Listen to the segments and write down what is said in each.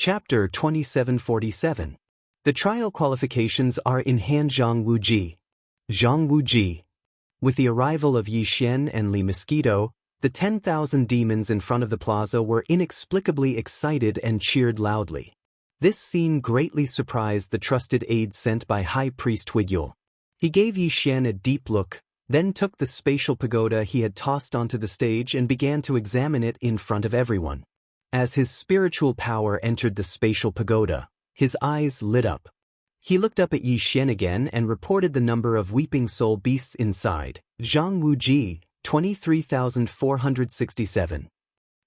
Chapter 2747. The trial qualifications are in hand. Zhang Wuji. With the arrival of Yi Xian and Li Mosquito, the 10,000 demons in front of the plaza were inexplicably excited and cheered loudly. This scene greatly surprised the trusted aide sent by High Priest Huidyul. He gave Yi Xian a deep look, then took the spatial pagoda he had tossed onto the stage and began to examine it in front of everyone. As his spiritual power entered the spatial pagoda, his eyes lit up. He looked up at Yi Xian again and reported the number of weeping soul beasts inside. Zhang Wuji, 23,467.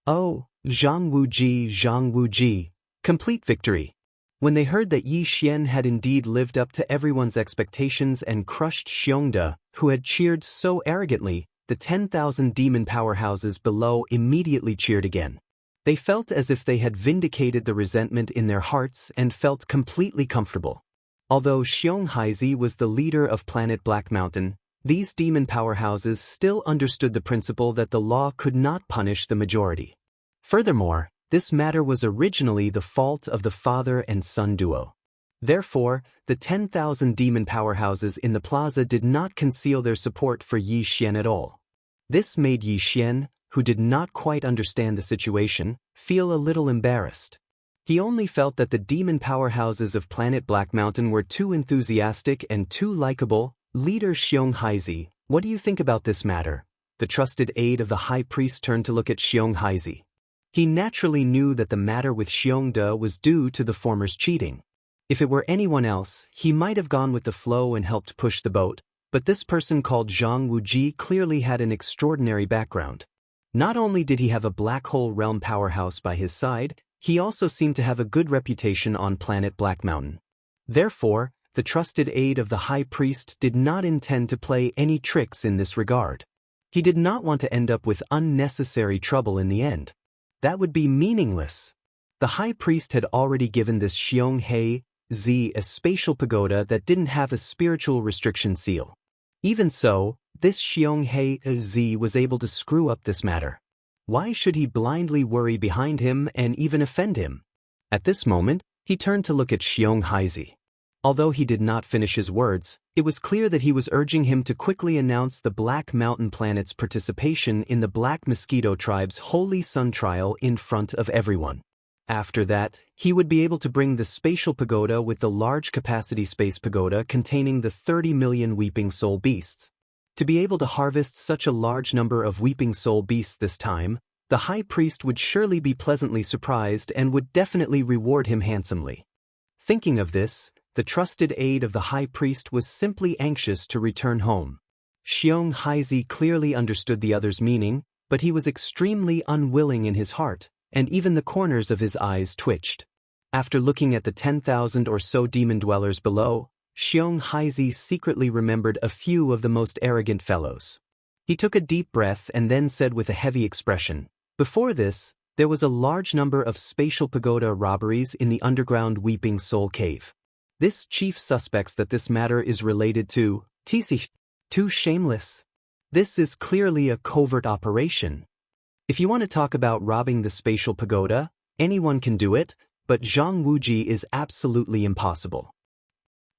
Oh, Zhang Wuji. Complete victory. When they heard that Yi Xian had indeed lived up to everyone's expectations and crushed Xiongda, who had cheered so arrogantly, the 10,000 demon powerhouses below immediately cheered again. They felt as if they had vindicated the resentment in their hearts and felt completely comfortable. Although Xianxia was the leader of planet Black Mountain, these demon powerhouses still understood the principle that the law could not punish the majority. Furthermore, this matter was originally the fault of the father and son duo. Therefore, the 10,000 demon powerhouses in the plaza did not conceal their support for Yi Xian at all. This made Yi Xian, who did not quite understand the situation, feel a little embarrassed. He only felt that the demon powerhouses of planet Black Mountain were too enthusiastic and too likable. Leader Xianxia, what do you think about this matter? The trusted aide of the high priest turned to look at Xianxia. He naturally knew that the matter with Xiongda was due to the former's cheating. If it were anyone else, he might have gone with the flow and helped push the boat, but this person called Zhang Wuji clearly had an extraordinary background. Not only did he have a black hole realm powerhouse by his side, he also seemed to have a good reputation on planet Black Mountain. Therefore, the trusted aide of the high priest did not intend to play any tricks in this regard. He did not want to end up with unnecessary trouble in the end. That would be meaningless. The high priest had already given this Xianxia a spatial pagoda that didn't have a spiritual restriction seal. Even so, this Xianxia was able to screw up this matter. Why should he blindly worry behind him and even offend him? At this moment, he turned to look at Xianxia. Although he did not finish his words, it was clear that he was urging him to quickly announce the Black Mountain planet's participation in the Black Mosquito tribe's Holy Sun trial in front of everyone. After that, he would be able to bring the spatial pagoda with the large-capacity space pagoda containing the 30 million weeping soul beasts. To be able to harvest such a large number of weeping soul beasts this time, the high priest would surely be pleasantly surprised and would definitely reward him handsomely. Thinking of this, the trusted aide of the high priest was simply anxious to return home. Xianxia clearly understood the other's meaning, but he was extremely unwilling in his heart, and even the corners of his eyes twitched. After looking at the 10,000 or so demon dwellers below, Xianxia secretly remembered a few of the most arrogant fellows. He took a deep breath and then said with a heavy expression, "Before this, there was a large number of spatial pagoda robberies in the underground Weeping Soul Cave. This chief suspects that this matter is related to too shameless. This is clearly a covert operation. If you want to talk about robbing the spatial pagoda, anyone can do it, but Zhang Wuji is absolutely impossible.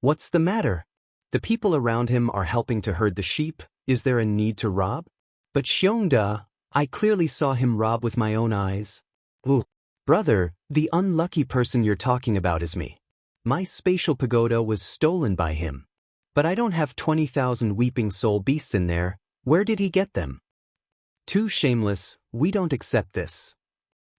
What's the matter? The people around him are helping to herd the sheep. Is there a need to rob? But Xiongda, I clearly saw him rob with my own eyes. Ooh, brother, the unlucky person you're talking about is me. My spatial pagoda was stolen by him. But I don't have 20,000 weeping soul beasts in there. Where did he get them? Too shameless, we don't accept this."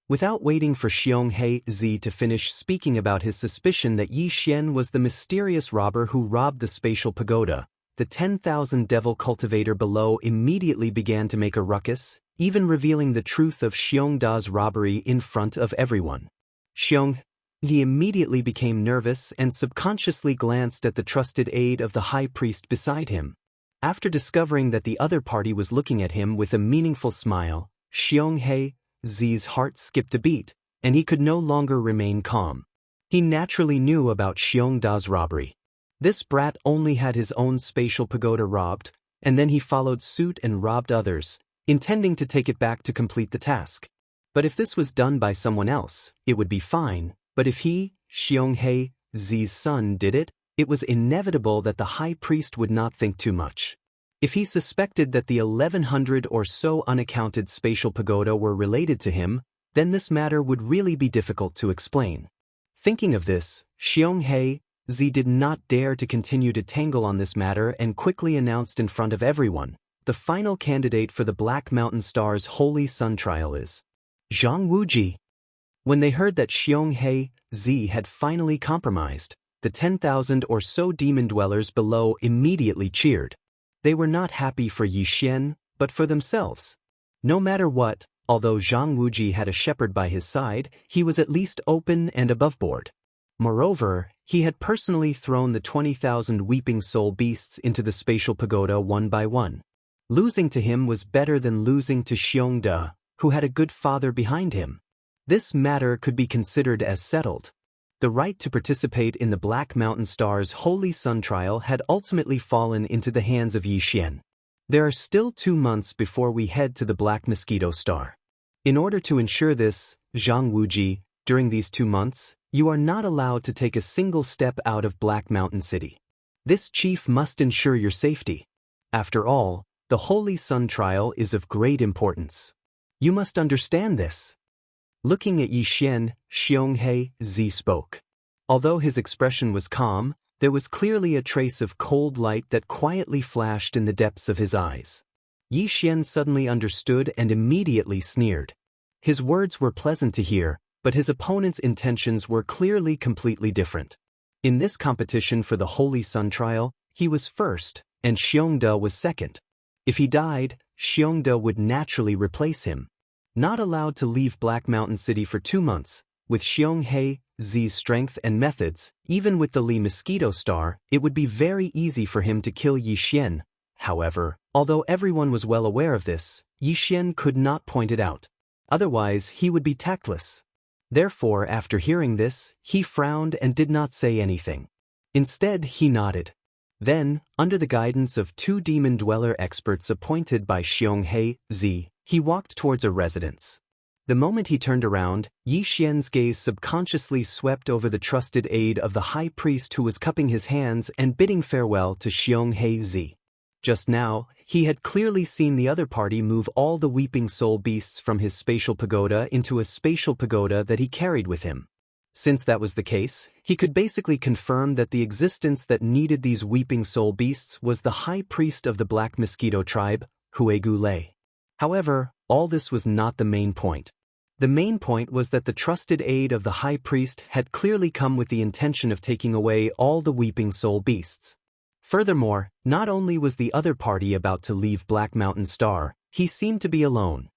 Without waiting for Xianxia to finish speaking about his suspicion that Yi Xian was the mysterious robber who robbed the spatial pagoda, the 10,000 devil cultivator below immediately began to make a ruckus, even revealing the truth of Xiongda's robbery in front of everyone. He immediately became nervous and subconsciously glanced at the trusted aide of the high priest beside him. After discovering that the other party was looking at him with a meaningful smile, Xianxia's heart skipped a beat, and he could no longer remain calm. He naturally knew about Xiongda's robbery. This brat only had his own spatial pagoda robbed, and then he followed suit and robbed others, intending to take it back to complete the task. But if this was done by someone else, it would be fine, But if he, Xianxia's son, did it, it was inevitable that the high priest would not think too much. If he suspected that the 1100 or so unaccounted spatial pagoda were related to him, then this matter would really be difficult to explain. Thinking of this, Xianxia did not dare to continue to tangle on this matter and quickly announced in front of everyone, the final candidate for the Black Mountain Star's Holy Sun trial is Zhang Wuji. When they heard that Xianxia had finally compromised, the 10,000 or so demon dwellers below immediately cheered. They were not happy for Yi Xian, but for themselves. No matter what, although Zhang Wuji had a shepherd by his side, he was at least open and aboveboard. Moreover, he had personally thrown the 20,000 weeping soul beasts into the spatial pagoda one by one. Losing to him was better than losing to Xiongda, who had a good father behind him. This matter could be considered as settled. The right to participate in the Black Mountain Star's Holy Sun trial had ultimately fallen into the hands of Yi Xian. There are still 2 months before we head to the Black Mosquito Star. In order to ensure this, Zhang Wuji, during these 2 months, you are not allowed to take a single step out of Black Mountain City. This chief must ensure your safety. After all, the Holy Sun trial is of great importance. You must understand this. Looking at Yi Xian, Xianxia spoke. Although his expression was calm, there was clearly a trace of cold light that quietly flashed in the depths of his eyes. Yi Xian suddenly understood and immediately sneered. His words were pleasant to hear, but his opponent's intentions were clearly completely different. In this competition for the Holy Sun trial, he was first, and Xiongda was second. If he died, Xiongda would naturally replace him. Not allowed to leave Black Mountain City for 2 months, with Xianxia's strength and methods, even with the Li Mosquito Star, it would be very easy for him to kill Yi Xian. However, although everyone was well aware of this, Yi Xian could not point it out. Otherwise, he would be tactless. Therefore, after hearing this, he frowned and did not say anything. Instead, he nodded. Then, under the guidance of 2 demon dweller experts appointed by Xianxia, he walked towards a residence. The moment he turned around, Yi Xian's gaze subconsciously swept over the trusted aide of the high priest who was cupping his hands and bidding farewell to Xianxia. Just now, he had clearly seen the other party move all the weeping soul beasts from his spatial pagoda into a spatial pagoda that he carried with him. Since that was the case, he could basically confirm that the existence that needed these weeping soul beasts was the high priest of the Black Mosquito tribe, Huegu Lei. However, all this was not the main point. The main point was that the trusted aide of the high priest had clearly come with the intention of taking away all the weeping soul beasts. Furthermore, not only was the other party about to leave Black Mountain Star, he seemed to be alone.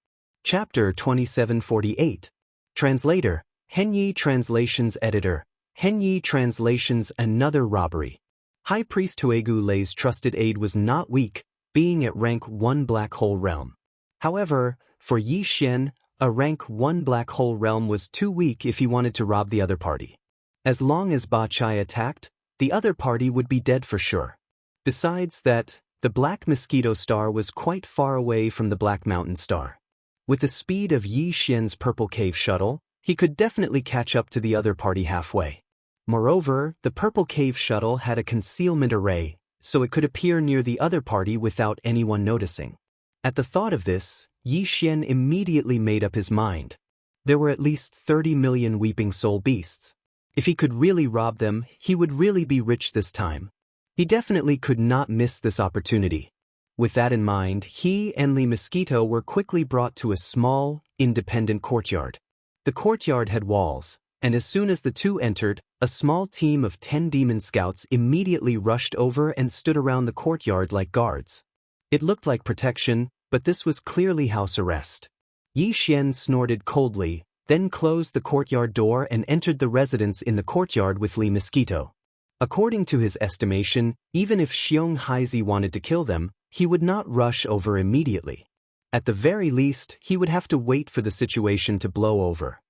Chapter 2748. Translator, Henyi Translations Editor, Henyi Translations. Another robbery. High Priest Huegu Lei's trusted aide was not weak, being at rank 1 Black Hole Realm. However, for Yi Xian, a rank 1 Black Hole Realm was too weak if he wanted to rob the other party. As long as Ba Chai attacked, the other party would be dead for sure. Besides that, the Black Mosquito Star was quite far away from the Black Mountain Star. With the speed of Yi Xian's Purple Cave Shuttle, he could definitely catch up to the other party halfway. Moreover, the Purple Cave Shuttle had a concealment array, so it could appear near the other party without anyone noticing. At the thought of this, Yi Xian immediately made up his mind. There were at least 30 million weeping soul beasts. If he could really rob them, he would really be rich this time. He definitely could not miss this opportunity. With that in mind, he and Li Mosquito were quickly brought to a small, independent courtyard. The courtyard had walls, and as soon as the two entered, a small team of 10 demon scouts immediately rushed over and stood around the courtyard like guards. It looked like protection, but this was clearly house arrest. Yi Xian snorted coldly, then closed the courtyard door and entered the residence in the courtyard with Li Mosquito. According to his estimation, even if Xianxia wanted to kill them, he would not rush over immediately. At the very least, he would have to wait for the situation to blow over.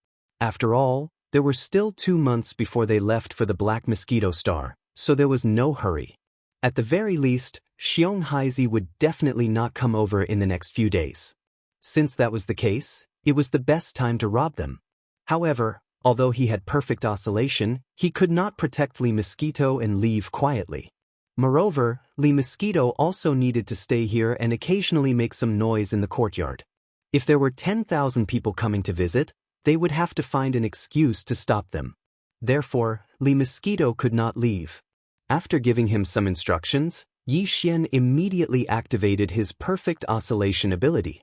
After all, there were still 2 months before they left for the Black Mosquito Star, so there was no hurry. At the very least, Xianxia would definitely not come over in the next few days. Since that was the case, it was the best time to rob them. However, Although he had perfect oscillation, he could not protect Li Mosquito and leave quietly. Moreover, Li Mosquito also needed to stay here and occasionally make some noise in the courtyard. If there were 10,000 people coming to visit, they would have to find an excuse to stop them. Therefore, Li Mosquito could not leave. After giving him some instructions, Yi Xian immediately activated his perfect oscillation ability.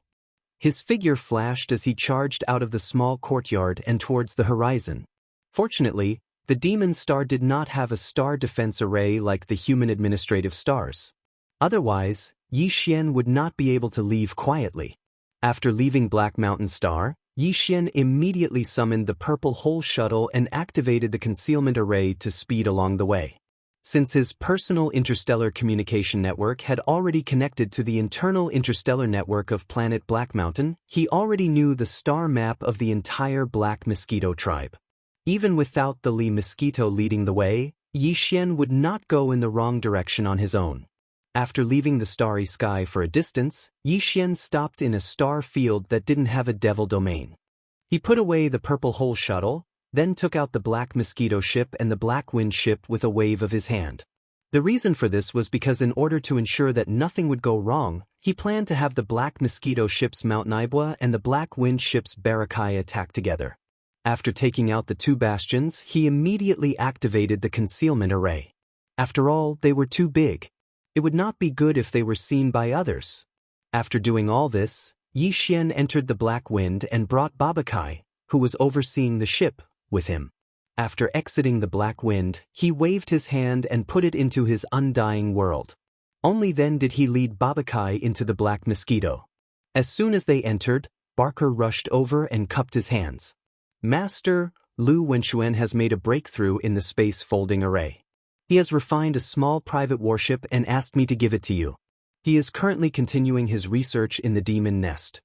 His figure flashed as he charged out of the small courtyard and towards the horizon. Fortunately, the demon star did not have a star defense array like the human administrative stars. Otherwise, Yi Xian would not be able to leave quietly. After leaving Black Mountain Star, Yi Xian immediately summoned the Purple Hole Shuttle and activated the concealment array to speed along the way. Since his personal interstellar communication network had already connected to the internal interstellar network of planet Black Mountain, he already knew the star map of the entire Black Mosquito tribe. Even without the Li Mosquito leading the way, Yi Xian would not go in the wrong direction on his own. After leaving the starry sky for a distance, Yi Xian stopped in a star field that didn't have a devil domain. He put away the Purple Hole Shuttle, then took out the Black Mosquito ship and the Black Wind ship with a wave of his hand. The reason for this was because in order to ensure that nothing would go wrong, he planned to have the Black Mosquito ship's Mount Naibwa and the Black Wind ship's Barakai attack together. After taking out the two bastions, he immediately activated the concealment array. After all, they were too big. It would not be good if they were seen by others. After doing all this, Yi Xian entered the Black Wind and brought Babakai, who was overseeing the ship, with him. After exiting the Black Wind, he waved his hand and put it into his undying world. Only then did he lead Babakai into the Black Mosquito. As soon as they entered, Barker rushed over and cupped his hands. Master, Lu Wenxuan has made a breakthrough in the space folding array. He has refined a small private warship and asked me to give it to you. He is currently continuing his research in the Demon Nest.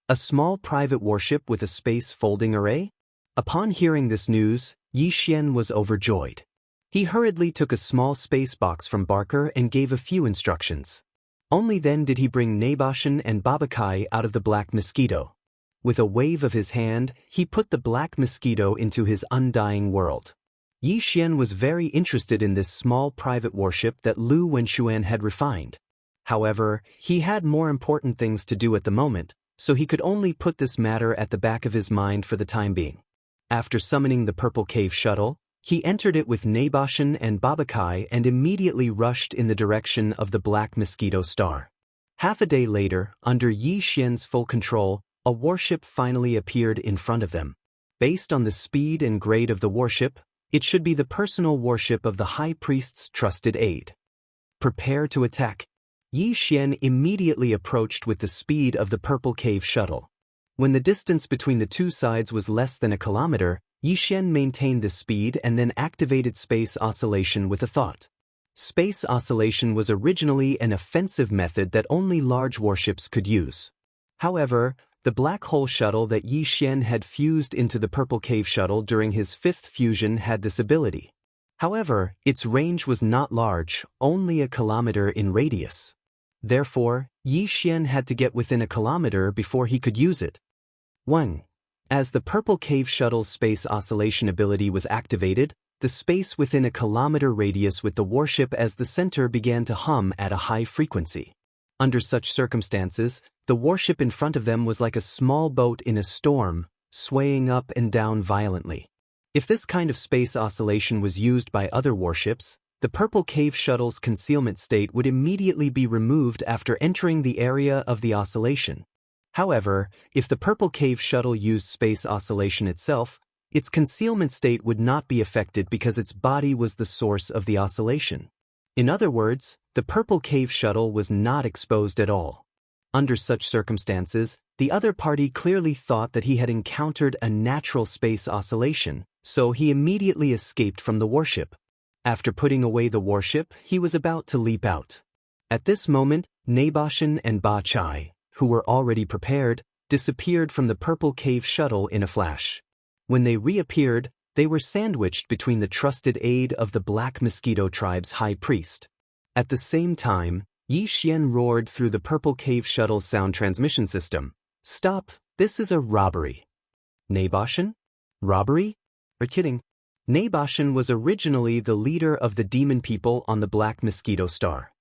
A small private warship with a space folding array? Upon hearing this news, Yi Xian was overjoyed. He hurriedly took a small space box from Barker and gave a few instructions. Only then did he bring Naboshan and Babakai out of the Black Mosquito. With a wave of his hand, he put the Black Mosquito into his undying world. Yi Xian was very interested in this small private warship that Lu Wenxuan had refined. However, he had more important things to do at the moment, so he could only put this matter at the back of his mind for the time being. After summoning the Purple Cave Shuttle, he entered it with Naboshan and Babakai and immediately rushed in the direction of the Black Mosquito star. Half a day later, under Yi Xian's full control, a warship finally appeared in front of them. Based on the speed and grade of the warship, it should be the personal warship of the High Priest's trusted aide. Prepare to attack. Yi Xian immediately approached with the speed of the Purple Cave Shuttle. When the distance between the two sides was less than a kilometer, Yi Xian maintained the speed and then activated space oscillation with a thought. Space oscillation was originally an offensive method that only large warships could use. However, the Black Hole Shuttle that Yi Xian had fused into the Purple Cave Shuttle during his fifth fusion had this ability. However, its range was not large, only a kilometer in radius. Therefore, Yi Xian had to get within a kilometer before he could use it. 1. As the Purple Cave Shuttle's space oscillation ability was activated, the space within a kilometer radius with the warship as the center began to hum at a high frequency. Under such circumstances, the warship in front of them was like a small boat in a storm, swaying up and down violently. If this kind of space oscillation was used by other warships, the Purple Cave Shuttle's concealment state would immediately be removed after entering the area of the oscillation. However, if the Purple Cave Shuttle used space oscillation itself, its concealment state would not be affected because its body was the source of the oscillation. In other words, the Purple Cave Shuttle was not exposed at all. Under such circumstances, the other party clearly thought that he had encountered a natural space oscillation, so he immediately escaped from the warship. After putting away the warship, he was about to leap out. At this moment, Naboshan and Ba Chai, who were already prepared, disappeared from the Purple Cave Shuttle in a flash. When they reappeared, they were sandwiched between the trusted aide of the Black Mosquito tribe's high priest. At the same time, Yi Xian roared through the Purple Cave Shuttle's sound transmission system. "Stop, this is a robbery." Naboshan? Robbery? Are kidding? Naboshan was originally the leader of the demon people on the Black Mosquito Star.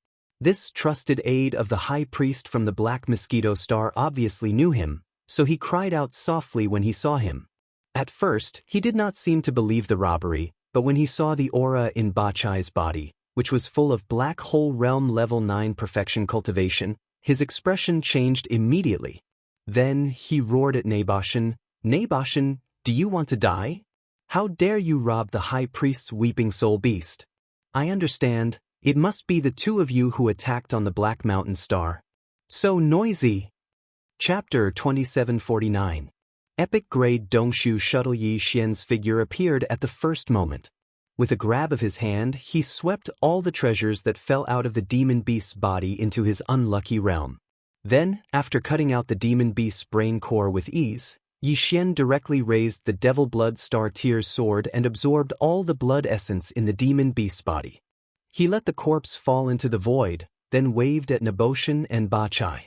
This trusted aide of the high priest from the Black Mosquito Star obviously knew him, so he cried out softly when he saw him. At first, he did not seem to believe the robbery, but when he saw the aura in Bachai's body, which was full of black hole realm level 9 perfection cultivation, his expression changed immediately. Then he roared at Naboshan, "Naboshan, do you want to die? How dare you rob the high priest's weeping soul beast? I understand, it must be the two of you who attacked on the Black Mountain Star. So noisy." Chapter 2749. Epic grade Dongshu Shuttle Yi Xian's figure appeared at the first moment. With a grab of his hand, he swept all the treasures that fell out of the demon beast's body into his unlucky realm. Then, after cutting out the demon beast's brain core with ease, Yi Xian directly raised the Devil Blood Star Tier's sword and absorbed all the blood essence in the demon beast's body. He let the corpse fall into the void, then waved at Naboshan and Bachai.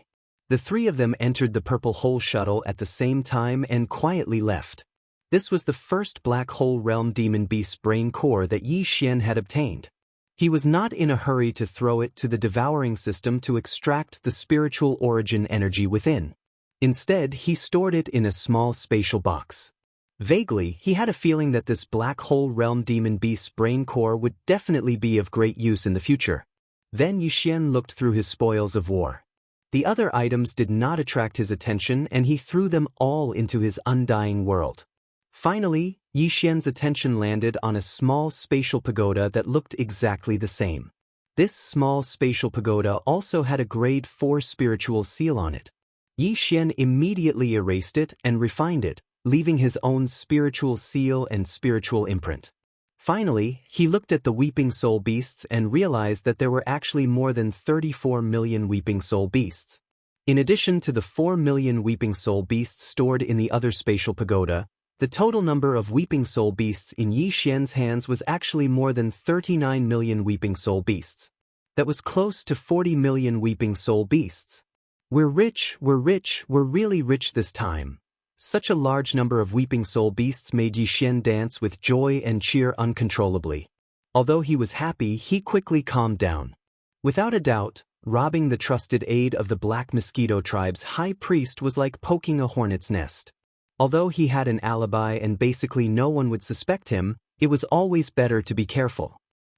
The three of them entered the purple hole shuttle at the same time and quietly left. This was the first black hole realm demon beast's brain core that Yi Xian had obtained. He was not in a hurry to throw it to the devouring system to extract the spiritual origin energy within. Instead, he stored it in a small spatial box. Vaguely, he had a feeling that this black hole realm demon beast's brain core would definitely be of great use in the future. Then Yi Xian looked through his spoils of war. The other items did not attract his attention and he threw them all into his undying world. Finally, Yi Xian's attention landed on a small spatial pagoda that looked exactly the same. This small spatial pagoda also had a grade 4 spiritual seal on it. Yi Xian immediately erased it and refined it, leaving his own spiritual seal and spiritual imprint. Finally, he looked at the weeping soul beasts and realized that there were actually more than 34 million weeping soul beasts. In addition to the 4 million weeping soul beasts stored in the other spatial pagoda, the total number of weeping soul beasts in Yi Xian's hands was actually more than 39 million weeping soul beasts. That was close to 40 million weeping soul beasts. We're rich, we're really rich this time. Such a large number of weeping soul beasts made Yi Xian dance with joy and cheer uncontrollably. Although he was happy, he quickly calmed down. Without a doubt, robbing the trusted aide of the Black Mosquito tribe's high priest was like poking a hornet's nest. Although he had an alibi and basically no one would suspect him, it was always better to be careful.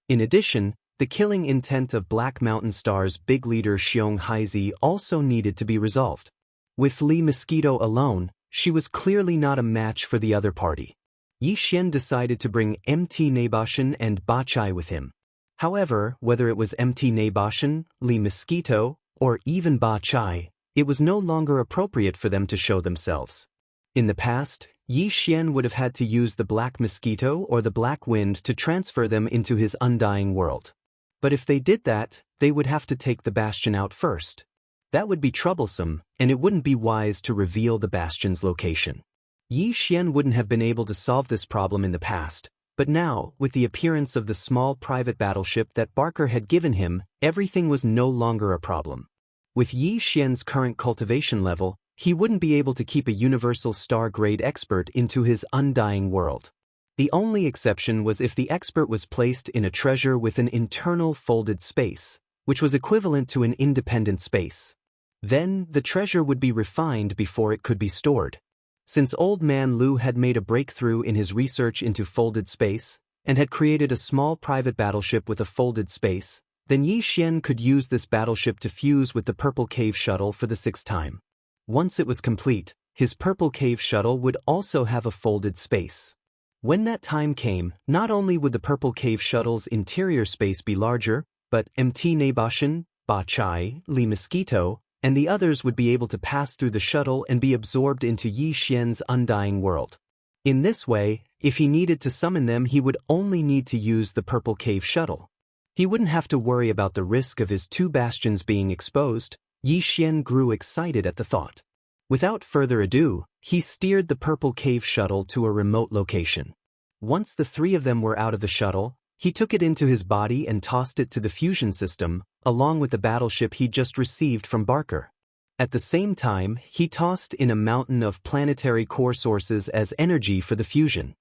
In addition, the killing intent of Black Mountain Star's big leader Xiong Haizi also needed to be resolved. With Li Mosquito alone, she was clearly not a match for the other party. Yi Xian decided to bring MT Naboshan and Bachai with him. However, whether it was MT Naboshan, Li Mosquito, or even Bachai, it was no longer appropriate for them to show themselves. In the past, Yi Xian would have had to use the Black Mosquito or the Black Wind to transfer them into his undying world. But if they did that, they would have to take the bastion out first. That would be troublesome, and it wouldn't be wise to reveal the bastion's location. Yi Xian wouldn't have been able to solve this problem in the past, but now, with the appearance of the small private battleship that Barker had given him, everything was no longer a problem. With Yi Xian's current cultivation level, he wouldn't be able to keep a universal star-grade expert into his undying world. The only exception was if the expert was placed in a treasure with an internal folded space, which was equivalent to an independent space. Then, the treasure would be refined before it could be stored. Since Old Man Lu had made a breakthrough in his research into folded space, and had created a small private battleship with a folded space, then Yi Xian could use this battleship to fuse with the Purple Cave Shuttle for the 6th time. Once it was complete, his Purple Cave Shuttle would also have a folded space. When that time came, not only would the Purple Cave Shuttle's interior space be larger, but MT Naboshan, Bachai, Li Mosquito, and the others would be able to pass through the shuttle and be absorbed into Yi Xian's undying world. In this way, if he needed to summon them, he would only need to use the Purple Cave Shuttle. He wouldn't have to worry about the risk of his two bastions being exposed. Yi Xian grew excited at the thought. Without further ado, he steered the Purple Cave Shuttle to a remote location. Once the three of them were out of the shuttle, he took it into his body and tossed it to the fusion system, along with the battleship he'd just received from Barker. At the same time, he tossed in a mountain of planetary core sources as energy for the fusion.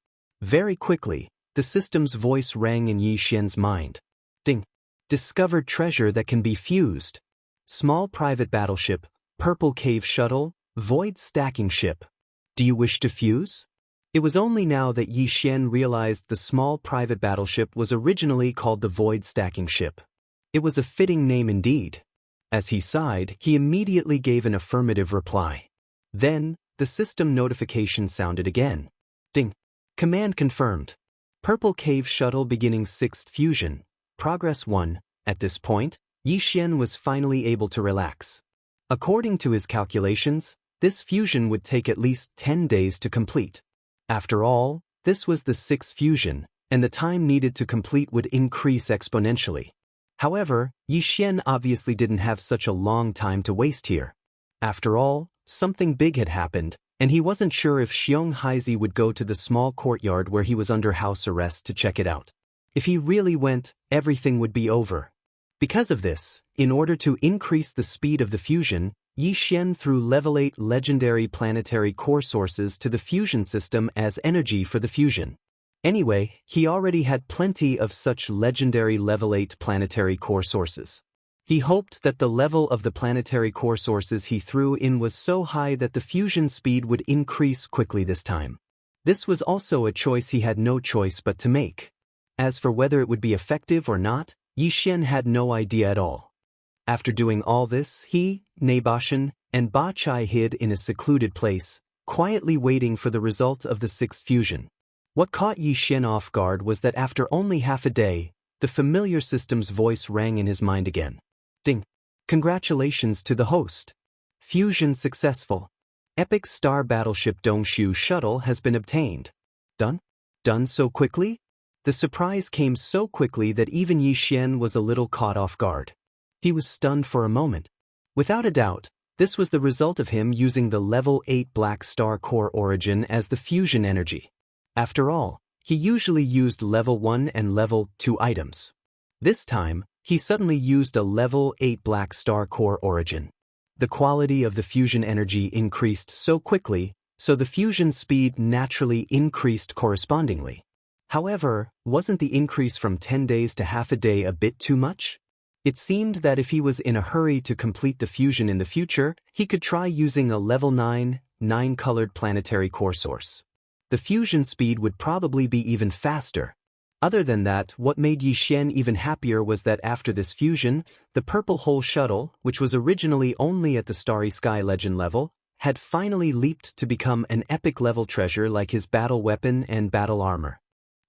Very quickly, the system's voice rang in Yi Xian's mind. Ding. Discovered treasure that can be fused. Small private battleship, purple cave shuttle, void stacking ship. Do you wish to fuse? It was only now that Yi Xian realized the small private battleship was originally called the void stacking ship. It was a fitting name indeed. As he sighed, he immediately gave an affirmative reply. Then, the system notification sounded again. Ding. Command confirmed. Purple cave shuttle beginning 6th fusion. Progress 1. At this point, Yi Xian was finally able to relax. According to his calculations, this fusion would take at least 10 days to complete. After all, this was the 6th fusion, and the time needed to complete would increase exponentially. However, Yi Xian obviously didn't have such a long time to waste here. After all, something big had happened, and he wasn't sure if Xianxia would go to the small courtyard where he was under house arrest to check it out. If he really went, everything would be over. Because of this, in order to increase the speed of the fusion, Yi Xian threw level 8 legendary planetary core sources to the fusion system as energy for the fusion. Anyway, he already had plenty of such legendary level 8 planetary core sources. He hoped that the level of the planetary core sources he threw in was so high that the fusion speed would increase quickly this time. This was also a choice he had no choice but to make. As for whether it would be effective or not, Yi Xian had no idea at all. After doing all this, he, Nabashan, and Ba Chai hid in a secluded place, quietly waiting for the result of the 6th fusion. What caught Yi Xian off guard was that after only half a day, the familiar system's voice rang in his mind again. Ding. Congratulations to the host. Fusion successful. Epic Star Battleship Dongshu shuttle has been obtained. Done? Done so quickly? The surprise came so quickly that even Yi Xian was a little caught off guard. He was stunned for a moment. Without a doubt, this was the result of him using the level 8 Black Star Core origin as the fusion energy. After all, he usually used level 1 and level 2 items. This time, he suddenly used a level 8 Black Star Core origin. The quality of the fusion energy increased so quickly, so the fusion speed naturally increased correspondingly. However, wasn't the increase from 10 days to half a day a bit too much? It seemed that if he was in a hurry to complete the fusion in the future, he could try using a level 9, 9-colored planetary core source. The fusion speed would probably be even faster. Other than that, what made Yi Xian even happier was that after this fusion, the Purple Hole Shuttle, which was originally only at the Starry Sky Legend level, had finally leaped to become an epic level treasure like his battle weapon and battle armor.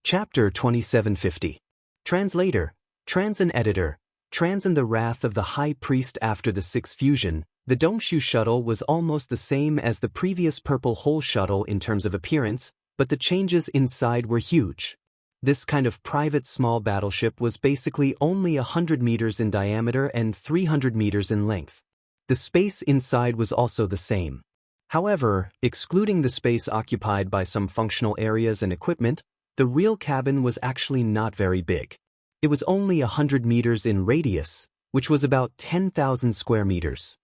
Chapter 2750. Translator, Transin Editor, Transin the Wrath of the High Priest. After the 6th fusion, the Dongshu shuttle was almost the same as the previous Purple Hole Shuttle in terms of appearance, but the changes inside were huge. This kind of private small battleship was basically only 100 meters in diameter and 300 meters in length. The space inside was also the same. However, excluding the space occupied by some functional areas and equipment, the real cabin was actually not very big. It was only 100 meters in radius, which was about 10,000 square meters.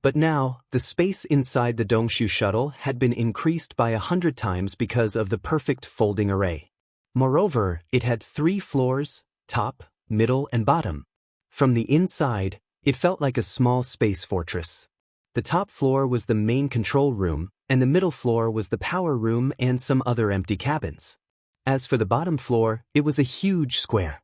But now, the space inside the Dongshu shuttle had been increased by 100 times because of the perfect folding array. Moreover, it had 3 floors, top, middle, and bottom. From the inside, it felt like a small space fortress. The top floor was the main control room, and the middle floor was the power room and some other empty cabins. As for the bottom floor, it was a huge square.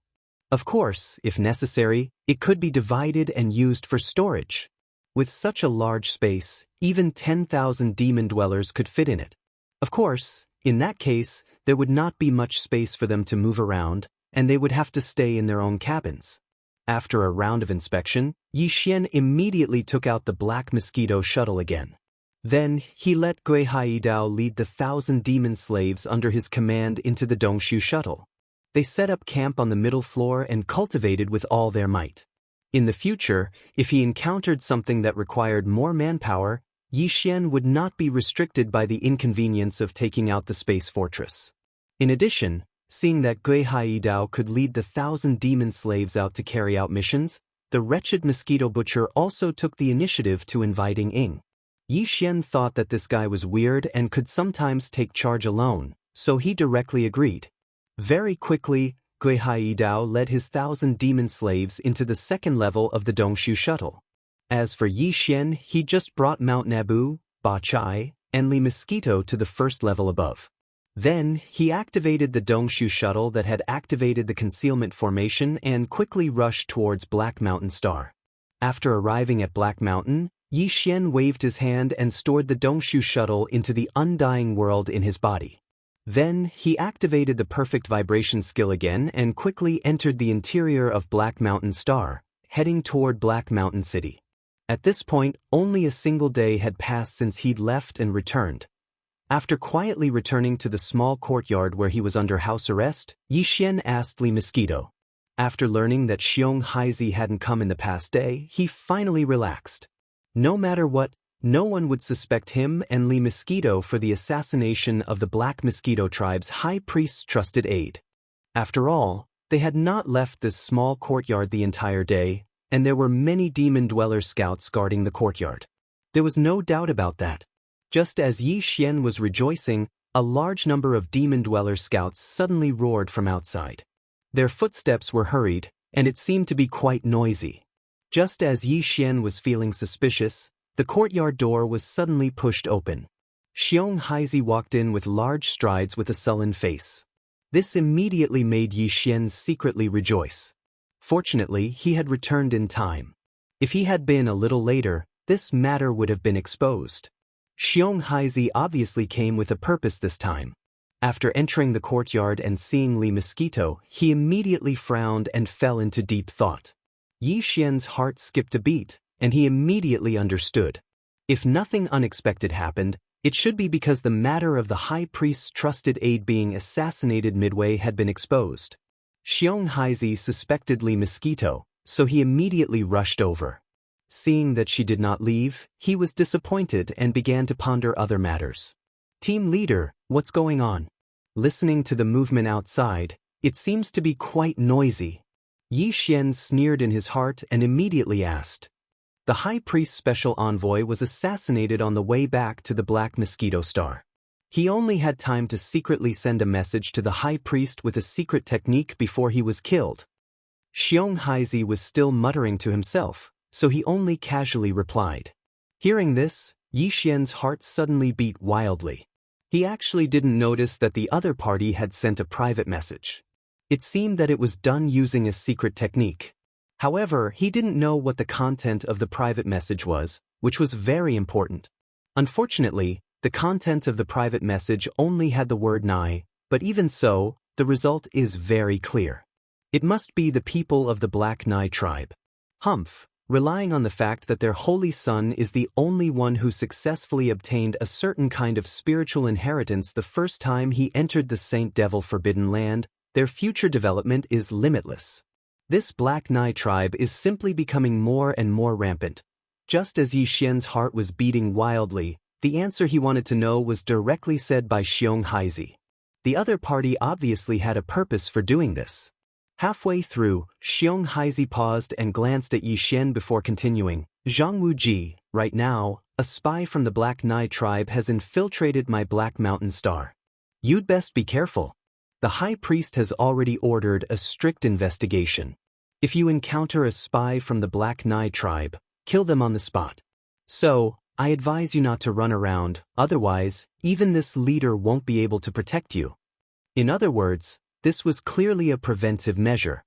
Of course, if necessary, it could be divided and used for storage. With such a large space, even 10,000 demon dwellers could fit in it. Of course, in that case, there would not be much space for them to move around, and they would have to stay in their own cabins. After a round of inspection, Yi Xian immediately took out the Black Mosquito shuttle again. Then, he let Gui Haidao lead the 1,000 demon slaves under his command into the Dongshu shuttle. They set up camp on the middle floor and cultivated with all their might. In the future, if he encountered something that required more manpower, Yi Xian would not be restricted by the inconvenience of taking out the space fortress. In addition, seeing that Gui Haidao could lead the 1,000 demon slaves out to carry out missions, the wretched mosquito butcher also took the initiative to inviting Ying. Yi Xian thought that this guy was weird and could sometimes take charge alone, so he directly agreed. Very quickly, Gui Haidao led his 1,000 demon slaves into the second level of the Dongshu shuttle. As for Yi Xian, he just brought Mount Nabu, Ba Chai, and Li Mosquito to the first level above. Then, he activated the Dongshu shuttle that had activated the concealment formation and quickly rushed towards Black Mountain Star. After arriving at Black Mountain, Yi Xian waved his hand and stored the Dongshu shuttle into the undying world in his body. Then, he activated the perfect vibration skill again and quickly entered the interior of Black Mountain Star, heading toward Black Mountain City. At this point, only a single day had passed since he'd left and returned. After quietly returning to the small courtyard where he was under house arrest, Yi Xian asked Li Mosquito. After learning that Xianxia hadn't come in the past day, he finally relaxed. No matter what, no one would suspect him and Li Mosquito for the assassination of the Black Mosquito tribe's high priest's trusted aide. After all, they had not left this small courtyard the entire day, and there were many demon dweller scouts guarding the courtyard. There was no doubt about that. Just as Yi Xian was rejoicing, a large number of demon dweller scouts suddenly roared from outside. Their footsteps were hurried, and it seemed to be quite noisy. Just as Yi Xian was feeling suspicious, the courtyard door was suddenly pushed open. Xianxia walked in with large strides with a sullen face. This immediately made Yi Xian secretly rejoice. Fortunately, he had returned in time. If he had been a little later, this matter would have been exposed. Xianxia obviously came with a purpose this time. After entering the courtyard and seeing Li Mosquito, he immediately frowned and fell into deep thought. Yi Xian's heart skipped a beat, and he immediately understood. If nothing unexpected happened, it should be because the matter of the high priest's trusted aide being assassinated midway had been exposed. Xianxia suspected Li Mosquito, so he immediately rushed over. Seeing that she did not leave, he was disappointed and began to ponder other matters. Team leader, what's going on? Listening to the movement outside, it seems to be quite noisy. Yi Xian sneered in his heart and immediately asked. The high priest's special envoy was assassinated on the way back to the Black Mosquito Star. He only had time to secretly send a message to the high priest with a secret technique before he was killed. Xianxia was still muttering to himself, so he only casually replied. Hearing this, Yi Xian's heart suddenly beat wildly. He actually didn't notice that the other party had sent a private message. It seemed that it was done using a secret technique. However, he didn't know what the content of the private message was, which was very important. Unfortunately, the content of the private message only had the word Nai, but even so, the result is very clear. It must be the people of the Black Nai tribe. Humph, relying on the fact that their holy son is the only one who successfully obtained a certain kind of spiritual inheritance the first time he entered the Saint Devil Forbidden Land, their future development is limitless. This Black Nai tribe is simply becoming more and more rampant. Just as Yi Xian's heart was beating wildly, the answer he wanted to know was directly said by Xianxia. The other party obviously had a purpose for doing this. Halfway through, Xianxia paused and glanced at Yi Xian before continuing. Zhang Wuji, right now, a spy from the Black Nai tribe has infiltrated my Black Mountain Star. You'd best be careful. The high priest has already ordered a strict investigation. If you encounter a spy from the Black Nai tribe, kill them on the spot. So, I advise you not to run around, otherwise, even this leader won't be able to protect you. In other words, this was clearly a preventive measure.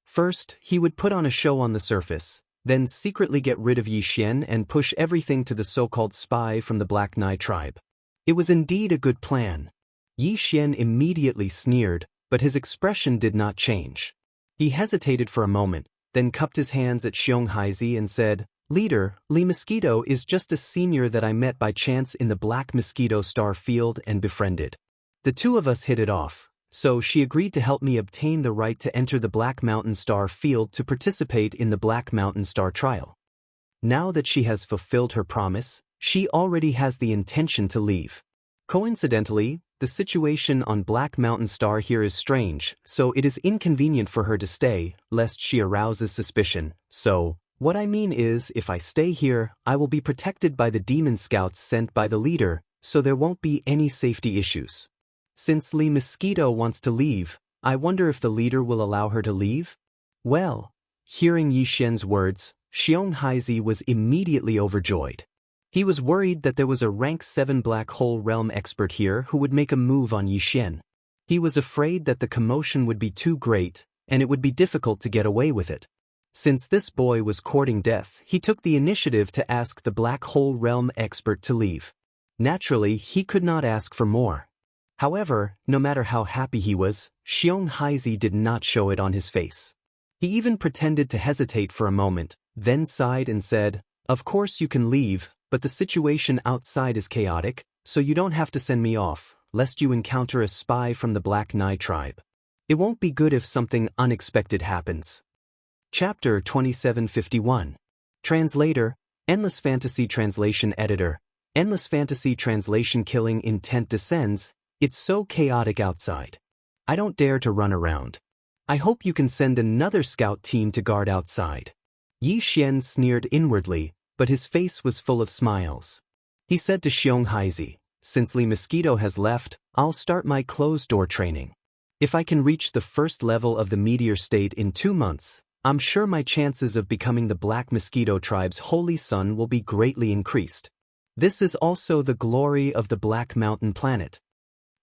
First, he would put on a show on the surface, then secretly get rid of Yi Xian and push everything to the so-called spy from the Black Nai tribe. It was indeed a good plan. Yi Xian immediately sneered, but his expression did not change. He hesitated for a moment, then cupped his hands at Xianxia and said, Leader, Li Mosquito is just a senior that I met by chance in the Black Mosquito Star field and befriended. The two of us hit it off, so she agreed to help me obtain the right to enter the Black Mountain Star field to participate in the Black Mountain Star trial. Now that she has fulfilled her promise, she already has the intention to leave. Coincidentally, the situation on Black Mountain Star here is strange, so it is inconvenient for her to stay, lest she arouses suspicion. So, what I mean is, if I stay here, I will be protected by the demon scouts sent by the leader, so there won't be any safety issues. Since Li Mosquito wants to leave, I wonder if the leader will allow her to leave? Well, hearing Yi Xian's words, Xianxia was immediately overjoyed. He was worried that there was a rank 7 black hole realm expert here who would make a move on Yi Xian. He was afraid that the commotion would be too great, and it would be difficult to get away with it. Since this boy was courting death, he took the initiative to ask the black hole realm expert to leave. Naturally, he could not ask for more. However, no matter how happy he was, Xianxia did not show it on his face. He even pretended to hesitate for a moment, then sighed and said, "Of course you can leave, but the situation outside is chaotic, so you don't have to send me off, lest you encounter a spy from the Black Nai tribe. It won't be good if something unexpected happens." Chapter 2751. Translator, Endless Fantasy Translation Editor. Endless Fantasy Translation. Killing intent descends. It's so chaotic outside. I don't dare to run around. I hope you can send another scout team to guard outside. Yi Xian sneered inwardly, but his face was full of smiles. He said to Xianxia, "Since Li Mosquito has left, I'll start my closed-door training. If I can reach the first level of the meteor state in 2 months, I'm sure my chances of becoming the Black Mosquito tribe's holy son will be greatly increased. This is also the glory of the Black Mountain planet."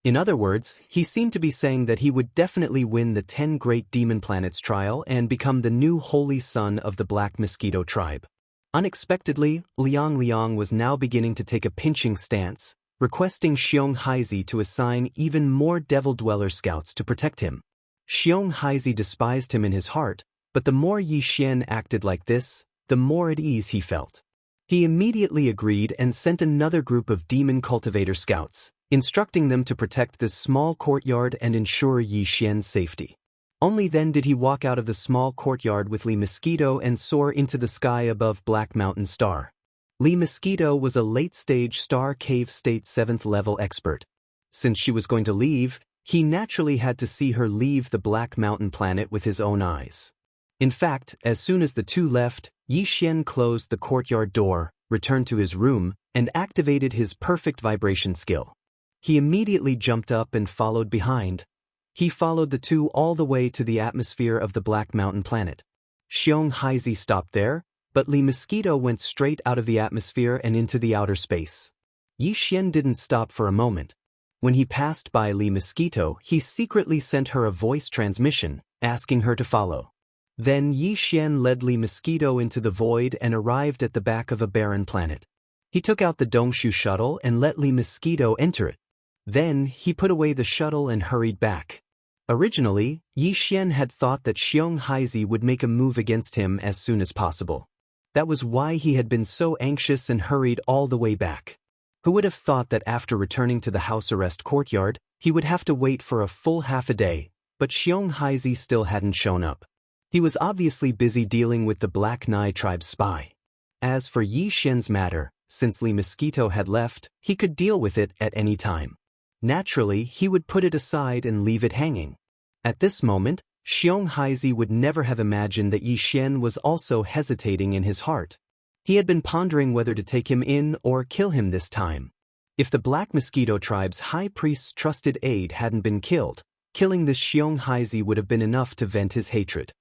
In other words, he seemed to be saying that he would definitely win the 10 Great Demon Planets trial and become the new holy son of the Black Mosquito tribe. Unexpectedly, Liang was now beginning to take a pinching stance, requesting Xianxia to assign even more Devil Dweller scouts to protect him. Xianxia despised him in his heart, but the more Yi Xian acted like this, the more at ease he felt. He immediately agreed and sent another group of demon cultivator scouts, instructing them to protect this small courtyard and ensure Yi Xian's safety. Only then did he walk out of the small courtyard with Li Mosquito and soar into the sky above Black Mountain Star. Li Mosquito was a late-stage Star Cave State 7th level expert. Since she was going to leave, he naturally had to see her leave the Black Mountain planet with his own eyes. In fact, as soon as the two left, Yi Xian closed the courtyard door, returned to his room, and activated his perfect vibration skill. He immediately jumped up and followed behind. He followed the two all the way to the atmosphere of the Black Mountain planet. Xianxia stopped there, but Li Mosquito went straight out of the atmosphere and into the outer space. Yi Xian didn't stop for a moment. When he passed by Li Mosquito, he secretly sent her a voice transmission, asking her to follow. Then Yi Xian led Li Mosquito into the void and arrived at the back of a barren planet. He took out the Dongshu shuttle and let Li Mosquito enter it. Then, he put away the shuttle and hurried back. Originally, Yi Xian had thought that Xianxia would make a move against him as soon as possible. That was why he had been so anxious and hurried all the way back. Who would have thought that after returning to the house arrest courtyard, he would have to wait for a full half a day, but Xianxia still hadn't shown up. He was obviously busy dealing with the Black Nai tribe spy. As for Yi Xian's matter, since Li Mosquito had left, he could deal with it at any time. Naturally, he would put it aside and leave it hanging. At this moment, Xianxia would never have imagined that Yi Xian was also hesitating in his heart. He had been pondering whether to take him in or kill him this time. If the Black Mosquito tribe's high priest's trusted aide hadn't been killed, killing this Xianxia would have been enough to vent his hatred.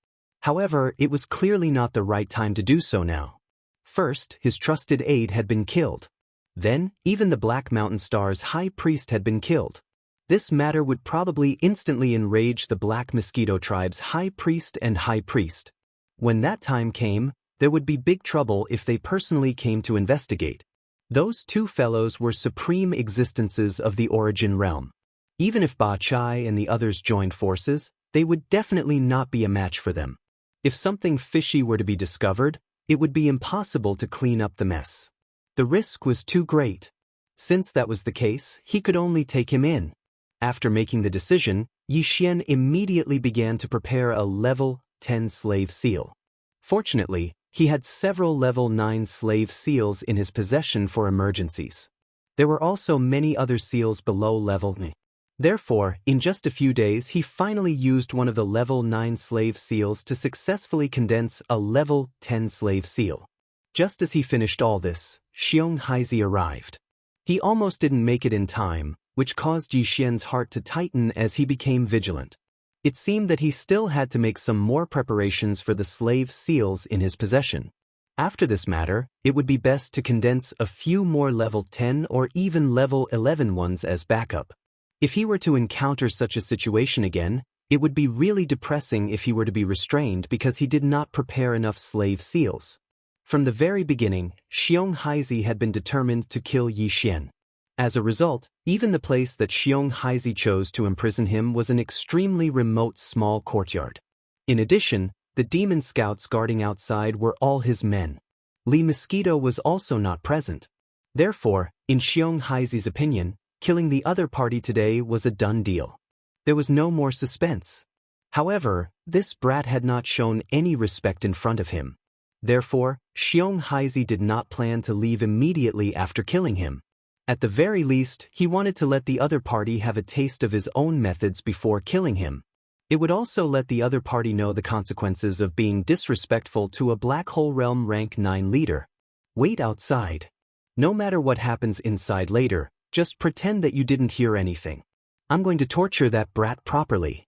However, it was clearly not the right time to do so now. First, his trusted aide had been killed. Then, even the Black Mountain Star's high priest had been killed. This matter would probably instantly enrage the Black Mosquito tribe's high priest and high priest. When that time came, there would be big trouble if they personally came to investigate. Those two fellows were supreme existences of the Origin realm. Even if Ba Chai and the others joined forces, they would definitely not be a match for them. If something fishy were to be discovered, it would be impossible to clean up the mess. The risk was too great. Since that was the case, he could only take him in. After making the decision, Yi Xian immediately began to prepare a level 10 slave seal. Fortunately, he had several level 9 slave seals in his possession for emergencies. There were also many other seals below level 9. Therefore, in just a few days he finally used one of the level 9 slave seals to successfully condense a level 10 slave seal. Just as he finished all this, Xianxia arrived. He almost didn't make it in time, which caused Yi Xian's heart to tighten as he became vigilant. It seemed that he still had to make some more preparations for the slave seals in his possession. After this matter, it would be best to condense a few more level 10 or even level 11 ones as backup. If he were to encounter such a situation again, it would be really depressing if he were to be restrained because he did not prepare enough slave seals. From the very beginning, Xianxia had been determined to kill Yi Xian. As a result, even the place that Xianxia chose to imprison him was an extremely remote small courtyard. In addition, the demon scouts guarding outside were all his men. Li Mosquito was also not present. Therefore, in Xianxia's opinion, killing the other party today was a done deal. There was no more suspense. However, this brat had not shown any respect in front of him. Therefore, Xianxia did not plan to leave immediately after killing him. At the very least, he wanted to let the other party have a taste of his own methods before killing him. It would also let the other party know the consequences of being disrespectful to a Black Hole Realm rank 9 leader. Wait outside. No matter what happens inside later, just pretend that you didn't hear anything. I'm going to torture that brat properly.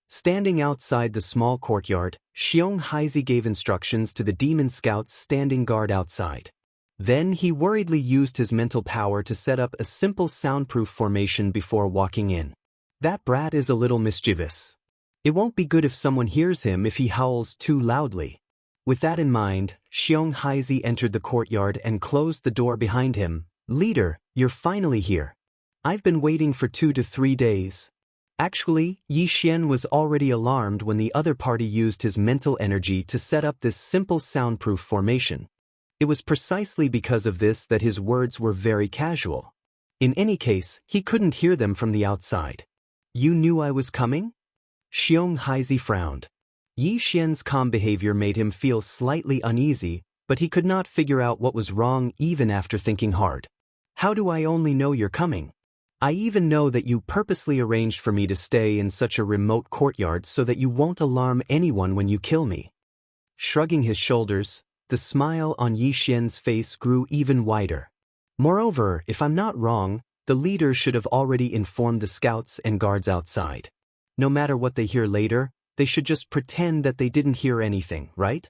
Standing outside the small courtyard, Xianxia gave instructions to the demon scouts standing guard outside. Then he worriedly used his mental power to set up a simple soundproof formation before walking in. That brat is a little mischievous. It won't be good if someone hears him if he howls too loudly. With that in mind, Xianxia entered the courtyard and closed the door behind him. Leader, you're finally here. I've been waiting for 2 to 3 days. Actually, Yi Xian was already alarmed when the other party used his mental energy to set up this simple soundproof formation. It was precisely because of this that his words were very casual. In any case, he couldn't hear them from the outside. You knew I was coming? Xianxia frowned. Yi Xian's calm behavior made him feel slightly uneasy, but he could not figure out what was wrong even after thinking hard. How do I only know you're coming? I even know that you purposely arranged for me to stay in such a remote courtyard so that you won't alarm anyone when you kill me. Shrugging his shoulders, the smile on Yi Xian's face grew even wider. Moreover, if I'm not wrong, the leader should have already informed the scouts and guards outside. No matter what they hear later, they should just pretend that they didn't hear anything, right?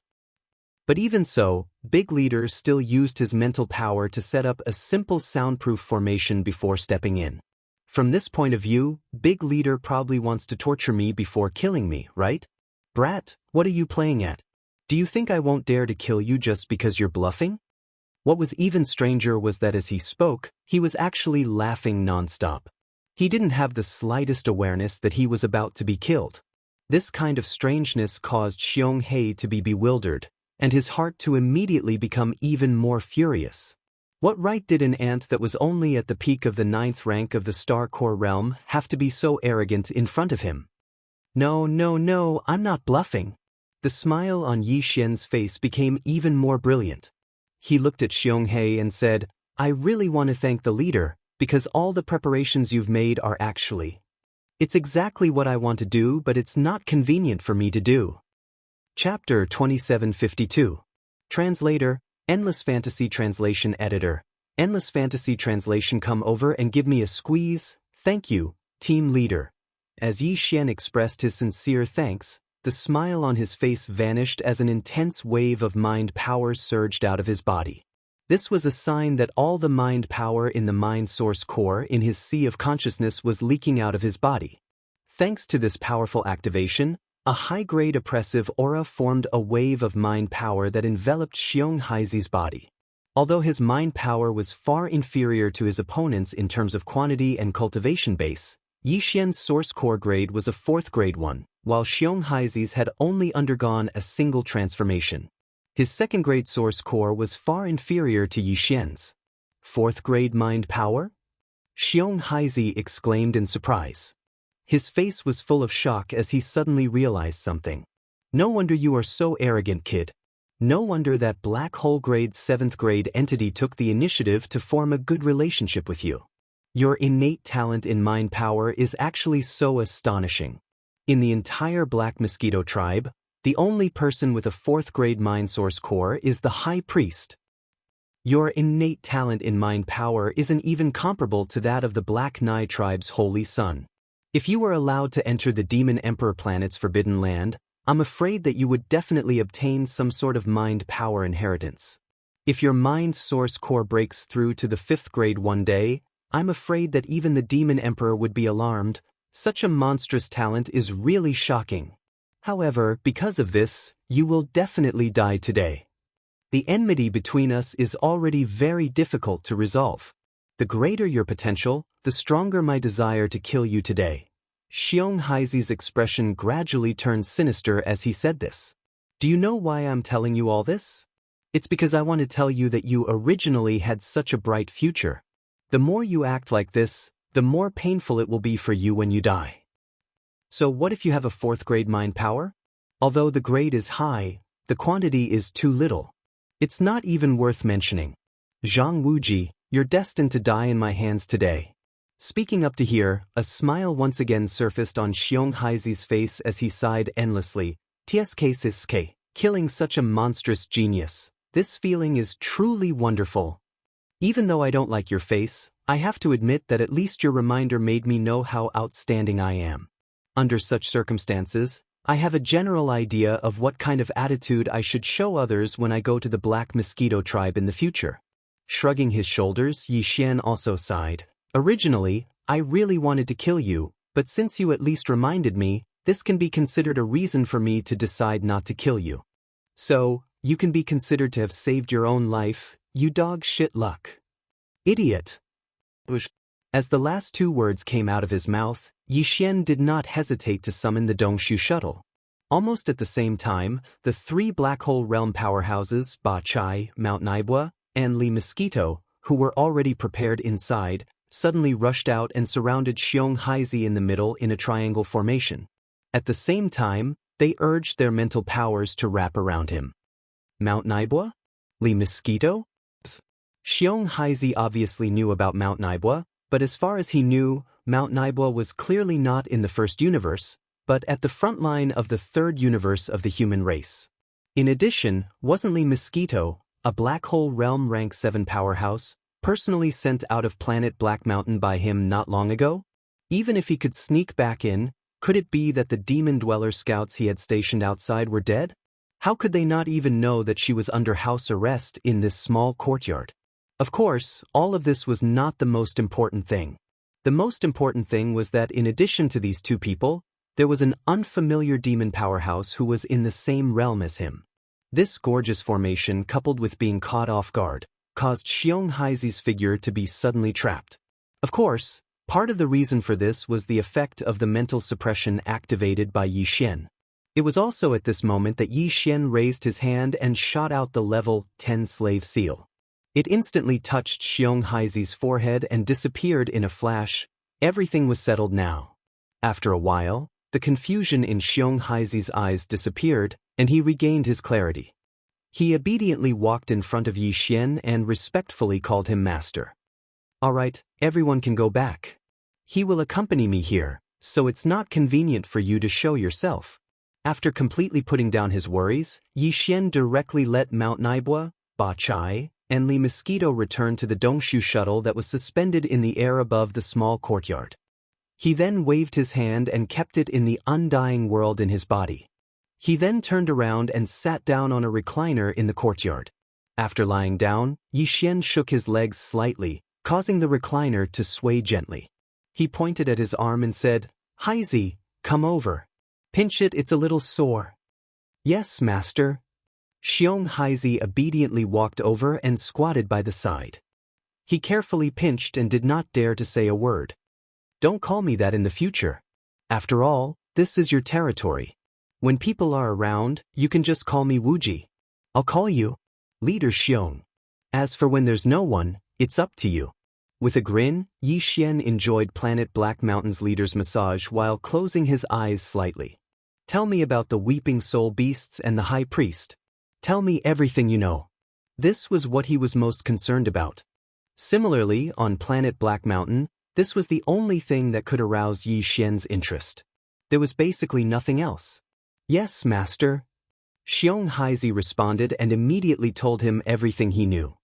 But even so, Big Leader still used his mental power to set up a simple soundproof formation before stepping in. From this point of view, Big Leader probably wants to torture me before killing me, right? Brat, what are you playing at? Do you think I won't dare to kill you just because you're bluffing? What was even stranger was that as he spoke, he was actually laughing nonstop. He didn't have the slightest awareness that he was about to be killed. This kind of strangeness caused Xianxia to be bewildered, and his heart to immediately become even more furious. What right did an ant that was only at the peak of the 9th rank of the Star Core realm have to be so arrogant in front of him? No, I'm not bluffing. The smile on Yi Xian's face became even more brilliant. He looked at Xianxia and said, I really want to thank the leader, because all the preparations you've made are actually. It's exactly what I want to do, but it's not convenient for me to do. Chapter 2752. Translator, Endless Fantasy Translation Editor. Endless Fantasy Translation, come over and give me a squeeze, thank you, team leader. As Yi Xian expressed his sincere thanks, the smile on his face vanished as an intense wave of mind power surged out of his body. This was a sign that all the mind power in the mind source core in his sea of consciousness was leaking out of his body. Thanks to this powerful activation, a high-grade oppressive aura formed a wave of mind power that enveloped Xianxia's body. Although his mind power was far inferior to his opponent's in terms of quantity and cultivation base, Yi Xian's source core grade was a 4th grade one, while Xianxia's had only undergone a single transformation. His 2nd grade source core was far inferior to Yi Xian's. 4th grade mind power? Xianxia exclaimed in surprise. His face was full of shock as he suddenly realized something. No wonder you are so arrogant, kid. No wonder that Black Hole Grade's 7th grade entity took the initiative to form a good relationship with you. Your innate talent in mind power is actually so astonishing. In the entire Black Mosquito tribe, the only person with a 4th grade mind source core is the High Priest. Your innate talent in mind power isn't even comparable to that of the Black Nai tribe's holy son. If you were allowed to enter the Demon Emperor planet's forbidden land, I'm afraid that you would definitely obtain some sort of mind power inheritance. If your mind source core breaks through to the 5th grade one day, I'm afraid that even the Demon Emperor would be alarmed. Such a monstrous talent is really shocking. However, because of this, you will definitely die today. The enmity between us is already very difficult to resolve. The greater your potential, the stronger my desire to kill you today. Xianxia's expression gradually turned sinister as he said this. Do you know why I'm telling you all this? It's because I want to tell you that you originally had such a bright future. The more you act like this, the more painful it will be for you when you die. So what if you have a 4th grade mind power? Although the grade is high, the quantity is too little. It's not even worth mentioning. Zhang Wuji, you're destined to die in my hands today. Speaking up to here, a smile once again surfaced on Xianxia's face as he sighed endlessly. Tsk, killing such a monstrous genius. This feeling is truly wonderful. Even though I don't like your face, I have to admit that at least your reminder made me know how outstanding I am. Under such circumstances, I have a general idea of what kind of attitude I should show others when I go to the Black Mosquito tribe in the future. Shrugging his shoulders, Yi Xian also sighed. Originally, I really wanted to kill you, but since you at least reminded me, this can be considered a reason for me to decide not to kill you. So, you can be considered to have saved your own life, you dog shit luck. Idiot. As the last 2 words came out of his mouth, Yi Xian did not hesitate to summon the Dongshu shuttle. Almost at the same time, the 3 Black Hole Realm powerhouses, Ba Chai, Mount Naibua, and Li Mosquito, who were already prepared inside, suddenly rushed out and surrounded Xianxia in the middle in a triangle formation. At the same time, they urged their mental powers to wrap around him. Mount Naibua? Li Mosquito? Xianxia obviously knew about Mount Naibua, but as far as he knew, Mount Naibua was clearly not in the 1st universe, but at the front line of the 3rd universe of the human race. In addition, wasn't Li Mosquito, a Black Hole Realm Rank 7 powerhouse, personally sent out of planet Black Mountain by him not long ago? Even if he could sneak back in, could it be that the Demon Dweller scouts he had stationed outside were dead? How could they not even know that she was under house arrest in this small courtyard? Of course, all of this was not the most important thing. The most important thing was that in addition to these 2 people, there was an unfamiliar demon powerhouse who was in the same realm as him. This gorgeous formation, coupled with being caught off guard, caused Xianxia's figure to be suddenly trapped. Of course, part of the reason for this was the effect of the mental suppression activated by Yi Xian. It was also at this moment that Yi Xian raised his hand and shot out the level 10 slave seal. It instantly touched Xianxia's forehead and disappeared in a flash. Everything was settled now. After a while, the confusion in Xianxia's eyes disappeared, and he regained his clarity. He obediently walked in front of Yi Xian and respectfully called him master. All right, everyone can go back. He will accompany me here, so it's not convenient for you to show yourself. After completely putting down his worries, Yi Xian directly let Mount Naibua, Ba Chai, and Li Mosquito return to the Dongshu shuttle that was suspended in the air above the small courtyard. He then waved his hand and kept it in the undying world in his body. He then turned around and sat down on a recliner in the courtyard. After lying down, Yi Xian shook his legs slightly, causing the recliner to sway gently. He pointed at his arm and said, "Haizi, come over. Pinch it, it's a little sore." "Yes, master." Xianxia obediently walked over and squatted by the side. He carefully pinched and did not dare to say a word. "Don't call me that in the future. After all, this is your territory. When people are around, you can just call me Wuji. I'll call you Leader Xiong. As for when there's no one, it's up to you." With a grin, Yi Xian enjoyed Planet Black Mountain's leader's massage while closing his eyes slightly. "Tell me about the weeping soul beasts and the high priest. Tell me everything you know." This was what he was most concerned about. Similarly, on Planet Black Mountain, this was the only thing that could arouse Yi Xian's interest. There was basically nothing else. "Yes, master." Xianxia responded and immediately told him everything he knew.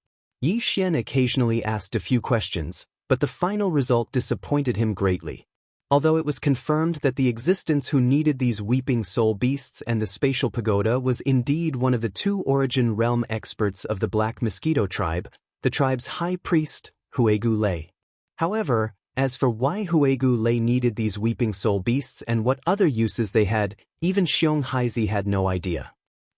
Yi Xian occasionally asked a few questions, but the final result disappointed him greatly. Although it was confirmed that the existence who needed these weeping soul beasts and the spatial pagoda was indeed one of the two origin realm experts of the Black Mosquito tribe, the tribe's high priest, Huegu Lei. However, as for why Huegu Lei needed these weeping soul beasts and what other uses they had, even Xianxia had no idea.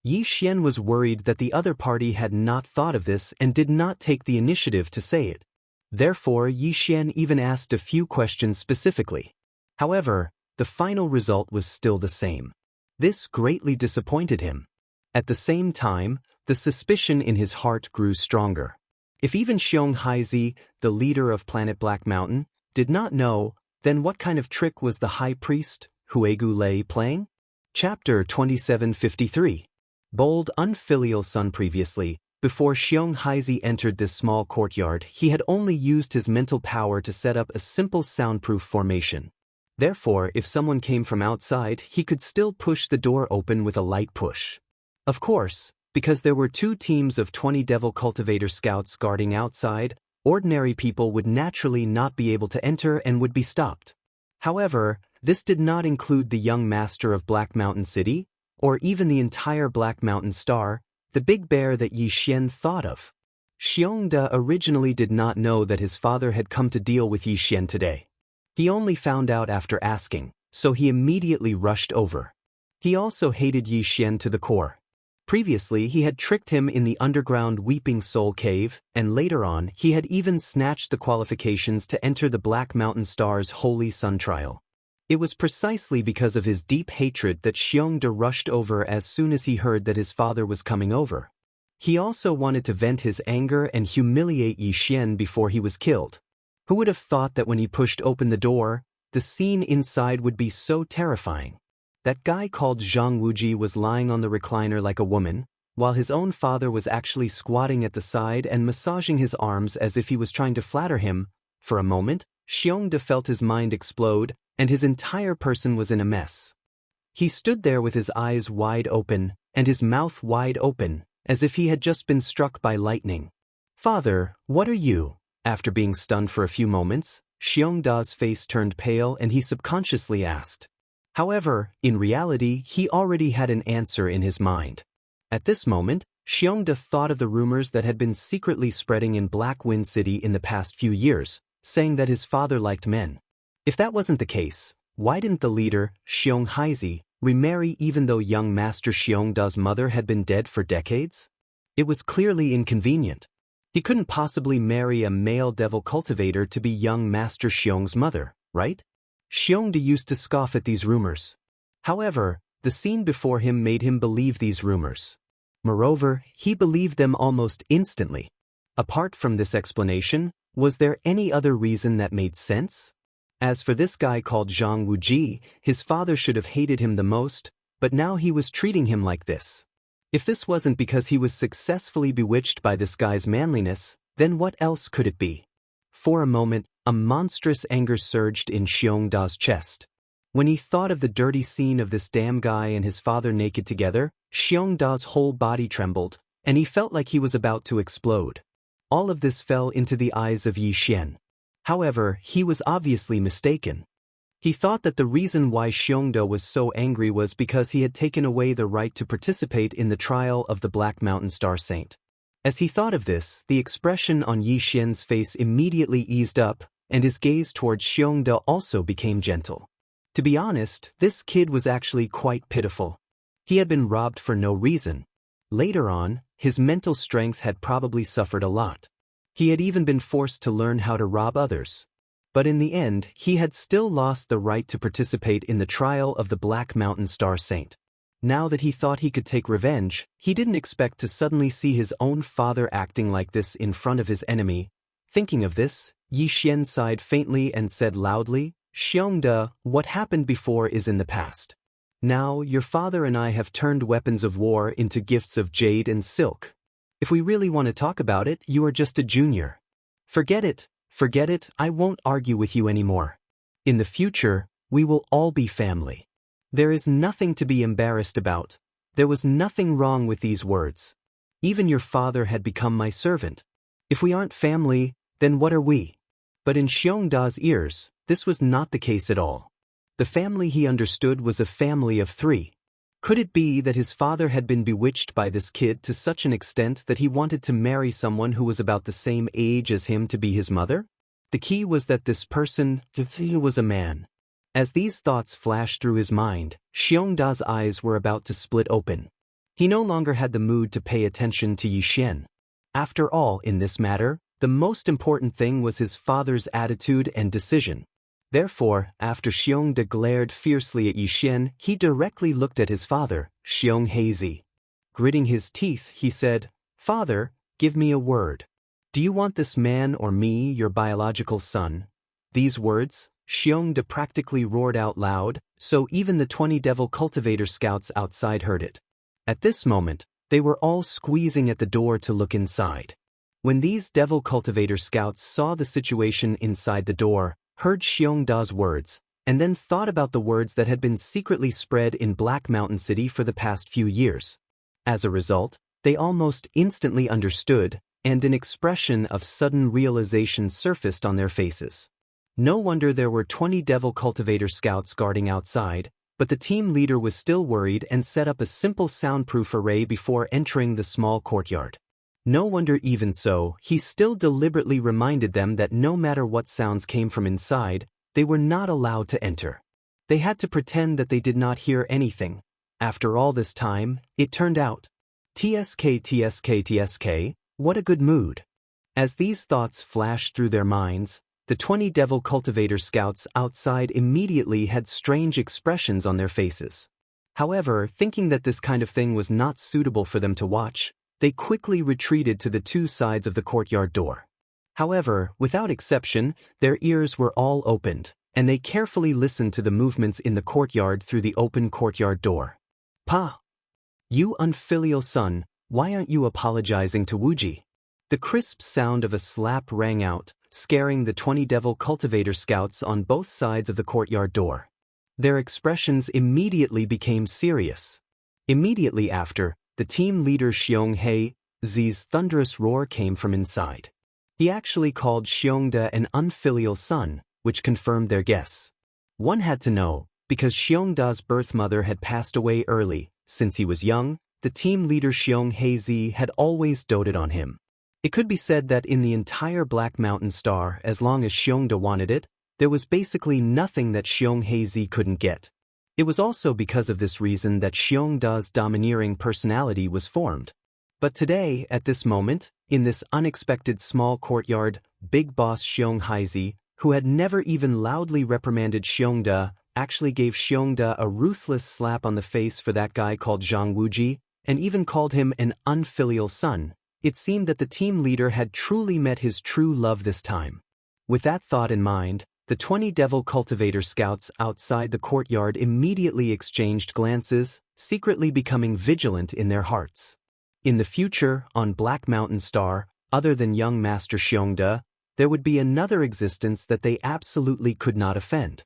Yi Xian was worried that the other party had not thought of this and did not take the initiative to say it. Therefore, Yi Xian even asked a few questions specifically. However, the final result was still the same. This greatly disappointed him. At the same time, the suspicion in his heart grew stronger. If even Xianxia, the leader of Planet Black Mountain, did not know, then what kind of trick was the high priest, Huegu Lei, playing? Chapter 2753. Bold unfilial son. Previously, before Xianxia entered this small courtyard, he had only used his mental power to set up a simple soundproof formation. Therefore, if someone came from outside, he could still push the door open with a light push. Of course, because there were 2 teams of 20 devil cultivator scouts guarding outside, ordinary people would naturally not be able to enter and would be stopped. However, this did not include the young master of Black Mountain City, or even the entire Black Mountain Star, the big bear that Yi Xian thought of. Xiongda originally did not know that his father had come to deal with Yi Xian today. He only found out after asking, so he immediately rushed over. He also hated Yi Xian to the core. Previously, he had tricked him in the underground Weeping Soul Cave, and later on, he had even snatched the qualifications to enter the Black Mountain Star's Holy Sun Trial. It was precisely because of his deep hatred that Xiongda rushed over as soon as he heard that his father was coming over. He also wanted to vent his anger and humiliate Yi Xian before he was killed. Who would have thought that when he pushed open the door, the scene inside would be so terrifying? That guy called Zhang Wuji was lying on the recliner like a woman, while his own father was actually squatting at the side and massaging his arms as if he was trying to flatter him. For a moment, Xiongda felt his mind explode, and his entire person was in a mess. He stood there with his eyes wide open, and his mouth wide open, as if he had just been struck by lightning. "Father, what are you?" After being stunned for a few moments, Xiongda's face turned pale and he subconsciously asked. However, in reality, he already had an answer in his mind. At this moment, Xiongda thought of the rumors that had been secretly spreading in Black Wind City in the past few years, saying that his father liked men. If that wasn't the case, why didn't the leader, Xianxia, remarry even though young Master Xiongda's mother had been dead for decades? It was clearly inconvenient. He couldn't possibly marry a male devil cultivator to be young Master Xiong's mother, right? Xiongda used to scoff at these rumors. However, the scene before him made him believe these rumors. Moreover, he believed them almost instantly. Apart from this explanation, was there any other reason that made sense? As for this guy called Zhang Wuji, his father should have hated him the most, but now he was treating him like this. If this wasn't because he was successfully bewitched by this guy's manliness, then what else could it be? For a moment, a monstrous anger surged in Xiongda's chest. When he thought of the dirty scene of this damn guy and his father naked together, Xiongda's whole body trembled, and he felt like he was about to explode. All of this fell into the eyes of Yi Xian. However, he was obviously mistaken. He thought that the reason why Xiongda was so angry was because he had taken away the right to participate in the trial of the Black Mountain Star Saint. As he thought of this, the expression on Yi Xian's face immediately eased up, and his gaze towards Xiongda also became gentle. To be honest, this kid was actually quite pitiful. He had been robbed for no reason. Later on, his mental strength had probably suffered a lot. He had even been forced to learn how to rob others. But in the end, he had still lost the right to participate in the trial of the Black Mountain Star Saint. Now that he thought he could take revenge, he didn't expect to suddenly see his own father acting like this in front of his enemy. Thinking of this, Yi Xian sighed faintly and said loudly, "Xiongda, what happened before is in the past. Now, your father and I have turned weapons of war into gifts of jade and silk. If we really want to talk about it, you are just a junior. Forget it, I won't argue with you anymore. In the future, we will all be family. There is nothing to be embarrassed about." There was nothing wrong with these words. Even your father had become my servant. If we aren't family, then what are we? But in Xiongda's ears, this was not the case at all. The family he understood was a family of 3. Could it be that his father had been bewitched by this kid to such an extent that he wanted to marry someone who was about the same age as him to be his mother? The key was that this person was a man. As these thoughts flashed through his mind, Xiongda's eyes were about to split open. He no longer had the mood to pay attention to Yixian. After all, in this matter, the most important thing was his father's attitude and decision. Therefore, after Xiongda glared fiercely at Yixian, he directly looked at his father, Xianxia. Gritting his teeth, he said, "Father, give me a word. Do you want this man or me, your biological son?" These words, Xiongda practically roared out loud, so even the 20 devil cultivator scouts outside heard it. At this moment, they were all squeezing at the door to look inside. When these devil cultivator scouts saw the situation inside the door, heard Xiongda's words, and then thought about the words that had been secretly spread in Black Mountain City for the past few years. As a result, they almost instantly understood, and an expression of sudden realization surfaced on their faces. No wonder there were 20 devil cultivator scouts guarding outside, but the team leader was still worried and set up a simple soundproof array before entering the small courtyard. No wonder even so, he still deliberately reminded them that no matter what sounds came from inside, they were not allowed to enter. They had to pretend that they did not hear anything. After all this time, it turned out. TSK, what a good mood. As these thoughts flashed through their minds, the 20 devil cultivator scouts outside immediately had strange expressions on their faces. However, thinking that this kind of thing was not suitable for them to watch, they quickly retreated to the 2 sides of the courtyard door. However, without exception, their ears were all opened, and they carefully listened to the movements in the courtyard through the open courtyard door. "Pa! You unfilial son, why aren't you apologizing to Wuji?" The crisp sound of a slap rang out, scaring the 20 devil cultivator scouts on both sides of the courtyard door. Their expressions immediately became serious. Immediately after, the team leader Xianxia's thunderous roar came from inside. He actually called Xiongda an unfilial son, which confirmed their guess. One had to know, because Xiongda's birth mother had passed away early. Since he was young, the team leader Xianxia had always doted on him. It could be said that in the entire Black Mountain Star, as long as Xiongda wanted it, there was basically nothing that Xianxia couldn't get. It was also because of this reason that Xiongda's domineering personality was formed. But today, at this moment, in this unexpected small courtyard, Big Boss Xianxia, who had never even loudly reprimanded Xiongda, actually gave Xiongda a ruthless slap on the face for that guy called Zhang Wuji, and even called him an unfilial son. It seemed that the team leader had truly met his true love this time. With that thought in mind, the 20 devil cultivator scouts outside the courtyard immediately exchanged glances, secretly becoming vigilant in their hearts. In the future, on Black Mountain Star, other than young Master Xiongda, there would be another existence that they absolutely could not offend.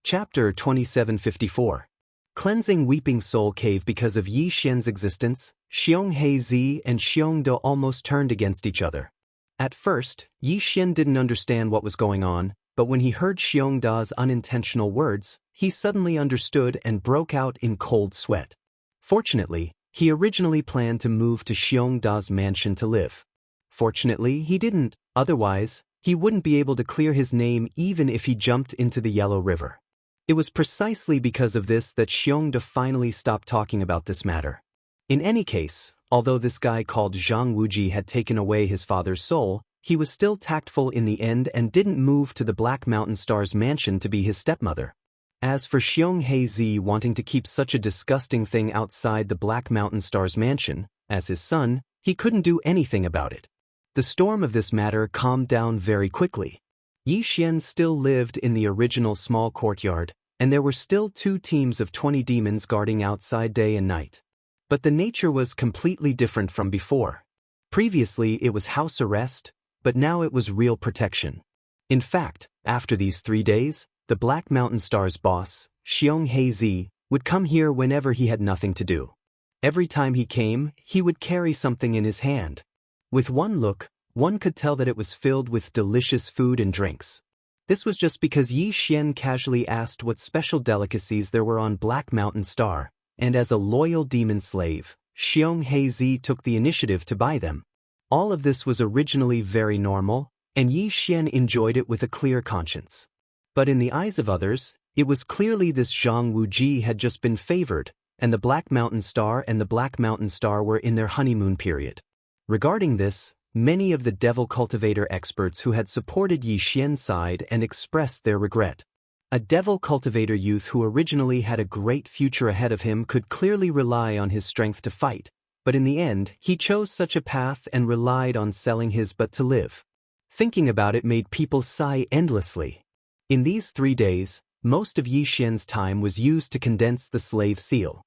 Chapter 2754. Cleansing Weeping Soul Cave. Because of Yi Xian's existence, Xianxia and Xiongda almost turned against each other. At first, Yi Xian didn't understand what was going on, but when he heard Xiongda's unintentional words, he suddenly understood and broke out in cold sweat. Fortunately, he originally planned to move to Xiongda's mansion to live. Fortunately, he didn't, otherwise, he wouldn't be able to clear his name even if he jumped into the Yellow River. It was precisely because of this that Xiongda finally stopped talking about this matter. In any case, although this guy called Zhang Wuji had taken away his father's soul, he was still tactful in the end and didn't move to the Black Mountain Star's mansion to be his stepmother. As for Xianxia wanting to keep such a disgusting thing outside the Black Mountain Star's mansion, as his son, he couldn't do anything about it. The storm of this matter calmed down very quickly. Yi Xian still lived in the original small courtyard, and there were still 2 teams of 20 demons guarding outside day and night. But the nature was completely different from before. Previously it was house arrest, but now it was real protection. In fact, after these 3 days, the Black Mountain Star's boss, Xianxia, would come here whenever he had nothing to do. Every time he came, he would carry something in his hand. With one look, One could tell that it was filled with delicious food and drinks. This was just because Yi Xian casually asked what special delicacies there were on Black Mountain Star, and as a loyal demon slave, Xiong Heizi took the initiative to buy them. All of this was originally very normal, and Yi Xian enjoyed it with a clear conscience. But in the eyes of others, it was clearly this Zhang Wuji had just been favored, and the Black Mountain Star were in their honeymoon period. Regarding this, many of the devil cultivator experts who had supported Yi Xian's side and expressed their regret. A devil cultivator youth who originally had a great future ahead of him could clearly rely on his strength to fight, but in the end, he chose such a path and relied on selling his but to live. Thinking about it made people sigh endlessly. In these 3 days, most of Yi Xian's time was used to condense the slave seal.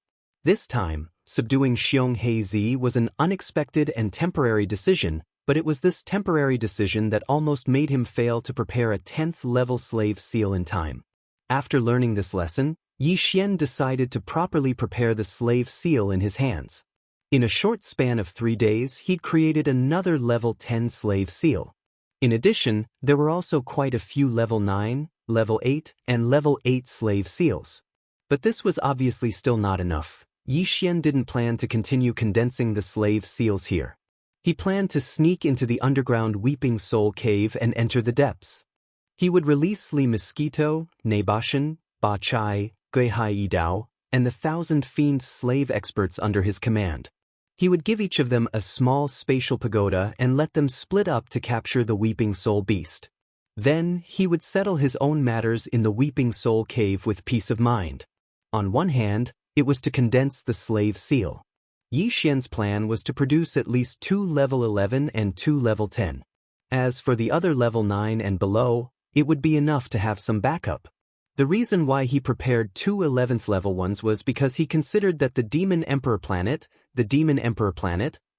This time, subduing Xiong Heizi was an unexpected and temporary decision, but it was this temporary decision that almost made him fail to prepare a 10th level slave seal in time. After learning this lesson, Yi Xian decided to properly prepare the slave seal in his hands. In a short span of 3 days, he'd created another level 10 slave seal. In addition, there were also quite a few level 9, level 8, and level 8 slave seals. But this was obviously still not enough. Yi Xian didn't plan to continue condensing the slave seals here. He planned to sneak into the underground Weeping Soul Cave and enter the depths. He would release Li Mosquito, Neibashan, Ba Chai, Guihai Yidao, and the 1,000 fiend slave experts under his command. He would give each of them a small spatial pagoda and let them split up to capture the Weeping Soul Beast. Then, he would settle his own matters in the Weeping Soul Cave with peace of mind. On one hand, it was to condense the slave seal. Yi Xian's plan was to produce at least 2 level 11 and 2 level 10. As for the other level 9 and below, it would be enough to have some backup. The reason why he prepared 2 11th level ones was because he considered that the Demon Emperor planet,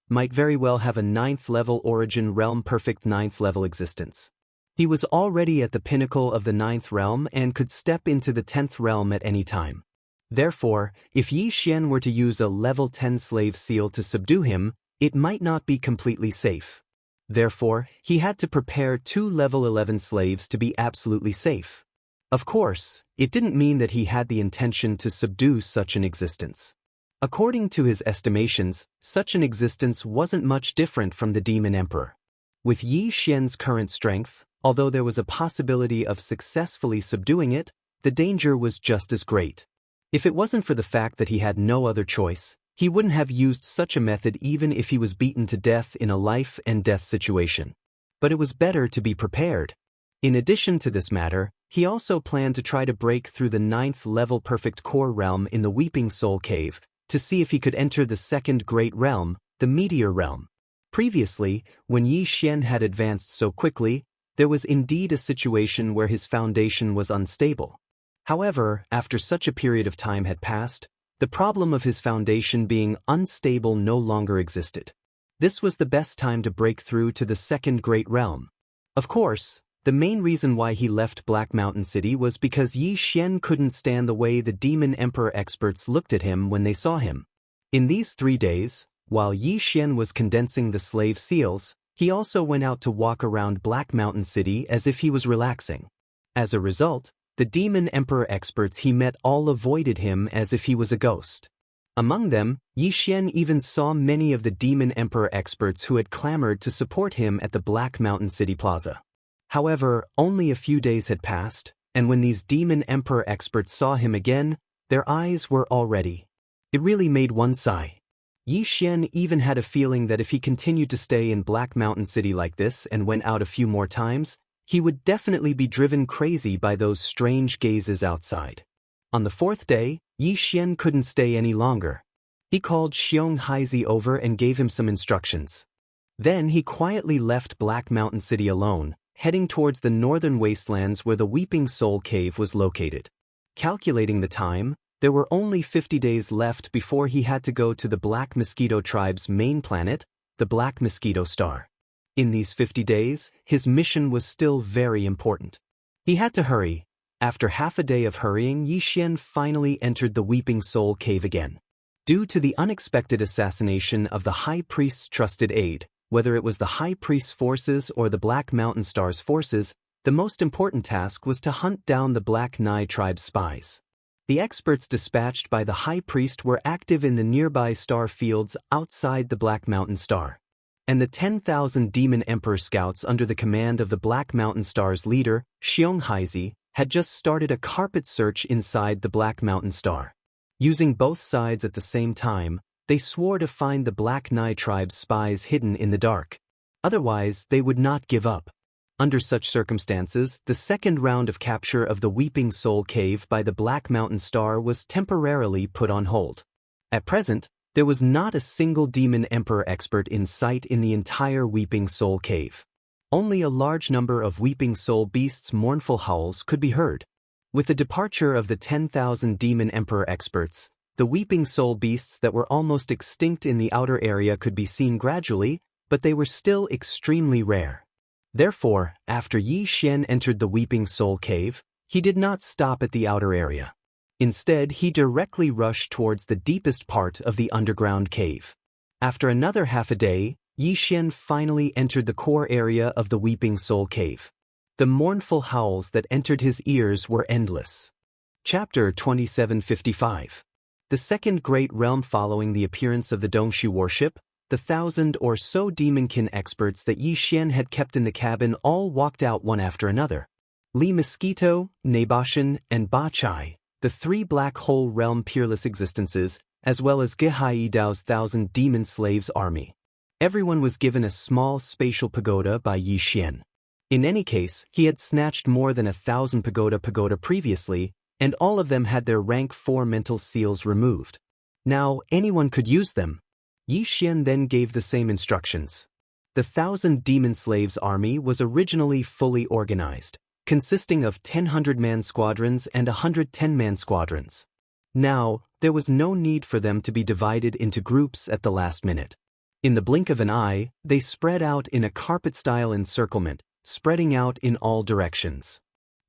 might very well have a 9th level origin realm perfect 9th level existence. He was already at the pinnacle of the 9th realm and could step into the 10th realm at any time. Therefore, if Yi Xian were to use a level 10 slave seal to subdue him, it might not be completely safe. Therefore, he had to prepare 2 level 11 slaves to be absolutely safe. Of course, it didn't mean that he had the intention to subdue such an existence. According to his estimations, such an existence wasn't much different from the Demon Emperor. With Yi Xian's current strength, although there was a possibility of successfully subduing it, the danger was just as great. If it wasn't for the fact that he had no other choice, he wouldn't have used such a method even if he was beaten to death in a life and death situation. But it was better to be prepared. In addition to this matter, he also planned to try to break through the 9th level perfect core realm in the Weeping Soul Cave, to see if he could enter the second great realm, the Meteor Realm. Previously, when Yi Xian had advanced so quickly, there was indeed a situation where his foundation was unstable. However, after such a period of time had passed, the problem of his foundation being unstable no longer existed. This was the best time to break through to the second great realm. Of course, the main reason why he left Black Mountain City was because Yi Xian couldn't stand the way the Demon Emperor experts looked at him when they saw him. In these 3 days, while Yi Xian was condensing the slave seals, he also went out to walk around Black Mountain City as if he was relaxing. As a result, the Demon Emperor experts he met all avoided him as if he was a ghost. Among them, Yi Xian even saw many of the Demon Emperor experts who had clamored to support him at the Black Mountain City Plaza. However, only a few days had passed, and when these Demon Emperor experts saw him again, their eyes were already. It really made one sigh. Yi Xian even had a feeling that if he continued to stay in Black Mountain City like this and went out a few more times, he would definitely be driven crazy by those strange gazes outside. On the 4th day, Yi Xian couldn't stay any longer. He called Xiong Heizi over and gave him some instructions. Then he quietly left Black Mountain City alone, heading towards the northern wastelands where the Weeping Soul Cave was located. Calculating the time, there were only 50 days left before he had to go to the Black Mosquito tribe's main planet, the Black Mosquito Star. In these 50 days, his mission was still very important. He had to hurry. After half a day of hurrying, Yi Xian finally entered the Weeping Soul Cave again. Due to the unexpected assassination of the High Priest's trusted aide, Whether it was the High Priest's forces or the Black Mountain Star's forces, the most important task was to hunt down the Black Nai tribe's spies. The experts dispatched by the High Priest were active in the nearby star fields outside the Black Mountain Star. And the 10,000 Demon Emperor scouts under the command of the Black Mountain Star's leader, Xianxia, had just started a carpet search inside the Black Mountain Star. Using both sides at the same time, they swore to find the Black Nai tribe's spies hidden in the dark. Otherwise, they would not give up. Under such circumstances, the second round of capture of the Weeping Soul Cave by the Black Mountain Star was temporarily put on hold. At present, there was not a single Demon Emperor expert in sight in the entire Weeping Soul Cave. Only a large number of Weeping Soul beasts' mournful howls could be heard. With the departure of the 10,000 Demon Emperor experts, the Weeping Soul beasts that were almost extinct in the outer area could be seen gradually, but they were still extremely rare. Therefore, after Yi Xian entered the Weeping Soul Cave, he did not stop at the outer area. Instead, he directly rushed towards the deepest part of the underground cave. After another half a day, Yi Xian finally entered the core area of the Weeping Soul Cave. The mournful howls that entered his ears were endless. Chapter 2755. The second great realm. Following the appearance of the Dongshu warship, the 1,000 or so demonkin experts that Yi Xian had kept in the cabin all walked out one after another. Li Mosquito, Naboshan, and Ba Chai, the 3 black hole realm peerless existences, as well as Gehai Dao's 1,000 demon slaves army. Everyone was given a small spatial pagoda by Yi Xian. In any case, he had snatched more than 1,000 pagoda previously, and all of them had their rank 4 mental seals removed. Now, anyone could use them. Yi Xian then gave the same instructions. The 1,000 demon slaves army was originally fully organized, consisting of 100-man squadrons and 110-man squadrons. Now, there was no need for them to be divided into groups at the last minute. In the blink of an eye, they spread out in a carpet-style encirclement, spreading out in all directions.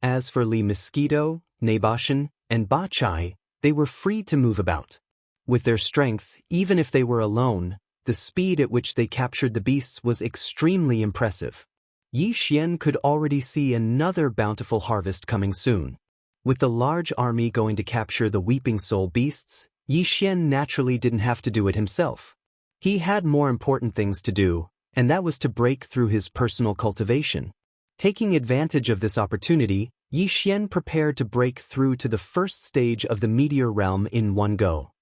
As for Li Mosquito, Naboshan, and Ba Chai, they were free to move about. With their strength, even if they were alone, the speed at which they captured the beasts was extremely impressive. Yi Xian could already see another bountiful harvest coming soon. With the large army going to capture the Weeping Soul beasts, Yi Xian naturally didn't have to do it himself. He had more important things to do, and that was to break through his personal cultivation. Taking advantage of this opportunity, Yi Xian prepared to break through to the first stage of the meteor realm in one go.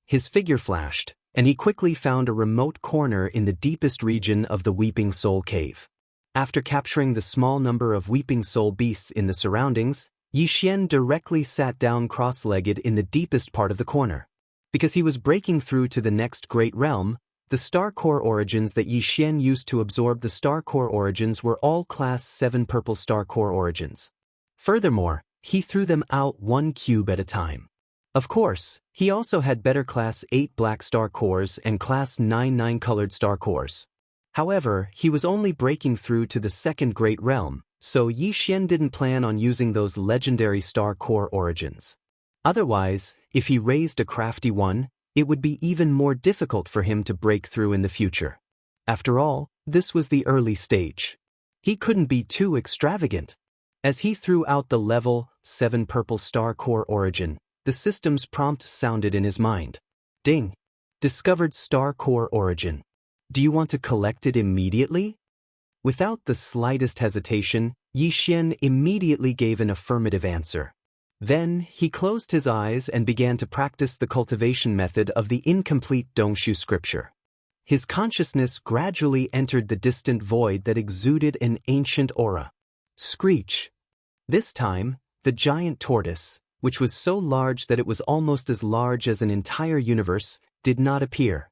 His figure flashed, and he quickly found a remote corner in the deepest region of the Weeping Soul Cave. After capturing the small number of Weeping Soul beasts in the surroundings, Yi Xian directly sat down cross-legged in the deepest part of the corner. Because he was breaking through to the next great realm, the star core origins that Yi Xian used to absorb the star core origins were all Class 7 purple star core origins. Furthermore, he threw them out 1 cube at a time. Of course, he also had better Class 8 black star cores and Class 9 colored star cores. However, he was only breaking through to the second great realm, so Yi Xian didn't plan on using those legendary star core origins. Otherwise, if he raised a crafty one, it would be even more difficult for him to break through in the future. After all, this was the early stage. He couldn't be too extravagant. As he threw out the level 7 purple star core origin, the system's prompt sounded in his mind. Ding! Discovered star core origin. Do you want to collect it immediately? Without the slightest hesitation, Yi Xian immediately gave an affirmative answer. Then, he closed his eyes and began to practice the cultivation method of the incomplete Dongshu scripture. His consciousness gradually entered the distant void that exuded an ancient aura. Screech! This time, the giant tortoise, which was so large that it was almost as large as an entire universe, did not appear.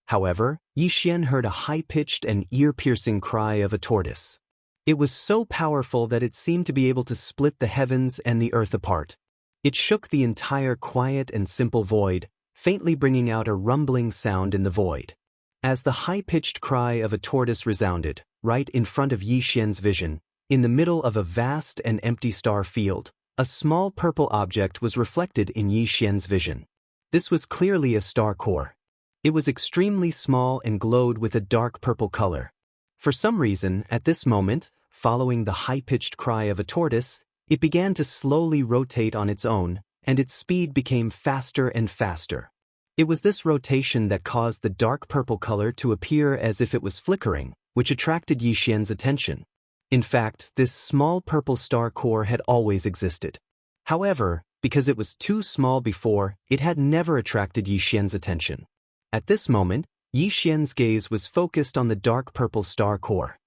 However, Yi Xian heard a high-pitched and ear-piercing cry of a tortoise. It was so powerful that it seemed to be able to split the heavens and the earth apart. It shook the entire quiet and simple void, faintly bringing out a rumbling sound in the void. As the high-pitched cry of a tortoise resounded, right in front of Yi Xian's vision, in the middle of a vast and empty star field, a small purple object was reflected in Yi Xian's vision. This was clearly a star core. It was extremely small and glowed with a dark purple color. For some reason, at this moment, following the high-pitched cry of a tortoise, it began to slowly rotate on its own, and its speed became faster and faster. It was this rotation that caused the dark purple color to appear as if it was flickering, which attracted Yi Xian's attention. In fact, this small purple star core had always existed. However, because it was too small before, it had never attracted Yi Xian's attention. At this moment, Yi Xian's gaze was focused on the dark purple star core.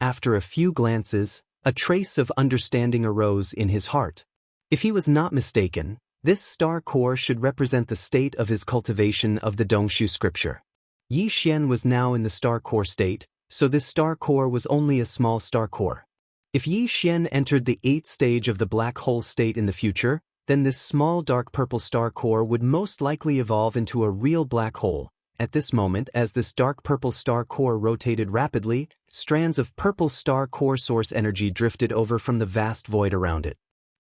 After a few glances, a trace of understanding arose in his heart. If he was not mistaken, this star core should represent the state of his cultivation of the Dongshu scripture. Yi Xian was now in the star core state, so this star core was only a small star core. If Yi Xian entered the 8th stage of the black hole state in the future, then this small dark purple star core would most likely evolve into a real black hole. At this moment, as this dark purple star core rotated rapidly, strands of purple star core source energy drifted over from the vast void around it.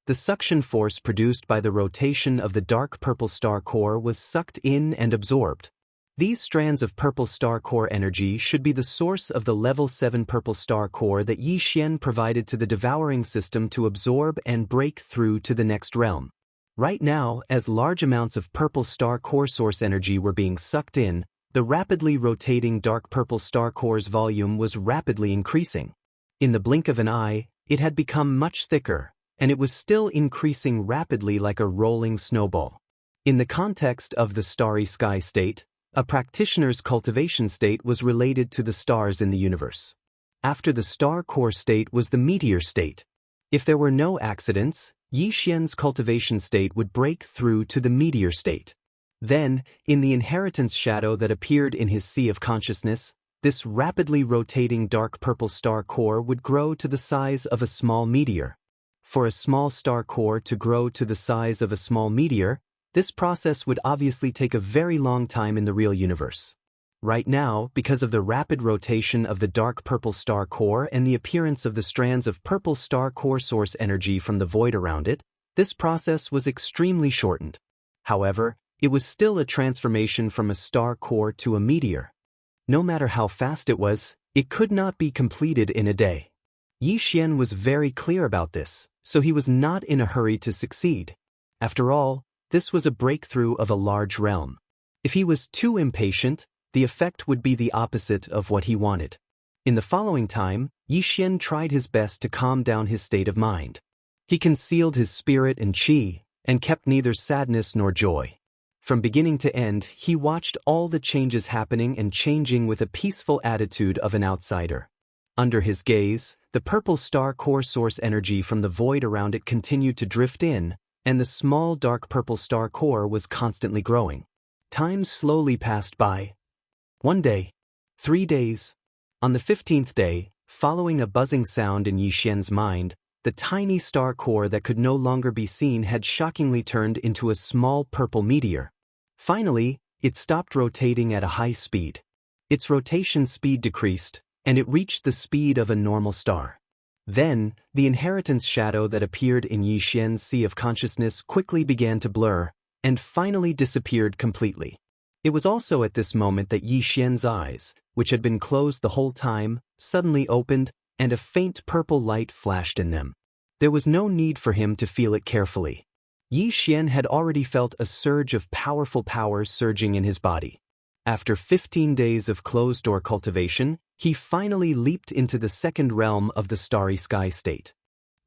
The suction force produced by the rotation of the dark purple star core was sucked in and absorbed. These strands of purple star core energy should be the source of the level 7 purple star core that Yi Xian provided to the devouring system to absorb and break through to the next realm. Right now, as large amounts of purple star core source energy were being sucked in, the rapidly rotating dark purple star core's volume was rapidly increasing. In the blink of an eye, it had become much thicker, and it was still increasing rapidly like a rolling snowball. In the context of the starry sky state, a practitioner's cultivation state was related to the stars in the universe. After the star core state was the meteor state. If there were no accidents, Yi Xian's cultivation state would break through to the meteor state. Then, in the inheritance shadow that appeared in his sea of consciousness, this rapidly rotating dark purple star core would grow to the size of a small meteor. For a small star core to grow to the size of a small meteor, this process would obviously take a very long time in the real universe. Right now, because of the rapid rotation of the dark purple star core and the appearance of the strands of purple star core source energy from the void around it, this process was extremely shortened. However, it was still a transformation from a star core to a meteor. No matter how fast it was, it could not be completed in a day. Yi Xian was very clear about this, so he was not in a hurry to succeed. After all, this was a breakthrough of a large realm. If he was too impatient, the effect would be the opposite of what he wanted. In the following time, Yi Xian tried his best to calm down his state of mind. He concealed his spirit and qi, and kept neither sadness nor joy. From beginning to end, he watched all the changes happening and changing with a peaceful attitude of an outsider. Under his gaze, the purple star core source energy from the void around it continued to drift in, and the small dark purple star core was constantly growing. Time slowly passed by. 1 day. 3 days. On the 15th day, following a buzzing sound in Yi Xian's mind, the tiny star core that could no longer be seen had shockingly turned into a small purple meteor. Finally, it stopped rotating at a high speed. Its rotation speed decreased, and it reached the speed of a normal star. Then, the inheritance shadow that appeared in Yi Xian's sea of consciousness quickly began to blur, and finally disappeared completely. It was also at this moment that Yi Xian's eyes, which had been closed the whole time, suddenly opened, and a faint purple light flashed in them. There was no need for him to feel it carefully. Yi Xian had already felt a surge of powerful power surging in his body. After 15 days of closed-door cultivation, he finally leaped into the second realm of the starry sky state.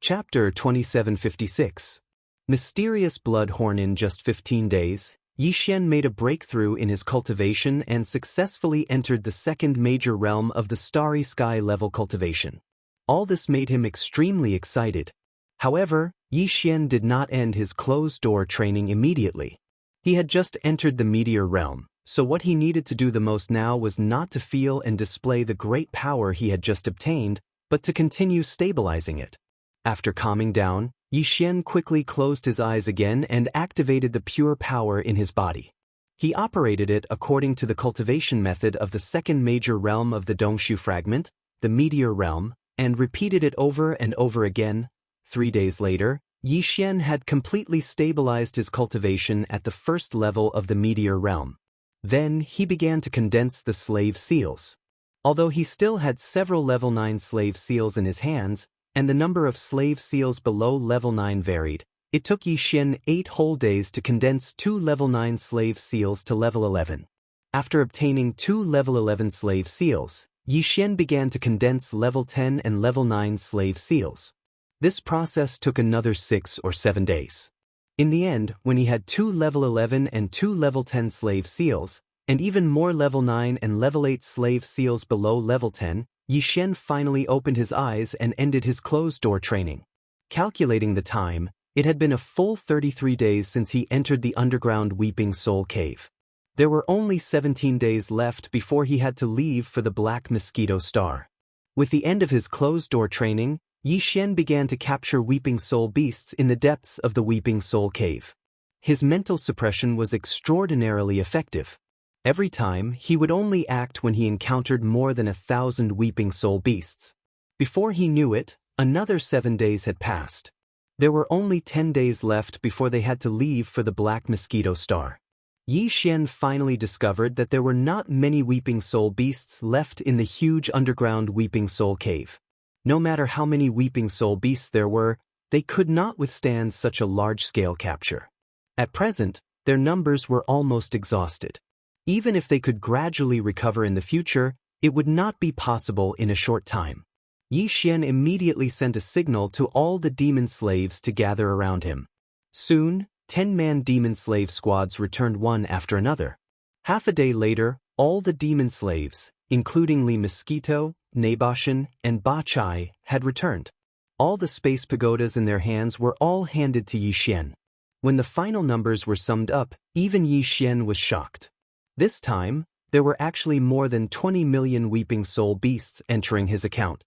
Chapter 2756. Mysterious bloodhorn. In just 15 days, Yi Xian made a breakthrough in his cultivation and successfully entered the second major realm of the starry sky level cultivation. All this made him extremely excited. However, Yi Xian did not end his closed-door training immediately. He had just entered the meteor realm, so what he needed to do the most now was not to feel and display the great power he had just obtained, but to continue stabilizing it. After calming down, Yi Xian quickly closed his eyes again and activated the pure power in his body. He operated it according to the cultivation method of the second major realm of the Dongshu fragment, the meteor realm, and repeated it over and over again. 3 days later, Yi Xian had completely stabilized his cultivation at the first level of the meteor realm. Then he began to condense the slave seals. Although he still had several level 9 slave seals in his hands, and the number of slave seals below level 9 varied, it took Yi Xian 8 whole days to condense 2 level 9 slave seals to level 11. After obtaining 2 level 11 slave seals, Yi Xian began to condense level 10 and level 9 slave seals. This process took another 6 or 7 days. In the end, when he had 2 level 11 and 2 level 10 slave seals, and even more level 9 and level 8 slave seals below level 10, Yi Xian finally opened his eyes and ended his closed-door training. Calculating the time, it had been a full 33 days since he entered the underground Weeping Soul Cave. There were only 17 days left before he had to leave for the Black Mosquito Star. With the end of his closed-door training, Yi Xian began to capture Weeping Soul beasts in the depths of the Weeping Soul Cave. His mental suppression was extraordinarily effective. Every time, he would only act when he encountered more than 1,000 Weeping Soul beasts. Before he knew it, another 7 days had passed. There were only 10 days left before they had to leave for the Black Mosquito Star. Yi Xian finally discovered that there were not many Weeping Soul beasts left in the huge underground Weeping Soul Cave. No matter how many Weeping Soul beasts there were, they could not withstand such a large-scale capture. At present, their numbers were almost exhausted. Even if they could gradually recover in the future, it would not be possible in a short time. Yi Xian immediately sent a signal to all the demon slaves to gather around him. Soon, 10-man demon slave squads returned one after another. Half a day later, all the demon slaves, including Li Mosquito, Naboshan, and Ba Chai, had returned. All the space pagodas in their hands were all handed to Yi Xian. When the final numbers were summed up, even Yi Xian was shocked. This time, there were actually more than 20 million Weeping Soul beasts entering his account.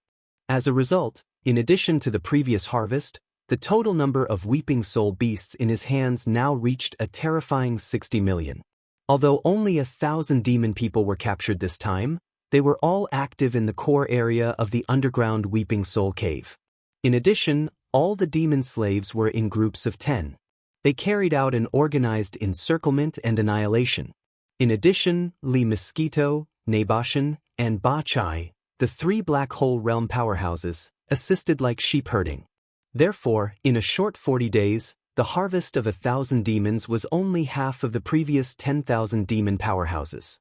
As a result, in addition to the previous harvest, the total number of Weeping Soul beasts in his hands now reached a terrifying 60 million. Although only 1,000 demon people were captured this time, they were all active in the core area of the underground Weeping Soul Cave. In addition, all the demon slaves were in groups of 10. They carried out an organized encirclement and annihilation. In addition, Li Mosquito, Naboshan, and Ba Chai, the 3 Black Hole Realm powerhouses, assisted like sheep herding. Therefore, in a short 40 days, the harvest of 1,000 demons was only half of the previous 10,000 demon powerhouses.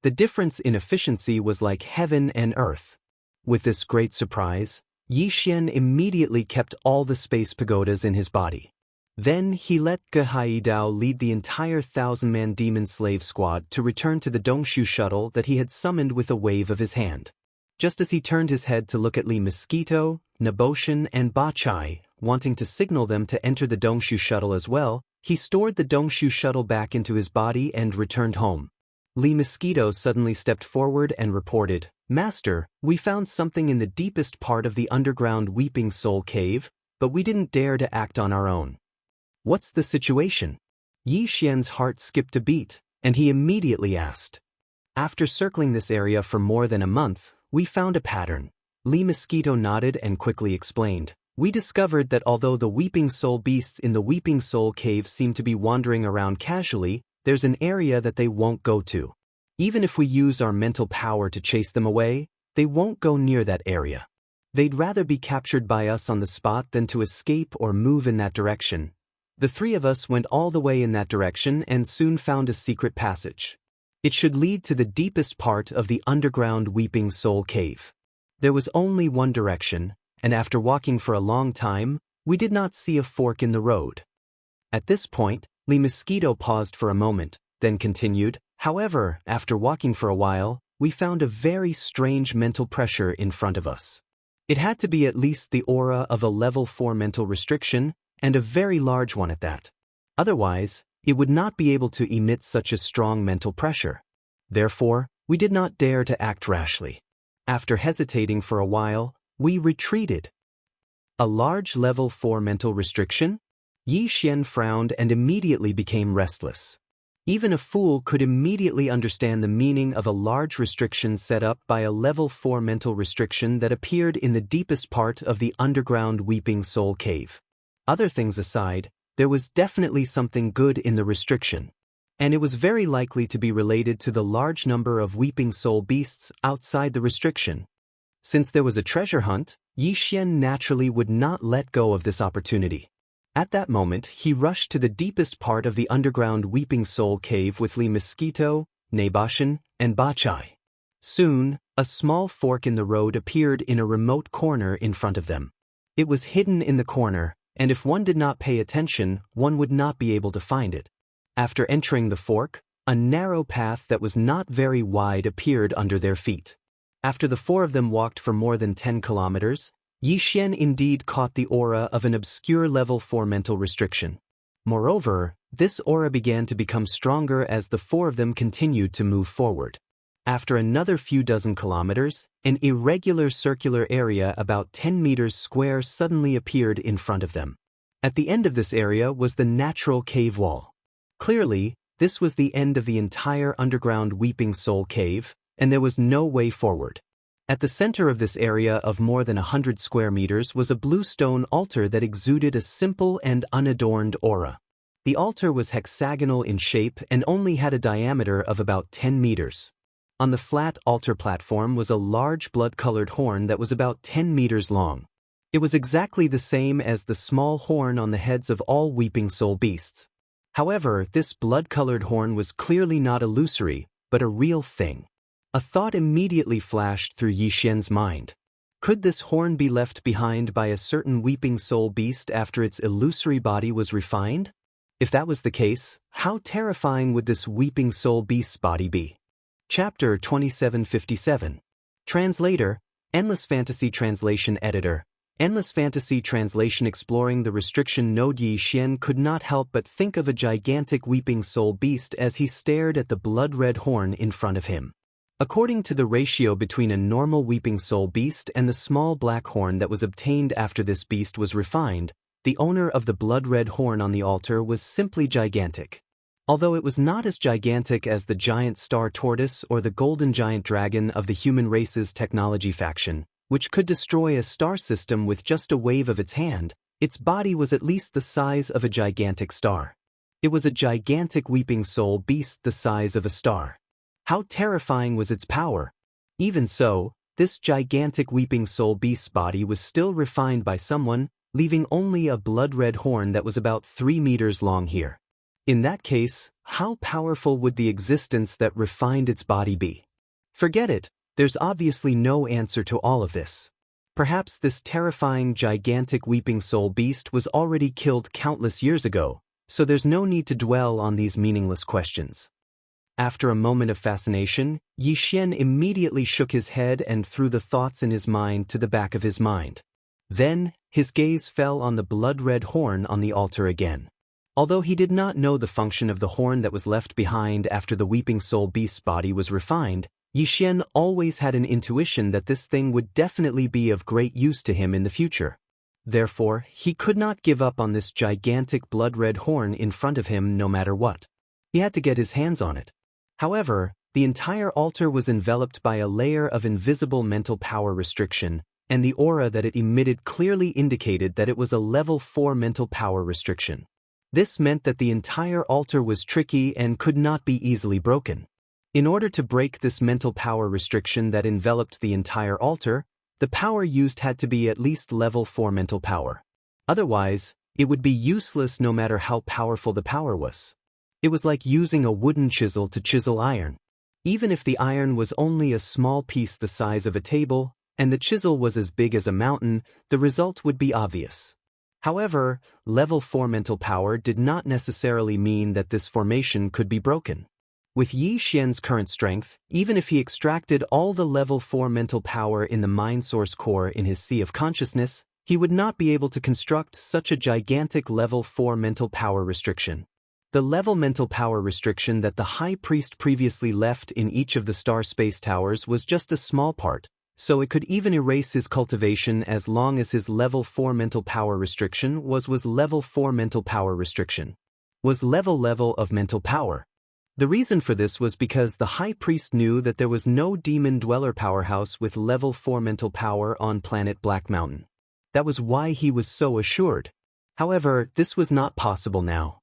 The difference in efficiency was like heaven and earth. With this great surprise, Yi Xian immediately kept all the space pagodas in his body. Then he let Ge Haidao lead the entire 1,000-man demon slave squad to return to the Dongshu shuttle that he had summoned with a wave of his hand. Just as he turned his head to look at Li Mosquito, Naboshan, and Ba Chai, wanting to signal them to enter the Dongshu shuttle as well, he stored the Dongshu shuttle back into his body and returned home. Li Mosquito suddenly stepped forward and reported, "Master, we found something in the deepest part of the underground Weeping Soul Cave, but we didn't dare to act on our own." "What's the situation?" Yi Xian's heart skipped a beat, and he immediately asked. "After circling this area for more than a month, we found a pattern." Li Mosquito nodded and quickly explained. "We discovered that although the Weeping Soul beasts in the Weeping Soul Cave seem to be wandering around casually, there's an area that they won't go to. Even if we use our mental power to chase them away, they won't go near that area. They'd rather be captured by us on the spot than to escape or move in that direction. The 3 of us went all the way in that direction and soon found a secret passage. It should lead to the deepest part of the underground Weeping Soul Cave. There was only one direction, and after walking for a long time, we did not see a fork in the road." At this point, Li Mosquito paused for a moment, then continued, "However, after walking for a while, we found a very strange mental pressure in front of us. It had to be at least the aura of a level 4 mental restriction, and a very large one at that. Otherwise, it would not be able to emit such a strong mental pressure. Therefore, we did not dare to act rashly. After hesitating for a while, we retreated." "A large level 4 mental restriction?" Yi Xian frowned and immediately became restless. Even a fool could immediately understand the meaning of a large restriction set up by a level 4 mental restriction that appeared in the deepest part of the underground Weeping Soul Cave. Other things aside, there was definitely something good in the restriction. and it was very likely to be related to the large number of weeping soul beasts outside the restriction. Since there was a treasure hunt, Yi Xian naturally would not let go of this opportunity. At that moment, he rushed to the deepest part of the underground weeping soul cave with Li Mosquito, Nabashan, and Bachai. Soon, a small fork in the road appeared in a remote corner in front of them. It was hidden in the corner, and if one did not pay attention, one would not be able to find it. After entering the fork, a narrow path that was not very wide appeared under their feet. After the four of them walked for more than 10 kilometers, Yi Xian indeed caught the aura of an obscure level 4 mental restriction. Moreover, this aura began to become stronger as the four of them continued to move forward. After another few dozen kilometers, an irregular circular area about 10 meters square suddenly appeared in front of them. At the end of this area was the natural cave wall. Clearly, this was the end of the entire underground Weeping Soul Cave, and there was no way forward. At the center of this area of more than 100 square meters was a blue stone altar that exuded a simple and unadorned aura. The altar was hexagonal in shape and only had a diameter of about 10 meters. On the flat altar platform was a large blood-colored horn that was about 10 meters long. It was exactly the same as the small horn on the heads of all weeping soul beasts. However, this blood-colored horn was clearly not illusory, but a real thing. A thought immediately flashed through Yi Xian's mind. Could this horn be left behind by a certain weeping soul beast after its illusory body was refined? If that was the case, how terrifying would this weeping soul beast's body be? Chapter 2757. Translator, Endless Fantasy Translation Editor. Endless Fantasy Translation. Exploring the restriction node. Yi Xian could not help but think of a gigantic weeping soul beast as he stared at the blood-red horn in front of him. According to the ratio between a normal weeping soul beast and the small black horn that was obtained after this beast was refined, the owner of the blood-red horn on the altar was simply gigantic. Although it was not as gigantic as the giant star tortoise or the golden giant dragon of the human race's technology faction, which could destroy a star system with just a wave of its hand, its body was at least the size of a gigantic star. It was a gigantic weeping soul beast the size of a star. How terrifying was its power! Even so, this gigantic weeping soul beast's body was still refined by someone, leaving only a blood-red horn that was about 3 meters long here. In that case, how powerful would the existence that refined its body be? Forget it, there's obviously no answer to all of this. Perhaps this terrifying gigantic weeping soul beast was already killed countless years ago, so there's no need to dwell on these meaningless questions. After a moment of fascination, Yi Xian immediately shook his head and threw the thoughts in his mind to the back of his mind. Then, his gaze fell on the blood-red horn on the altar again. Although he did not know the function of the horn that was left behind after the weeping soul beast's body was refined, Yi Xian always had an intuition that this thing would definitely be of great use to him in the future. Therefore, he could not give up on this gigantic blood-red horn in front of him no matter what. He had to get his hands on it. However, the entire altar was enveloped by a layer of invisible mental power restriction, and the aura that it emitted clearly indicated that it was a level 4 mental power restriction. This meant that the entire altar was tricky and could not be easily broken. In order to break this mental power restriction that enveloped the entire altar, the power used had to be at least level 4 mental power. Otherwise, it would be useless no matter how powerful the power was. It was like using a wooden chisel to chisel iron. Even if the iron was only a small piece the size of a table, and the chisel was as big as a mountain, the result would be obvious. However, level 4 mental power did not necessarily mean that this formation could be broken. With Yi Xian's current strength, even if he extracted all the level 4 mental power in the mind source core in his sea of consciousness, he would not be able to construct such a gigantic level 4 mental power restriction. The level mental power restriction that the High Priest previously left in each of the star space towers was just a small part, so it could even erase his cultivation as long as his level 4 mental power restriction was level 4 mental power restriction. Was level of mental power. The reason for this was because the High Priest knew that there was no demon dweller powerhouse with level 4 mental power on planet Black Mountain. That was why he was so assured. However, this was not possible now.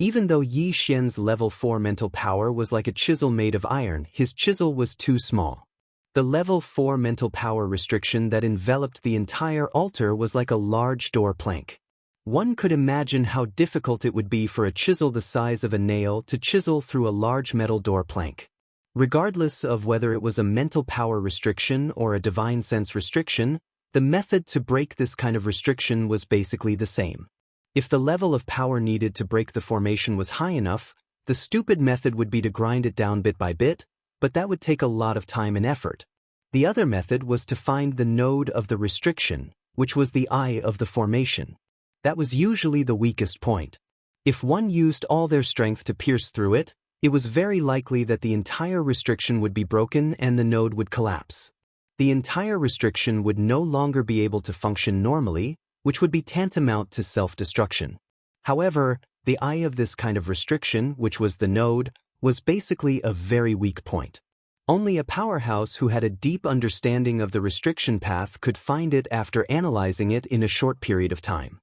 Even though Yi Xian's level 4 mental power was like a chisel made of iron, his chisel was too small. The level 4 mental power restriction that enveloped the entire altar was like a large door plank. One could imagine how difficult it would be for a chisel the size of a nail to chisel through a large metal door plank. Regardless of whether it was a mental power restriction or a divine sense restriction, the method to break this kind of restriction was basically the same. If the level of power needed to break the formation was high enough, the stupid method would be to grind it down bit by bit, but that would take a lot of time and effort. The other method was to find the node of the restriction, which was the eye of the formation. That was usually the weakest point. If one used all their strength to pierce through it, it was very likely that the entire restriction would be broken and the node would collapse. The entire restriction would no longer be able to function normally, which would be tantamount to self-destruction. However, the eye of this kind of restriction, which was the node, was basically a very weak point. Only a powerhouse who had a deep understanding of the restriction path could find it after analyzing it in a short period of time.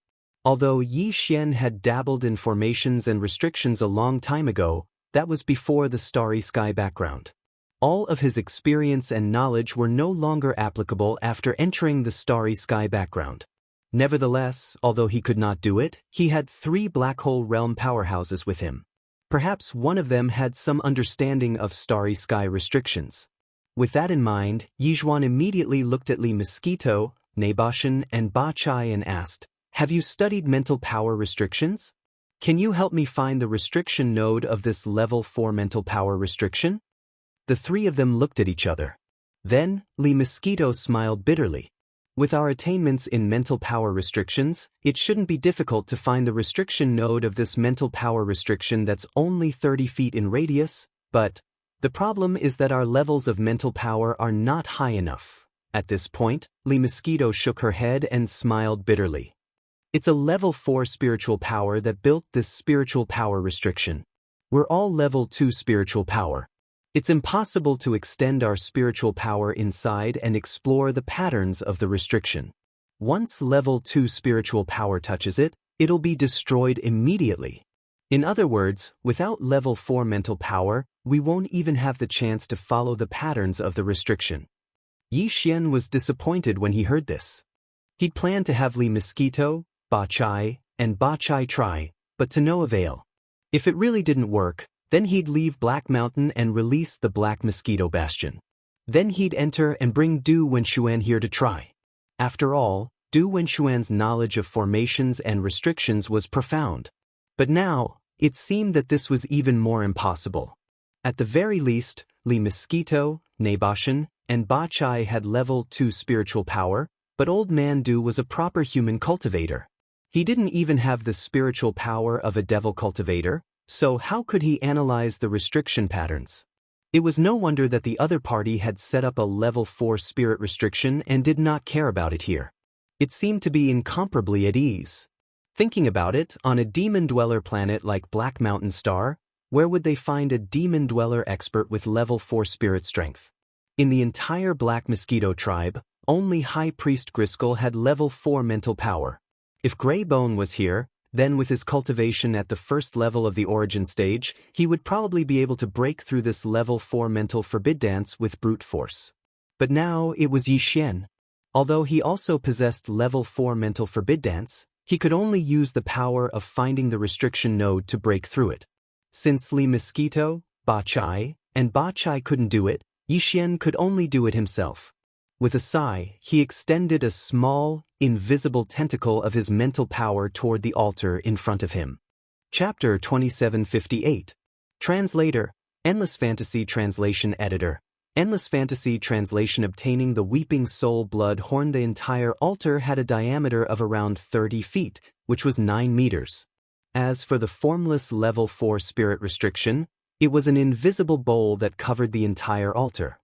Although Yi Xian had dabbled in formations and restrictions a long time ago, that was before the starry sky background. All of his experience and knowledge were no longer applicable after entering the starry sky background. Nevertheless, although he could not do it, he had 3 black hole realm powerhouses with him. Perhaps one of them had some understanding of starry sky restrictions. With that in mind, Yizhuan immediately looked at Li Mosquito, Naboshan, and Ba Chai and asked, "Have you studied mental power restrictions? Can you help me find the restriction node of this level 4 mental power restriction?" The 3 of them looked at each other. Then, Li Mosquito smiled bitterly. "With our attainments in mental power restrictions, it shouldn't be difficult to find the restriction node of this mental power restriction that's only 30 feet in radius, but the problem is that our levels of mental power are not high enough." At this point, Li Mosquito shook her head and smiled bitterly. "It's a level 4 spiritual power that built this spiritual power restriction. We're all level 2 spiritual power. It's impossible to extend our spiritual power inside and explore the patterns of the restriction. Once level 2 spiritual power touches it, it'll be destroyed immediately. In other words, without level 4 mental power, we won't even have the chance to follow the patterns of the restriction." Yi Xian was disappointed when he heard this. He'd planned to have Li Mosquito, Ba Chai, and Ba Chai try, but to no avail. If it really didn't work, then he'd leave Black Mountain and release the Black Mosquito Bastion. Then he'd enter and bring Du Wenshuan here to try. After all, Du Wenshuan's knowledge of formations and restrictions was profound. But now, it seemed that this was even more impossible. At the very least, Li Mosquito, Naboshan, and Ba Chai had level 2 spiritual power, but Old Man Du was a proper human cultivator. He didn't even have the spiritual power of a devil cultivator, so how could he analyze the restriction patterns? It was no wonder that the other party had set up a level 4 spirit restriction and did not care about it here. It seemed to be incomparably at ease. Thinking about it, on a demon dweller planet like Black Mountain Star, where would they find a demon dweller expert with level 4 spirit strength? In the entire Black Mosquito tribe, only High Priest Griskel had level 4 mental power. If Greybone was here, then with his cultivation at the first level of the origin stage, he would probably be able to break through this level 4 mental forbid dance with brute force. But now it was Yi Xian. Although he also possessed level 4 mental forbid dance, he could only use the power of finding the restriction node to break through it. Since Li Mosquito, Ba Chai, and Ba Chai couldn't do it, Yi Xian could only do it himself. With a sigh, he extended a small, invisible tentacle of his mental power toward the altar in front of him. Chapter 2758. Translator, Endless Fantasy Translation Editor. Endless Fantasy Translation. Obtaining the Weeping Soul Blood Horn. The entire altar had a diameter of around 30 feet, which was 9 meters. As for the formless level 4 spirit restriction, it was an invisible bowl that covered the entire altar.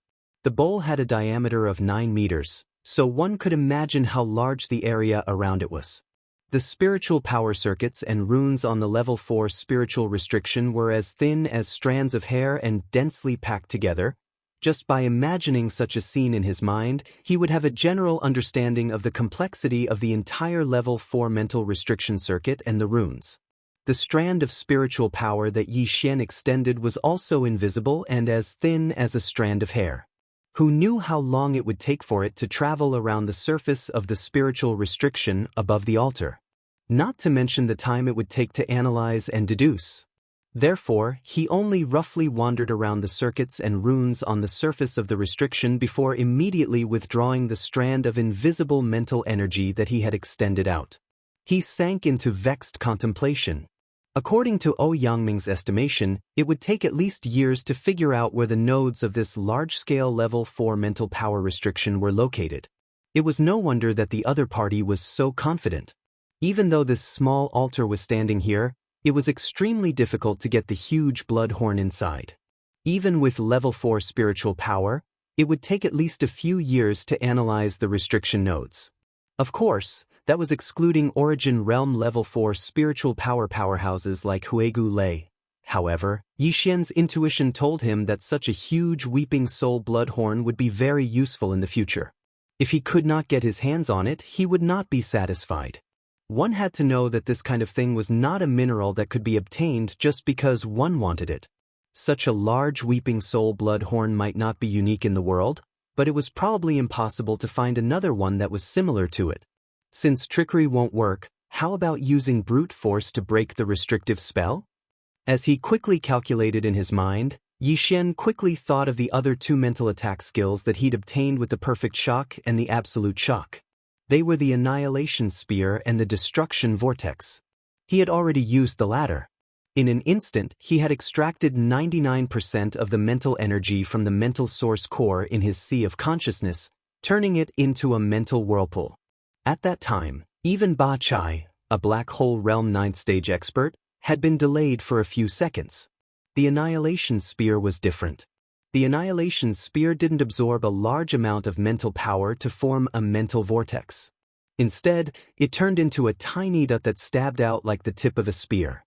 The bowl had a diameter of 9 meters, so one could imagine how large the area around it was. The spiritual power circuits and runes on the level 4 spiritual restriction were as thin as strands of hair and densely packed together. Just by imagining such a scene in his mind, he would have a general understanding of the complexity of the entire level 4 mental restriction circuit and the runes. The strand of spiritual power that Yi Xian extended was also invisible and as thin as a strand of hair. Who knew how long it would take for it to travel around the surface of the spiritual restriction above the altar? Not to mention the time it would take to analyze and deduce. Therefore, he only roughly wandered around the circuits and runes on the surface of the restriction before immediately withdrawing the strand of invisible mental energy that he had extended out. He sank into vexed contemplation. According to Yangming's estimation, it would take at least years to figure out where the nodes of this large-scale level 4 mental power restriction were located. It was no wonder that the other party was so confident. Even though this small altar was standing here, it was extremely difficult to get the huge blood horn inside. Even with level 4 spiritual power, it would take at least a few years to analyze the restriction nodes. Of course, that was excluding Origin Realm level 4 spiritual powerhouses like Huegu Lei. However, Yi Xian's intuition told him that such a huge weeping soul blood horn would be very useful in the future. If he could not get his hands on it, he would not be satisfied. One had to know that this kind of thing was not a mineral that could be obtained just because one wanted it. Such a large weeping soul blood horn might not be unique in the world, but it was probably impossible to find another one that was similar to it. Since trickery won't work, how about using brute force to break the restrictive spell? As he quickly calculated in his mind, Yi Xian quickly thought of the other two mental attack skills that he'd obtained with the Perfect Shock and the Absolute Shock. They were the Annihilation Spear and the Destruction Vortex. He had already used the latter. In an instant, he had extracted 99% of the mental energy from the mental source core in his sea of consciousness, turning it into a mental whirlpool. At that time, even Ba Chai, a Black Hole Realm 9th stage expert, had been delayed for a few seconds. The Annihilation Spear was different. The Annihilation Spear didn't absorb a large amount of mental power to form a mental vortex. Instead, it turned into a tiny dot that stabbed out like the tip of a spear.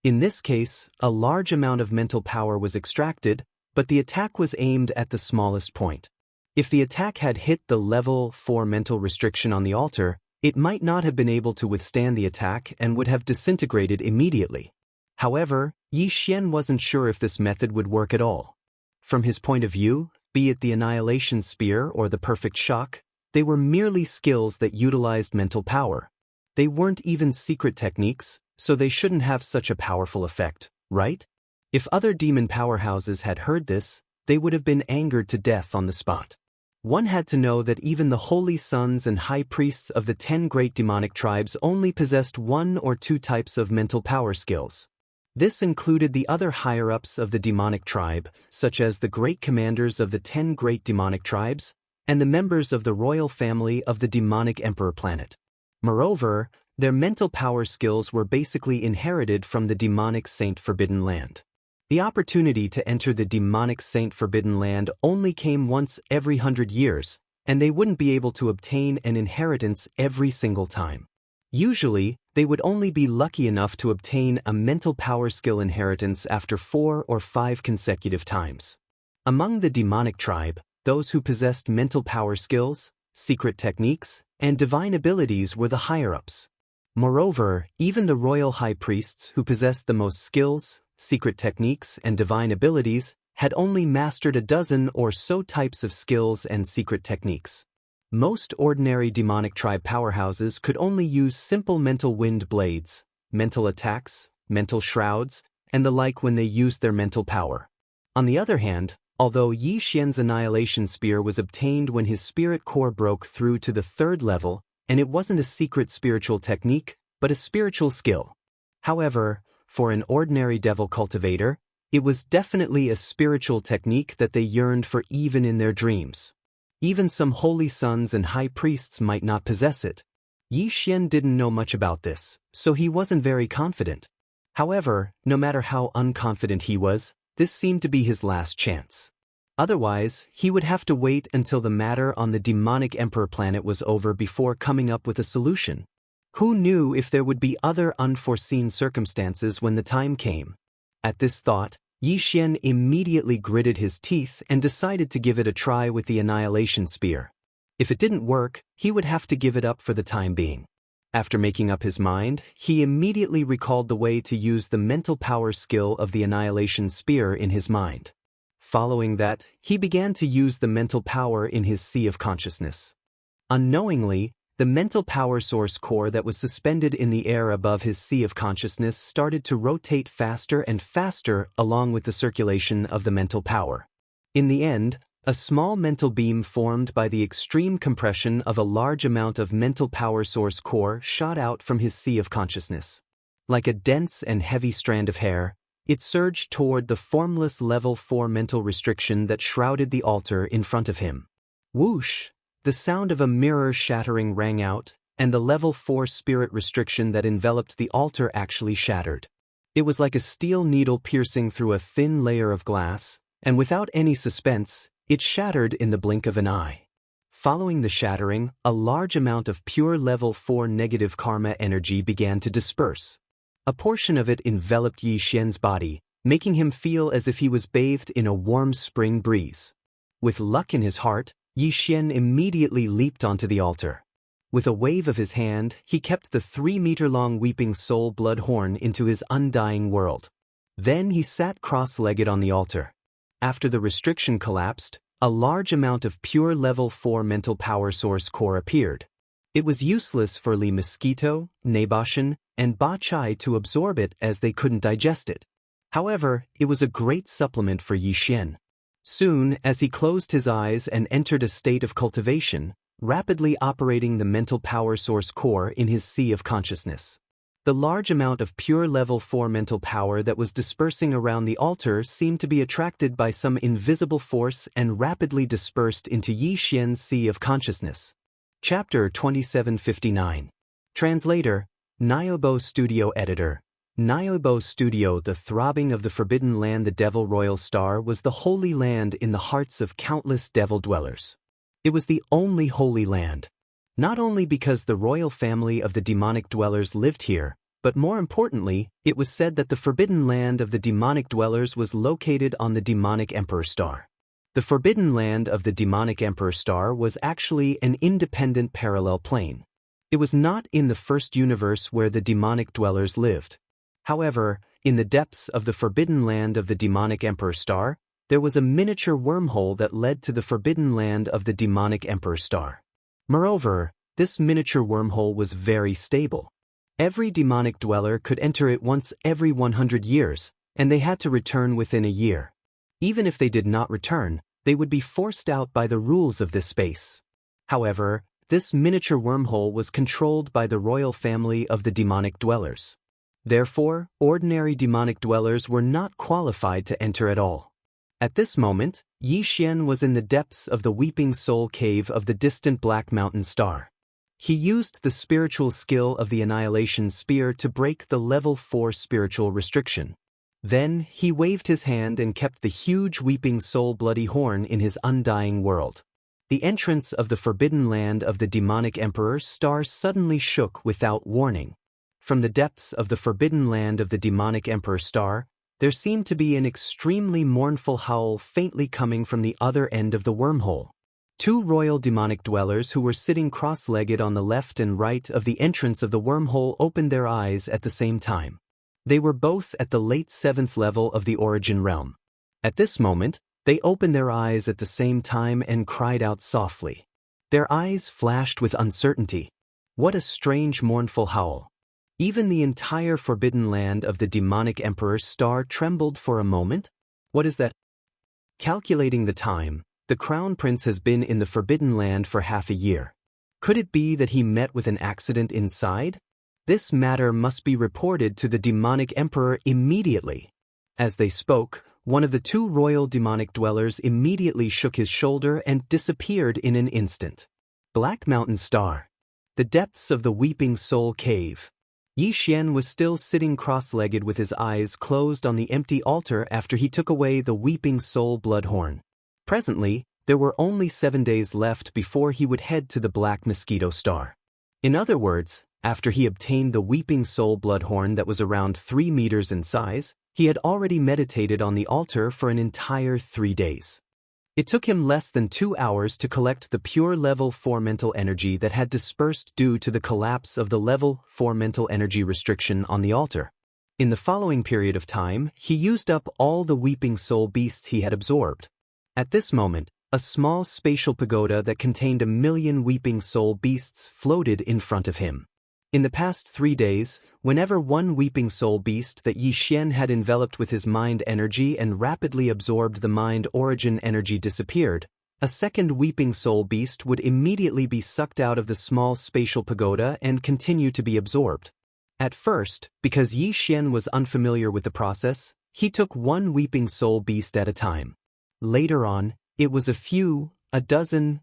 In this case, a large amount of mental power was extracted, but the attack was aimed at the smallest point. If the attack had hit the level 4 mental restriction on the altar, it might not have been able to withstand the attack and would have disintegrated immediately. However, Yi Xian wasn't sure if this method would work at all. From his point of view, be it the Annihilation Spear or the Perfect Shock, they were merely skills that utilized mental power. They weren't even secret techniques, so they shouldn't have such a powerful effect, right? If other demon powerhouses had heard this, they would have been angered to death on the spot. One had to know that even the holy sons and high priests of the 10 great demonic tribes only possessed 1 or 2 types of mental power skills. This included the other higher-ups of the demonic tribe, such as the great commanders of the 10 great demonic tribes, and the members of the royal family of the demonic emperor planet. Moreover, their mental power skills were basically inherited from the demonic Saint Forbidden Land. The opportunity to enter the demonic Saint Forbidden Land only came once every 100 years, and they wouldn't be able to obtain an inheritance every single time. Usually, they would only be lucky enough to obtain a mental power skill inheritance after 4 or 5 consecutive times. Among the demonic tribe, those who possessed mental power skills, secret techniques, and divine abilities were the higher-ups. Moreover, even the royal high priests who possessed the most skills, secret techniques, and divine abilities had only mastered a dozen or so types of skills and secret techniques. Most ordinary demonic tribe powerhouses could only use simple mental wind blades, mental attacks, mental shrouds, and the like when they used their mental power. On the other hand, although Yi Xian's Annihilation Spear was obtained when his spirit core broke through to the 3rd level, and it wasn't a secret spiritual technique, but a spiritual skill. However, for an ordinary devil cultivator, it was definitely a spiritual technique that they yearned for even in their dreams. Even some holy sons and high priests might not possess it. Yi Xian didn't know much about this, so he wasn't very confident. However, no matter how unconfident he was, this seemed to be his last chance. Otherwise, he would have to wait until the matter on the demonic emperor planet was over before coming up with a solution. Who knew if there would be other unforeseen circumstances when the time came? At this thought, Yi Xian immediately gritted his teeth and decided to give it a try with the Annihilation Spear. If it didn't work, he would have to give it up for the time being. After making up his mind, he immediately recalled the way to use the mental power skill of the Annihilation Spear in his mind. Following that, he began to use the mental power in his sea of consciousness. Unknowingly, the mental power source core that was suspended in the air above his sea of consciousness started to rotate faster and faster along with the circulation of the mental power. In the end, a small mental beam formed by the extreme compression of a large amount of mental power source core shot out from his sea of consciousness. Like a dense and heavy strand of hair, it surged toward the formless level 4 mental restriction that shrouded the altar in front of him. Whoosh! The sound of a mirror shattering rang out, and the level 4 spirit restriction that enveloped the altar actually shattered. It was like a steel needle piercing through a thin layer of glass, and without any suspense, it shattered in the blink of an eye. Following the shattering, a large amount of pure level 4 negative karma energy began to disperse. A portion of it enveloped Yi Xian's body, making him feel as if he was bathed in a warm spring breeze. With luck in his heart, Yi Xian immediately leaped onto the altar. With a wave of his hand, he kept the 3-meter-long weeping soul blood horn into his undying world. Then he sat cross-legged on the altar. After the restriction collapsed, a large amount of pure level 4 mental power source core appeared. It was useless for Li Mosquito, Naboshan, and Ba Chai to absorb it as they couldn't digest it. However, it was a great supplement for Yi Xian. Soon, as he closed his eyes and entered a state of cultivation, rapidly operating the mental power source core in his sea of consciousness. The large amount of pure level 4 mental power that was dispersing around the altar seemed to be attracted by some invisible force and rapidly dispersed into Yi Xian's sea of consciousness. Chapter 2759. Translator, Niobo Studio Editor. Niobo Studio. The throbbing of the Forbidden Land. The Devil Royal Star was the holy land in the hearts of countless devil dwellers. It was the only holy land. Not only because the royal family of the demonic dwellers lived here, but more importantly, it was said that the Forbidden Land of the demonic dwellers was located on the demonic Emperor Star. The Forbidden Land of the demonic Emperor Star was actually an independent parallel plane. It was not in the first universe where the demonic dwellers lived. However, in the depths of the Forbidden Land of the demonic Emperor Star, there was a miniature wormhole that led to the Forbidden Land of the demonic Emperor Star. Moreover, this miniature wormhole was very stable. Every demonic dweller could enter it once every 100 years, and they had to return within a year. Even if they did not return, they would be forced out by the rules of this space. However, this miniature wormhole was controlled by the royal family of the demonic dwellers. Therefore, ordinary demonic dwellers were not qualified to enter at all. At this moment, Yi Xian was in the depths of the Weeping Soul Cave of the distant Black Mountain Star. He used the spiritual skill of the Annihilation Spear to break the level 4 spiritual restriction. Then, he waved his hand and kept the huge Weeping Soul Bloody Horn in his undying world. The entrance of the Forbidden Land of the demonic Emperor Star suddenly shook without warning. From the depths of the Forbidden Land of the demonic Emperor Star, there seemed to be an extremely mournful howl faintly coming from the other end of the wormhole. Two royal demonic dwellers who were sitting cross-legged on the left and right of the entrance of the wormhole opened their eyes at the same time. They were both at the late 7th level of the Origin Realm. At this moment, they opened their eyes at the same time and cried out softly. Their eyes flashed with uncertainty. What a strange mournful howl. Even the entire Forbidden Land of the demonic Emperor Star trembled for a moment. What is that? Calculating the time, the Crown Prince has been in the Forbidden Land for half a year. Could it be that he met with an accident inside? This matter must be reported to the demonic Emperor immediately. As they spoke, one of the two royal demonic dwellers immediately shook his shoulder and disappeared in an instant. Black Mountain Star. The depths of the Weeping Soul Cave. Yi Xian was still sitting cross-legged with his eyes closed on the empty altar after he took away the Weeping Soul Bloodhorn. Presently, there were only 7 days left before he would head to the Black Mosquito Star. In other words, after he obtained the Weeping Soul Bloodhorn that was around 3 meters in size, he had already meditated on the altar for an entire 3 days. It took him less than 2 hours to collect the pure level 4 mental energy that had dispersed due to the collapse of the level 4 mental energy restriction on the altar. In the following period of time, he used up all the weeping soul beasts he had absorbed. At this moment, a small spatial pagoda that contained 1,000,000 weeping soul beasts floated in front of him. In the past 3 days, whenever one weeping soul beast that Yi Xian had enveloped with his mind energy and rapidly absorbed the mind origin energy disappeared, a second weeping soul beast would immediately be sucked out of the small spatial pagoda and continue to be absorbed. At first, because Yi Xian was unfamiliar with the process, he took one weeping soul beast at a time. Later on, it was a few dozen,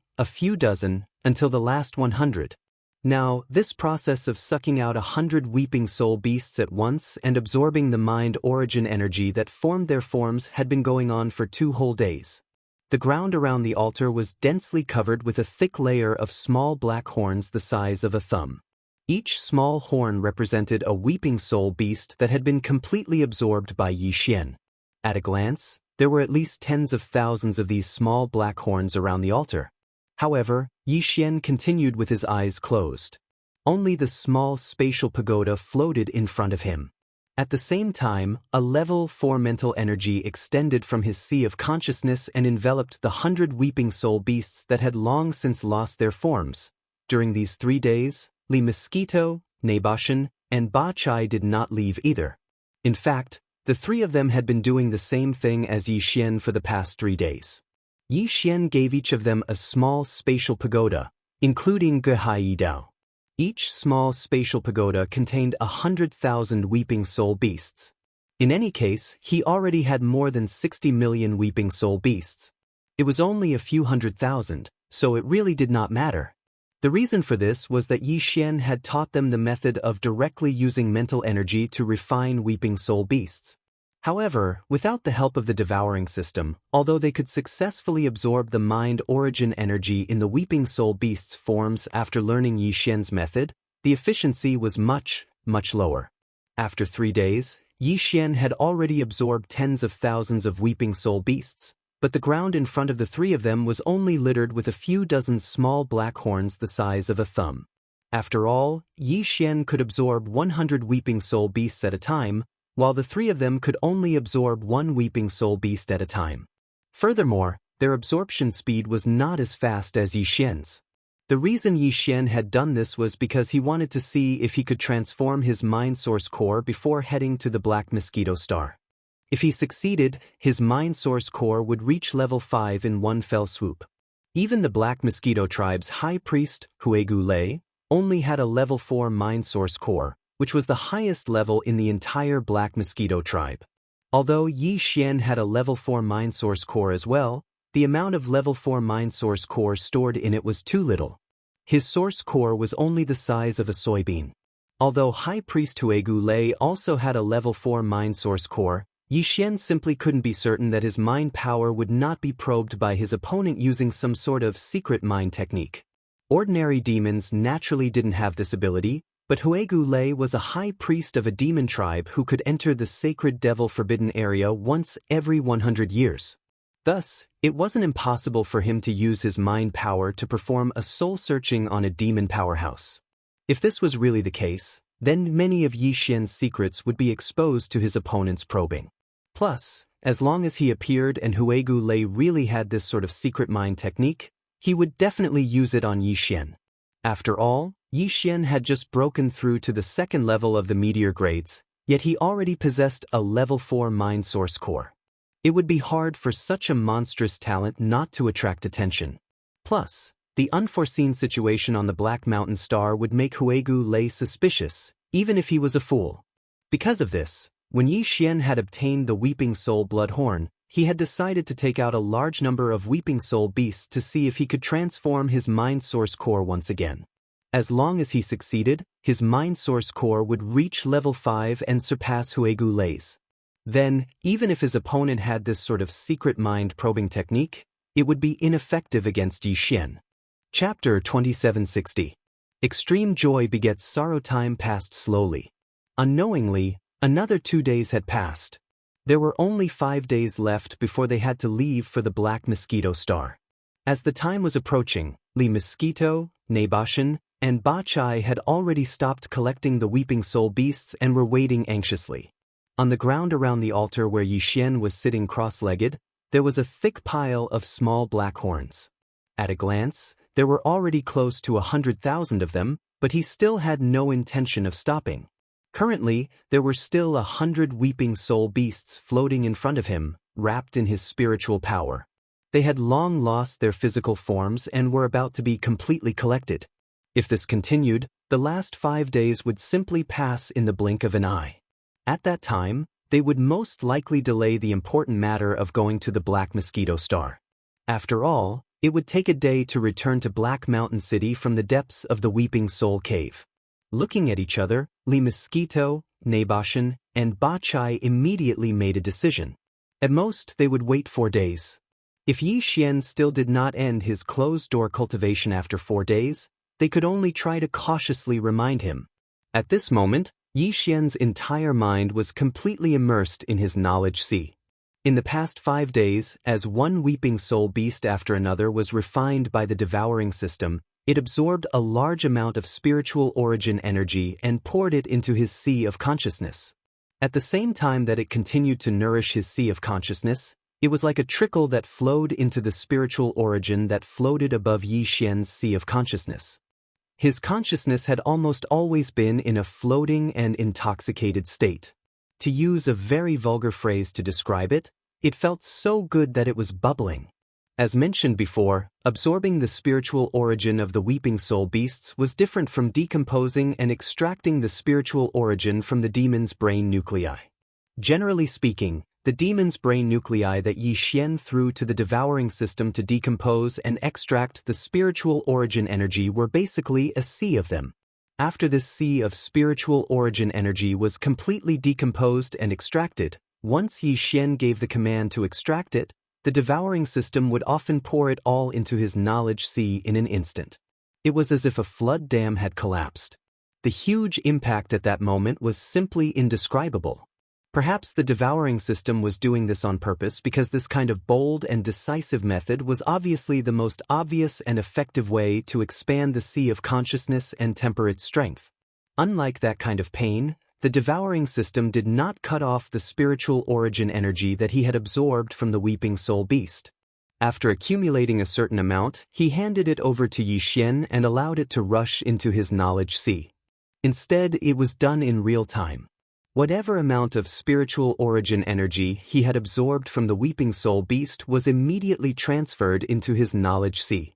until the last 100. Now, this process of sucking out 100 weeping soul beasts at once and absorbing the mind origin energy that formed their forms had been going on for 2 whole days. The ground around the altar was densely covered with a thick layer of small black horns the size of a thumb. Each small horn represented a weeping soul beast that had been completely absorbed by Yi Xian. At a glance, there were at least tens of thousands of these small black horns around the altar. However, Yi Xian continued with his eyes closed. Only the small spatial pagoda floated in front of him. At the same time, a level 4 mental energy extended from his sea of consciousness and enveloped the 100 weeping soul beasts that had long since lost their forms. During these 3 days, Li Mosquito, Naboshan, and Ba Chai did not leave either. In fact, the 3 of them had been doing the same thing as Yi Xian for the past 3 days. Yi Xian gave each of them a small spatial pagoda, including Gehai Dao. Each small spatial pagoda contained 100,000 weeping soul beasts. In any case, he already had more than 60 million weeping soul beasts. It was only a few 100,000, so it really did not matter. The reason for this was that Yi Xian had taught them the method of directly using mental energy to refine weeping soul beasts. However, without the help of the devouring system, although they could successfully absorb the mind origin energy in the weeping soul beast's forms after learning Yi Xian's method, the efficiency was much lower. After 3 days, Yi Xian had already absorbed tens of thousands of weeping soul beasts, but the ground in front of the 3 of them was only littered with a few dozen small black horns the size of a thumb. After all, Yi Xian could absorb 100 weeping soul beasts at a time, while the 3 of them could only absorb 1 weeping soul beast at a time. Furthermore, their absorption speed was not as fast as Yi Xian's. The reason Yi Xian had done this was because he wanted to see if he could transform his mind source core before heading to the Black Mosquito Star. If he succeeded, his mind source core would reach level 5 in one fell swoop. Even the Black Mosquito tribe's high priest, Huegu Lei, only had a level 4 mind source core, which was the highest level in the entire Black Mosquito tribe. Although Yi Xian had a level 4 mind source core as well, the amount of level 4 mind source core stored in it was too little. His source core was only the size of a soybean. Although High Priest Huegu Lei also had a level 4 mind source core, Yi Xian simply couldn't be certain that his mind power would not be probed by his opponent using some sort of secret mind technique. Ordinary demons naturally didn't have this ability, but Huegu Lei was a high priest of a demon tribe who could enter the sacred devil forbidden area once every 100 years. Thus, it wasn't impossible for him to use his mind power to perform a soul searching on a demon powerhouse. If this was really the case, then many of Yi Xian's secrets would be exposed to his opponent's probing. Plus, as long as he appeared and Huegu Lei really had this sort of secret mind technique, he would definitely use it on Yi Xian. After all, Yi Xian had just broken through to the 2nd level of the meteor grades, yet he already possessed a level 4 mind source core. It would be hard for such a monstrous talent not to attract attention. Plus, the unforeseen situation on the Black Mountain Star would make Huegu Lei suspicious, even if he was a fool. Because of this, when Yi Xian had obtained the Weeping Soul Bloodhorn, he had decided to take out a large number of Weeping Soul beasts to see if he could transform his mind source core once again. As long as he succeeded, his mind source core would reach level 5 and surpass Huegu Lei's. Then, even if his opponent had this sort of secret mind probing technique, it would be ineffective against Yi Xian. Chapter 2760. Extreme joy begets sorrow. Time passed slowly. Unknowingly, another 2 days had passed. There were only 5 days left before they had to leave for the Black Mosquito Star. As the time was approaching, Li Mosquito, Nabashan, and Ba Chai had already stopped collecting the weeping soul beasts and were waiting anxiously. On the ground around the altar where Yi Xian was sitting cross-legged, there was a thick pile of small black horns. At a glance, there were already close to 100,000 of them, but he still had no intention of stopping. Currently, there were still 100 weeping soul beasts floating in front of him, wrapped in his spiritual power. They had long lost their physical forms and were about to be completely collected. If this continued, the last 5 days would simply pass in the blink of an eye. At that time, they would most likely delay the important matter of going to the Black Mosquito Star. After all, it would take a day to return to Black Mountain City from the depths of the Weeping Soul Cave. Looking at each other, Li Mosquito, Nabashan, and Ba Chai immediately made a decision. At most, they would wait 4 days. If Yi Xian still did not end his closed-door cultivation after 4 days, they could only try to cautiously remind him. At this moment, Yi Xian's entire mind was completely immersed in his knowledge sea. In the past 5 days, as one weeping soul beast after another was refined by the devouring system, it absorbed a large amount of spiritual origin energy and poured it into his sea of consciousness. At the same time that it continued to nourish his sea of consciousness, it was like a trickle that flowed into the spiritual origin that floated above Yi Xian's sea of consciousness. His consciousness had almost always been in a floating and intoxicated state. To use a very vulgar phrase to describe it, it felt so good that it was bubbling. As mentioned before, absorbing the spiritual origin of the weeping soul beasts was different from decomposing and extracting the spiritual origin from the demon's brain nuclei. Generally speaking, the demon's brain nuclei that Yi Xian threw to the devouring system to decompose and extract the spiritual origin energy were basically a sea of them. After this sea of spiritual origin energy was completely decomposed and extracted, once Yi Xian gave the command to extract it, the devouring system would often pour it all into his knowledge sea in an instant. It was as if a flood dam had collapsed. The huge impact at that moment was simply indescribable. Perhaps the devouring system was doing this on purpose because this kind of bold and decisive method was obviously the most obvious and effective way to expand the sea of consciousness and temper its strength. Unlike that kind of pain, the devouring system did not cut off the spiritual origin energy that he had absorbed from the weeping soul beast. After accumulating a certain amount, he handed it over to Yi Xian and allowed it to rush into his knowledge sea. Instead, it was done in real time. Whatever amount of spiritual origin energy he had absorbed from the weeping soul beast was immediately transferred into his knowledge sea.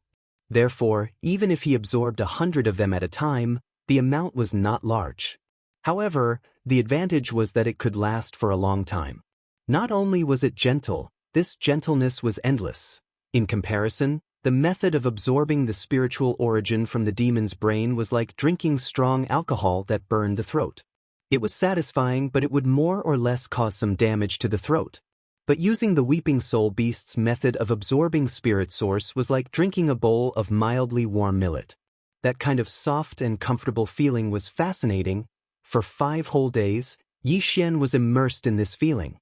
Therefore, even if he absorbed 100 of them at a time, the amount was not large. However, the advantage was that it could last for a long time. Not only was it gentle, this gentleness was endless. In comparison, the method of absorbing the spiritual origin from the demon's brain was like drinking strong alcohol that burned the throat. It was satisfying, but it would more or less cause some damage to the throat. But using the weeping soul beast's method of absorbing spirit source was like drinking a bowl of mildly warm millet. That kind of soft and comfortable feeling was fascinating. For 5 whole days, Yi Xian was immersed in this feeling.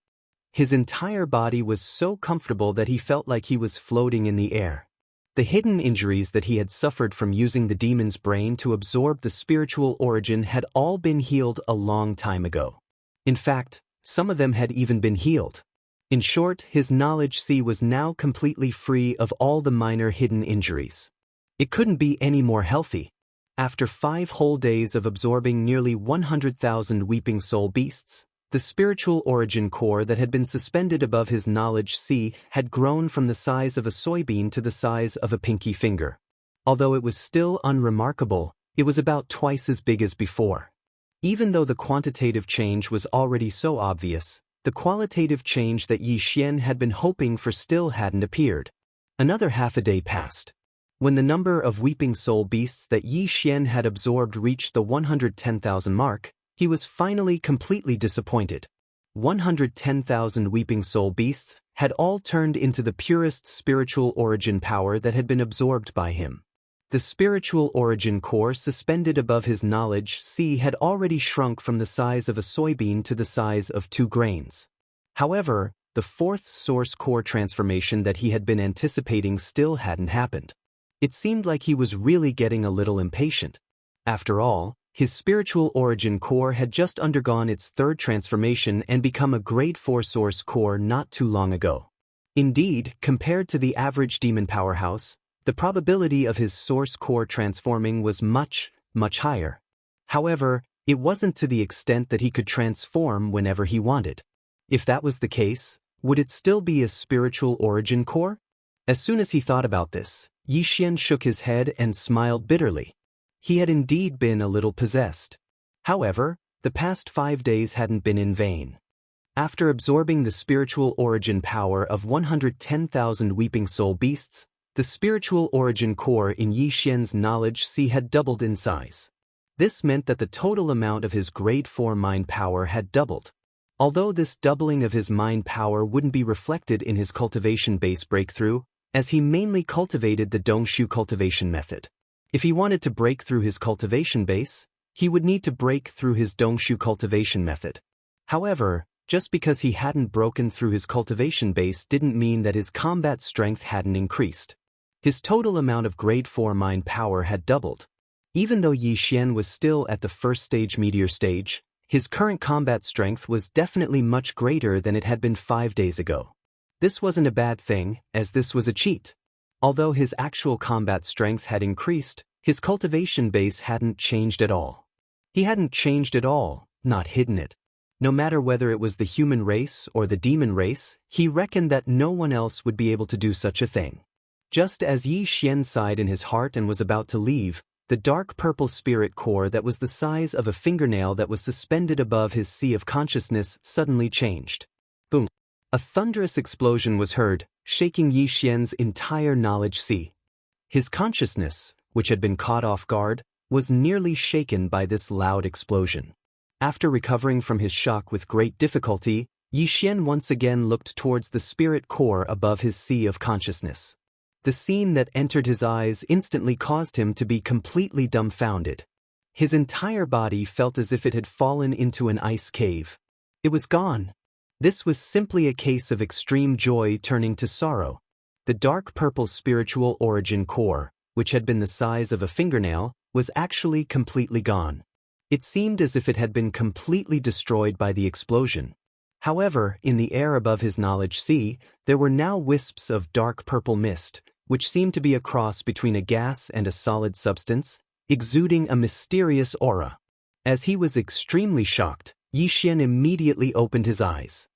His entire body was so comfortable that he felt like he was floating in the air. The hidden injuries that he had suffered from using the demon's brain to absorb the spiritual origin had all been healed a long time ago. In fact, some of them had even been healed. In short, his knowledge sea was now completely free of all the minor hidden injuries. It couldn't be any more healthy. After 5 whole days of absorbing nearly 100,000 weeping soul beasts, the spiritual origin core that had been suspended above his knowledge sea had grown from the size of a soybean to the size of a pinky finger. Although it was still unremarkable, it was about twice as big as before. Even though the quantitative change was already so obvious, the qualitative change that Yi Xian had been hoping for still hadn't appeared. Another half a day passed. When the number of weeping soul beasts that Yi Xian had absorbed reached the 110,000 mark, he was finally completely disappointed. 110,000 weeping soul beasts had all turned into the purest spiritual origin power that had been absorbed by him. The spiritual origin core suspended above his knowledge sea had already shrunk from the size of a soybean to the size of 2 grains. However, the fourth source core transformation that he had been anticipating still hadn't happened. It seemed like he was really getting a little impatient. After all, his spiritual origin core had just undergone its third transformation and become a grade 4 source core not too long ago. Indeed, compared to the average demon powerhouse, the probability of his source core transforming was much, much higher. However, it wasn't to the extent that he could transform whenever he wanted. If that was the case, would it still be a spiritual origin core? As soon as he thought about this, Yixian shook his head and smiled bitterly. He had indeed been a little possessed. However, the past 5 days hadn't been in vain. After absorbing the spiritual origin power of 110,000 weeping soul beasts, the spiritual origin core in Yixian's knowledge sea had doubled in size. This meant that the total amount of his grade 4 mind power had doubled. Although this doubling of his mind power wouldn't be reflected in his cultivation base breakthrough, as he mainly cultivated the Dongshu cultivation method. If he wanted to break through his cultivation base, he would need to break through his Dongshu cultivation method. However, just because he hadn't broken through his cultivation base didn't mean that his combat strength hadn't increased. His total amount of grade 4 mind power had doubled. Even though Yixian was still at the first stage meteor stage, his current combat strength was definitely much greater than it had been 5 days ago. This wasn't a bad thing, as this was a cheat. Although his actual combat strength had increased, his cultivation base hadn't changed at all. He hadn't changed at all, not hidden it. No matter whether it was the human race or the demon race, he reckoned that no one else would be able to do such a thing. Just as Yi Xian sighed in his heart and was about to leave, the dark purple spirit core that was the size of a fingernail that was suspended above his sea of consciousness suddenly changed. Boom! A thunderous explosion was heard, shaking Yi Xian's entire knowledge sea. His consciousness, which had been caught off guard, was nearly shaken by this loud explosion. After recovering from his shock with great difficulty, Yi Xian once again looked towards the spirit core above his sea of consciousness. The scene that entered his eyes instantly caused him to be completely dumbfounded. His entire body felt as if it had fallen into an ice cave. It was gone. This was simply a case of extreme joy turning to sorrow. The dark purple spiritual origin core, which had been the size of a fingernail, was actually completely gone. It seemed as if it had been completely destroyed by the explosion. However, in the air above his knowledge sea, there were now wisps of dark purple mist, which seemed to be a cross between a gas and a solid substance, exuding a mysterious aura. As he was extremely shocked, Yixian immediately opened his eyes.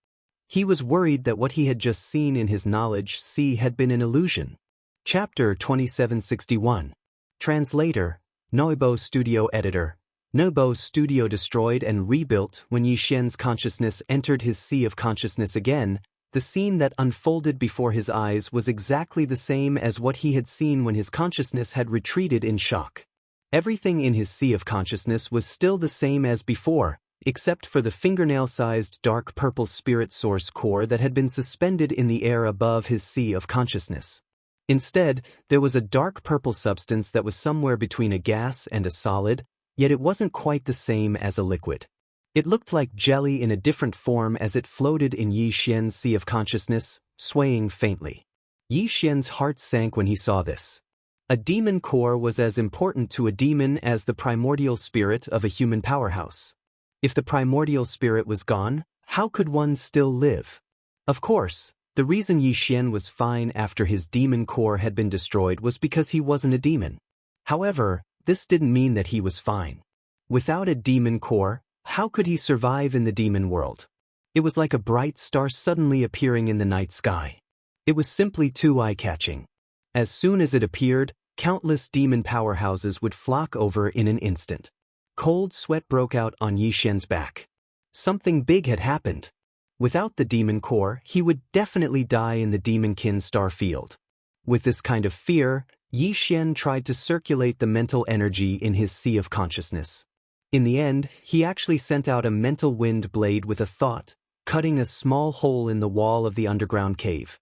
He was worried that what he had just seen in his knowledge sea had been an illusion. Chapter 2761. Translator, Noibo Studio Editor. Noibo Studio destroyed and rebuilt when Yixian's consciousness entered his sea of consciousness again. The scene that unfolded before his eyes was exactly the same as what he had seen when his consciousness had retreated in shock. Everything in his sea of consciousness was still the same as before, except for the fingernail-sized dark purple spirit source core that had been suspended in the air above his sea of consciousness. Instead, there was a dark purple substance that was somewhere between a gas and a solid, yet it wasn't quite the same as a liquid. It looked like jelly in a different form as it floated in Yi Xian's sea of consciousness, swaying faintly. Yi Xian's heart sank when he saw this. A demon core was as important to a demon as the primordial spirit of a human powerhouse. If the primordial spirit was gone, how could one still live? Of course, the reason Yi Xian was fine after his demon core had been destroyed was because he wasn't a demon. However, this didn't mean that he was fine. Without a demon core, how could he survive in the demon world? It was like a bright star suddenly appearing in the night sky. It was simply too eye-catching. As soon as it appeared, countless demon powerhouses would flock over in an instant. Cold sweat broke out on Yi Xian's back. Something big had happened. Without the demon core, he would definitely die in the demonkin star field. With this kind of fear, Yi Xian tried to circulate the mental energy in his sea of consciousness. In the end, he actually sent out a mental wind blade with a thought, cutting a small hole in the wall of the underground cave.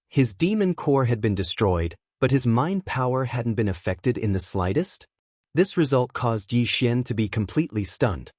His demon core had been destroyed, but his mind power hadn't been affected in the slightest. This result caused Yi Xian to be completely stunned.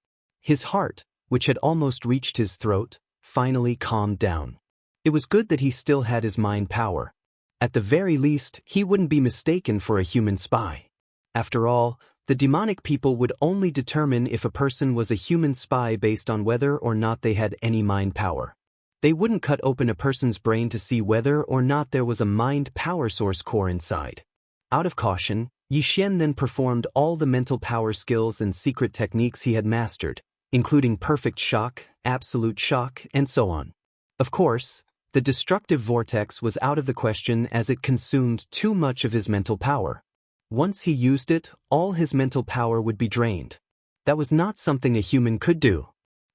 His heart, which had almost reached his throat, finally calmed down. It was good that he still had his mind power. At the very least, he wouldn't be mistaken for a human spy. After all, the demonic people would only determine if a person was a human spy based on whether or not they had any mind power. They wouldn't cut open a person's brain to see whether or not there was a mind power source core inside. Out of caution, Yixian then performed all the mental power skills and secret techniques he had mastered, including perfect shock, absolute shock, and so on. Of course, the destructive vortex was out of the question as it consumed too much of his mental power. Once he used it, all his mental power would be drained. That was not something a human could do.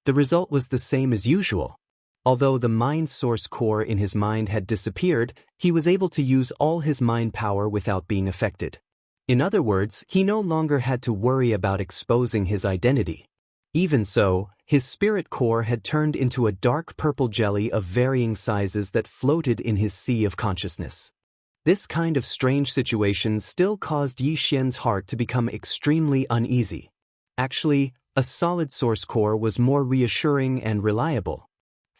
The result was the same as usual. Although the mind source core in his mind had disappeared, he was able to use all his mind power without being affected. In other words, he no longer had to worry about exposing his identity. Even so, his spirit core had turned into a dark purple jelly of varying sizes that floated in his sea of consciousness. This kind of strange situation still caused Yixian's heart to become extremely uneasy. Actually, a solid source core was more reassuring and reliable.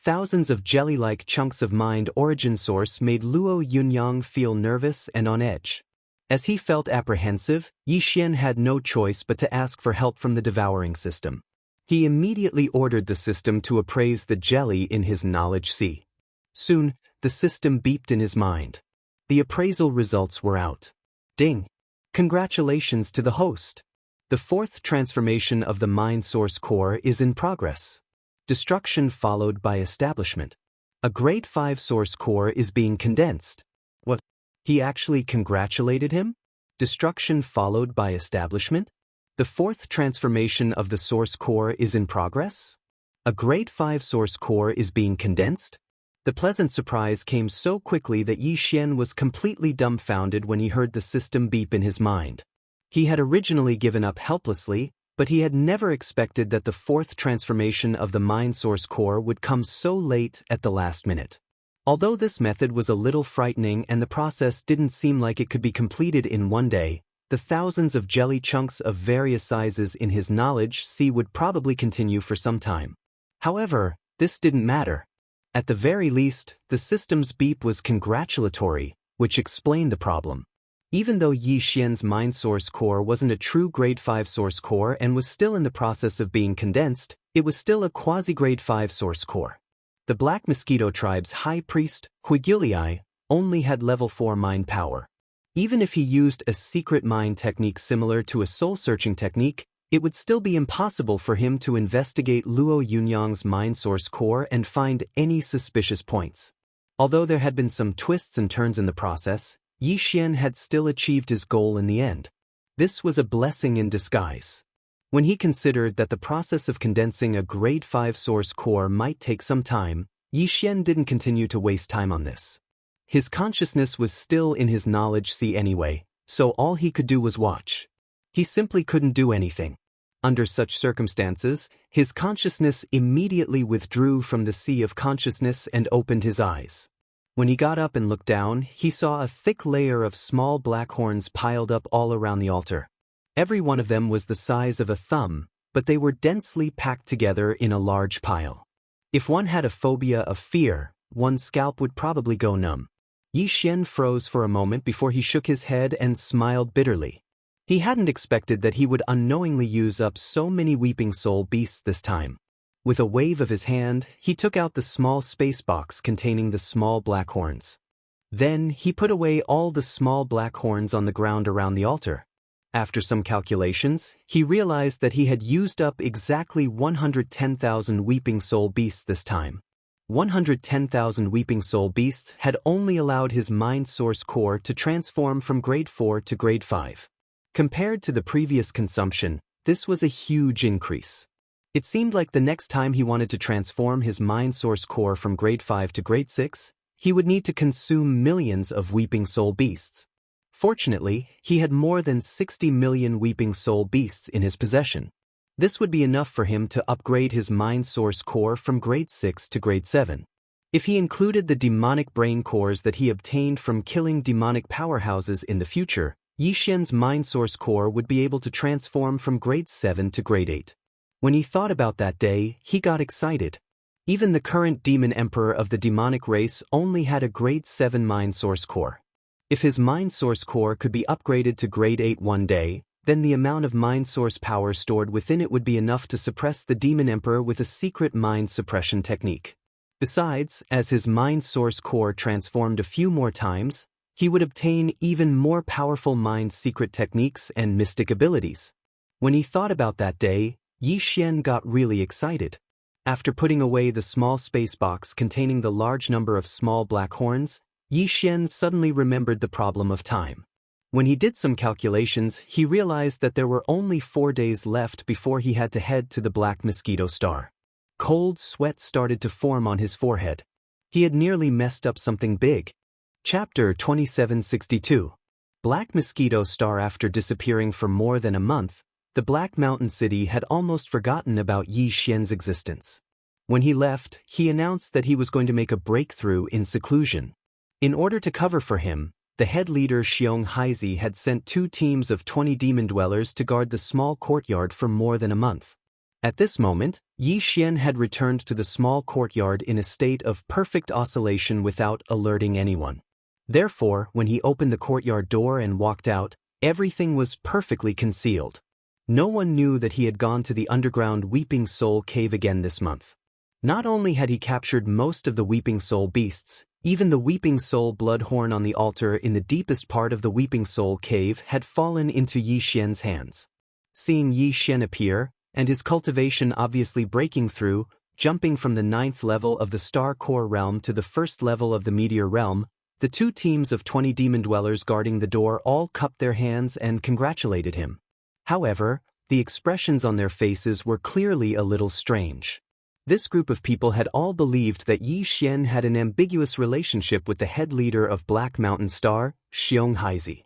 Thousands of jelly-like chunks of mind origin source made Luo Yunyang feel nervous and on edge. As he felt apprehensive, Yixian had no choice but to ask for help from the devouring system. He immediately ordered the system to appraise the jelly in his knowledge sea. Soon, the system beeped in his mind. The appraisal results were out. Ding! Congratulations to the host. The fourth transformation of the mind source core is in progress. Destruction followed by establishment. A grade 5 source core is being condensed. What? He actually congratulated him? Destruction followed by establishment? The fourth transformation of the source core is in progress? A grade 5 source core is being condensed? The pleasant surprise came so quickly that Yixian was completely dumbfounded when he heard the system beep in his mind. He had originally given up helplessly, but he had never expected that the fourth transformation of the mind source core would come so late at the last minute. Although this method was a little frightening and the process didn't seem like it could be completed in one day, the thousands of jelly chunks of various sizes in his knowledge sea would probably continue for some time. However, this didn't matter. At the very least, the system's beep was congratulatory, which explained the problem. Even though Yixian's mind source core wasn't a true grade 5 source core and was still in the process of being condensed, it was still a quasi-grade 5 source core. The Black Mosquito tribe's high priest, Huigulii, only had level 4 mind power. Even if he used a secret mind technique similar to a soul-searching technique, it would still be impossible for him to investigate Luo Yunyang's mind source core and find any suspicious points. Although there had been some twists and turns in the process, Yixian had still achieved his goal in the end. This was a blessing in disguise. When he considered that the process of condensing a grade 5 source core might take some time, Yixian didn't continue to waste time on this. His consciousness was still in his knowledge sea anyway, so all he could do was watch. He simply couldn't do anything. Under such circumstances, his consciousness immediately withdrew from the sea of consciousness and opened his eyes. When he got up and looked down, he saw a thick layer of small black horns piled up all around the altar. Every one of them was the size of a thumb, but they were densely packed together in a large pile. If one had a phobia of fear, one's scalp would probably go numb. Yixian froze for a moment before he shook his head and smiled bitterly. He hadn't expected that he would unknowingly use up so many weeping soul beasts this time. With a wave of his hand, he took out the small space box containing the small black horns. Then, he put away all the small black horns on the ground around the altar. After some calculations, he realized that he had used up exactly 110,000 weeping soul beasts this time. 110,000 weeping soul beasts had only allowed his mind source core to transform from grade 4 to grade 5. Compared to the previous consumption, this was a huge increase. It seemed like the next time he wanted to transform his mind source core from grade 5 to grade 6, he would need to consume millions of weeping soul beasts. Fortunately, he had more than 60 million weeping soul beasts in his possession. This would be enough for him to upgrade his mind source core from grade 6 to grade 7. If he included the demonic brain cores that he obtained from killing demonic powerhouses in the future, Yixian's mind source core would be able to transform from grade 7 to grade 8. When he thought about that day, he got excited. Even the current demon emperor of the demonic race only had a grade 7 mind source core. If his mind source core could be upgraded to grade 8 one day, then the amount of mind source power stored within it would be enough to suppress the demon emperor with a secret mind suppression technique. Besides, as his mind source core transformed a few more times, he would obtain even more powerful mind secret techniques and mystic abilities. When he thought about that day, Yi Xian got really excited. After putting away the small space box containing the large number of small black horns, Yi Xian suddenly remembered the problem of time. When he did some calculations, he realized that there were only 4 days left before he had to head to the Black Mosquito Star. Cold sweat started to form on his forehead. He had nearly messed up something big. Chapter 2762. Black Mosquito Star. After disappearing for more than a month, the Black Mountain City had almost forgotten about Yi Xian's existence. When he left, he announced that he was going to make a breakthrough in seclusion. In order to cover for him, the head leader Xianxia had sent 2 teams of 20 demon dwellers to guard the small courtyard for more than a month. At this moment, Yi Xian had returned to the small courtyard in a state of perfect oscillation without alerting anyone. Therefore, when he opened the courtyard door and walked out, everything was perfectly concealed. No one knew that he had gone to the underground Weeping Soul Cave again this month. Not only had he captured most of the Weeping Soul beasts, even the Weeping Soul bloodhorn on the altar in the deepest part of the Weeping Soul Cave had fallen into Yi Xian's hands. Seeing Yi Xian appear, and his cultivation obviously breaking through, jumping from the 9th level of the Star Core realm to the 1st level of the Meteor realm, the 2 teams of 20 demon dwellers guarding the door all cupped their hands and congratulated him. However, the expressions on their faces were clearly a little strange. This group of people had all believed that Yi Xian had an ambiguous relationship with the head leader of Black Mountain Star, Xianxia.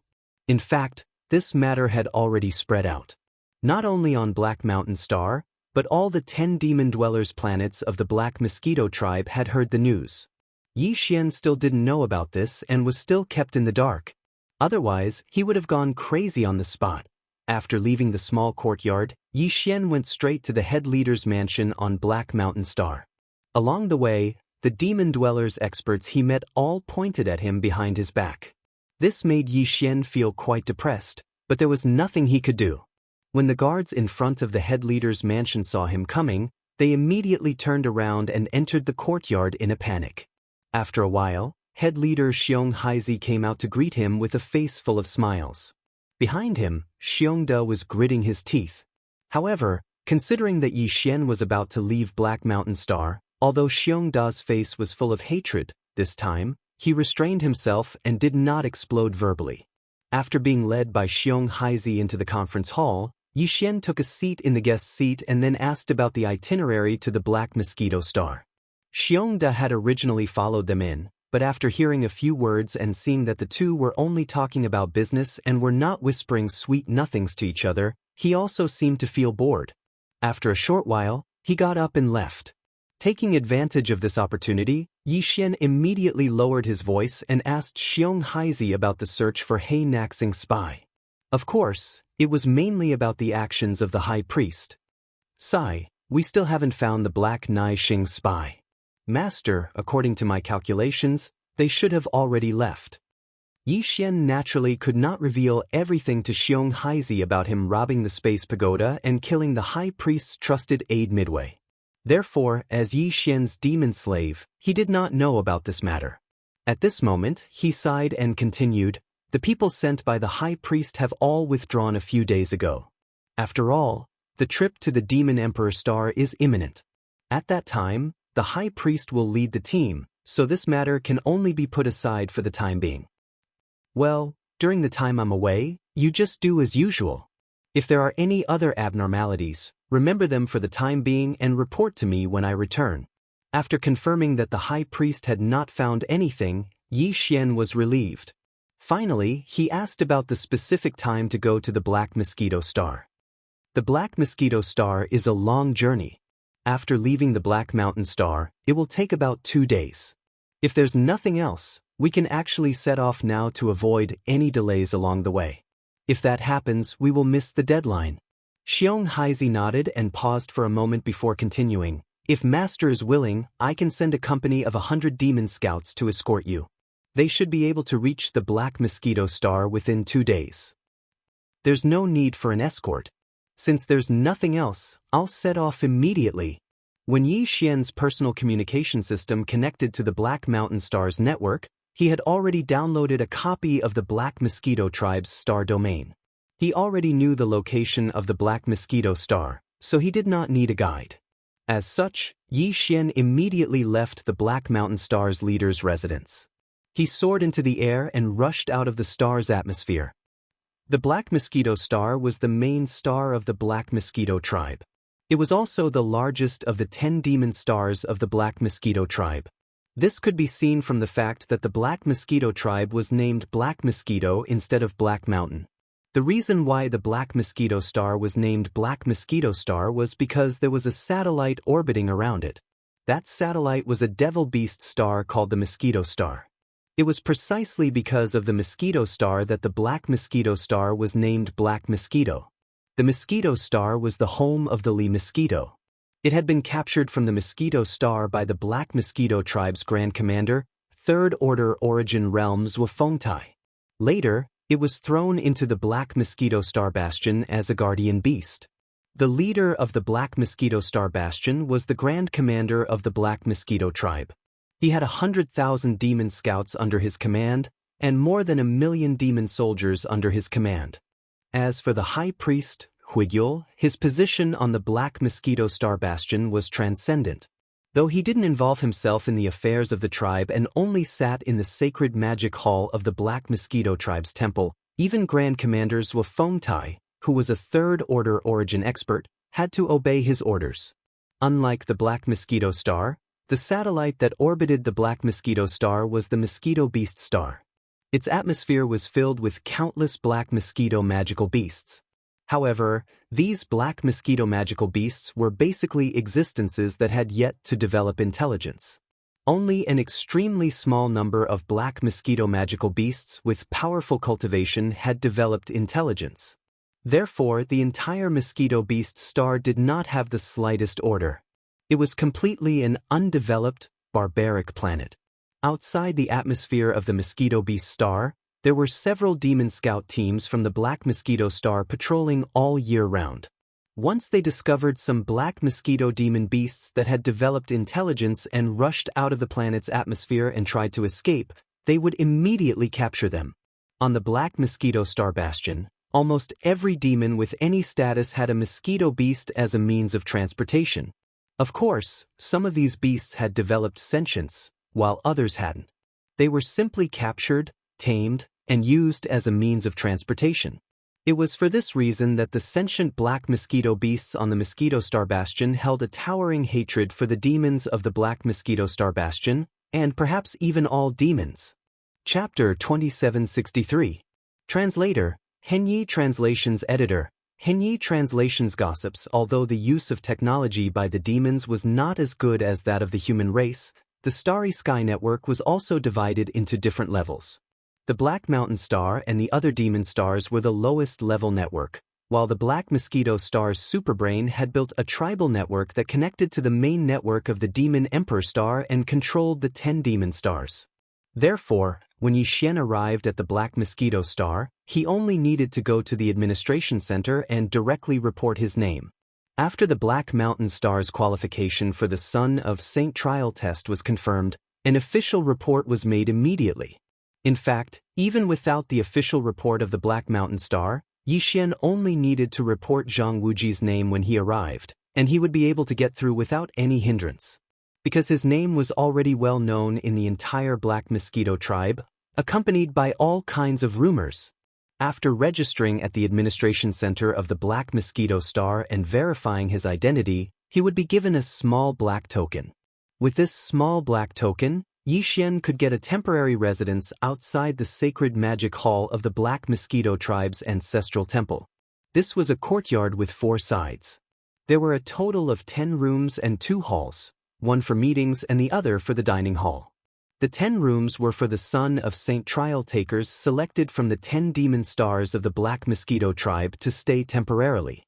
In fact, this matter had already spread out. Not only on Black Mountain Star, but all the 10 demon dwellers' planets of the Black Mosquito tribe had heard the news. Yi Xian still didn't know about this and was still kept in the dark. Otherwise, he would have gone crazy on the spot. After leaving the small courtyard, Yi Xian went straight to the head leader's mansion on Black Mountain Star. Along the way, the demon dwellers' experts he met all pointed at him behind his back. This made Yi Xian feel quite depressed, but there was nothing he could do. When the guards in front of the head leader's mansion saw him coming, they immediately turned around and entered the courtyard in a panic. After a while, head leader Xianxia came out to greet him with a face full of smiles. Behind him, Xiongda was gritting his teeth. However, considering that Yi Xian was about to leave Black Mountain Star, although Xiongda's face was full of hatred, this time, he restrained himself and did not explode verbally. After being led by Xianxia into the conference hall, Yi Xian took a seat in the guest seat and then asked about the itinerary to the Black Mosquito Star. Xiongda had originally followed them in, but after hearing a few words and seeing that the 2 were only talking about business and were not whispering sweet nothings to each other, he also seemed to feel bored. After a short while, he got up and left. Taking advantage of this opportunity, Yi Xian immediately lowered his voice and asked Xianxia about the search for He Naxing spy. Of course, it was mainly about the actions of the high priest. "Sai, we still haven't found the Black Naixing spy. Master, according to my calculations, they should have already left." Yi Xian naturally could not reveal everything to Xianxia about him robbing the space pagoda and killing the high priest's trusted aide midway. Therefore, as Yi Xian's demon slave, he did not know about this matter. At this moment, he sighed and continued, "The people sent by the high priest have all withdrawn a few days ago. After all, the trip to the Demon Emperor Star is imminent. At that time, the high priest will lead the team, so this matter can only be put aside for the time being. Well, during the time I'm away, you just do as usual. If there are any other abnormalities, remember them for the time being and report to me when I return." After confirming that the high priest had not found anything, Yi Xian was relieved. Finally, he asked about the specific time to go to the Black Mosquito Star. The Black Mosquito Star is a long journey. After leaving the Black Mountain Star, it will take about 2 days. If there's nothing else, we can actually set off now to avoid any delays along the way. If that happens, we will miss the deadline. Xianxia nodded and paused for a moment before continuing. If Master is willing, I can send a company of 100 demon scouts to escort you. They should be able to reach the Black Mosquito Star within 2 days. There's no need for an escort. Since there's nothing else, I'll set off immediately. When Yi Xian's personal communication system connected to the Black Mountain Star's network, he had already downloaded a copy of the Black Mosquito Tribe's star domain. He already knew the location of the Black Mosquito Star, so he did not need a guide. As such, Yi Xian immediately left the Black Mountain Star's leader's residence. He soared into the air and rushed out of the star's atmosphere. The Black Mosquito Star was the main star of the Black Mosquito Tribe. It was also the largest of the 10 demon stars of the Black Mosquito Tribe. This could be seen from the fact that the Black Mosquito Tribe was named Black Mosquito instead of Black Mountain. The reason why the Black Mosquito Star was named Black Mosquito Star was because there was a satellite orbiting around it. That satellite was a devil beast star called the Mosquito Star. It was precisely because of the Mosquito Star that the Black Mosquito Star was named Black Mosquito. The Mosquito Star was the home of the Li Mosquito. It had been captured from the Mosquito Star by the Black Mosquito Tribe's Grand Commander, Third Order Origin Realms Wufeng Tai. Later, it was thrown into the Black Mosquito Star Bastion as a guardian beast. The leader of the Black Mosquito Star Bastion was the Grand Commander of the Black Mosquito Tribe. He had 100,000 demon scouts under his command, and more than 1,000,000 demon soldiers under his command. As for the High Priest, Huigyul, his position on the Black Mosquito Star Bastion was transcendent. Though he didn't involve himself in the affairs of the tribe and only sat in the sacred magic hall of the Black Mosquito Tribe's temple, even Grand Commanders Wufeng Tai, who was a Third Order Origin expert, had to obey his orders. Unlike the Black Mosquito Star, the satellite that orbited the Black Mosquito Star was the Mosquito Beast Star. Its atmosphere was filled with countless black mosquito magical beasts. However, these black mosquito magical beasts were basically existences that had yet to develop intelligence. Only an extremely small number of black mosquito magical beasts with powerful cultivation had developed intelligence. Therefore, the entire Mosquito Beast Star did not have the slightest order. It was completely an undeveloped, barbaric planet. Outside the atmosphere of the Mosquito Beast Star, there were several demon scout teams from the Black Mosquito Star patrolling all year round. Once they discovered some black mosquito demon beasts that had developed intelligence and rushed out of the planet's atmosphere and tried to escape, they would immediately capture them. On the Black Mosquito Star Bastion, almost every demon with any status had a mosquito beast as a means of transportation. Of course, some of these beasts had developed sentience, while others hadn't. They were simply captured, tamed, and used as a means of transportation. It was for this reason that the sentient black mosquito beasts on the Mosquito Star Bastion held a towering hatred for the demons of the Black Mosquito Star Bastion, and perhaps even all demons. Chapter 2763. Translator, Henyi Translations Editor. Henyi Translations gossips. Although the use of technology by the demons was not as good as that of the human race, the Starry Sky Network was also divided into different levels. The Black Mountain Star and the other demon stars were the lowest level network, while the Black Mosquito Star's superbrain had built a tribal network that connected to the main network of the Demon Emperor Star and controlled the 10 demon stars. Therefore, when Yi Xian arrived at the Black Mosquito Star, he only needed to go to the administration center and directly report his name. After the Black Mountain Star's qualification for the Son of Saint trial test was confirmed, an official report was made immediately. In fact, even without the official report of the Black Mountain Star, Yi Xian only needed to report Zhang Wuji's name when he arrived, and he would be able to get through without any hindrance. Because his name was already well known in the entire Black Mosquito tribe, accompanied by all kinds of rumors. After registering at the administration center of the Black Mosquito Star and verifying his identity, he would be given a small black token. With this small black token, Yi Xian could get a temporary residence outside the sacred magic hall of the Black Mosquito tribe's ancestral temple. This was a courtyard with 4 sides. There were a total of 10 rooms and 2 halls, one for meetings and the other for the dining hall. The 10 rooms were for the Son of Saint trial takers selected from the 10 demon stars of the Black Mosquito tribe to stay temporarily.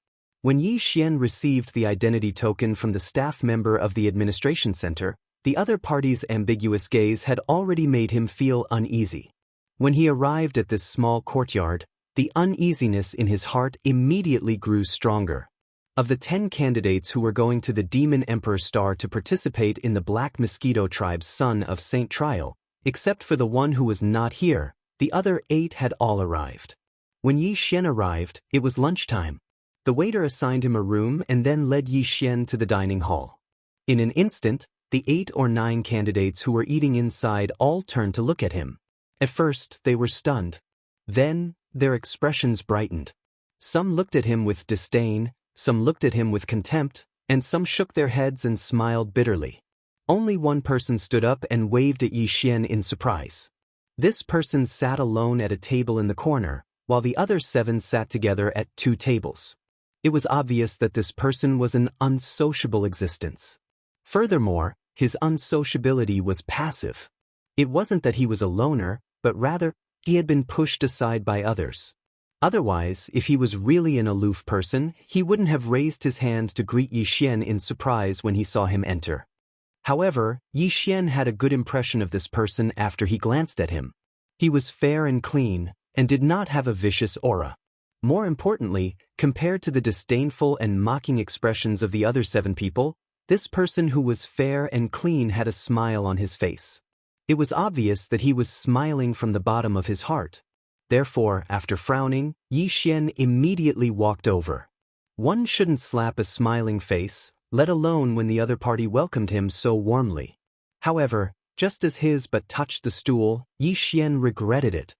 When Yi Xian received the identity token from the staff member of the administration center, the other party's ambiguous gaze had already made him feel uneasy. When he arrived at this small courtyard, the uneasiness in his heart immediately grew stronger. Of the 10 candidates who were going to the Demon Emperor Star to participate in the Black Mosquito Tribe's Son of Saint Trial, except for the one who was not here, the other 8 had all arrived. When Yi Xian arrived, it was lunchtime. The waiter assigned him a room and then led Yi Xian to the dining hall. In an instant, the 8 or 9 candidates who were eating inside all turned to look at him. At first, they were stunned. Then, their expressions brightened. Some looked at him with disdain, some looked at him with contempt, and some shook their heads and smiled bitterly. Only one person stood up and waved at Yi Xian in surprise. This person sat alone at a table in the corner, while the other 7 sat together at 2 tables. It was obvious that this person was an unsociable existence. Furthermore, his unsociability was passive. It wasn't that he was a loner, but rather, he had been pushed aside by others. Otherwise, if he was really an aloof person, he wouldn't have raised his hand to greet Yi Xian in surprise when he saw him enter. However, Yi Xian had a good impression of this person after he glanced at him. He was fair and clean, and did not have a vicious aura. More importantly, compared to the disdainful and mocking expressions of the other 7 people, this person who was fair and clean had a smile on his face. It was obvious that he was smiling from the bottom of his heart. Therefore, after frowning, Yi Xian immediately walked over. One shouldn't slap a smiling face, let alone when the other party welcomed him so warmly. However, just as his butt touched the stool, Yi Xian regretted it.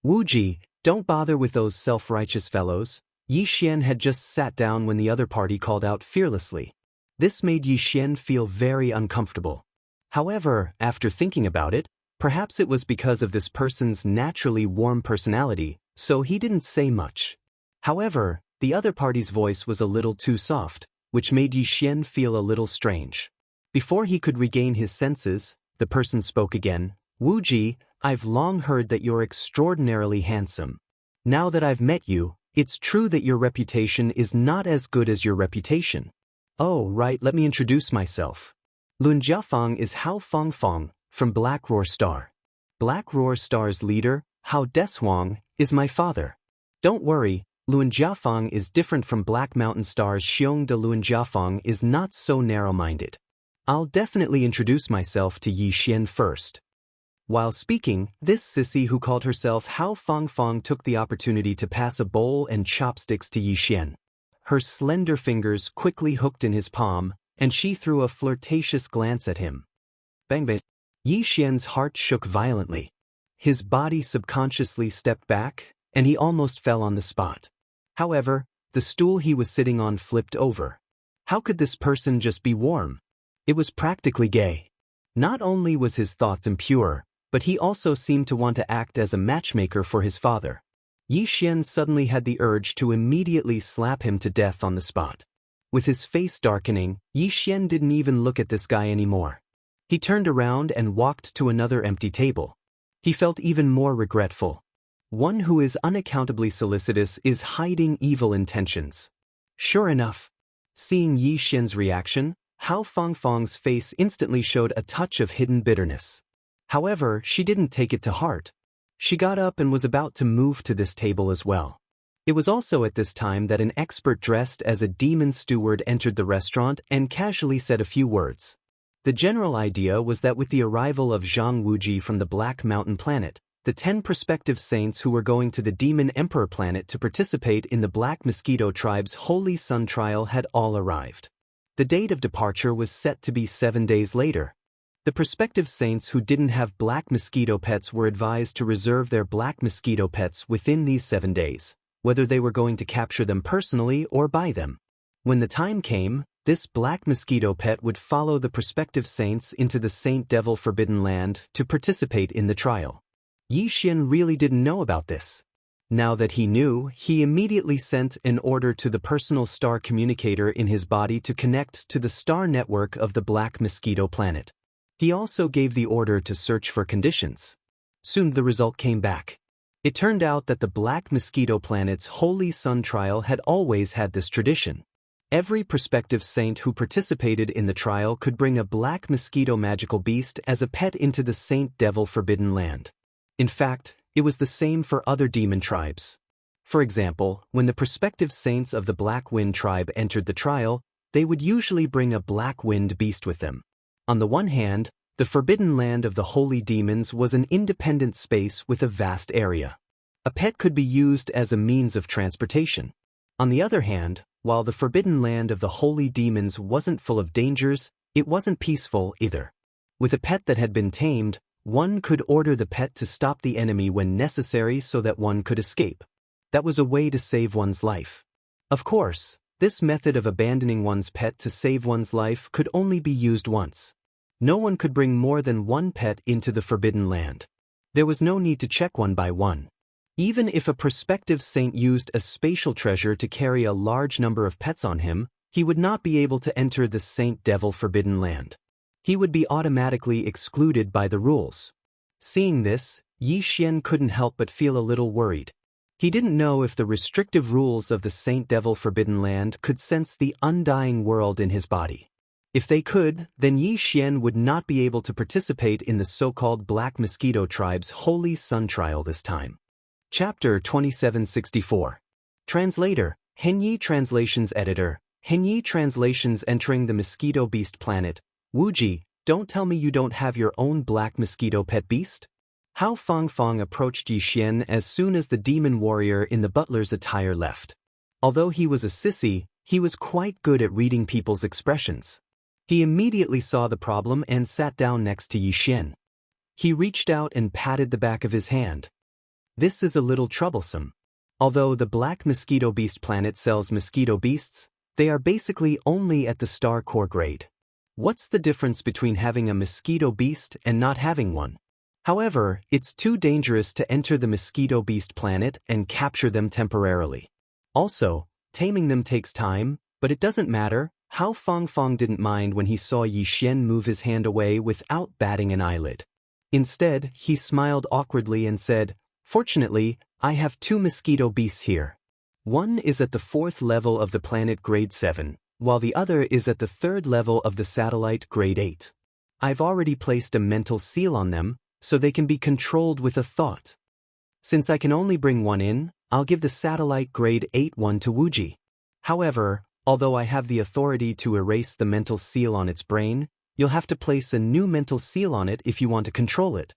Wuji, don't bother with those self-righteous fellows. Yi Xian had just sat down when the other party called out fearlessly. This made Yi Xian feel very uncomfortable. However, after thinking about it, perhaps it was because of this person's naturally warm personality, so he didn't say much. However, the other party's voice was a little too soft, which made Yi Xian feel a little strange. Before he could regain his senses, the person spoke again. Wuji, I've long heard that you're extraordinarily handsome. Now that I've met you, it's true that your reputation is not as good as your reputation. Oh, right, let me introduce myself. Lun Jiafang is Hao Fangfang, from Black Roar Star. Black Roar Star's leader, Hao Deshuang, is my father. Don't worry, Lun Jiafang is different from Black Mountain Star's Xiong de Lun Jiafang is not so narrow-minded. I'll definitely introduce myself to Yi Xian first. While speaking, this sissy who called herself Hao Fangfang took the opportunity to pass a bowl and chopsticks to Yi Xian. Her slender fingers quickly hooked in his palm, and she threw a flirtatious glance at him. Bang bang. Yi Xian's heart shook violently. His body subconsciously stepped back, and he almost fell on the spot. However, the stool he was sitting on flipped over. How could this person just be warm? It was practically gay. Not only was his thoughts impure, but he also seemed to want to act as a matchmaker for his father. Yi Xian suddenly had the urge to immediately slap him to death on the spot. With his face darkening, Yi Xian didn't even look at this guy anymore. He turned around and walked to another empty table. He felt even more regretful. One who is unaccountably solicitous is hiding evil intentions. Sure enough, seeing Yi Xian's reaction, Hao Fangfang's face instantly showed a touch of hidden bitterness. However, she didn't take it to heart. She got up and was about to move to this table as well. It was also at this time that an expert dressed as a demon steward entered the restaurant and casually said a few words. The general idea was that with the arrival of Zhang Wuji from the Black Mountain planet, the 10 prospective saints who were going to the Demon Emperor planet to participate in the Black Mosquito Tribe's Holy Sun Trial had all arrived. The date of departure was set to be 7 days later. The prospective saints who didn't have black mosquito pets were advised to reserve their black mosquito pets within these 7 days, whether they were going to capture them personally or buy them. When the time came, this black mosquito pet would follow the prospective saints into the Saint Devil Forbidden Land to participate in the trial. Yi Xian really didn't know about this. Now that he knew, he immediately sent an order to the personal star communicator in his body to connect to the star network of the Black Mosquito planet. He also gave the order to search for conditions. Soon the result came back. It turned out that the Black Mosquito planet's Holy Sun Trial had always had this tradition. Every prospective saint who participated in the trial could bring a black mosquito magical beast as a pet into the Saint Devil Forbidden Land. In fact, it was the same for other demon tribes. For example, when the prospective saints of the Black Wind tribe entered the trial, they would usually bring a black wind beast with them. On the one hand, the Forbidden Land of the Holy Demons was an independent space with a vast area. A pet could be used as a means of transportation. On the other hand, while the Forbidden Land of the Holy Demons wasn't full of dangers, it wasn't peaceful either. With a pet that had been tamed, one could order the pet to stop the enemy when necessary so that one could escape. That was a way to save one's life. Of course, this method of abandoning one's pet to save one's life could only be used once. No one could bring more than one pet into the Forbidden Land. There was no need to check one by one. Even if a prospective saint used a spatial treasure to carry a large number of pets on him, he would not be able to enter the Saint Devil Forbidden Land. He would be automatically excluded by the rules. Seeing this, Yi Xian couldn't help but feel a little worried. He didn't know if the restrictive rules of the Saint Devil Forbidden Land could sense the undying world in his body. If they could, then Yi Xian would not be able to participate in the so-called Black Mosquito Tribe's Holy Sun Trial this time. Chapter 2764. Translator, Henyi Translations Editor, Henyi Translations entering the Mosquito Beast Planet. Wuji, don't tell me you don't have your own black mosquito pet beast? Hao Fangfang approached Yi Xian as soon as the demon warrior in the butler's attire left. Although he was a sissy, he was quite good at reading people's expressions. He immediately saw the problem and sat down next to Yi Xian. He reached out and patted the back of his hand. This is a little troublesome. Although the Black Mosquito Beast Planet sells mosquito beasts, they are basically only at the Star Core grade. What's the difference between having a mosquito beast and not having one? However, it's too dangerous to enter the Mosquito Beast Planet and capture them temporarily. Also, taming them takes time, but it doesn't matter. Hao Fangfang didn't mind when he saw Yi Xian move his hand away without batting an eyelid. Instead, he smiled awkwardly and said, "Fortunately, I have two mosquito beasts here. One is at the 4th level of the planet grade 7, while the other is at the 3rd level of the satellite grade 8. I've already placed a mental seal on them, so they can be controlled with a thought. Since I can only bring one in, I'll give the satellite grade 8 one to Wuji. However, although I have the authority to erase the mental seal on its brain, you'll have to place a new mental seal on it if you want to control it.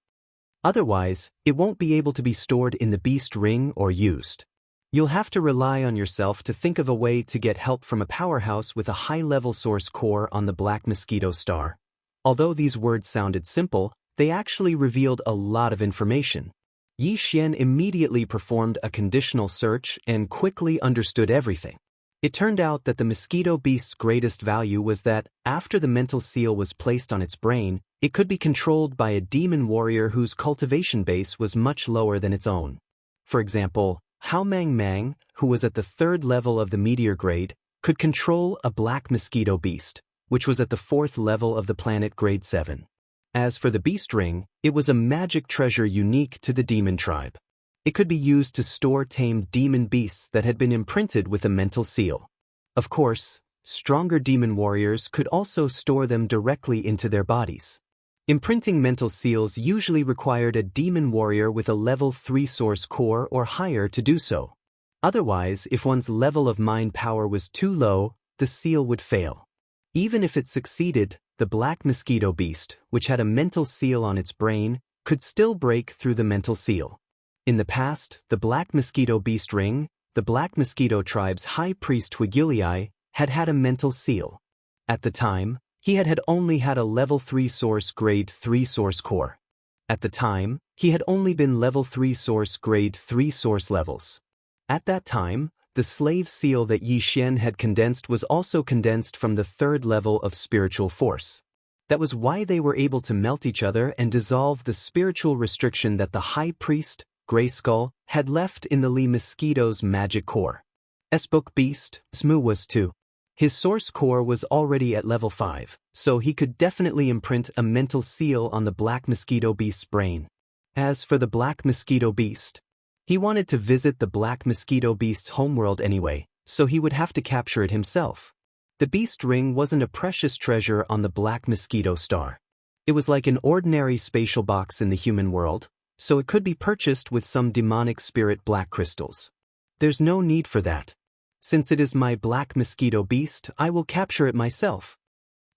Otherwise, it won't be able to be stored in the beast ring or used. You'll have to rely on yourself to think of a way to get help from a powerhouse with a high-level source core on the Black Mosquito Star." Although these words sounded simple, they actually revealed a lot of information. Yi Xian immediately performed a conditional search and quickly understood everything. It turned out that the mosquito beast's greatest value was that, after the mental seal was placed on its brain, it could be controlled by a demon warrior whose cultivation base was much lower than its own. For example, Hao Mang Mang, who was at the 3rd level of the meteor grade, could control a black mosquito beast, which was at the 4th level of the planet grade 7. As for the beast ring, it was a magic treasure unique to the demon tribe. It could be used to store tamed demon beasts that had been imprinted with a mental seal. Of course, stronger demon warriors could also store them directly into their bodies. Imprinting mental seals usually required a demon warrior with a level 3 source core or higher to do so. Otherwise, if one's level of mind power was too low, the seal would fail. Even if it succeeded, the black mosquito beast, which had a mental seal on its brain, could still break through the mental seal. In the past, the Black Mosquito Beast Ring, the Black Mosquito Tribe's High Priest Twigulii, had had a mental seal. At the time, he had only had a level 3 source grade 3 source core. At the time, he had only been level 3 source grade 3 source levels. At that time, the slave seal that Yi Xian had condensed was also condensed from the 3rd level of spiritual force. That was why they were able to melt each other and dissolve the spiritual restriction that the High Priest, Grayskull, had left in the Li Mosquito's magic core. S-Book Beast, Smu was too. His source core was already at level 5, so he could definitely imprint a mental seal on the Black Mosquito Beast's brain. As for the Black Mosquito Beast, he wanted to visit the Black Mosquito Beast's homeworld anyway, so he would have to capture it himself. The beast ring wasn't a precious treasure on the black mosquito star. It was like an ordinary spatial box in the human world, so it could be purchased with some demonic spirit black crystals. There's no need for that. Since it is my black mosquito beast, I will capture it myself.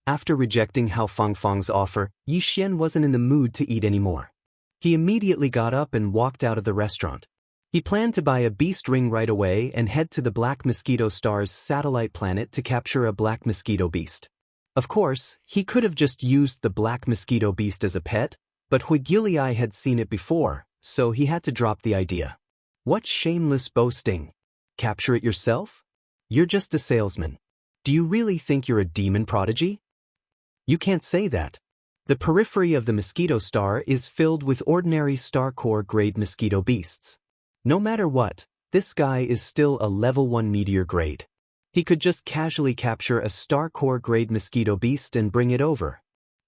After rejecting Hao Fangfang's offer, Yi Xian wasn't in the mood to eat anymore. He immediately got up and walked out of the restaurant. He planned to buy a beast ring right away and head to the Black Mosquito Star's satellite planet to capture a black mosquito beast. Of course, he could have just used the black mosquito beast as a pet, but Huigiliai had seen it before, so he had to drop the idea. What shameless boasting! Capture it yourself? You're just a salesman. Do you really think you're a demon prodigy? You can't say that. The periphery of the mosquito star is filled with ordinary star core grade mosquito beasts. No matter what, this guy is still a level 1 meteor grade. He could just casually capture a star core grade mosquito beast and bring it over.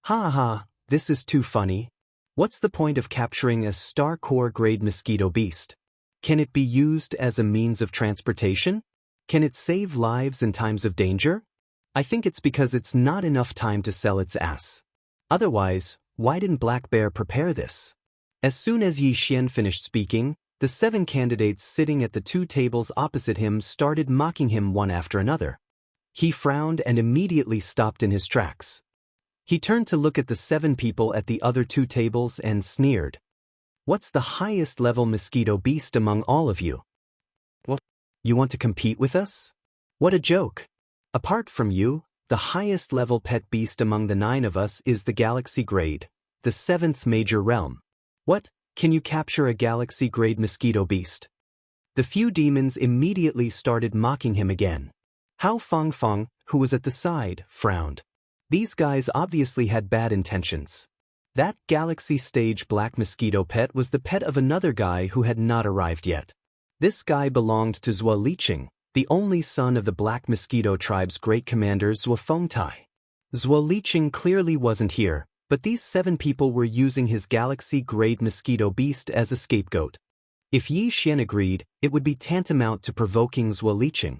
Ha ha, this is too funny. What's the point of capturing a star core grade mosquito beast? Can it be used as a means of transportation? Can it save lives in times of danger? I think it's because it's not enough time to sell its ass. Otherwise, why didn't Black Bear prepare this? As soon as Yi Xian finished speaking, the 7 candidates sitting at the 2 tables opposite him started mocking him one after another. He frowned and immediately stopped in his tracks. He turned to look at the 7 people at the other 2 tables and sneered. What's the highest level mosquito beast among all of you? What? You want to compete with us? What a joke. Apart from you, the highest level pet beast among the 9 of us is the galaxy grade, the 7th major realm. What? Can you capture a galaxy-grade mosquito beast? The few demons immediately started mocking him again. Hao Fangfang, who was at the side, frowned. These guys obviously had bad intentions. That galaxy-stage black mosquito pet was the pet of another guy who had not arrived yet. This guy belonged to Zhuo Liqing, the only son of the black mosquito tribe's great commander Zhuo Fengtai. Zhuo Liqing clearly wasn't here, but these 7 people were using his galaxy-grade mosquito beast as a scapegoat. If Yi Xian agreed, it would be tantamount to provoking Zhuo Liqing.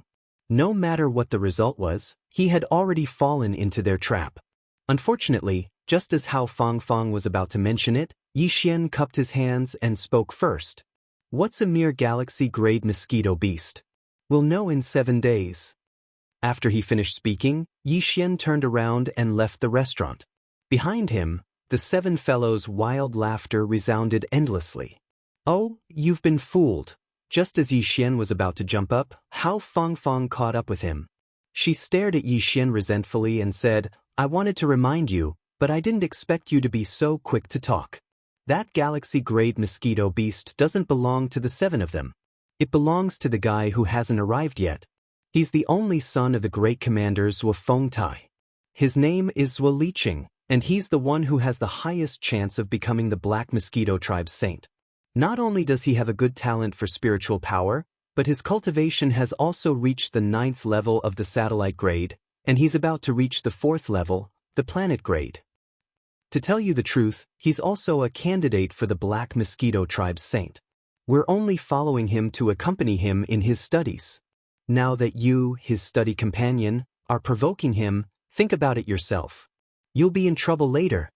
No matter what the result was, he had already fallen into their trap. Unfortunately, just as Hao Fangfang was about to mention it, Yi Xian cupped his hands and spoke first. What's a mere galaxy-grade mosquito beast? We'll know in 7 days. After he finished speaking, Yi Xian turned around and left the restaurant. Behind him, the 7 fellows' wild laughter resounded endlessly. Oh, you've been fooled. Just as Yi Xian was about to jump up, Hao Fangfang caught up with him. She stared at Yi Xian resentfully and said, I wanted to remind you, but I didn't expect you to be so quick to talk. That galaxy-grade mosquito beast doesn't belong to the 7 of them. It belongs to the guy who hasn't arrived yet. He's the only son of the great commander Zhuo Fengtai. His name is Zhuo Liqing, and he's the one who has the highest chance of becoming the Black Mosquito Tribe's saint. Not only does he have a good talent for spiritual power, but his cultivation has also reached the 9th level of the satellite grade, and he's about to reach the 4th level, the planet grade. To tell you the truth, he's also a candidate for the Black Mosquito Tribe's saint. We're only following him to accompany him in his studies. Now that you, his study companion, are provoking him, think about it yourself. You'll be in trouble later.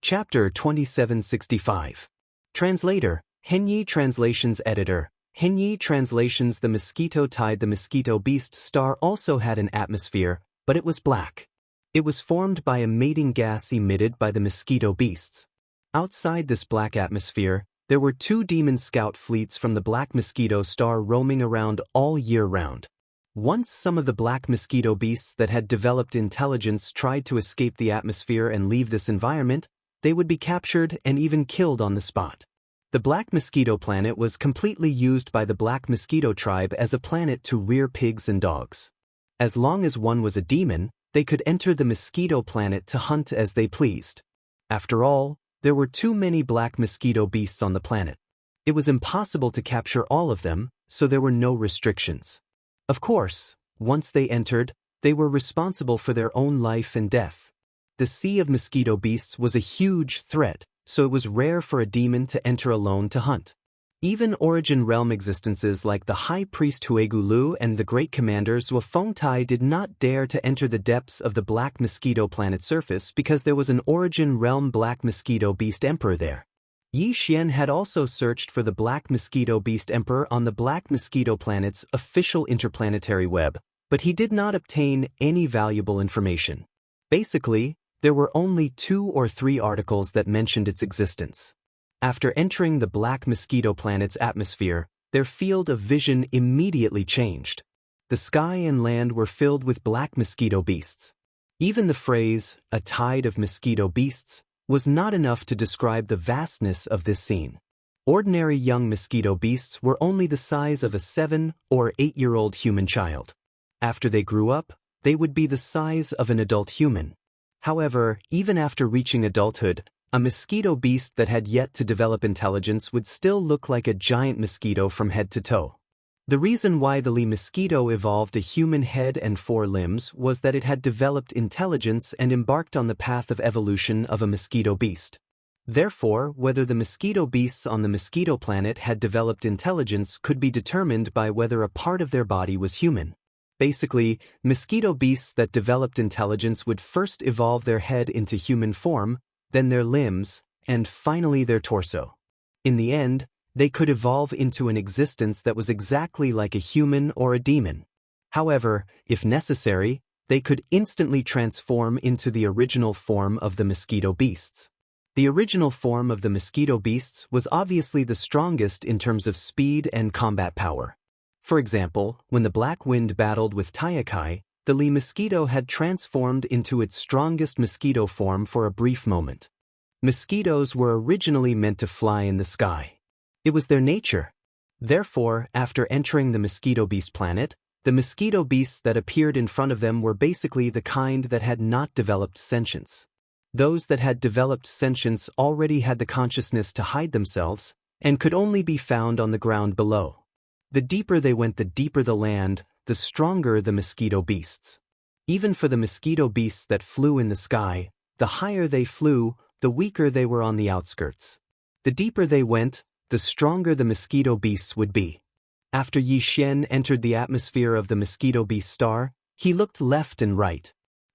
Chapter 2765. Translator, Henyi Translations Editor, Henyi Translations. The mosquito tide. The mosquito beast star also had an atmosphere, but it was black. It was formed by a mating gas emitted by the mosquito beasts. Outside this black atmosphere, there were 2 demon scout fleets from the Black Mosquito Star roaming around all year round. Once some of the black mosquito beasts that had developed intelligence tried to escape the atmosphere and leave this environment, they would be captured and even killed on the spot. The Black Mosquito Planet was completely used by the Black Mosquito Tribe as a planet to rear pigs and dogs. As long as one was a demon, they could enter the Mosquito Planet to hunt as they pleased. After all, there were too many black mosquito beasts on the planet. It was impossible to capture all of them, so there were no restrictions. Of course, once they entered, they were responsible for their own life and death. The sea of mosquito beasts was a huge threat, so it was rare for a demon to enter alone to hunt. Even origin realm existences like the High Priest Huegulu and the Great Commanders Wafengtai did not dare to enter the depths of the Black Mosquito planet surface because there was an origin realm Black Mosquito Beast Emperor there. Yi Xian had also searched for the Black Mosquito Beast Emperor on the Black Mosquito planet's official interplanetary web, but he did not obtain any valuable information. Basically, there were only 2 or 3 articles that mentioned its existence. After entering the Black Mosquito planet's atmosphere, their field of vision immediately changed. The sky and land were filled with black mosquito beasts. Even the phrase, "a tide of mosquito beasts," was not enough to describe the vastness of this scene. Ordinary young mosquito beasts were only the size of a 7 or 8-year-old human child. After they grew up, they would be the size of an adult human. However, even after reaching adulthood, a mosquito beast that had yet to develop intelligence would still look like a giant mosquito from head to toe. The reason why the Li mosquito evolved a human head and 4 limbs was that it had developed intelligence and embarked on the path of evolution of a mosquito beast. Therefore, whether the mosquito beasts on the mosquito planet had developed intelligence could be determined by whether a part of their body was human. Basically, mosquito beasts that developed intelligence would first evolve their head into human form, then their limbs, and finally their torso. In the end, they could evolve into an existence that was exactly like a human or a demon. However, if necessary, they could instantly transform into the original form of the mosquito beasts. The original form of the mosquito beasts was obviously the strongest in terms of speed and combat power. For example, when the Black Wind battled with Taiakai, the Li mosquito had transformed into its strongest mosquito form for a brief moment. Mosquitoes were originally meant to fly in the sky. It was their nature. Therefore, after entering the mosquito beast planet, the mosquito beasts that appeared in front of them were basically the kind that had not developed sentience. Those that had developed sentience already had the consciousness to hide themselves, and could only be found on the ground below. The deeper they went, the deeper the land, the stronger the mosquito beasts. Even for the mosquito beasts that flew in the sky, the higher they flew, the weaker they were on the outskirts. The deeper they went, the stronger the mosquito beasts would be. After Yi Xian entered the atmosphere of the mosquito beast star, he looked left and right.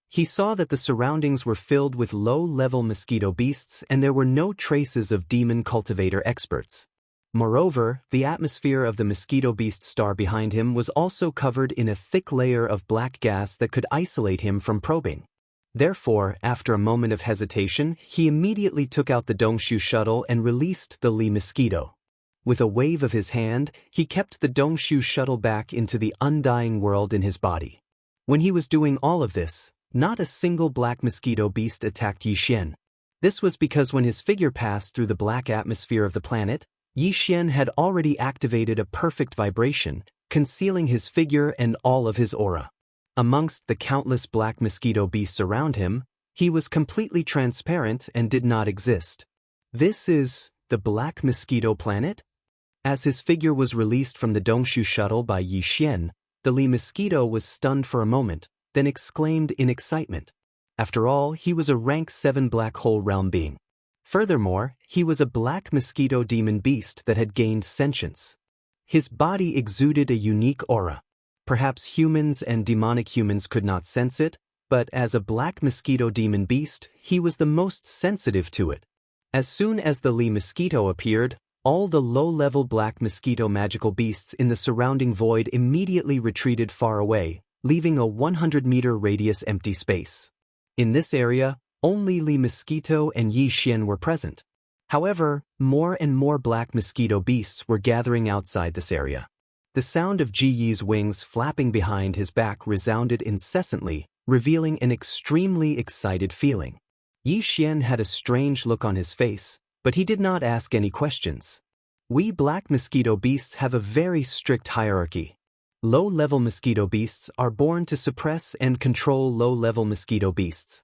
He saw that the surroundings were filled with low-level mosquito beasts and there were no traces of demon cultivator experts. Moreover, the atmosphere of the mosquito beast star behind him was also covered in a thick layer of black gas that could isolate him from probing. Therefore, after a moment of hesitation, he immediately took out the Dongshu shuttle and released the Li mosquito. With a wave of his hand, he kept the Dongshu shuttle back into the undying world in his body. When he was doing all of this, not a single black mosquito beast attacked Yi Xian. This was because when his figure passed through the black atmosphere of the planet, Yi Xian had already activated a perfect vibration, concealing his figure and all of his aura. Amongst the countless black mosquito beasts around him, he was completely transparent and did not exist. This is the Black Mosquito Planet? As his figure was released from the Dongshu shuttle by Yi Xian, the Li mosquito was stunned for a moment, then exclaimed in excitement. After all, he was a rank 7 black hole realm being. Furthermore, he was a black mosquito demon beast that had gained sentience. His body exuded a unique aura. Perhaps humans and demonic humans could not sense it, but as a black mosquito demon beast, he was the most sensitive to it. As soon as the Li mosquito appeared, all the low-level black mosquito magical beasts in the surrounding void immediately retreated far away, leaving a 100-meter radius empty space. In this area, only Li mosquito and Yi Xian were present. However, more and more black mosquito beasts were gathering outside this area. The sound of Ji Yi's wings flapping behind his back resounded incessantly, revealing an extremely excited feeling. Yi Xian had a strange look on his face, but he did not ask any questions. We black mosquito beasts have a very strict hierarchy. Low-level mosquito beasts are born to suppress and control low-level mosquito beasts.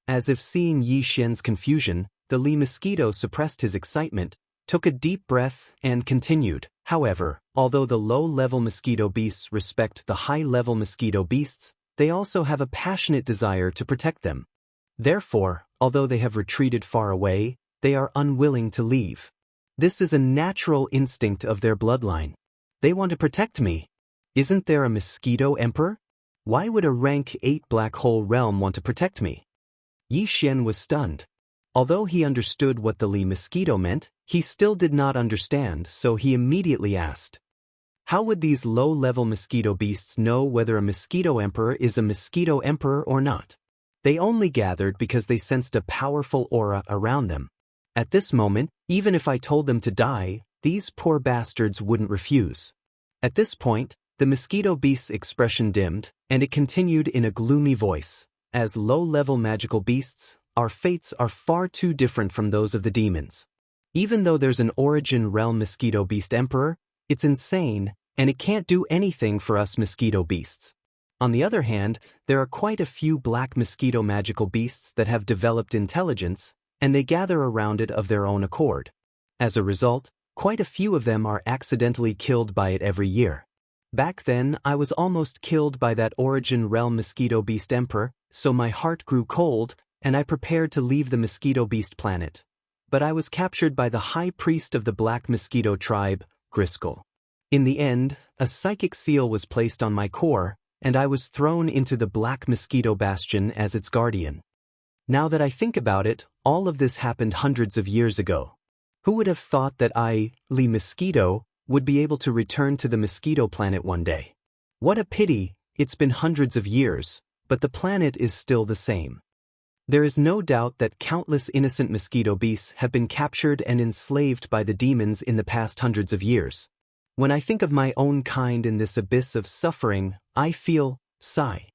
As if seeing Yi Xian's confusion, the Li mosquito suppressed his excitement, took a deep breath, and continued. However, although the low-level mosquito beasts respect the high-level mosquito beasts, they also have a passionate desire to protect them. Therefore, although they have retreated far away, they are unwilling to leave. This is a natural instinct of their bloodline. They want to protect me. Isn't there a mosquito emperor? Why would a rank 8 black hole realm want to protect me? Yi Xian was stunned. Although he understood what the Li mosquito meant, he still did not understand, so he immediately asked, how would these low-level mosquito beasts know whether a mosquito emperor is a mosquito emperor or not? They only gathered because they sensed a powerful aura around them. At this moment, even if I told them to die, these poor bastards wouldn't refuse. At this point, the mosquito beast's expression dimmed, and it continued in a gloomy voice. As low-level magical beasts, our fates are far too different from those of the demons. Even though there's an origin realm mosquito beast emperor, it's insane, and it can't do anything for us mosquito beasts. On the other hand, there are quite a few black mosquito magical beasts that have developed intelligence, and they gather around it of their own accord. As a result, quite a few of them are accidentally killed by it every year. Back then, I was almost killed by that origin realm mosquito beast emperor, so my heart grew cold, and I prepared to leave the mosquito beast planet. But I was captured by the high priest of the black mosquito tribe, Griskel. In the end, a psychic seal was placed on my core, and I was thrown into the black mosquito bastion as its guardian. Now that I think about it, all of this happened hundreds of years ago. Who would have thought that I, Li Mosquito, would be able to return to the mosquito planet one day? What a pity, it's been hundreds of years, but the planet is still the same. There is no doubt that countless innocent mosquito beasts have been captured and enslaved by the demons in the past hundreds of years. When I think of my own kind in this abyss of suffering, I feel sigh.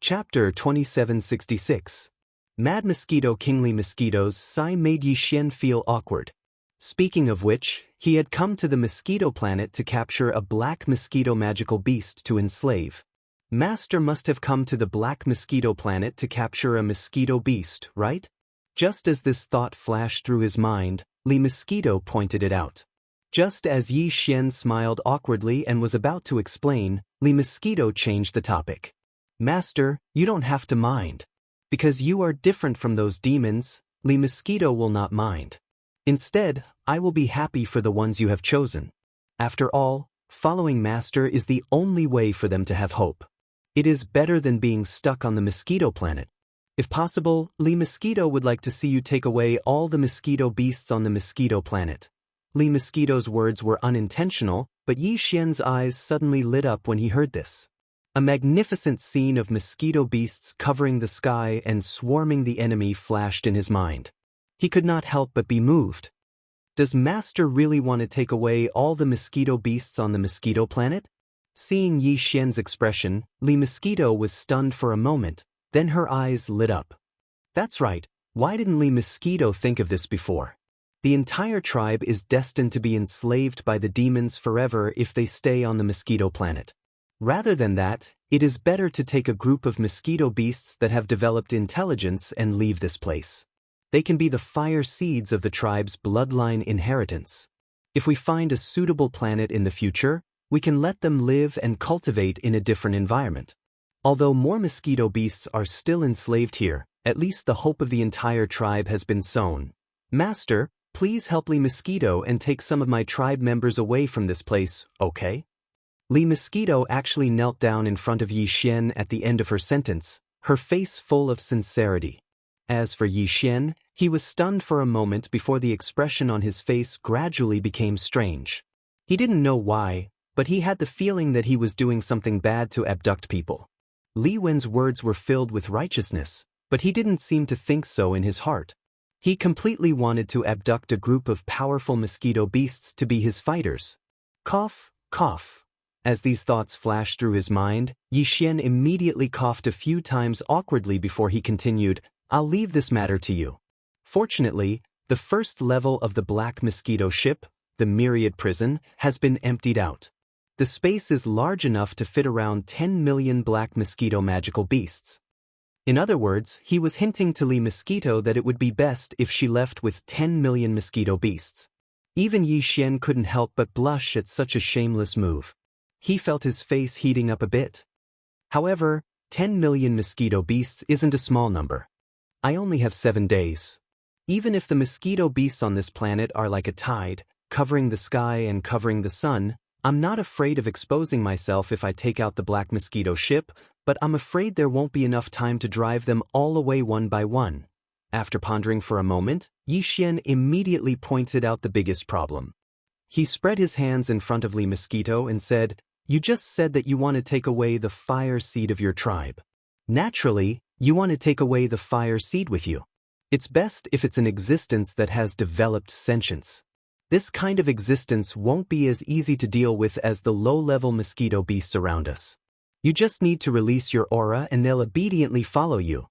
Chapter 2766. Mad Mosquito Kingly Mosquito's sigh made Yi Xian feel awkward. Speaking of which, he had come to the mosquito planet to capture a black mosquito magical beast to enslave. Master must have come to the black mosquito planet to capture a mosquito beast, right? Just as this thought flashed through his mind, Li Mosquito pointed it out. Just as Yi Xian smiled awkwardly and was about to explain, Li Mosquito changed the topic. Master, you don't have to mind. Because you are different from those demons, Li Mosquito will not mind. Instead, I will be happy for the ones you have chosen. After all, following Master is the only way for them to have hope. It is better than being stuck on the mosquito planet. If possible, Li Mosquito would like to see you take away all the mosquito beasts on the mosquito planet. Li Mosquito's words were unintentional, but Yi Xian's eyes suddenly lit up when he heard this. A magnificent scene of mosquito beasts covering the sky and swarming the enemy flashed in his mind. He could not help but be moved. Does Master really want to take away all the mosquito beasts on the mosquito planet? Seeing Yi Xian's expression, Li Mosquito was stunned for a moment, then her eyes lit up. That's right, why didn't Li Mosquito think of this before? The entire tribe is destined to be enslaved by the demons forever if they stay on the mosquito planet. Rather than that, it is better to take a group of mosquito beasts that have developed intelligence and leave this place. They can be the fire seeds of the tribe's bloodline inheritance. If we find a suitable planet in the future, we can let them live and cultivate in a different environment. Although more mosquito beasts are still enslaved here, at least the hope of the entire tribe has been sown. Master, please help Li Mosquito and take some of my tribe members away from this place, okay? Li Mosquito actually knelt down in front of Yi Xian at the end of her sentence, her face full of sincerity. As for Yi Xian, he was stunned for a moment before the expression on his face gradually became strange. He didn't know why, but he had the feeling that he was doing something bad to abduct people. Li Wen's words were filled with righteousness, but he didn't seem to think so in his heart. He completely wanted to abduct a group of powerful mosquito beasts to be his fighters. Cough, cough. As these thoughts flashed through his mind, Yi Xian immediately coughed a few times awkwardly before he continued, I'll leave this matter to you. Fortunately, the first level of the Black Mosquito ship, the Myriad Prison, has been emptied out. The space is large enough to fit around 10 million Black Mosquito magical beasts. In other words, he was hinting to Li Mosquito that it would be best if she left with 10 million mosquito beasts. Even Yi Xian couldn't help but blush at such a shameless move. He felt his face heating up a bit. However, 10 million mosquito beasts isn't a small number. I only have 7 days. Even if the mosquito beasts on this planet are like a tide, covering the sky and covering the sun, I'm not afraid of exposing myself if I take out the black mosquito ship, but I'm afraid there won't be enough time to drive them all away one by one. After pondering for a moment, Yi Xian immediately pointed out the biggest problem. He spread his hands in front of Li Mosquito and said, "You just said that you want to take away the fire seed of your tribe. Naturally, you want to take away the fire seed with you. It's best if it's an existence that has developed sentience. This kind of existence won't be as easy to deal with as the low-level mosquito beasts around us. You just need to release your aura and they'll obediently follow you."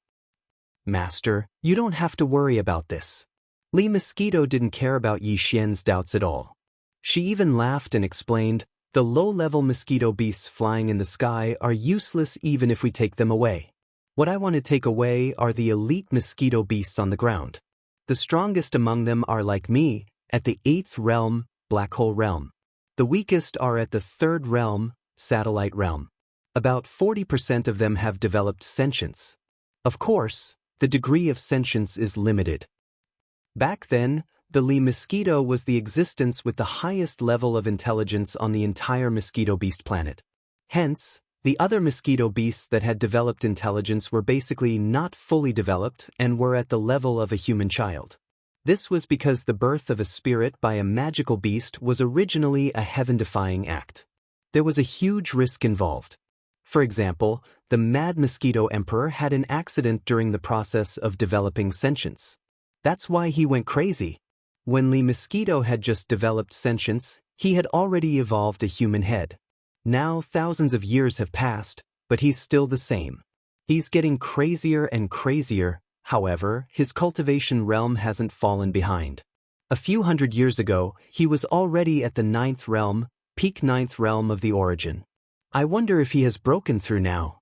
"Master, you don't have to worry about this." Li Mosquito didn't care about Yi Xian's doubts at all. She even laughed and explained, "The low-level mosquito beasts flying in the sky are useless even if we take them away. What I want to take away are the elite mosquito beasts on the ground. The strongest among them are like me, at the 8th realm, black hole realm. The weakest are at the 3rd realm, satellite realm. About 40% of them have developed sentience. Of course, the degree of sentience is limited." Back then, the Li Mosquito was the existence with the highest level of intelligence on the entire mosquito beast planet. Hence, the other mosquito beasts that had developed intelligence were basically not fully developed and were at the level of a human child. This was because the birth of a spirit by a magical beast was originally a heaven-defying act. There was a huge risk involved. For example, the Mad Mosquito Emperor had an accident during the process of developing sentience. That's why he went crazy. When Li Mosquito had just developed sentience, he had already evolved a human head. Now thousands of years have passed, but he's still the same. He's getting crazier and crazier. However, his cultivation realm hasn't fallen behind. A few hundred years ago, he was already at the 9th realm, peak 9th realm of the origin. I wonder if he has broken through now.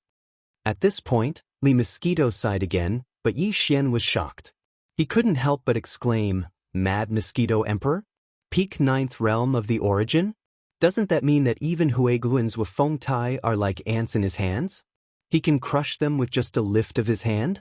At this point, Li Mosquito sighed again, but Yi Xian was shocked. He couldn't help but exclaim, "Mad Mosquito Emperor? Peak 9th realm of the origin? Doesn't that mean that even Huiguan's Wufeng Tai are like ants in his hands? He can crush them with just a lift of his hand?"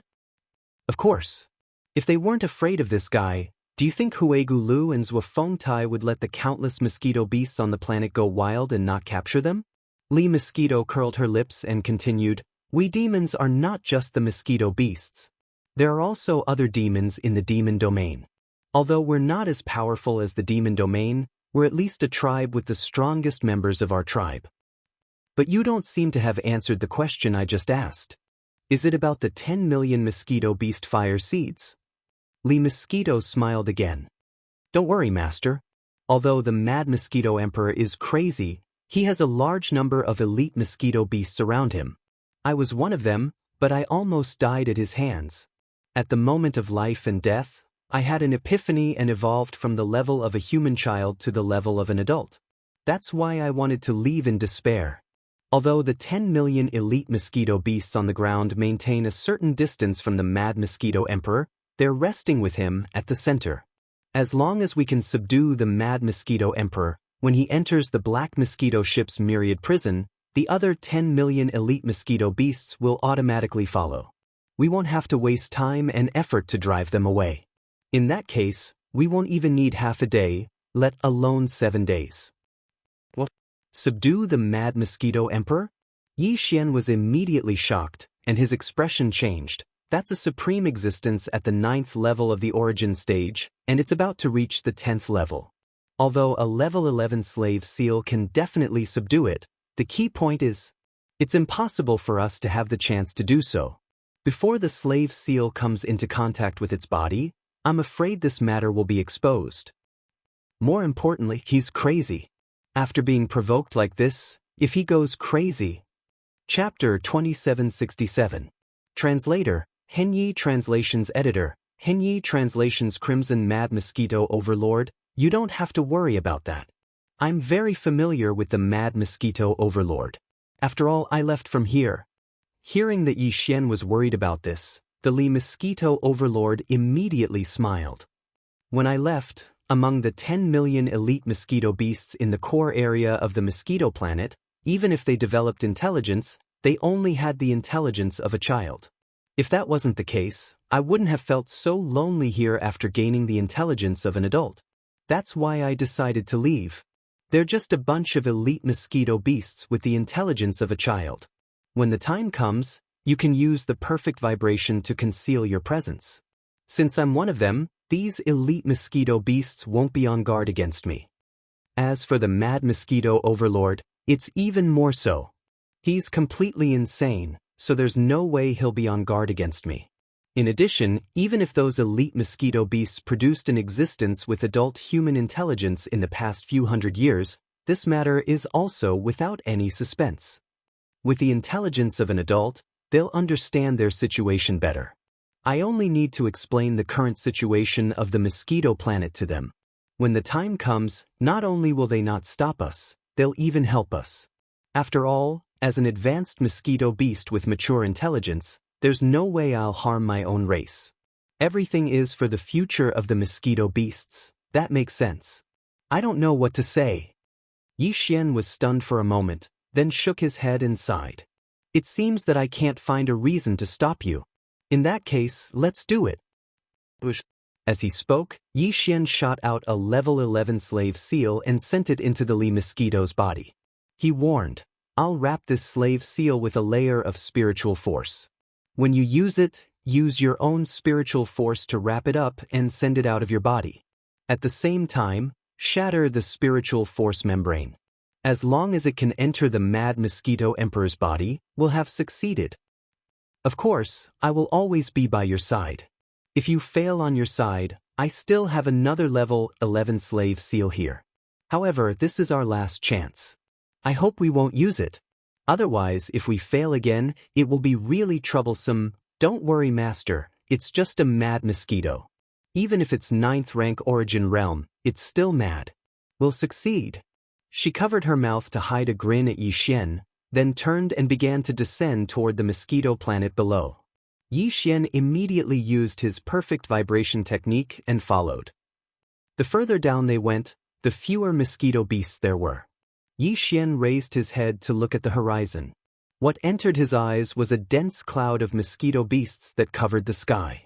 Of course. If they weren't afraid of this guy, do you think Huigu Lu and Wufeng Tai would let the countless mosquito beasts on the planet go wild and not capture them? Li Mosquito curled her lips and continued, "We demons are not just the mosquito beasts. There are also other demons in the demon domain. Although we're not as powerful as the demon domain, we're at least a tribe with the strongest members of our tribe." But you don't seem to have answered the question I just asked. Is it about the 10 million mosquito beast fire seeds? Li Mosquito smiled again. "Don't worry, Master. Although the Mad Mosquito Emperor is crazy, he has a large number of elite mosquito beasts around him. I was one of them, but I almost died at his hands. At the moment of life and death, I had an epiphany and evolved from the level of a human child to the level of an adult. That's why I wanted to leave in despair. Although the 10 million elite mosquito beasts on the ground maintain a certain distance from the Mad Mosquito Emperor, they're resting with him at the center. As long as we can subdue the Mad Mosquito Emperor, when he enters the Black Mosquito ship's myriad prison, the other 10 million elite mosquito beasts will automatically follow. We won't have to waste time and effort to drive them away. In that case, we won't even need half a day, let alone 7 days." "What? Subdue the Mad Mosquito Emperor?" Yi Xian was immediately shocked, and his expression changed. That's a supreme existence at the 9th level of the origin stage, and it's about to reach the 10th level. Although a level 11 slave seal can definitely subdue it, the key point is, it's impossible for us to have the chance to do so. Before the slave seal comes into contact with its body, I'm afraid this matter will be exposed. More importantly, he's crazy. After being provoked like this, if he goes crazy. Chapter 2767. Translator, Henyi Translations Editor, Henyi Translations Crimson Mad Mosquito Overlord, you don't have to worry about that. I'm very familiar with the Mad Mosquito Overlord. After all, I left from here. Hearing that Yi Xian was worried about this, the Li Mosquito Overlord immediately smiled. When I left, among the 10 million elite mosquito beasts in the core area of the mosquito planet, even if they developed intelligence, they only had the intelligence of a child. If that wasn't the case, I wouldn't have felt so lonely here after gaining the intelligence of an adult. That's why I decided to leave. They're just a bunch of elite mosquito beasts with the intelligence of a child. When the time comes, you can use the perfect vibration to conceal your presence. Since I'm one of them, these elite mosquito beasts won't be on guard against me. As for the mad mosquito overlord, it's even more so. He's completely insane, so there's no way he'll be on guard against me. In addition, even if those elite mosquito beasts produced an existence with adult human intelligence in the past few hundred years, this matter is also without any suspense. With the intelligence of an adult, they'll understand their situation better. I only need to explain the current situation of the mosquito planet to them. When the time comes, not only will they not stop us, they'll even help us. After all, as an advanced mosquito beast with mature intelligence, there's no way I'll harm my own race. Everything is for the future of the mosquito beasts. That makes sense. I don't know what to say. Yi Xian was stunned for a moment, then shook his head and sighed. It seems that I can't find a reason to stop you. In that case, let's do it. As he spoke, Yi Xian shot out a level 11 slave seal and sent it into the Li mosquito's body. He warned, I'll wrap this slave seal with a layer of spiritual force. When you use it, use your own spiritual force to wrap it up and send it out of your body. At the same time, shatter the spiritual force membrane. As long as it can enter the mad mosquito emperor's body, we'll have succeeded. Of course, I will always be by your side. If you fail on your side, I still have another level 11 slave seal here. However, this is our last chance. I hope we won't use it. Otherwise, if we fail again, it will be really troublesome. Don't worry, Master, it's just a mad mosquito. Even if it's 9th rank origin realm, it's still mad. We'll succeed. She covered her mouth to hide a grin at Yi Xian, then turned and began to descend toward the mosquito planet below. Yi Xian immediately used his perfect vibration technique and followed. The further down they went, the fewer mosquito beasts there were. Yi Xian raised his head to look at the horizon. What entered his eyes was a dense cloud of mosquito beasts that covered the sky.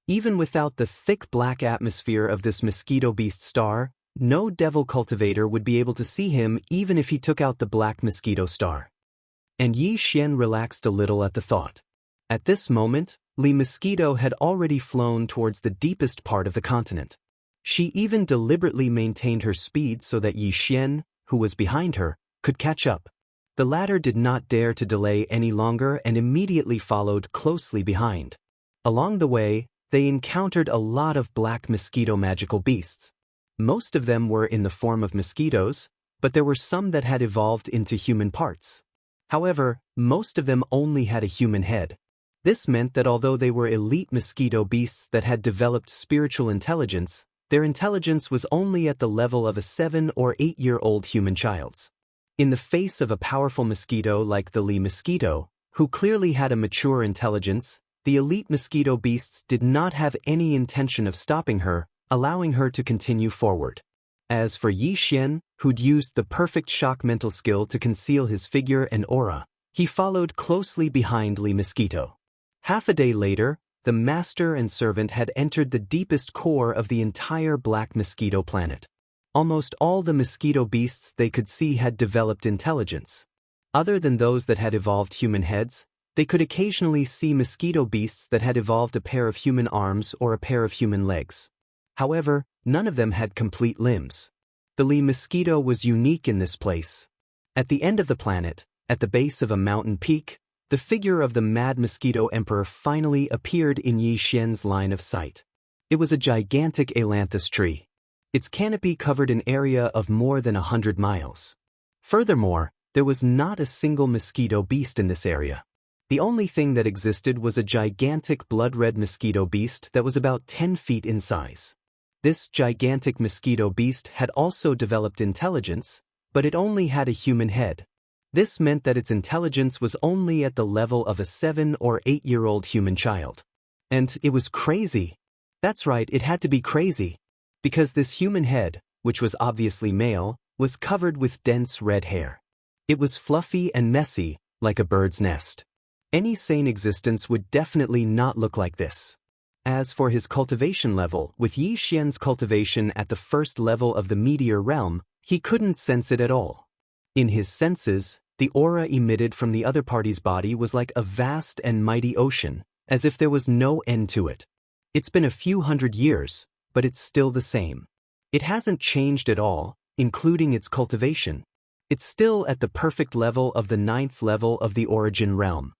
Even without the thick black atmosphere of this mosquito beast star, no devil cultivator would be able to see him even if he took out the black mosquito star. And Yi Xian relaxed a little at the thought. At this moment, Li Mosquito had already flown towards the deepest part of the continent. She even deliberately maintained her speed so that Yi Xian, who was behind her, could catch up. The latter did not dare to delay any longer and immediately followed closely behind. Along the way, they encountered a lot of black mosquito magical beasts. Most of them were in the form of mosquitoes, but there were some that had evolved into human parts. However, most of them only had a human head. This meant that although they were elite mosquito beasts that had developed spiritual intelligence, their intelligence was only at the level of a 7- or 8-year-old human child's. In the face of a powerful mosquito like the Li mosquito, who clearly had a mature intelligence, the elite mosquito beasts did not have any intention of stopping her, allowing her to continue forward. As for Yi Xian, who'd used the perfect shock mental skill to conceal his figure and aura, he followed closely behind Li mosquito. Half a day later, the master and servant had entered the deepest core of the entire black mosquito planet. Almost all the mosquito beasts they could see had developed intelligence. Other than those that had evolved human heads, they could occasionally see mosquito beasts that had evolved a pair of human arms or a pair of human legs. However, none of them had complete limbs. The Li mosquito was unique in this place. At the end of the planet, at the base of a mountain peak, the figure of the mad mosquito emperor finally appeared in Yi Xian's line of sight. It was a gigantic ailanthus tree. Its canopy covered an area of more than 100 miles. Furthermore, there was not a single mosquito beast in this area. The only thing that existed was a gigantic blood-red mosquito beast that was about 10 feet in size. This gigantic mosquito beast had also developed intelligence, but it only had a human head. This meant that its intelligence was only at the level of a 7- or 8-year-old human child. And it was crazy. That's right, it had to be crazy. Because this human head, which was obviously male, was covered with dense red hair. It was fluffy and messy, like a bird's nest. Any sane existence would definitely not look like this. As for his cultivation level, with Yi Xian's cultivation at the first level of the meteor realm, he couldn't sense it at all. In his senses, the aura emitted from the other party's body was like a vast and mighty ocean, as if there was no end to it. It's been a few hundred years, but it's still the same. It hasn't changed at all, including its cultivation. It's still at the perfect level of the 9th level of the origin realm.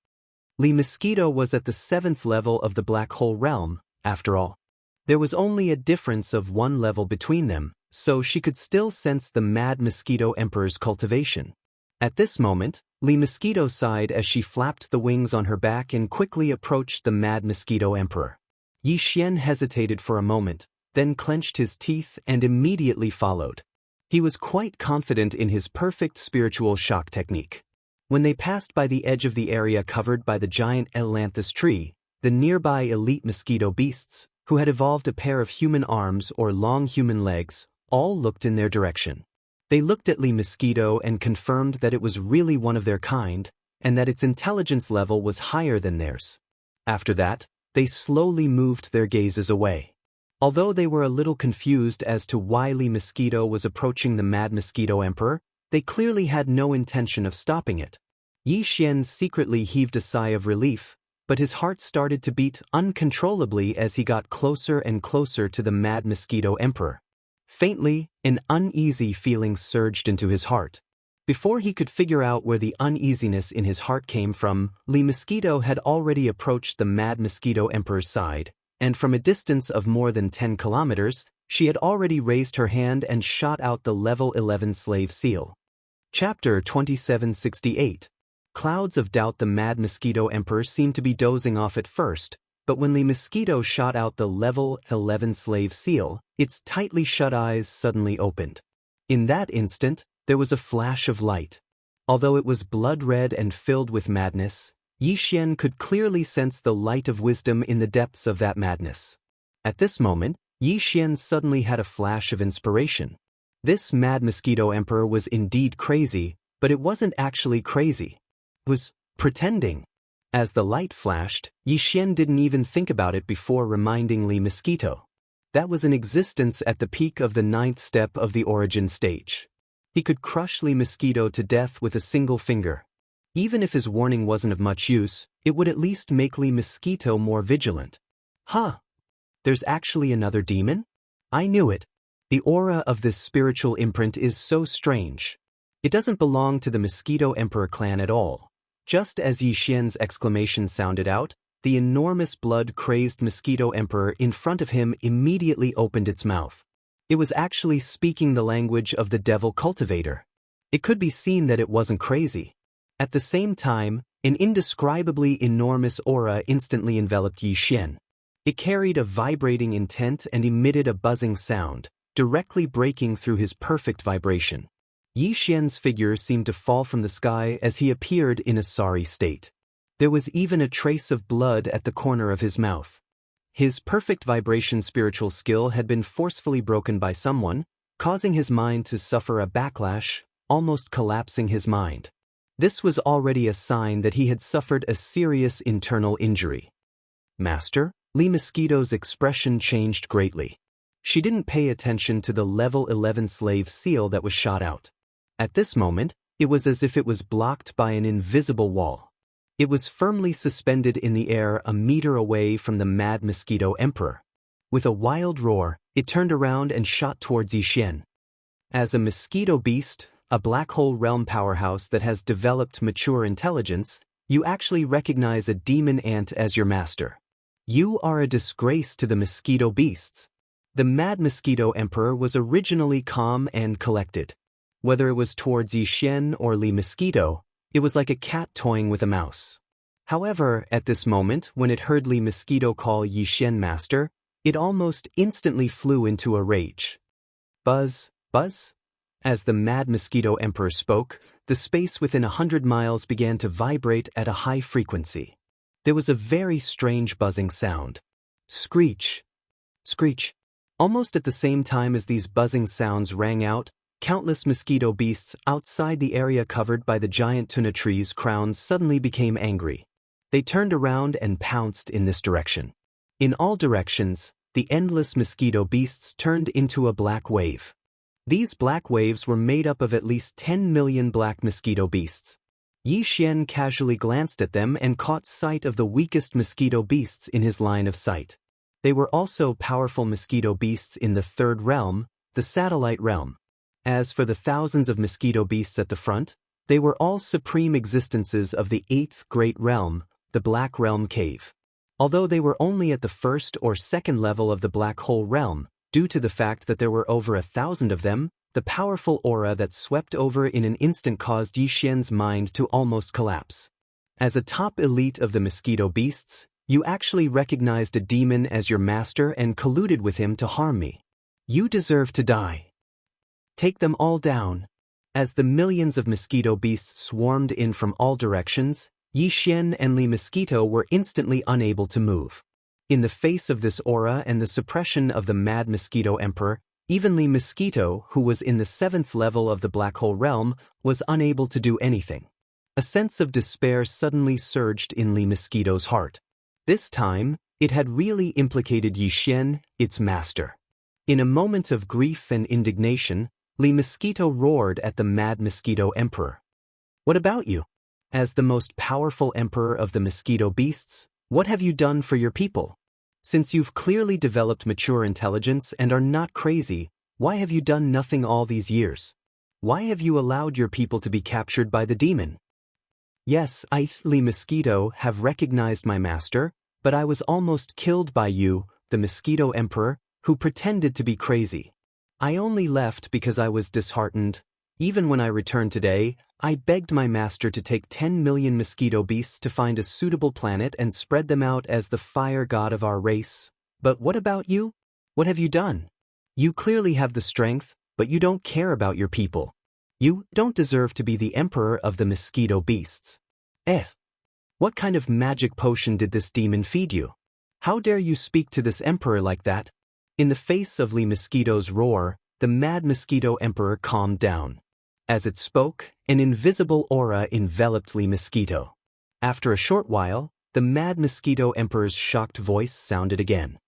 Li Mosquito was at the 7th level of the black hole realm, after all. There was only a difference of 1 level between them, so she could still sense the Mad Mosquito Emperor's cultivation. At this moment, Li Mosquito sighed as she flapped the wings on her back and quickly approached the Mad Mosquito Emperor. Yi Xian hesitated for a moment, then clenched his teeth and immediately followed. He was quite confident in his perfect spiritual shock technique. When they passed by the edge of the area covered by the giant ailanthus tree, the nearby elite mosquito beasts, who had evolved a pair of human arms or long human legs, all looked in their direction. They looked at Li Mosquito and confirmed that it was really one of their kind, and that its intelligence level was higher than theirs. After that, they slowly moved their gazes away. Although they were a little confused as to why Li Mosquito was approaching the Mad Mosquito Emperor, they clearly had no intention of stopping it. Yi Xian secretly heaved a sigh of relief, but his heart started to beat uncontrollably as he got closer and closer to the Mad Mosquito Emperor. Faintly, an uneasy feeling surged into his heart. Before he could figure out where the uneasiness in his heart came from, Li Mosquito had already approached the Mad Mosquito Emperor's side, and from a distance of more than 10 kilometers, she had already raised her hand and shot out the level 11 slave seal. Chapter 2768. Clouds of doubt. The Mad Mosquito Emperor seemed to be dozing off at first, but when Li Mosquito shot out the level 11 slave seal, its tightly shut eyes suddenly opened. In that instant, there was a flash of light. Although it was blood-red and filled with madness, Yi Xian could clearly sense the light of wisdom in the depths of that madness. At this moment, Yi Xian suddenly had a flash of inspiration. This Mad Mosquito Emperor was indeed crazy, but it wasn't actually crazy. It was pretending. As the light flashed, Yi Xian didn't even think about it before reminding Li Mosquito. That was an existence at the peak of the 9th step of the origin stage. He could crush Li Mosquito to death with a single finger. Even if his warning wasn't of much use, it would at least make Li Mosquito more vigilant. Huh! There's actually another demon? I knew it. The aura of this spiritual imprint is so strange. It doesn't belong to the Mosquito Emperor clan at all. Just as Yi Xian's exclamation sounded out, the enormous blood-crazed Mosquito Emperor in front of him immediately opened its mouth. It was actually speaking the language of the devil cultivator. It could be seen that it wasn't crazy. At the same time, an indescribably enormous aura instantly enveloped Yi Xian. It carried a vibrating intent and emitted a buzzing sound, directly breaking through his perfect vibration. Yi Xian's figure seemed to fall from the sky as he appeared in a sorry state. There was even a trace of blood at the corner of his mouth. His perfect vibration spiritual skill had been forcefully broken by someone, causing his mind to suffer a backlash, almost collapsing his mind. This was already a sign that he had suffered a serious internal injury. Master? Li Mosquito's expression changed greatly. She didn't pay attention to the level 11 slave seal that was shot out. At this moment, it was as if it was blocked by an invisible wall. It was firmly suspended in the air a meter away from the Mad Mosquito Emperor. With a wild roar, it turned around and shot towards Yi Xian. As a mosquito beast, a black hole realm powerhouse that has developed mature intelligence, you actually recognize a demon ant as your master. You are a disgrace to the mosquito beasts. The Mad Mosquito Emperor was originally calm and collected. Whether it was towards Yi Xian or Li Mosquito, it was like a cat toying with a mouse. However, at this moment, when it heard Li Mosquito call Yi Xian master, it almost instantly flew into a rage. Buzz, buzz? As the Mad Mosquito Emperor spoke, the space within 100 miles began to vibrate at a high frequency. There was a very strange buzzing sound. Screech. Screech. Almost at the same time as these buzzing sounds rang out, countless mosquito beasts outside the area covered by the giant tuna tree's crowns suddenly became angry. They turned around and pounced in this direction. In all directions, the endless mosquito beasts turned into a black wave. These black waves were made up of at least 10 million black mosquito beasts. Yi Xian casually glanced at them and caught sight of the weakest mosquito beasts in his line of sight. They were also powerful mosquito beasts in the third realm, the satellite realm. As for the thousands of mosquito beasts at the front, they were all supreme existences of the eighth great realm, the Black Realm Cave. Although they were only at the first or second level of the Black Hole Realm, due to the fact that there were over 1,000 of them, the powerful aura that swept over in an instant caused Yi Xian's mind to almost collapse. As a top elite of the mosquito beasts, you actually recognized a demon as your master and colluded with him to harm me. You deserve to die. Take them all down. As the millions of mosquito beasts swarmed in from all directions, Yi Xian and Li Mosquito were instantly unable to move. In the face of this aura and the suppression of the Mad Mosquito Emperor, even Li Mosquito, who was in the 7th level of the Black Hole Realm, was unable to do anything. A sense of despair suddenly surged in Li Mosquito's heart. This time, it had really implicated Yi Xian, its master. In a moment of grief and indignation, Li Mosquito roared at the Mad Mosquito Emperor. "What about you? As the most powerful emperor of the mosquito beasts, what have you done for your people? Since you've clearly developed mature intelligence and are not crazy, why have you done nothing all these years? Why have you allowed your people to be captured by the demon?" "Yes, I, Li Mosquito, have recognized my master, but I was almost killed by you, the Mosquito Emperor, who pretended to be crazy. I only left because I was disheartened. Even when I returned today, I begged my master to take 10 million mosquito beasts to find a suitable planet and spread them out as the fire god of our race. But what about you? What have you done? You clearly have the strength, but you don't care about your people. You don't deserve to be the emperor of the mosquito beasts. What kind of magic potion did this demon feed you? How dare you speak to this emperor like that?" In the face of Li Mosquito's roar, the Mad Mosquito Emperor calmed down. As it spoke, an invisible aura enveloped Li Mosquito. After a short while, the Mad Mosquito Emperor's shocked voice sounded again.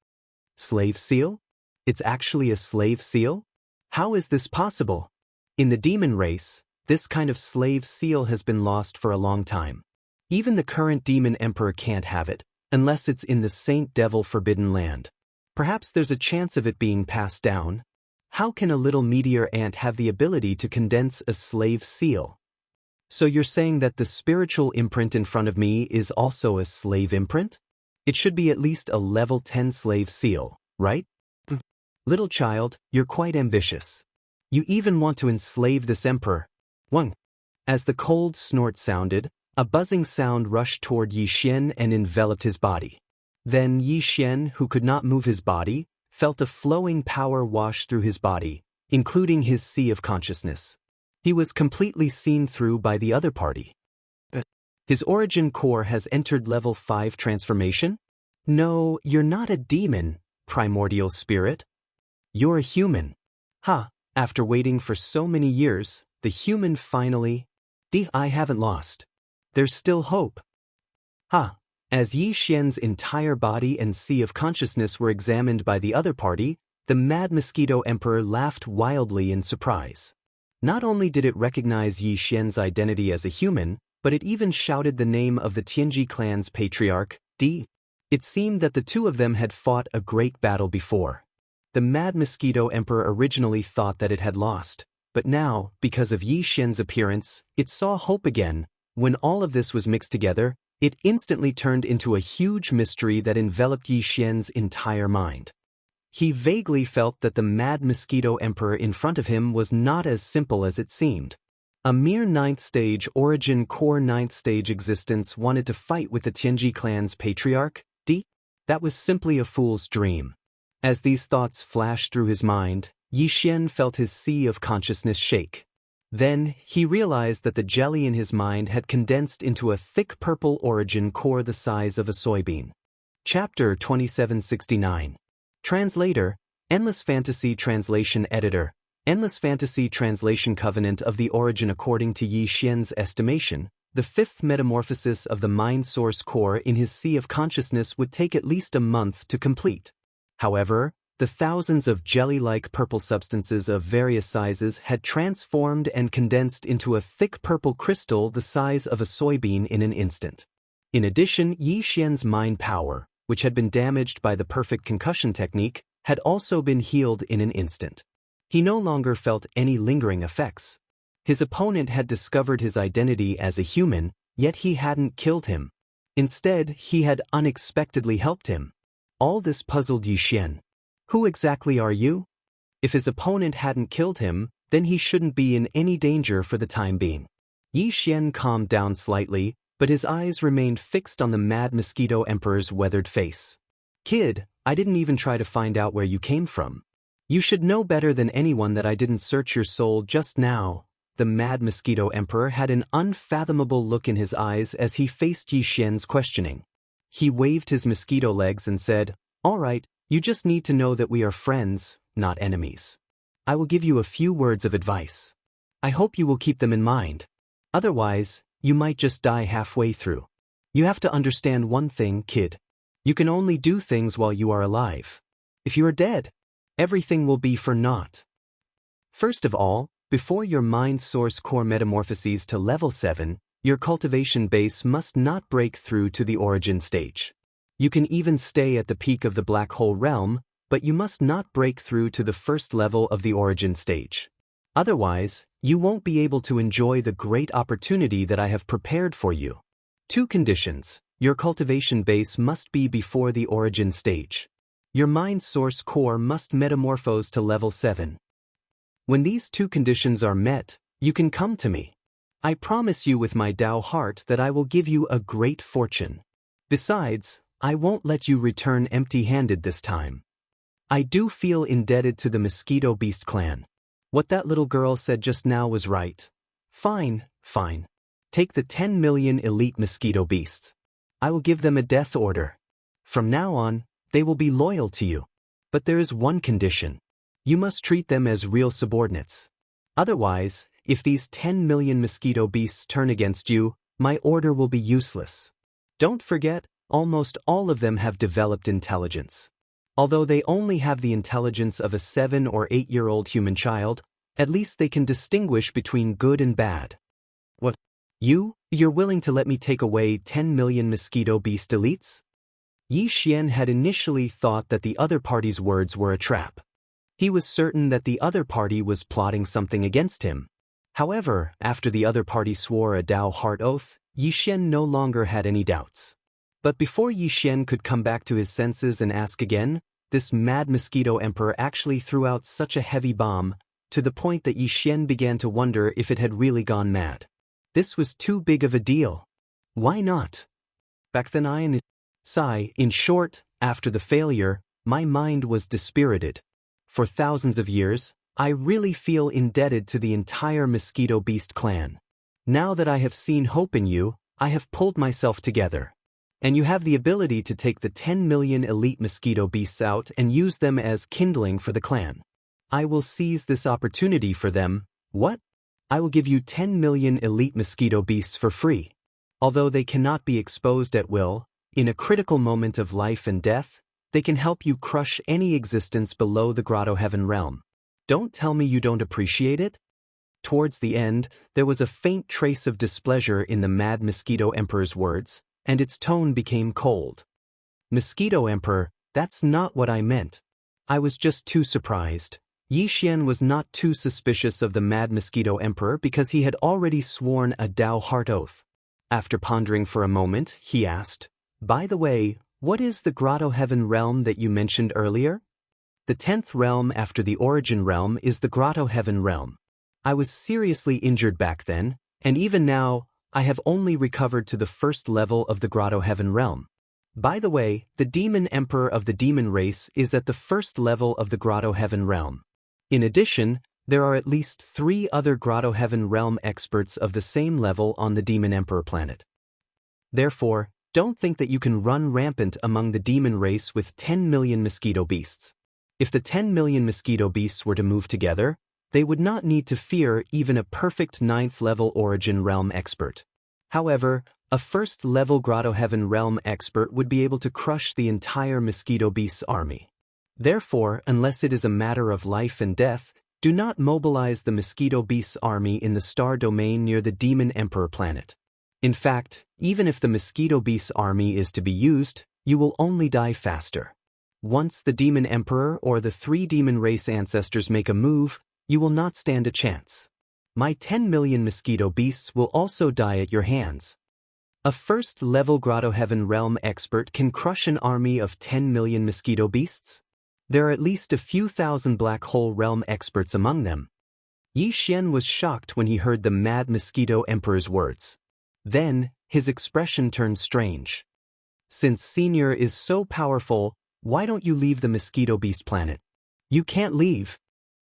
"Slave seal? It's actually a slave seal? How is this possible? In the demon race, this kind of slave seal has been lost for a long time. Even the current demon emperor can't have it, unless it's in the Saint Devil Forbidden Land. Perhaps there's a chance of it being passed down. How can a little meteor ant have the ability to condense a slave seal? So you're saying that the spiritual imprint in front of me is also a slave imprint? It should be at least a level 10 slave seal, right? Little child, you're quite ambitious. You even want to enslave this emperor." Wang. As the cold snort sounded, a buzzing sound rushed toward Yi Xian and enveloped his body. Then Yi Xian, who could not move his body, felt a flowing power wash through his body, including his sea of consciousness. He was completely seen through by the other party. His origin core has entered level 5 transformation? No, you're not a demon, primordial spirit. You're a human. After waiting for so many years, the human finally... I haven't lost. There's still hope. As Yi Xian's entire body and sea of consciousness were examined by the other party, the Mad Mosquito Emperor laughed wildly in surprise. Not only did it recognize Yi Xian's identity as a human, but it even shouted the name of the Tianji clan's patriarch, Di. It seemed that the two of them had fought a great battle before. The Mad Mosquito Emperor originally thought that it had lost, but now, because of Yi Xian's appearance, it saw hope again. When all of this was mixed together, it instantly turned into a huge mystery that enveloped Yi Xian's entire mind. He vaguely felt that the Mad Mosquito Emperor in front of him was not as simple as it seemed. A mere 9th stage origin core 9th stage existence wanted to fight with the Tianji clan's patriarch, Di? That was simply a fool's dream. As these thoughts flashed through his mind, Yi Xian felt his sea of consciousness shake. Then, he realized that the jelly in his mind had condensed into a thick purple origin core the size of a soybean. Chapter 2769. Translator, Endless Fantasy Translation Editor. Endless Fantasy Translation Covenant of the Origin. According to Yi Xian's estimation, the fifth metamorphosis of the mind source core in his sea of consciousness would take at least a month to complete. However, the thousands of jelly-like purple substances of various sizes had transformed and condensed into a thick purple crystal the size of a soybean in an instant. In addition, Yi Xian's mind power, which had been damaged by the perfect concussion technique, had also been healed in an instant. He no longer felt any lingering effects. His opponent had discovered his identity as a human, yet he hadn't killed him. Instead, he had unexpectedly helped him. All this puzzled Yi Xian. Who exactly are you? If his opponent hadn't killed him, then he shouldn't be in any danger for the time being. Yi Xian calmed down slightly, but his eyes remained fixed on the Mad Mosquito Emperor's weathered face. Kid, I didn't even try to find out where you came from. You should know better than anyone that I didn't search your soul just now. The Mad Mosquito Emperor had an unfathomable look in his eyes as he faced Yi Xian's questioning. He waved his mosquito legs and said, "All right, you just need to know that we are friends, not enemies. I will give you a few words of advice. I hope you will keep them in mind. Otherwise, you might just die halfway through. You have to understand one thing, kid. You can only do things while you are alive. If you are dead, everything will be for naught. First of all, before your mind source core metamorphoses to level 7, your cultivation base must not break through to the origin stage. You can even stay at the peak of the black hole realm, but you must not break through to the first level of the origin stage. Otherwise, you won't be able to enjoy the great opportunity that I have prepared for you. 2 conditions. Your cultivation base must be before the origin stage. Your mind source core must metamorphose to level 7. When these 2 conditions are met, you can come to me. I promise you with my Dao heart that I will give you a great fortune. Besides, I won't let you return empty-handed this time. I do feel indebted to the Mosquito Beast clan. What that little girl said just now was right. Fine, fine. Take the 10 million elite mosquito beasts. I will give them a death order. From now on, they will be loyal to you. But there is one condition. You must treat them as real subordinates. Otherwise, if these 10 million mosquito beasts turn against you, my order will be useless. Don't forget, almost all of them have developed intelligence. Although they only have the intelligence of a 7 or 8-year-old human child, at least they can distinguish between good and bad. What? You're willing to let me take away 10 million mosquito beast elites? Yi Xian had initially thought that the other party's words were a trap. He was certain that the other party was plotting something against him. However, after the other party swore a Dao heart oath, Yi Xian no longer had any doubts. But before Yi Xian could come back to his senses and ask again, this Mad Mosquito Emperor actually threw out such a heavy bomb, to the point that Yi Xian began to wonder if it had really gone mad. This was too big of a deal. Why not? Back then in short, after the failure, my mind was dispirited. For thousands of years, I really feel indebted to the entire Mosquito Beast clan. Now that I have seen hope in you, I have pulled myself together. And you have the ability to take the 10 million elite mosquito beasts out and use them as kindling for the clan. I will seize this opportunity for them. What? I will give you 10 million elite mosquito beasts for free. Although they cannot be exposed at will, in a critical moment of life and death, they can help you crush any existence below the Grotto Heaven realm. Don't tell me you don't appreciate it? Towards the end, there was a faint trace of displeasure in the Mad Mosquito Emperor's words, and its tone became cold. Mosquito Emperor, that's not what I meant. I was just too surprised. Yi Xian was not too suspicious of the Mad Mosquito Emperor because he had already sworn a Dao heart oath. After pondering for a moment, he asked, "By the way, what is the Grotto Heaven realm that you mentioned earlier?" The 10th realm after the origin realm is the Grotto Heaven realm. I was seriously injured back then, and even now, I have only recovered to the first level of the Grotto Heaven realm. By the way, the Demon Emperor of the Demon race is at the first level of the Grotto Heaven realm. In addition, there are at least 3 other Grotto Heaven realm experts of the same level on the Demon Emperor planet. Therefore, don't think that you can run rampant among the demon race with 10 million mosquito beasts. If the 10 million mosquito beasts were to move together, they would not need to fear even a perfect 9th level origin realm expert. However, a first-level Grotto Heaven Realm expert would be able to crush the entire Mosquito Beast's army. Therefore, unless it is a matter of life and death, do not mobilize the Mosquito Beast's army in the star domain near the Demon Emperor planet. In fact, even if the Mosquito Beast's army is to be used, you will only die faster. Once the Demon Emperor or the 3 demon race ancestors make a move, you will not stand a chance. My 10 million Mosquito Beasts will also die at your hands. A first-level Grotto Heaven Realm expert can crush an army of 10 million Mosquito Beasts? There are at least a few thousand Black Hole Realm experts among them. Yi Xian was shocked when he heard the Mad Mosquito Emperor's words. Then, his expression turned strange. Since Senior is so powerful, why don't you leave the Mosquito Beast planet? You can't leave.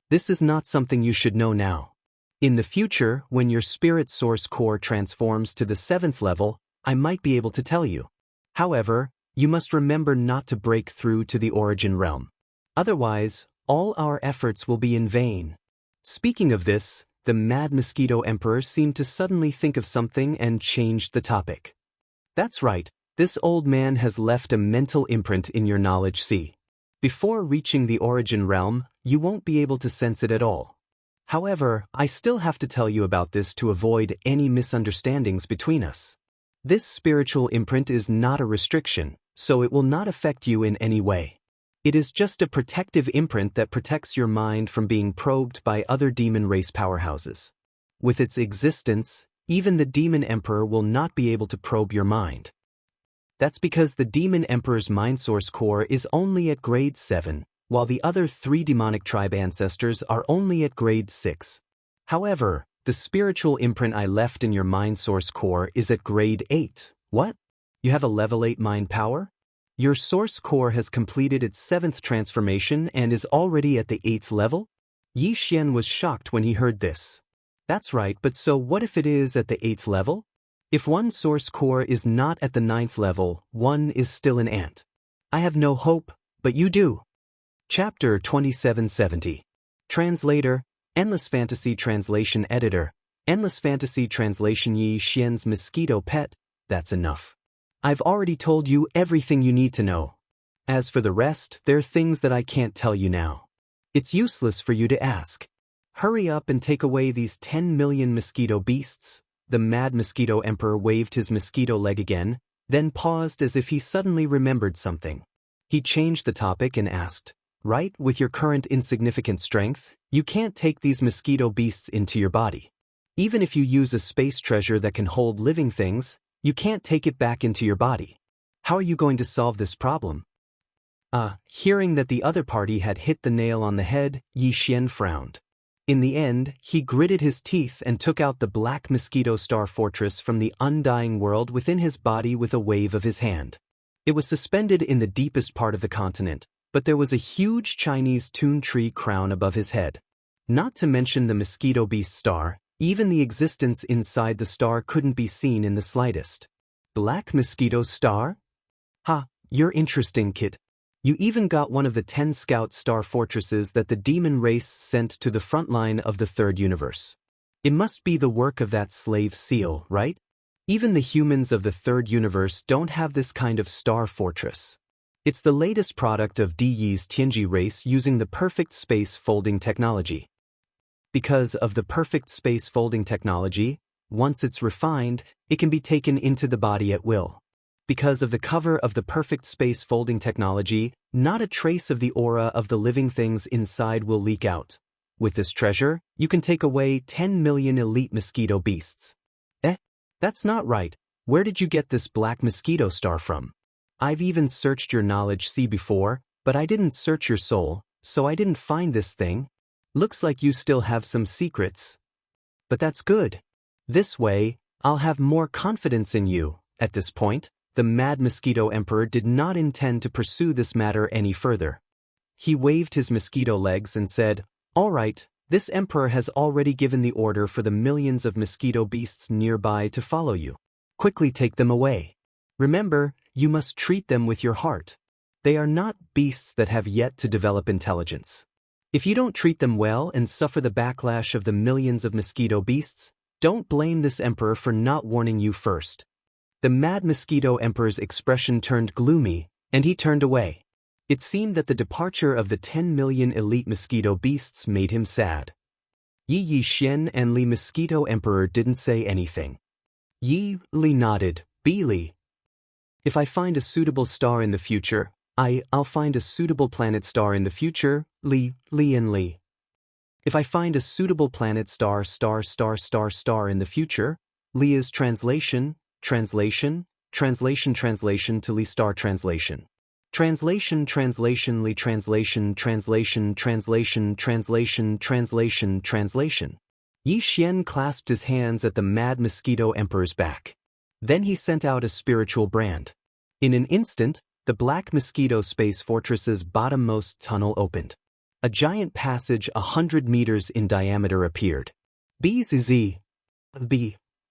This is not something you should know now. In the future, when your spirit source core transforms to the 7th level, I might be able to tell you. However, you must remember not to break through to the origin realm. Otherwise, all our efforts will be in vain. Speaking of this, the Mad Mosquito Emperor seemed to suddenly think of something and changed the topic. That's right, this old man has left a mental imprint in your knowledge sea. Before reaching the origin realm, you won't be able to sense it at all. However, I still have to tell you about this to avoid any misunderstandings between us. This spiritual imprint is not a restriction, so it will not affect you in any way. It is just a protective imprint that protects your mind from being probed by other demon race powerhouses. With its existence, even the Demon Emperor will not be able to probe your mind. That's because the Demon Emperor's mind source core is only at grade 7, while the other 3 demonic tribe ancestors are only at grade 6. However, the spiritual imprint I left in your mind source core is at grade 8. What? You have a level 8 mind power? Your source core has completed its 7th transformation and is already at the 8th level? Yi Xian was shocked when he heard this. That's right, but so what if it is at the 8th level? If one source core is not at the 9th level, one is still an ant. I have no hope, but you do. Chapter 2770. Translator, Endless Fantasy Translation Editor, Endless Fantasy Translation. Yi Xian's mosquito pet, that's enough. I've already told you everything you need to know. As for the rest, there are things that I can't tell you now. It's useless for you to ask. Hurry up and take away these 10 million mosquito beasts. The Mad Mosquito Emperor waved his mosquito leg again, then paused as if he suddenly remembered something. He changed the topic and asked, right, with your current insignificant strength, you can't take these mosquito beasts into your body. Even if you use a space treasure that can hold living things, you can't take it back into your body. How are you going to solve this problem? Hearing that the other party had hit the nail on the head, Yi Xian frowned. In the end, he gritted his teeth and took out the Black Mosquito Star Fortress from the undying world within his body with a wave of his hand. It was suspended in the deepest part of the continent, but there was a huge Chinese tune tree crown above his head. Not to mention the Mosquito Beast Star, even the existence inside the star couldn't be seen in the slightest. Black Mosquito Star? Ha, you're interesting, kid. You even got one of the 10 scout star fortresses that the demon race sent to the front line of the 3rd universe. It must be the work of that slave seal, right? Even the humans of the 3rd universe don't have this kind of star fortress. It's the latest product of Diyi's Tianji race using the perfect space folding technology. Because of the perfect space folding technology, once it's refined, it can be taken into the body at will. Because of the cover of the perfect space folding technology, not a trace of the aura of the living things inside will leak out. With this treasure, you can take away 10 million elite mosquito beasts. That's not right. Where did you get this Black Mosquito Star from? I've even searched your knowledge sea before, but I didn't search your soul, so I didn't find this thing. Looks like you still have some secrets. But that's good. This way, I'll have more confidence in you. At this point, the Mad Mosquito Emperor did not intend to pursue this matter any further. He waved his mosquito legs and said, all right, this emperor has already given the order for the millions of mosquito beasts nearby to follow you. Quickly take them away. Remember, you must treat them with your heart. They are not beasts that have yet to develop intelligence. If you don't treat them well and suffer the backlash of the millions of mosquito beasts, Don't blame this emperor for not warning you first. The Mad Mosquito Emperor's expression turned gloomy, and he turned away. It seemed that the departure of the 10 million elite mosquito beasts made him sad. Yi Xian and Li Mosquito Emperor didn't say anything. Li nodded. Li. If I find a suitable star in the future, I'll find a suitable planet star in the future, Li and Li. If I find a suitable planet star in the future, Li is translation to Li star translation. Translation Li translation. Yi Xian clasped his hands at the Mad Mosquito Emperor's back. Then he sent out a spiritual brand. In an instant, the Black Mosquito Space Fortress's bottommost tunnel opened. A giant passage 100 meters in diameter appeared. B.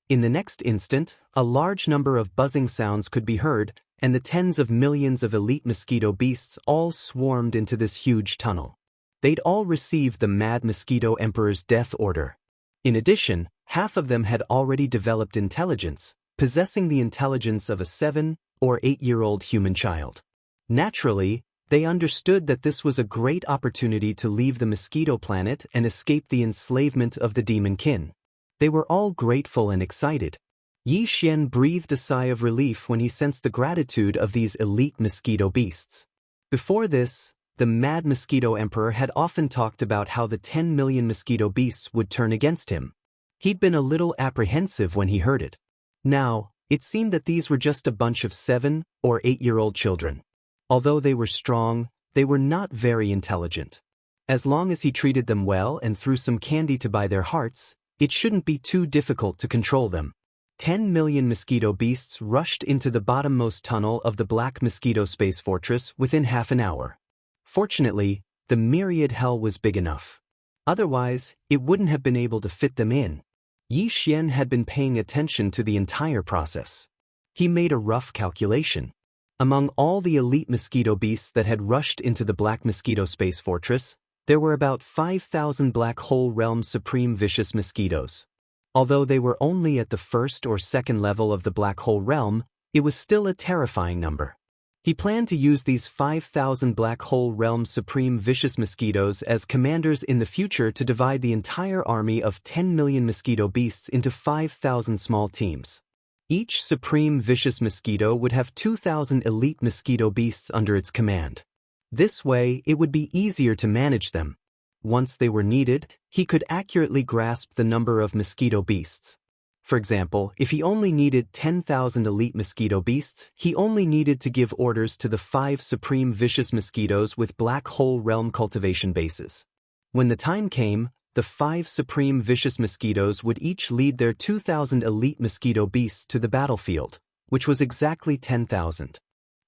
In the next instant, a large number of buzzing sounds could be heard, and the tens of millions of elite mosquito beasts all swarmed into this huge tunnel. They'd all received the Mad Mosquito Emperor's death order. In addition, half of them had already developed intelligence, possessing the intelligence of a 7- or 8-year-old human child. Naturally, they understood that this was a great opportunity to leave the mosquito planet and escape the enslavement of the demon kin. They were all grateful and excited. Yi Xian breathed a sigh of relief when he sensed the gratitude of these elite mosquito beasts. Before this, the Mad Mosquito Emperor had often talked about how the 10 million mosquito beasts would turn against him. He'd been a little apprehensive when he heard it. Now, it seemed that these were just a bunch of 7- or 8-year-old children. Although they were strong, they were not very intelligent. As long as he treated them well and threw some candy to buy their hearts, it shouldn't be too difficult to control them. 10 million mosquito beasts rushed into the bottommost tunnel of the Black Mosquito Space Fortress within half an hour. Fortunately, the myriad hell was big enough. Otherwise, it wouldn't have been able to fit them in. Yi Xian had been paying attention to the entire process. He made a rough calculation. Among all the elite mosquito beasts that had rushed into the Black Mosquito Space Fortress, there were about 5,000 Black Hole Realm Supreme Vicious Mosquitoes. Although they were only at the first or second level of the Black Hole Realm, it was still a terrifying number. He planned to use these 5,000 Black Hole Realm Supreme Vicious Mosquitoes as commanders in the future to divide the entire army of 10 million mosquito beasts into 5,000 small teams. Each Supreme Vicious Mosquito would have 2,000 elite mosquito beasts under its command. This way, it would be easier to manage them. Once they were needed, he could accurately grasp the number of mosquito beasts. For example, if he only needed 10,000 elite mosquito beasts, he only needed to give orders to the 5 Supreme Vicious Mosquitoes with Black Hole Realm cultivation bases. When the time came, the 5 Supreme Vicious Mosquitoes would each lead their 2,000 elite mosquito beasts to the battlefield, which was exactly 10,000.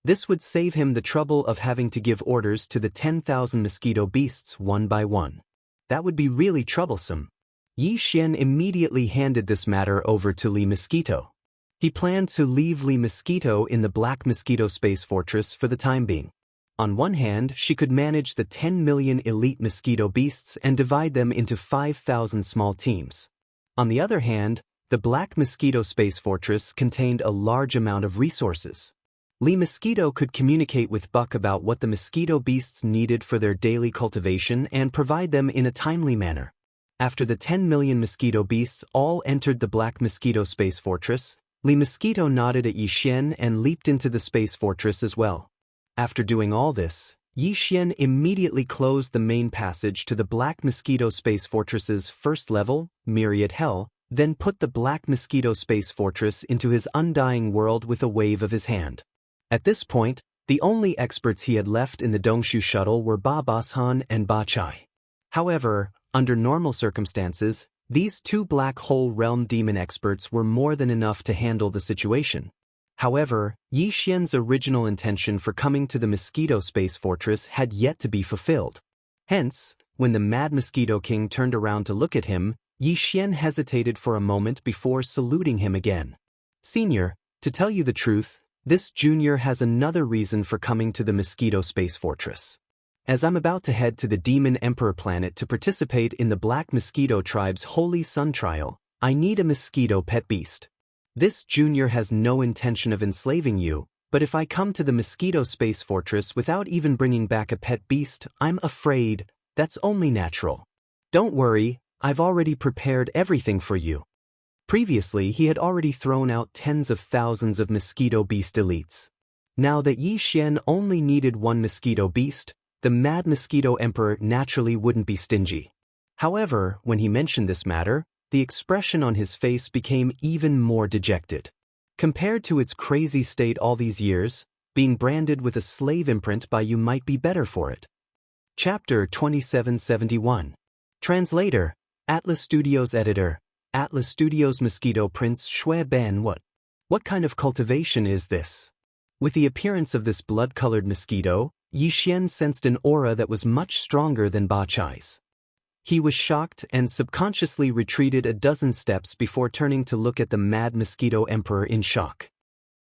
This would save him the trouble of having to give orders to the 10,000 mosquito beasts one by one. That would be really troublesome. Yi Xian immediately handed this matter over to Li Mosquito. He planned to leave Li Mosquito in the Black Mosquito Space Fortress for the time being. On one hand, she could manage the 10 million elite mosquito beasts and divide them into 5,000 small teams. On the other hand, the Black Mosquito Space Fortress contained a large amount of resources. Li Mosquito could communicate with Buck about what the mosquito beasts needed for their daily cultivation and provide them in a timely manner. After the 10 million mosquito beasts all entered the Black Mosquito Space Fortress, Li Mosquito nodded at Yi Xian and leaped into the Space Fortress as well. After doing all this, Yi Xian immediately closed the main passage to the Black Mosquito Space Fortress's first level, Myriad Hell, then put the Black Mosquito Space Fortress into his undying world with a wave of his hand. At this point, the only experts he had left in the Dongshu shuttle were Ba Bashan and Ba Chai. However, under normal circumstances, these 2 Black Hole Realm demon experts were more than enough to handle the situation. However, Yi Xian's original intention for coming to the Mosquito Space Fortress had yet to be fulfilled. Hence, when the Mad Mosquito King turned around to look at him, Yi Xian hesitated for a moment before saluting him again. "Senior, to tell you the truth, this junior has another reason for coming to the Mosquito Space Fortress. As I'm about to head to the Demon Emperor planet to participate in the Black Mosquito Tribe's Holy Sun Trial, I need a mosquito pet beast. This junior has no intention of enslaving you, but if I come to the mosquito space fortress without even bringing back a pet beast, I'm afraid that's only natural. Don't worry, I've already prepared everything for you. Previously, he had already thrown out tens of thousands of mosquito beast elites. Now that Yi Xian only needed one mosquito beast, the Mad Mosquito Emperor naturally wouldn't be stingy. However, when he mentioned this matter, the expression on his face became even more dejected. Compared to its crazy state all these years, being branded with a slave imprint by you might be better for it. Chapter 2771. Translator, Atlas Studios Editor, Atlas Studios Mosquito Prince Shui Ben. What kind of cultivation is this? With the appearance of this blood-colored mosquito, Yi Xian sensed an aura that was much stronger than Ba Chai's. He was shocked and subconsciously retreated a dozen steps before turning to look at the Mad Mosquito Emperor in shock.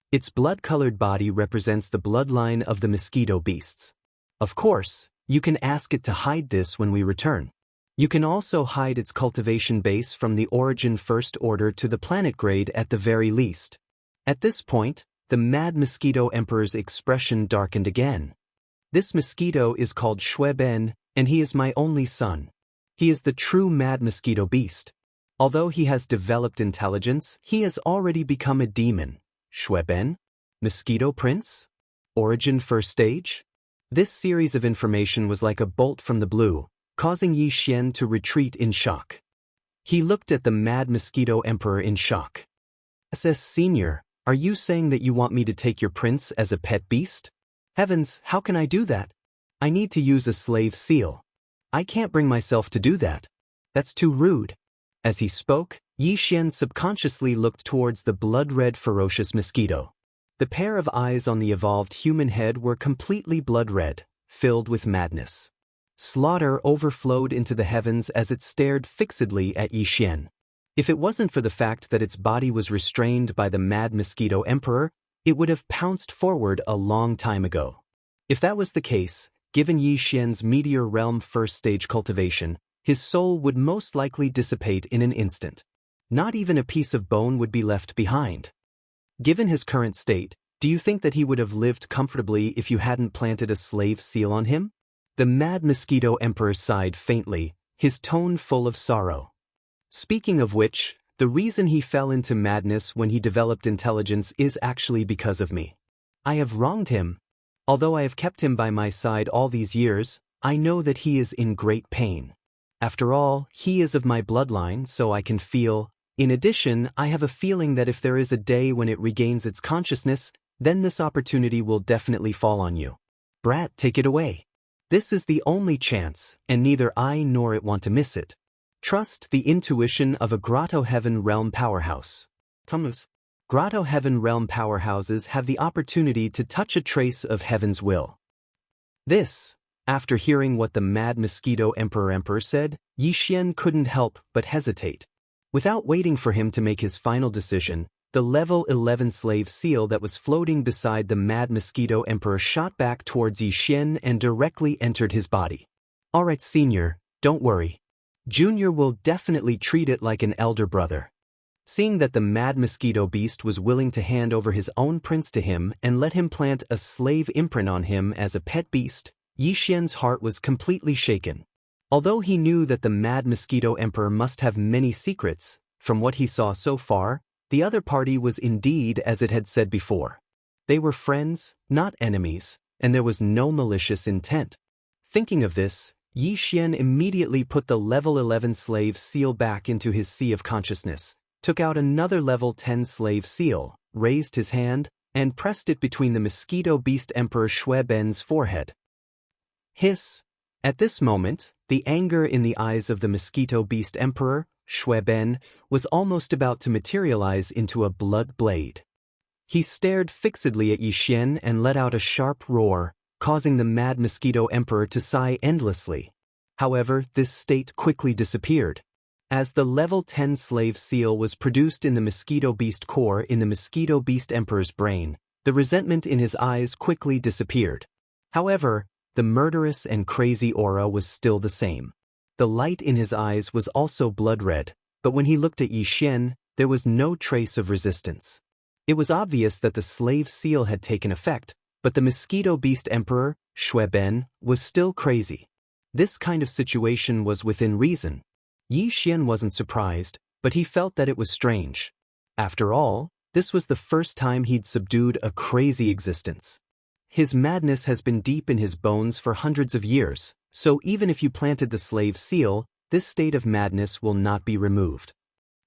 Its blood-colored body represents the bloodline of the mosquito beasts. Of course, you can ask it to hide this when we return. You can also hide its cultivation base from the origin first order to the planet grade at the very least. At this point, the Mad Mosquito Emperor's expression darkened again. This mosquito is called Shui Ben, and he is my only son. He is the true Mad Mosquito Beast. Although he has developed intelligence, he has already become a demon. Shui Ben? Mosquito Prince? Origin first stage? This series of information was like a bolt from the blue, causing Yi Xian to retreat in shock. He looked at the Mad Mosquito Emperor in shock. SS Senior, are you saying that you want me to take your prince as a pet beast? Heavens, how can I do that? I need to use a slave seal. I can't bring myself to do that. That's too rude. As he spoke, Yi Xian subconsciously looked towards the blood-red ferocious mosquito. The pair of eyes on the evolved human head were completely blood-red, filled with madness. Slaughter overflowed into the heavens as it stared fixedly at Yi Xian. If it wasn't for the fact that its body was restrained by the Mad Mosquito Emperor, it would have pounced forward a long time ago. If that was the case, given Yi Xian's Meteor Realm first stage cultivation, his soul would most likely dissipate in an instant. Not even a piece of bone would be left behind. Given his current state, do you think that he would have lived comfortably if you hadn't planted a slave seal on him? The Mad Mosquito Emperor sighed faintly, his tone full of sorrow. Speaking of which, the reason he fell into madness when he developed intelligence is actually because of me. I have wronged him. Although I have kept him by my side all these years, I know that he is in great pain. After all, he is of my bloodline, so I can feel. In addition, I have a feeling that if there is a day when it regains its consciousness, then this opportunity will definitely fall on you. Brat, take it away. This is the only chance, and neither I nor it want to miss it. Trust the intuition of a Grotto Heaven Realm powerhouse. Thomas. Grotto Heaven Realm powerhouses have the opportunity to touch a trace of Heaven's will. This, after hearing what the Mad Mosquito Emperor said, Yi Xian couldn't help but hesitate. Without waiting for him to make his final decision, the level 11 slave seal that was floating beside the Mad Mosquito Emperor shot back towards Yi Xian and directly entered his body. Alright, Senior, don't worry. Junior will definitely treat it like an elder brother. Seeing that the Mad Mosquito Beast was willing to hand over his own prince to him and let him plant a slave imprint on him as a pet beast, Yi Xian's heart was completely shaken. Although he knew that the Mad Mosquito Emperor must have many secrets, from what he saw so far, the other party was indeed as it had said before. They were friends, not enemies, and there was no malicious intent. Thinking of this, Yi Xian immediately put the level 11 slave seal back into his sea of consciousness, took out another level 10 slave seal, raised his hand, and pressed it between the Mosquito Beast Emperor Shui Ben's forehead. Hiss! At this moment, the anger in the eyes of the Mosquito Beast Emperor, Shui Ben, was almost about to materialize into a blood blade. He stared fixedly at Yi Xian and let out a sharp roar, causing the Mad Mosquito Emperor to sigh endlessly. However, this state quickly disappeared. As the level 10 slave seal was produced in the Mosquito Beast core in the Mosquito Beast Emperor's brain, the resentment in his eyes quickly disappeared. However, the murderous and crazy aura was still the same. The light in his eyes was also blood red, but when he looked at Yi Xian, there was no trace of resistance. It was obvious that the slave seal had taken effect, but the mosquito beast emperor, Shui Ben, was still crazy. This kind of situation was within reason. Yi Xian wasn't surprised, but he felt that it was strange. After all, this was the first time he'd subdued a crazy existence. His madness has been deep in his bones for hundreds of years, so even if you planted the slave seal, this state of madness will not be removed.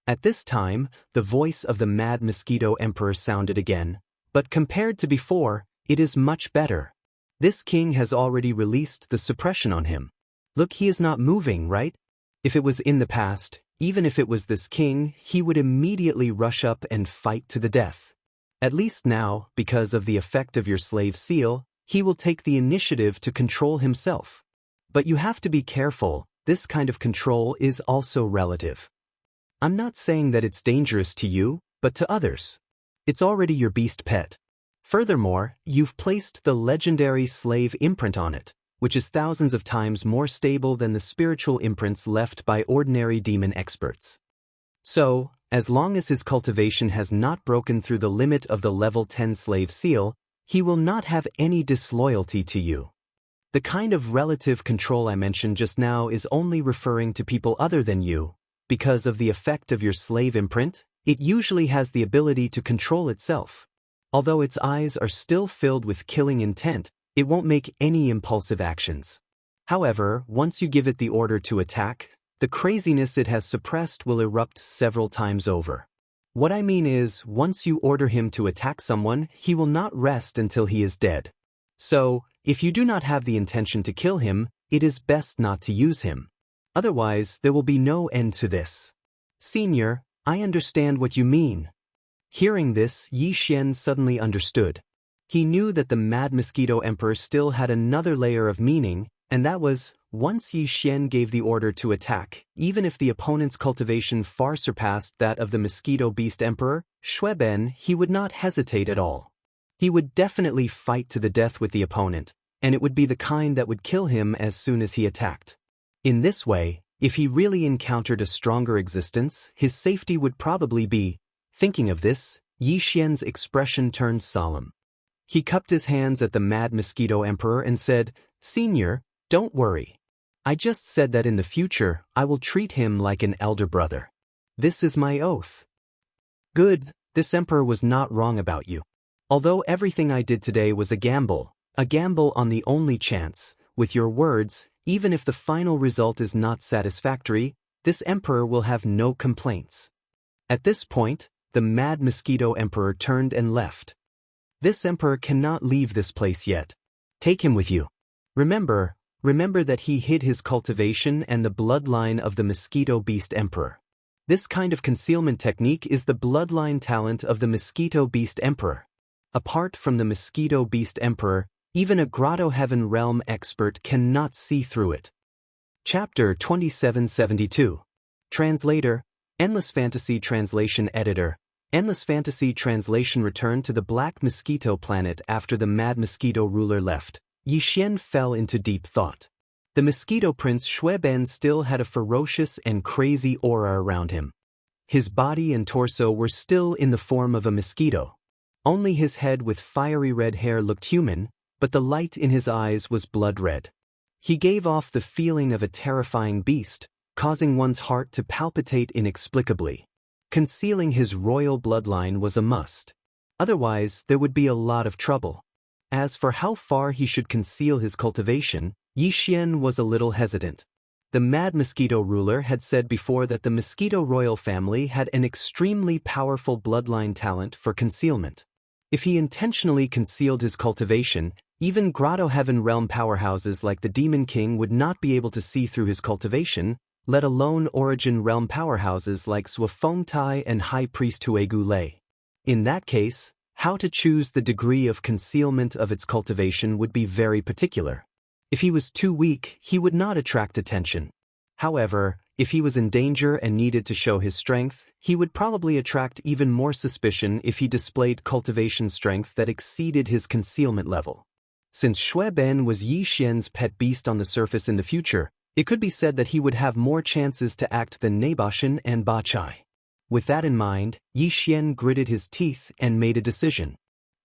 At this time, the voice of the mad mosquito emperor sounded again, but compared to before, it is much better. This king has already released the suppression on him. Look, he is not moving, right? If it was in the past, even if it was this king, he would immediately rush up and fight to the death. At least now, because of the effect of your slave seal, he will take the initiative to control himself. But you have to be careful, this kind of control is also relative. I'm not saying that it's dangerous to you, but to others. It's already your beast pet. Furthermore, you've placed the legendary slave imprint on it, which is thousands of times more stable than the spiritual imprints left by ordinary demon experts. So, as long as his cultivation has not broken through the limit of the level 10 slave seal, he will not have any disloyalty to you. The kind of relative control I mentioned just now is only referring to people other than you. Because of the effect of your slave imprint, it usually has the ability to control itself. Although its eyes are still filled with killing intent, it won't make any impulsive actions. However, once you give it the order to attack, the craziness it has suppressed will erupt several times over. What I mean is, once you order him to attack someone, he will not rest until he is dead. So, if you do not have the intention to kill him, it is best not to use him. Otherwise, there will be no end to this. Senior, I understand what you mean. Hearing this, Yi Xian suddenly understood. He knew that the Mad Mosquito Emperor still had another layer of meaning, and that was, once Yi Xian gave the order to attack, even if the opponent's cultivation far surpassed that of the Mosquito Beast Emperor, Shui Ben, he would not hesitate at all. He would definitely fight to the death with the opponent, and it would be the kind that would kill him as soon as he attacked. In this way, if he really encountered a stronger existence, his safety would probably be. Thinking of this, Yi Xian's expression turned solemn. He cupped his hands at the Mad Mosquito Emperor and said, "Senior, don't worry. I just said that in the future, I will treat him like an elder brother. This is my oath." Good, this emperor was not wrong about you. Although everything I did today was a gamble on the only chance, with your words, even if the final result is not satisfactory, this emperor will have no complaints. At this point, the Mad Mosquito Emperor turned and left. This emperor cannot leave this place yet. Take him with you. Remember that he hid his cultivation and the bloodline of the Mosquito Beast Emperor. This kind of concealment technique is the bloodline talent of the Mosquito Beast Emperor. Apart from the Mosquito Beast Emperor, even a Grotto Heaven Realm expert cannot see through it. Chapter 2772. Translator, Endless Fantasy Translation Editor. Endless Fantasy Translation returned to the Black Mosquito planet after the Mad Mosquito ruler left. Yi Xian fell into deep thought. The Mosquito Prince Shui Ben still had a ferocious and crazy aura around him. His body and torso were still in the form of a mosquito. Only his head with fiery red hair looked human, but the light in his eyes was blood red. He gave off the feeling of a terrifying beast, causing one's heart to palpitate inexplicably. Concealing his royal bloodline was a must. Otherwise, there would be a lot of trouble. As for how far he should conceal his cultivation, Yi Xian was a little hesitant. The Mad Mosquito ruler had said before that the Mosquito royal family had an extremely powerful bloodline talent for concealment. If he intentionally concealed his cultivation, even Grotto Heaven Realm powerhouses like the Demon King would not be able to see through his cultivation, let alone Origin Realm powerhouses like Suifengtai and High Priest Huegu Lei. In that case, how to choose the degree of concealment of its cultivation would be very particular. If he was too weak, he would not attract attention. However, if he was in danger and needed to show his strength, he would probably attract even more suspicion if he displayed cultivation strength that exceeded his concealment level. Since Shui Ben was Yi Xian's pet beast on the surface in the future, It could be said that he would have more chances to act than Naboshan and Bachai. With that in mind, Yi Xian gritted his teeth and made a decision.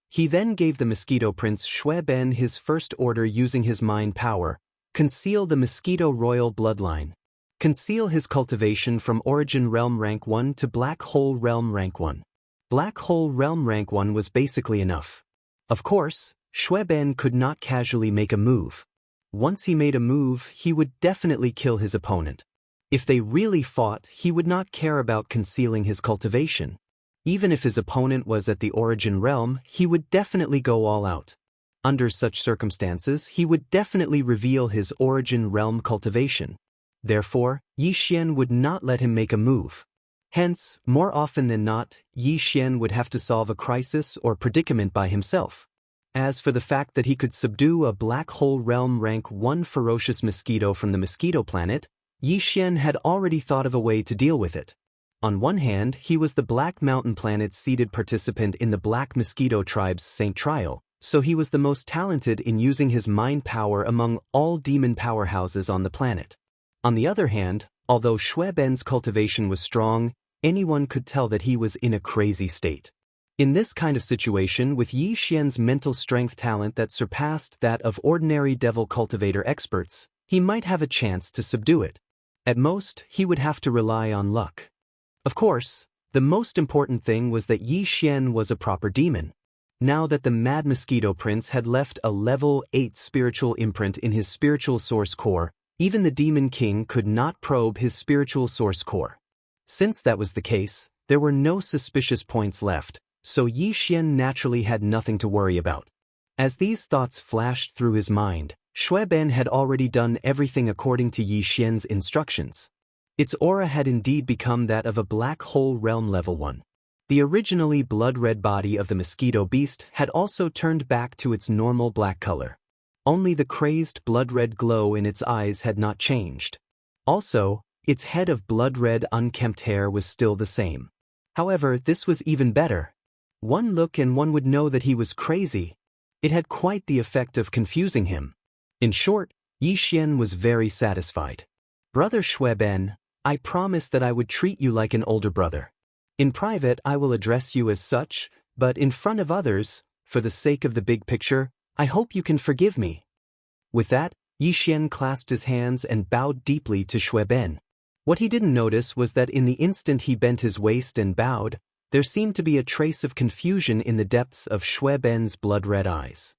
He then gave the Mosquito Prince Shui Ben his first order using his mind power: conceal the Mosquito Royal bloodline. Conceal his cultivation from Origin Realm Rank 1 to Black Hole Realm Rank 1. Black Hole Realm Rank 1 was basically enough. Of course, Shui Ben could not casually make a move. Once he made a move, he would definitely kill his opponent. If they really fought, he would not care about concealing his cultivation. Even if his opponent was at the Origin Realm, he would definitely go all out. Under such circumstances, he would definitely reveal his Origin Realm cultivation. Therefore, Yi Xian would not let him make a move. Hence, more often than not, Yi Xian would have to solve a crisis or predicament by himself. As for the fact that he could subdue a Black Hole Realm Rank 1 ferocious mosquito from the Mosquito Planet, Yi Xian had already thought of a way to deal with it. On one hand, he was the Black Mountain Planet's seeded participant in the Black Mosquito Tribe's Saint Trial, so he was the most talented in using his mind power among all demon powerhouses on the planet. On the other hand, although Shui Ben's cultivation was strong, anyone could tell that he was in a crazy state. In this kind of situation, with Yi Xian's mental strength talent that surpassed that of ordinary devil cultivator experts, he might have a chance to subdue it. At most, he would have to rely on luck. Of course, the most important thing was that Yi Xian was a proper demon. Now that the Mad Mosquito Prince had left a level 8 spiritual imprint in his spiritual source core, even the Demon King could not probe his spiritual source core. Since that was the case, there were no suspicious points left, so Yi Xian naturally had nothing to worry about. As these thoughts flashed through his mind, Shui Ben had already done everything according to Yi Xian's instructions. Its aura had indeed become that of a Black Hole Realm Level 1. The originally blood-red body of the mosquito beast had also turned back to its normal black color. Only the crazed blood-red glow in its eyes had not changed. Also, its head of blood-red unkempt hair was still the same. However, this was even better. One look and one would know that he was crazy. It had quite the effect of confusing him. In short, Yi Xian was very satisfied. Brother Shui Ben, I promised that I would treat you like an older brother. In private, I will address you as such, but in front of others, for the sake of the big picture, I hope you can forgive me. With that, Yi Xian clasped his hands and bowed deeply to Shui Ben. What he didn't notice was that in the instant he bent his waist and bowed, there seemed to be a trace of confusion in the depths of Shui Ben's blood-red eyes.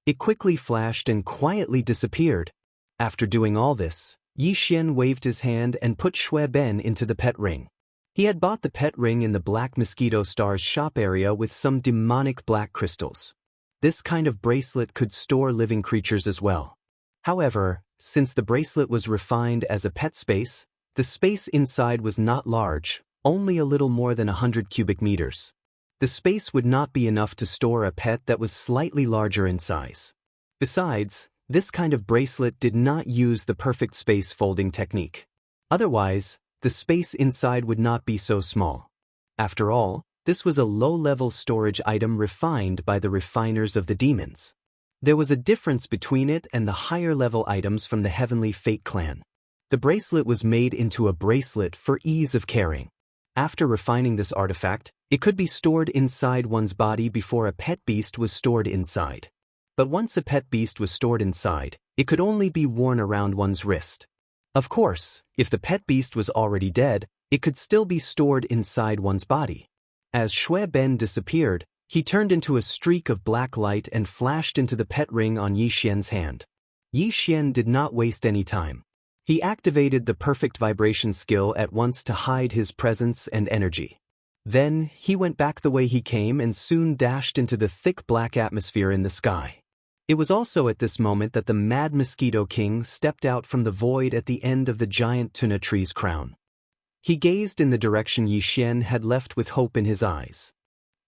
It quickly flashed and quietly disappeared. After doing all this, Yi Xian waved his hand and put Shui Ben into the pet ring. He had bought the pet ring in the Black Mosquito Star's shop area with some demonic black crystals. This kind of bracelet could store living creatures as well. However, since the bracelet was refined as a pet space, the space inside was not large, only a little more than 100 cubic meters. The space would not be enough to store a pet that was slightly larger in size. Besides, this kind of bracelet did not use the perfect space folding technique. Otherwise, the space inside would not be so small. After all, this was a low-level storage item refined by the refiners of the demons. There was a difference between it and the higher-level items from the Heavenly Fate clan. The bracelet was made into a bracelet for ease of carrying. After refining this artifact, it could be stored inside one's body before a pet beast was stored inside. But once a pet beast was stored inside, it could only be worn around one's wrist. Of course, if the pet beast was already dead, it could still be stored inside one's body. As Shui Ben disappeared, he turned into a streak of black light and flashed into the pet ring on Yi Xian's hand. Yi Xian did not waste any time. He activated the perfect vibration skill at once to hide his presence and energy. Then, he went back the way he came and soon dashed into the thick black atmosphere in the sky. It was also at this moment that the Mad Mosquito King stepped out from the void at the end of the giant tuna tree's crown. He gazed in the direction Yi Xian had left with hope in his eyes.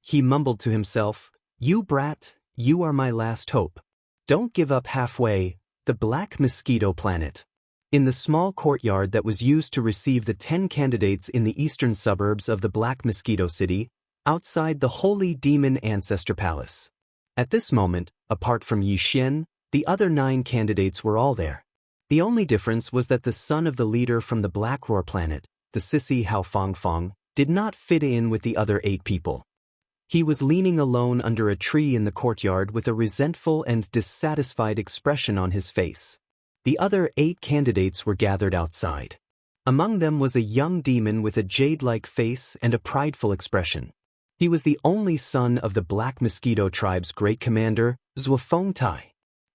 He mumbled to himself, "You brat, you are my last hope. Don't give up halfway, the Black Mosquito Planet." In the small courtyard that was used to receive the 10 candidates in the eastern suburbs of the Black Mosquito City, outside the Holy Demon Ancestor Palace. At this moment, apart from Yi Xian, the other 9 candidates were all there. The only difference was that the son of the leader from the Black Roar planet, the sissy Hao Fangfang, did not fit in with the other 8 people. He was leaning alone under a tree in the courtyard with a resentful and dissatisfied expression on his face. The other 8 candidates were gathered outside. Among them was a young demon with a jade-like face and a prideful expression. He was the only son of the Black Mosquito tribe's great commander, Zhuofengtai.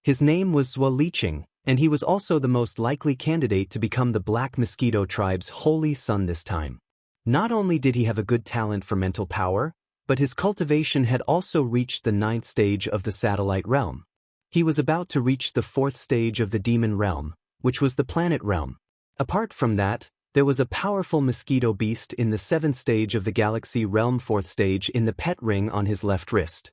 His name was Zhuo Liqing, and he was also the most likely candidate to become the Black Mosquito tribe's holy son this time. Not only did he have a good talent for mental power, but his cultivation had also reached the 9th stage of the satellite realm. He was about to reach the 4th stage of the demon realm, which was the planet realm. Apart from that, there was a powerful mosquito beast in the 7th stage of the galaxy realm 4th stage in the pet ring on his left wrist.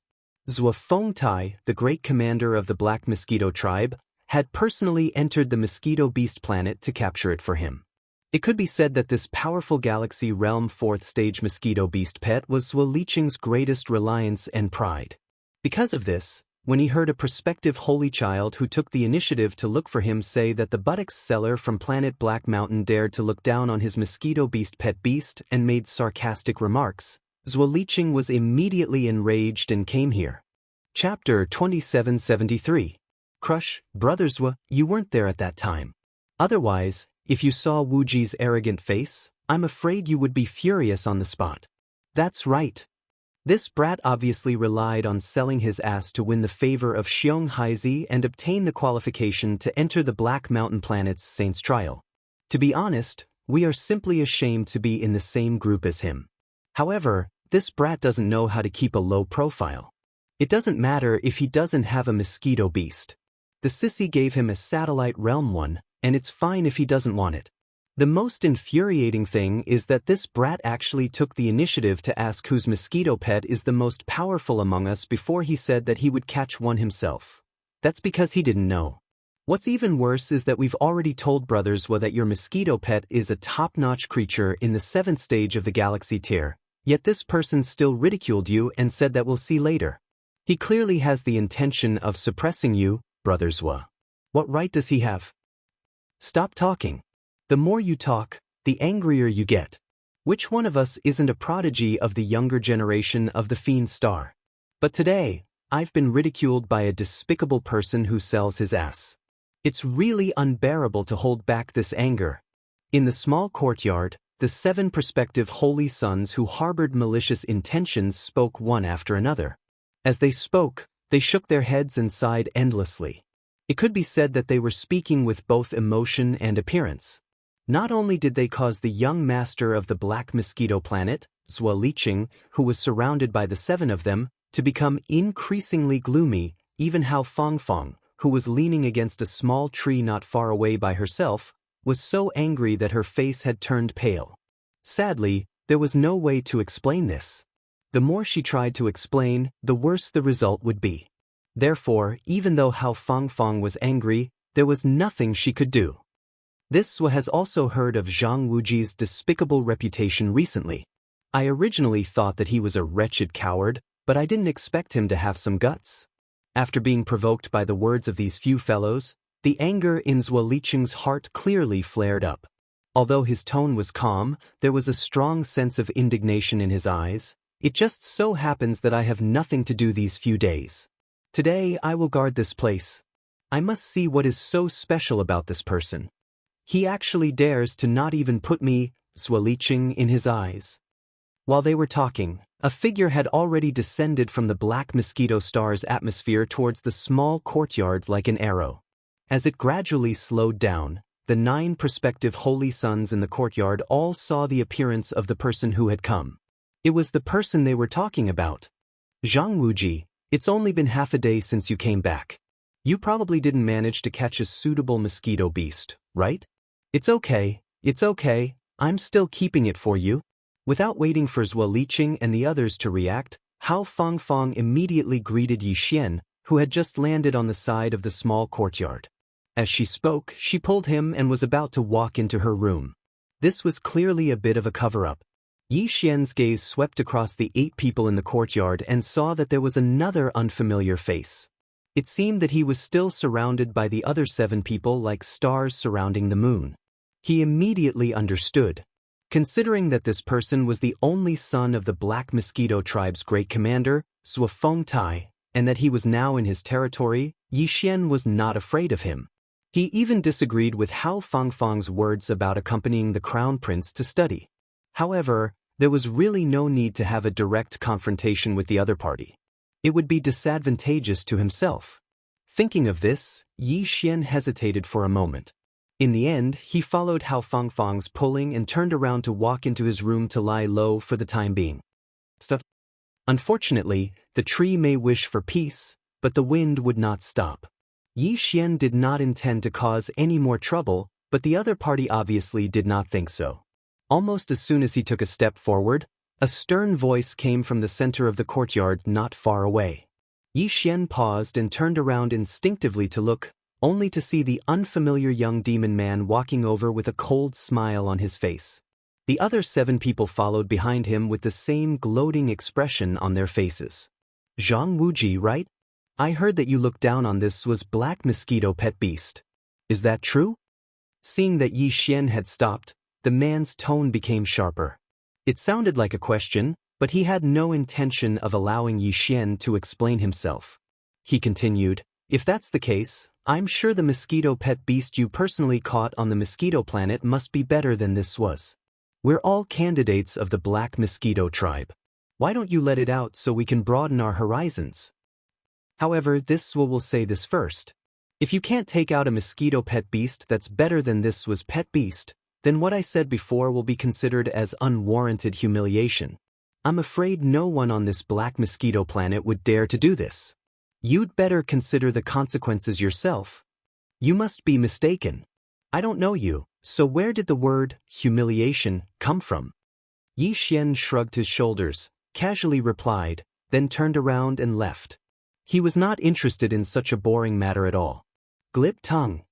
Zhuofengtai, the great commander of the Black Mosquito tribe, had personally entered the mosquito beast planet to capture it for him. It could be said that this powerful galaxy realm 4th stage mosquito beast pet was Zhuo Liqing's greatest reliance and pride. Because of this, when he heard a prospective holy child who took the initiative to look for him say that the buttocks seller from planet Black Mountain dared to look down on his mosquito beast pet beast and made sarcastic remarks, Zhuo Liqing was immediately enraged and came here. Chapter 2773. Crush, Brother Zhuo, you weren't there at that time. Otherwise, if you saw Wuji's arrogant face, I'm afraid you would be furious on the spot. That's right. This brat obviously relied on selling his ass to win the favor of Xiong Haizi and obtain the qualification to enter the Black Mountain planet's Saints trial. To be honest, we are simply ashamed to be in the same group as him. However, this brat doesn't know how to keep a low profile. It doesn't matter if he doesn't have a mosquito beast. The sissy gave him a satellite realm one, and it's fine if he doesn't want it. The most infuriating thing is that this brat actually took the initiative to ask whose mosquito pet is the most powerful among us before he said that he would catch one himself. That's because he didn't know. What's even worse is that we've already told Brother Zhuo that your mosquito pet is a top-notch creature in the 7th stage of the galaxy tier, yet this person still ridiculed you and said that we'll see later. He clearly has the intention of suppressing you, Brother Zhuo. What right does he have? Stop talking. The more you talk, the angrier you get. Which one of us isn't a prodigy of the younger generation of the Fiend Star? But today, I've been ridiculed by a despicable person who sells his ass. It's really unbearable to hold back this anger. In the small courtyard, the 7 prospective holy sons who harbored malicious intentions spoke one after another. As they spoke, they shook their heads and sighed endlessly. It could be said that they were speaking with both emotion and appearance. Not only did they cause the young master of the Black Mosquito planet, Zhuo Liqing, who was surrounded by the 7 of them, to become increasingly gloomy, even Hao Fangfang, who was leaning against a small tree not far away by herself, was so angry that her face had turned pale. Sadly, there was no way to explain this. The more she tried to explain, the worse the result would be. Therefore, even though Hao Fangfang was angry, there was nothing she could do. This has also heard of Zhang Wuji's despicable reputation recently. I originally thought that he was a wretched coward, but I didn't expect him to have some guts. After being provoked by the words of these few fellows, the anger in Zhuo Liqing's heart clearly flared up. Although his tone was calm, there was a strong sense of indignation in his eyes. It just so happens that I have nothing to do these few days. Today I will guard this place. I must see what is so special about this person. He actually dares to not even put me, Zhuo Liqing, in his eyes. While they were talking, a figure had already descended from the Black Mosquito Star's atmosphere towards the small courtyard like an arrow. As it gradually slowed down, the 9 prospective holy sons in the courtyard all saw the appearance of the person who had come. It was the person they were talking about. Zhang Wuji, it's only been half a day since you came back. You probably didn't manage to catch a suitable mosquito beast, right? It's okay, I'm still keeping it for you. Without waiting for Zhuo Liqing and the others to react, Hao Fangfang immediately greeted Yi Xian, who had just landed on the side of the small courtyard. As she spoke, she pulled him and was about to walk into her room. This was clearly a bit of a cover-up. Yi Xian's gaze swept across the 8 people in the courtyard and saw that there was another unfamiliar face. It seemed that he was still surrounded by the other 7 people like stars surrounding the moon. He immediately understood. Considering that this person was the only son of the Black Mosquito tribe's great commander, Zhuo Tai, and that he was now in his territory, Yi Xian was not afraid of him. He even disagreed with Hao Fangfang's words about accompanying the crown prince to study. However, there was really no need to have a direct confrontation with the other party. It would be disadvantageous to himself. Thinking of this, Yi Xian hesitated for a moment. In the end, he followed Hao Fangfang's pulling and turned around to walk into his room to lie low for the time being. Unfortunately, the tree may wish for peace, but the wind would not stop. Yi Xian did not intend to cause any more trouble, but the other party obviously did not think so. Almost as soon as he took a step forward, a stern voice came from the center of the courtyard not far away. Yi Xian paused and turned around instinctively to look, only to see the unfamiliar young demon man walking over with a cold smile on his face. The other 7 people followed behind him with the same gloating expression on their faces. Zhang Wuji, right? I heard that you looked down on this was Black Mosquito pet beast. Is that true? Seeing that Yi Xian had stopped, the man's tone became sharper. It sounded like a question, but he had no intention of allowing Yi Xian to explain himself. He continued, if that's the case, I'm sure the mosquito pet beast you personally caught on the mosquito planet must be better than this was. We're all candidates of the Black Mosquito tribe. Why don't you let it out so we can broaden our horizons? However, this will say this first. If you can't take out a mosquito pet beast that's better than this was pet beast, then what I said before will be considered as unwarranted humiliation. I'm afraid no one on this Black Mosquito planet would dare to do this. You'd better consider the consequences yourself. You must be mistaken. I don't know you, so where did the word humiliation come from? Yi Xian shrugged his shoulders, casually replied, then turned around and left. He was not interested in such a boring matter at all. Glib tongue.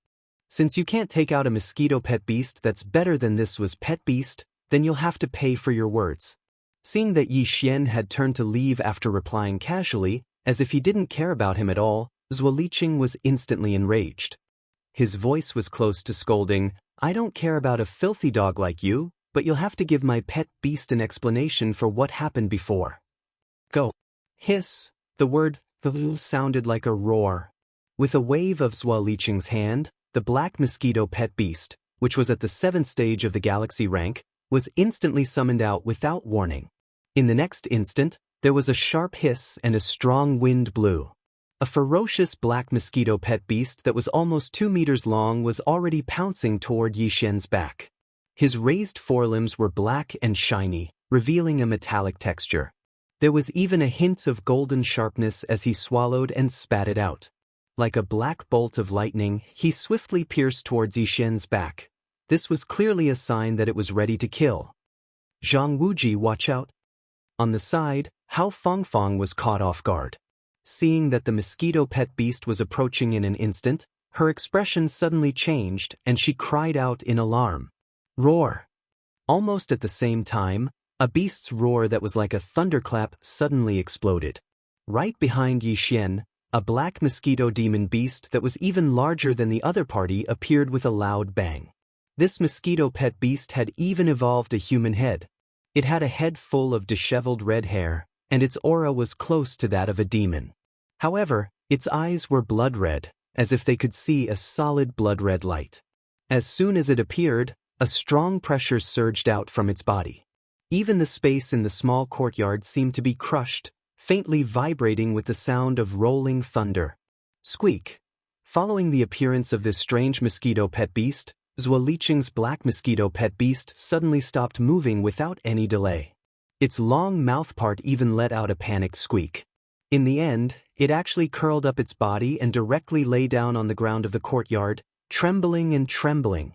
Since you can't take out a mosquito pet beast that's better than this was pet beast, then you'll have to pay for your words. Seeing that Yi Xian had turned to leave after replying casually, as if he didn't care about him at all, Zhuo Liqing was instantly enraged. His voice was close to scolding, I don't care about a filthy dog like you, but you'll have to give my pet beast an explanation for what happened before. Go. Hiss. The word sounded like a roar. With a wave of Zhuo Liqing's hand, the Black Mosquito pet beast, which was at the 7th stage of the galaxy rank, was instantly summoned out without warning. In the next instant, there was a sharp hiss and a strong wind blew. A ferocious Black Mosquito pet beast that was almost 2 meters long was already pouncing toward Yi Xian's back. His raised forelimbs were black and shiny, revealing a metallic texture. There was even a hint of golden sharpness as he swallowed and spat it out. Like a black bolt of lightning, he swiftly pierced towards Yi Xian's back. This was clearly a sign that it was ready to kill. Zhang Wuji, watch out. On the side, Hao Fangfang was caught off guard. Seeing that the mosquito pet beast was approaching in an instant, her expression suddenly changed and she cried out in alarm. Roar! Almost at the same time, a beast's roar that was like a thunderclap suddenly exploded. Right behind Yi Xian, a black mosquito demon beast that was even larger than the other party appeared with a loud bang. This mosquito pet beast had even evolved a human head. It had a head full of disheveled red hair, and its aura was close to that of a demon. However, its eyes were blood red, as if they could see a solid blood-red light. As soon as it appeared, a strong pressure surged out from its body. Even the space in the small courtyard seemed to be crushed, faintly vibrating with the sound of rolling thunder. Squeak! Following the appearance of this strange mosquito pet beast, Zhuo Liqing's black mosquito pet beast suddenly stopped moving without any delay. Its long mouth part even let out a panicked squeak. In the end, it actually curled up its body and directly lay down on the ground of the courtyard, trembling and trembling.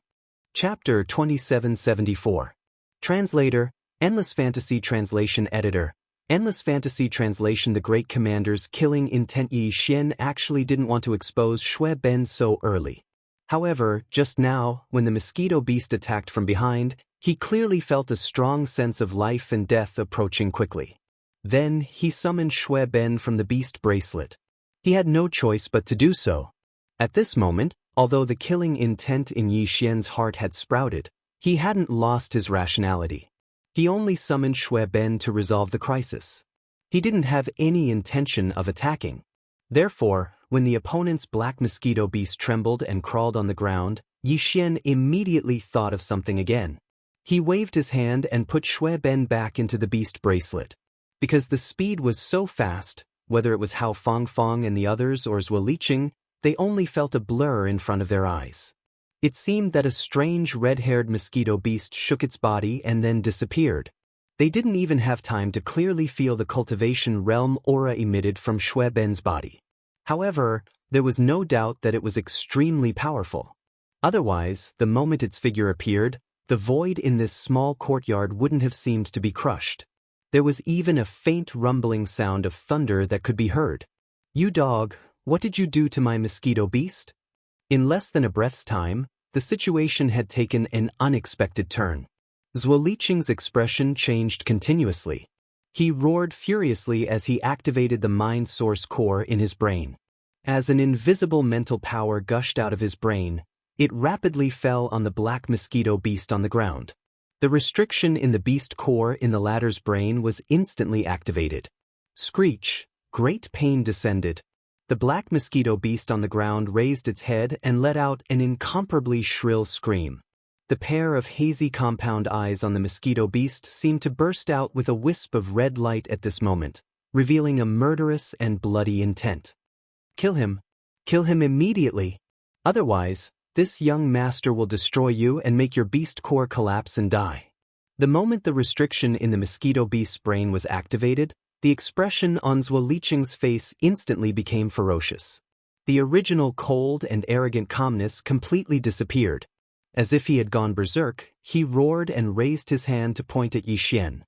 Chapter 2774. Translator, Endless Fantasy Translation Editor. Endless Fantasy Translation. The Great Commander's killing intent. Yi Xian actually didn't want to expose Shui Ben so early. However, just now, when the mosquito beast attacked from behind, he clearly felt a strong sense of life and death approaching quickly. Then, he summoned Shui Ben from the beast bracelet. He had no choice but to do so. At this moment, although the killing intent in Yi Xian's heart had sprouted, he hadn't lost his rationality. He only summoned Shui Ben to resolve the crisis. He didn't have any intention of attacking. Therefore, when the opponent's black mosquito beast trembled and crawled on the ground, Yi Xian immediately thought of something again. He waved his hand and put Shui Ben back into the beast bracelet. Because the speed was so fast, whether it was Hao Fangfang and the others or Zhuo Liqing, they only felt a blur in front of their eyes. It seemed that a strange red-haired mosquito beast shook its body and then disappeared. They didn't even have time to clearly feel the cultivation realm aura emitted from Shui Ben's body. However, there was no doubt that it was extremely powerful. Otherwise, the moment its figure appeared, the void in this small courtyard wouldn't have seemed to be crushed. There was even a faint rumbling sound of thunder that could be heard. "You dog, what did you do to my mosquito beast?" In less than a breath's time, the situation had taken an unexpected turn. Zhuo Liqing's expression changed continuously. He roared furiously as he activated the mind source core in his brain. As an invisible mental power gushed out of his brain, it rapidly fell on the black mosquito beast on the ground. The restriction in the beast core in the latter's brain was instantly activated. Screech, great pain descended. The black mosquito beast on the ground raised its head and let out an incomparably shrill scream. The pair of hazy compound eyes on the mosquito beast seemed to burst out with a wisp of red light at this moment, revealing a murderous and bloody intent. "Kill him. Kill him immediately. Otherwise, this young master will destroy you and make your beast core collapse and die." The moment the restriction in the mosquito beast's brain was activated, the expression on Zhuo Liqing's face instantly became ferocious. The original cold and arrogant calmness completely disappeared. As if he had gone berserk, he roared and raised his hand to point at Yi Xian.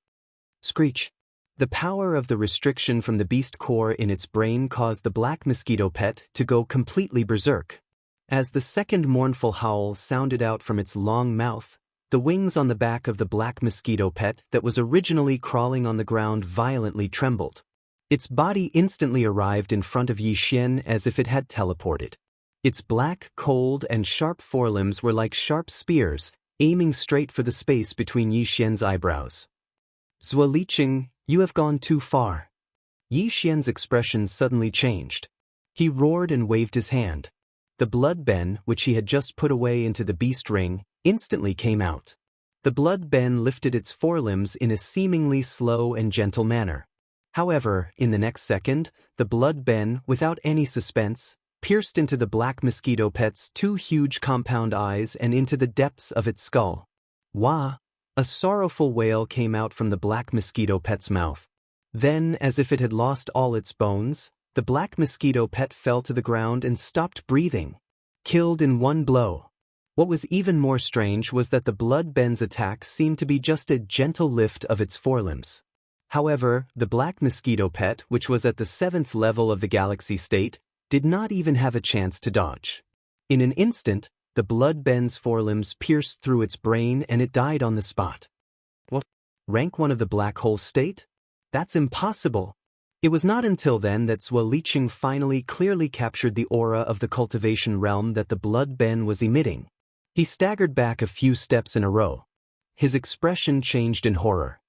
Screech. The power of the restriction from the beast core in its brain caused the black mosquito pet to go completely berserk. As the second mournful howl sounded out from its long mouth, the wings on the back of the black mosquito pet that was originally crawling on the ground violently trembled. Its body instantly arrived in front of Yi Xian as if it had teleported. Its black, cold, and sharp forelimbs were like sharp spears, aiming straight for the space between Yi Xian's eyebrows. "Zhuo Liqing, you have gone too far." Yi Xian's expression suddenly changed. He roared and waved his hand. The blood ben, which he had just put away into the beast ring, instantly came out. The blood ben lifted its forelimbs in a seemingly slow and gentle manner. However, in the next second, the blood ben, without any suspense, pierced into the black mosquito pet's two huge compound eyes and into the depths of its skull. Wah! A sorrowful wail came out from the black mosquito pet's mouth. Then, as if it had lost all its bones, the black mosquito pet fell to the ground and stopped breathing. Killed in one blow. What was even more strange was that the blood ben's attack seemed to be just a gentle lift of its forelimbs. However, the black mosquito pet, which was at the 7th level of the galaxy state, did not even have a chance to dodge. In an instant, the blood ben's forelimbs pierced through its brain and it died on the spot. What? Rank 1 of the black hole state? That's impossible. It was not until then that Zhuo Liqing finally clearly captured the aura of the cultivation realm that the blood ben was emitting. He staggered back a few steps in a row. His expression changed in horror.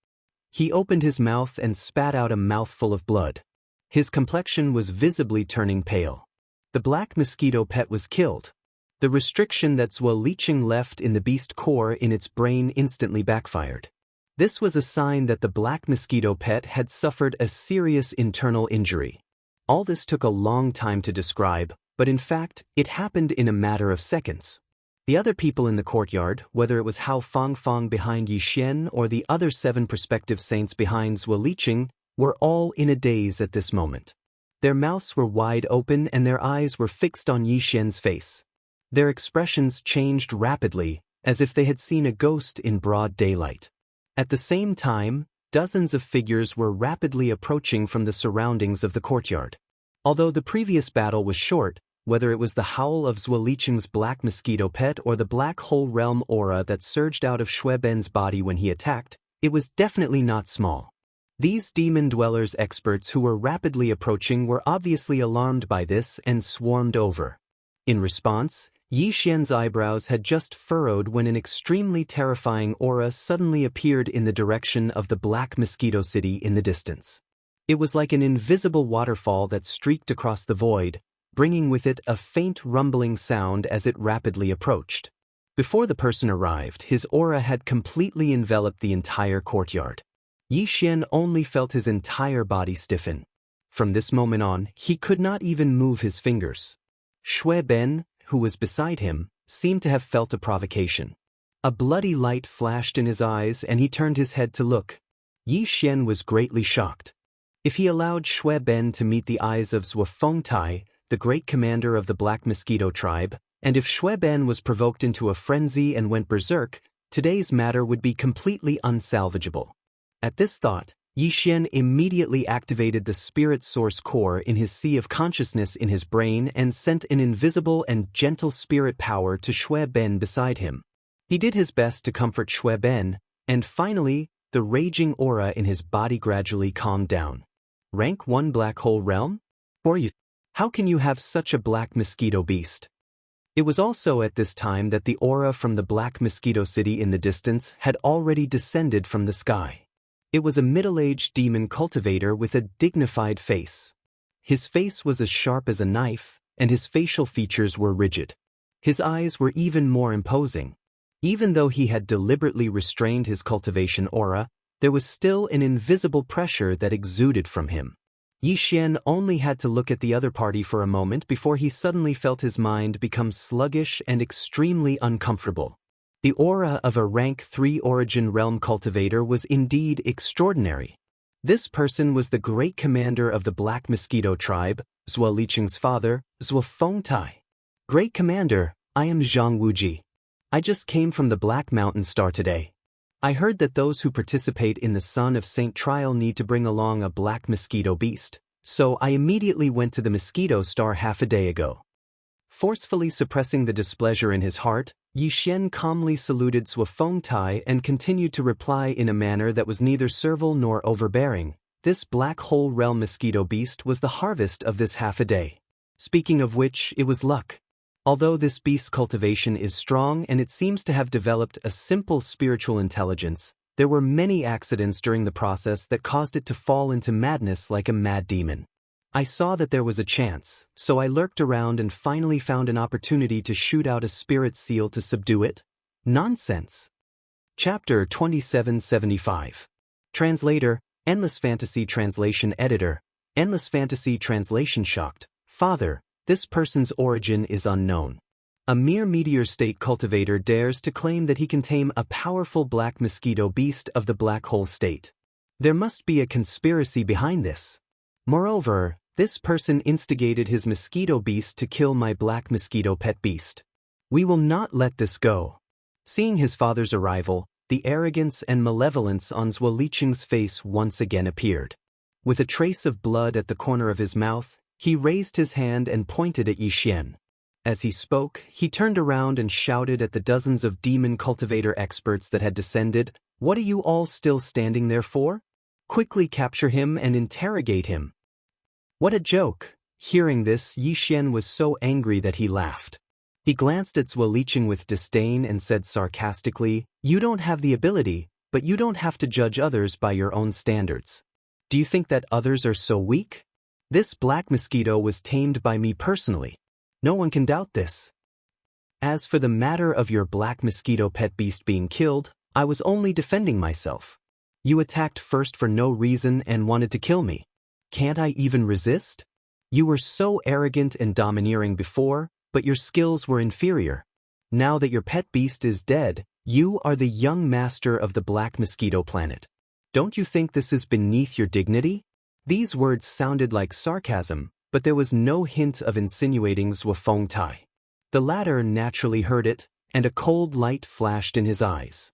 He opened his mouth and spat out a mouthful of blood. His complexion was visibly turning pale. The black mosquito pet was killed. The restriction that Zhuo Liqing left in the beast core in its brain instantly backfired. This was a sign that the black mosquito pet had suffered a serious internal injury. All this took a long time to describe, but in fact, it happened in a matter of seconds. The other people in the courtyard, whether it was Hao Fangfang behind Yi Xian or the other 7 prospective saints behind Zhuo Liqing, were all in a daze at this moment. Their mouths were wide open and their eyes were fixed on Yi Xian's face. Their expressions changed rapidly, as if they had seen a ghost in broad daylight. At the same time, dozens of figures were rapidly approaching from the surroundings of the courtyard. Although the previous battle was short, whether it was the howl of Zhuo Liqing's black mosquito pet or the black hole realm aura that surged out of Shui Ben's body when he attacked, it was definitely not small. These demon dwellers experts who were rapidly approaching were obviously alarmed by this and swarmed over. In response, Yi Xian's eyebrows had just furrowed when an extremely terrifying aura suddenly appeared in the direction of the Black Mosquito City in the distance. It was like an invisible waterfall that streaked across the void, bringing with it a faint rumbling sound as it rapidly approached. Before the person arrived, his aura had completely enveloped the entire courtyard. Yi Xian only felt his entire body stiffen. From this moment on, he could not even move his fingers. Shui Ben, who was beside him, seemed to have felt a provocation. A bloody light flashed in his eyes and he turned his head to look. Yi Xian was greatly shocked. If he allowed Shui Ben to meet the eyes of Zhuofengtai, the great commander of the Black Mosquito tribe, and if Shui Ben was provoked into a frenzy and went berserk, today's matter would be completely unsalvageable. At this thought, Yi Xian immediately activated the spirit source core in his sea of consciousness in his brain and sent an invisible and gentle spirit power to Shui Ben beside him. He did his best to comfort Shui Ben, and finally, the raging aura in his body gradually calmed down. Rank 1 Black Hole Realm? How can you have such a black mosquito beast? It was also at this time that the aura from the Black Mosquito City in the distance had already descended from the sky. It was a middle-aged demon cultivator with a dignified face. His face was as sharp as a knife, and his facial features were rigid. His eyes were even more imposing. Even though he had deliberately restrained his cultivation aura, there was still an invisible pressure that exuded from him. Yi Xian only had to look at the other party for a moment before he suddenly felt his mind become sluggish and extremely uncomfortable. The aura of a rank 3 origin realm cultivator was indeed extraordinary. This person was the great commander of the Black Mosquito tribe, Zhuo Liqing's father, Zhuofengtai. Great commander, I am Zhang Wuji. I just came from the Black Mountain Star today. I heard that those who participate in the Son of Saint trial need to bring along a black mosquito beast, so I immediately went to the Mosquito Star half a day ago. Forcefully suppressing the displeasure in his heart, Yi Xian calmly saluted Zhuofengtai and continued to reply in a manner that was neither servile nor overbearing. This black hole realm mosquito beast was the harvest of this half a day. Speaking of which, it was luck. Although this beast's cultivation is strong and it seems to have developed a simple spiritual intelligence, there were many accidents during the process that caused it to fall into madness like a mad demon. I saw that there was a chance, so I lurked around and finally found an opportunity to shoot out a spirit seal to subdue it. Nonsense. Chapter 2775. Translator, Endless Fantasy Translation Editor, Endless Fantasy Translation Shocked. Father, this person's origin is unknown. A mere meteor state cultivator dares to claim that he can tame a powerful black mosquito beast of the black hole state. There must be a conspiracy behind this. Moreover, this person instigated his mosquito beast to kill my black mosquito pet beast. We will not let this go. Seeing his father's arrival, the arrogance and malevolence on Zhuo Liqing's face once again appeared. With a trace of blood at the corner of his mouth, he raised his hand and pointed at Yi Xian. As he spoke, he turned around and shouted at the dozens of demon cultivator experts that had descended, "What are you all still standing there for? Quickly capture him and interrogate him." What a joke! Hearing this, Yi Xian was so angry that he laughed. He glanced at Zhuo Liqing with disdain and said sarcastically, "You don't have the ability, but you don't have to judge others by your own standards. Do you think that others are so weak? This black mosquito was tamed by me personally. No one can doubt this. As for the matter of your black mosquito pet beast being killed, I was only defending myself. You attacked first for no reason and wanted to kill me. Can't I even resist? You were so arrogant and domineering before, but your skills were inferior. Now that your pet beast is dead, you are the young master of the black mosquito planet. Don't you think this is beneath your dignity?" These words sounded like sarcasm, but there was no hint of insinuating Zhuofengtai. The latter naturally heard it, and a cold light flashed in his eyes.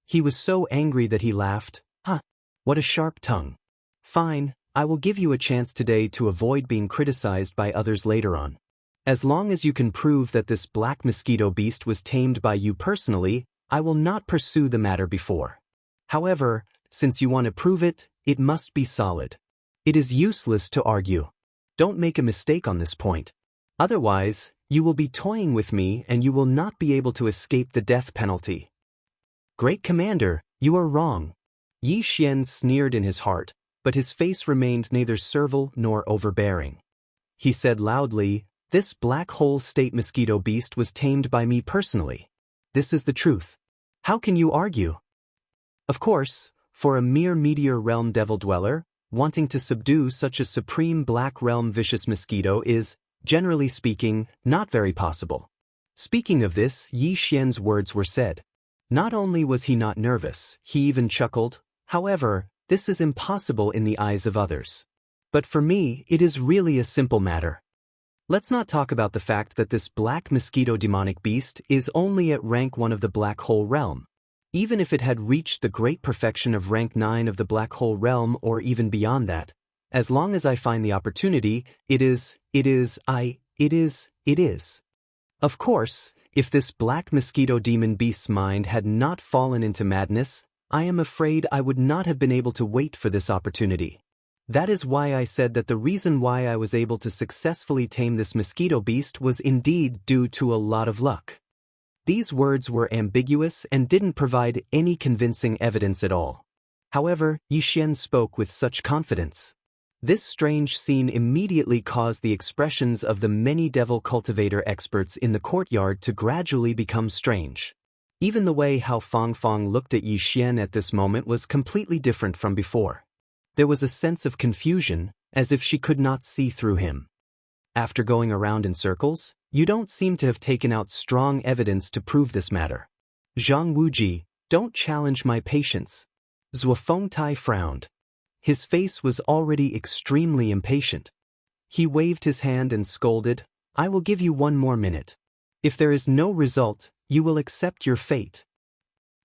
He was so angry that he laughed. "Huh, what a sharp tongue. Fine, I will give you a chance today to avoid being criticized by others later on. As long as you can prove that this black mosquito beast was tamed by you personally, I will not pursue the matter before. However, since you want to prove it, it must be solid. It is useless to argue. Don't make a mistake on this point. Otherwise, you will be toying with me and you will not be able to escape the death penalty. Great Commander, you are wrong. Yi Xian sneered in his heart, but his face remained neither servile nor overbearing. He said loudly, "This black hole state mosquito beast was tamed by me personally. This is the truth. How can you argue?" Of course, for a mere meteor realm devil dweller, wanting to subdue such a supreme black realm vicious mosquito is, generally speaking, not very possible. Speaking of this, Yi Xian's words were said. Not only was he not nervous, he even chuckled. However, this is impossible in the eyes of others. But for me, it is really a simple matter. Let's not talk about the fact that this black mosquito demonic beast is only at rank 1 of the black hole realm. Even if it had reached the great perfection of rank 9 of the black hole realm or even beyond that, as long as I find the opportunity, it is. Of course, if this black mosquito demon beast's mind had not fallen into madness, I am afraid I would not have been able to wait for this opportunity. That is why I said that the reason why I was able to successfully tame this mosquito beast was indeed due to a lot of luck. These words were ambiguous and didn't provide any convincing evidence at all. However, Yi Xian spoke with such confidence. This strange scene immediately caused the expressions of the many devil cultivator experts in the courtyard to gradually become strange. Even the way how Fang Fang looked at Yi Xian at this moment was completely different from before. There was a sense of confusion, as if she could not see through him. After going around in circles, you don't seem to have taken out strong evidence to prove this matter. Zhang Wuji, don't challenge my patience. Zhuo Fengtai frowned. His face was already extremely impatient. He waved his hand and scolded, "I will give you 1 more minute. If there is no result, you will accept your fate."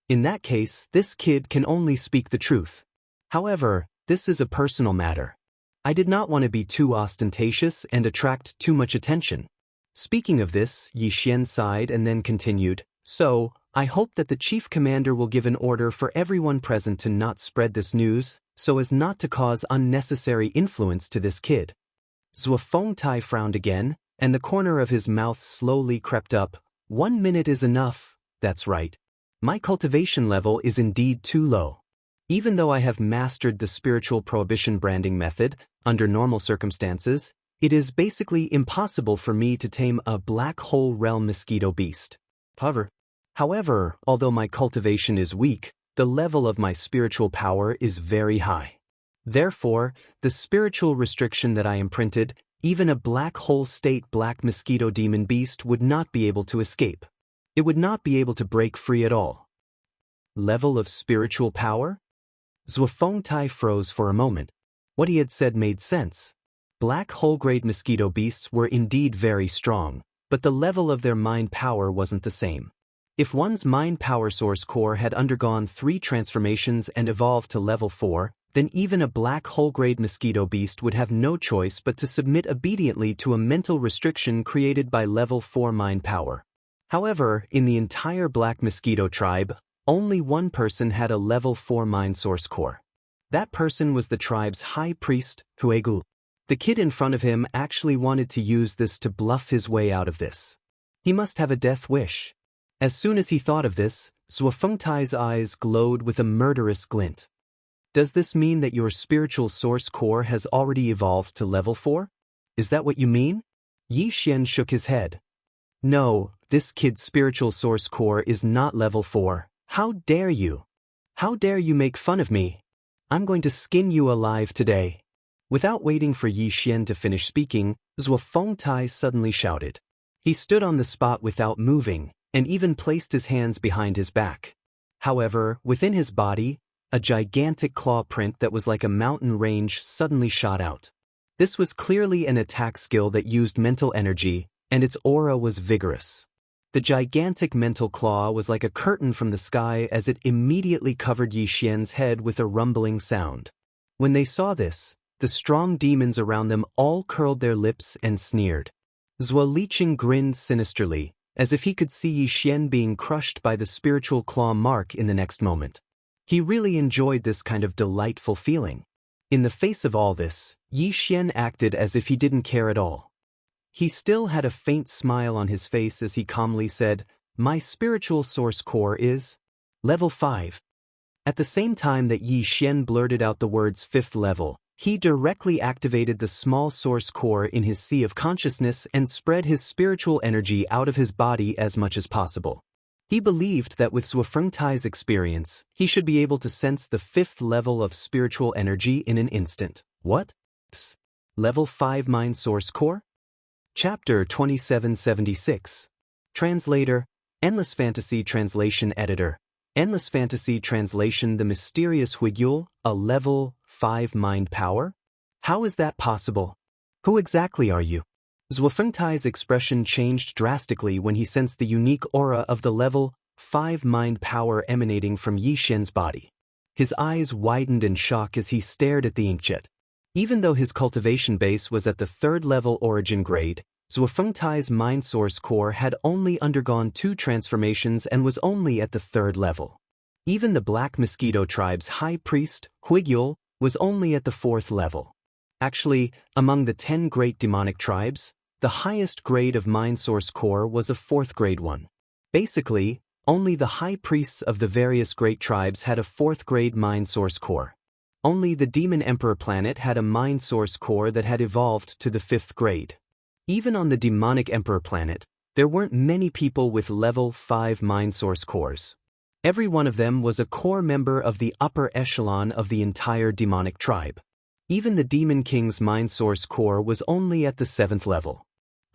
In that case, this kid can only speak the truth. However, this is a personal matter. I did not want to be too ostentatious and attract too much attention. Speaking of this, Yi Xian sighed and then continued, "So, I hope that the chief commander will give an order for everyone present to not spread this news, so as not to cause unnecessary influence to this kid." Zhuo Fengtai frowned again, and the corner of his mouth slowly crept up. 1 minute is enough, that's right. My cultivation level is indeed too low. Even though I have mastered the spiritual prohibition branding method, under normal circumstances, it is basically impossible for me to tame a black hole realm mosquito beast. However, although my cultivation is weak, the level of my spiritual power is very high. Therefore, the spiritual restriction that I imprinted, even a black hole state black mosquito demon beast would not be able to escape. It would not be able to break free at all. Level of spiritual power? Zhuo Fengtai froze for a moment. What he had said made sense. Black hole-grade mosquito beasts were indeed very strong, but the level of their mind power wasn't the same. If one's mind power source core had undergone 3 transformations and evolved to level 4, then even a black hole-grade mosquito beast would have no choice but to submit obediently to a mental restriction created by level 4 mind power. However, in the entire black mosquito tribe, only one person had a level 4 mind source core. That person was the tribe's high priest, Huegu. The kid in front of him actually wanted to use this to bluff his way out of this. He must have a death wish. As soon as he thought of this, Zhuo Fengtai's eyes glowed with a murderous glint. Does this mean that your spiritual source core has already evolved to level 4? Is that what you mean? Yi Xian shook his head. No, this kid's spiritual source core is not level 4. How dare you? How dare you make fun of me? I'm going to skin you alive today. Without waiting for Yi Xian to finish speaking, Zhuo Fengtai suddenly shouted. He stood on the spot without moving, and even placed his hands behind his back. However, within his body, a gigantic claw print that was like a mountain range suddenly shot out. This was clearly an attack skill that used mental energy, and its aura was vigorous. The gigantic mental claw was like a curtain from the sky as it immediately covered Yi Xian's head with a rumbling sound. When they saw this, the strong demons around them all curled their lips and sneered. Zhuo Liqing grinned sinisterly, as if he could see Yi Xian being crushed by the spiritual claw mark in the next moment. He really enjoyed this kind of delightful feeling. In the face of all this, Yi Xian acted as if he didn't care at all. He still had a faint smile on his face as he calmly said, "My spiritual source core is level 5. At the same time that Yi Xian blurted out the words 5th level, he directly activated the small source core in his sea of consciousness and spread his spiritual energy out of his body as much as possible. He believed that with Zhuofengtai's experience, he should be able to sense the 5th level of spiritual energy in an instant. What? Level 5 Mind Source Core? Chapter 2776. Translator, Endless Fantasy Translation Editor. Endless Fantasy Translation The Mysterious Huigyul, a Level 5 Mind Power? How is that possible? Who exactly are you? Zhuofengtai's expression changed drastically when he sensed the unique aura of the Level 5 Mind Power emanating from Yi Xian's body. His eyes widened in shock as he stared at the inkjet. Even though his cultivation base was at the 3rd level origin grade, Zhuofengtai's mind source core had only undergone 2 transformations and was only at the 3rd level. Even the Black Mosquito tribe's high priest, Huigyul, was only at the 4th level. Actually, among the 10 great demonic tribes, the highest grade of mind source core was a 4th grade one. Basically, only the high priests of the various great tribes had a 4th grade mind source core. Only the Demon Emperor planet had a mind source core that had evolved to the 5th grade. Even on the Demonic Emperor planet, there weren't many people with level 5 mind source cores. Every one of them was a core member of the upper echelon of the entire demonic tribe. Even the Demon King's mind source core was only at the 7th level.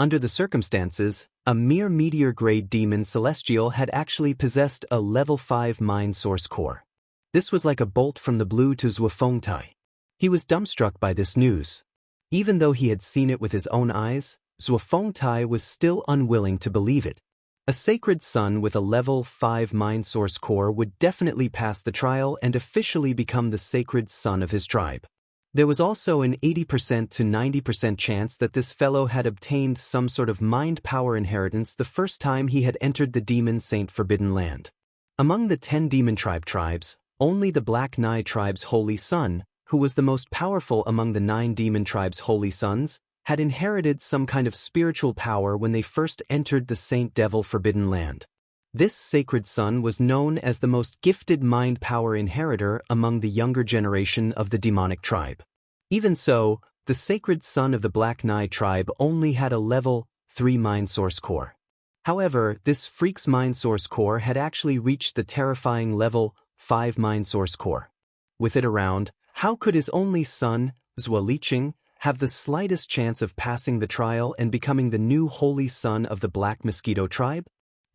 Under the circumstances, a mere meteor-grade demon celestial had actually possessed a level 5 mind source core. This was like a bolt from the blue to Zhuofengtai. He was dumbstruck by this news. Even though he had seen it with his own eyes, Zhuofengtai was still unwilling to believe it. A sacred son with a level 5 mind source core would definitely pass the trial and officially become the sacred son of his tribe. There was also an 80% to 90% chance that this fellow had obtained some sort of mind power inheritance the first time he had entered the Demon Saint Forbidden Land. Among the 10 Demon Tribe tribes, only the Black Nai tribe's holy son, who was the most powerful among the 9 Demon Tribe's holy sons, had inherited some kind of spiritual power when they first entered the Saint Devil Forbidden Land. This sacred son was known as the most gifted mind power inheritor among the younger generation of the demonic tribe. Even so, the sacred son of the Black Nai tribe only had a level 3 mind source core. However, this freak's mind source core had actually reached the terrifying level 5 mind source core. With it around, how could his only son, Zuolicheng, have the slightest chance of passing the trial and becoming the new holy son of the Black Mosquito tribe?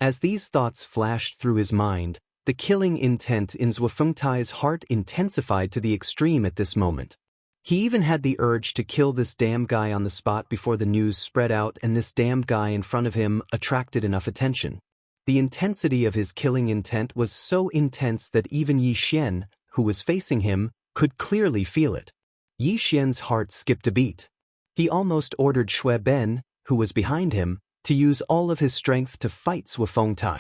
As these thoughts flashed through his mind, the killing intent in Zhuofengtai's heart intensified to the extreme at this moment. He even had the urge to kill this damn guy on the spot before the news spread out and this damned guy in front of him attracted enough attention. The intensity of his killing intent was so intense that even Yi Xian, who was facing him, could clearly feel it. Yi Xian's heart skipped a beat. He almost ordered Shui Ben, who was behind him, to use all of his strength to fight Zhuofengtai.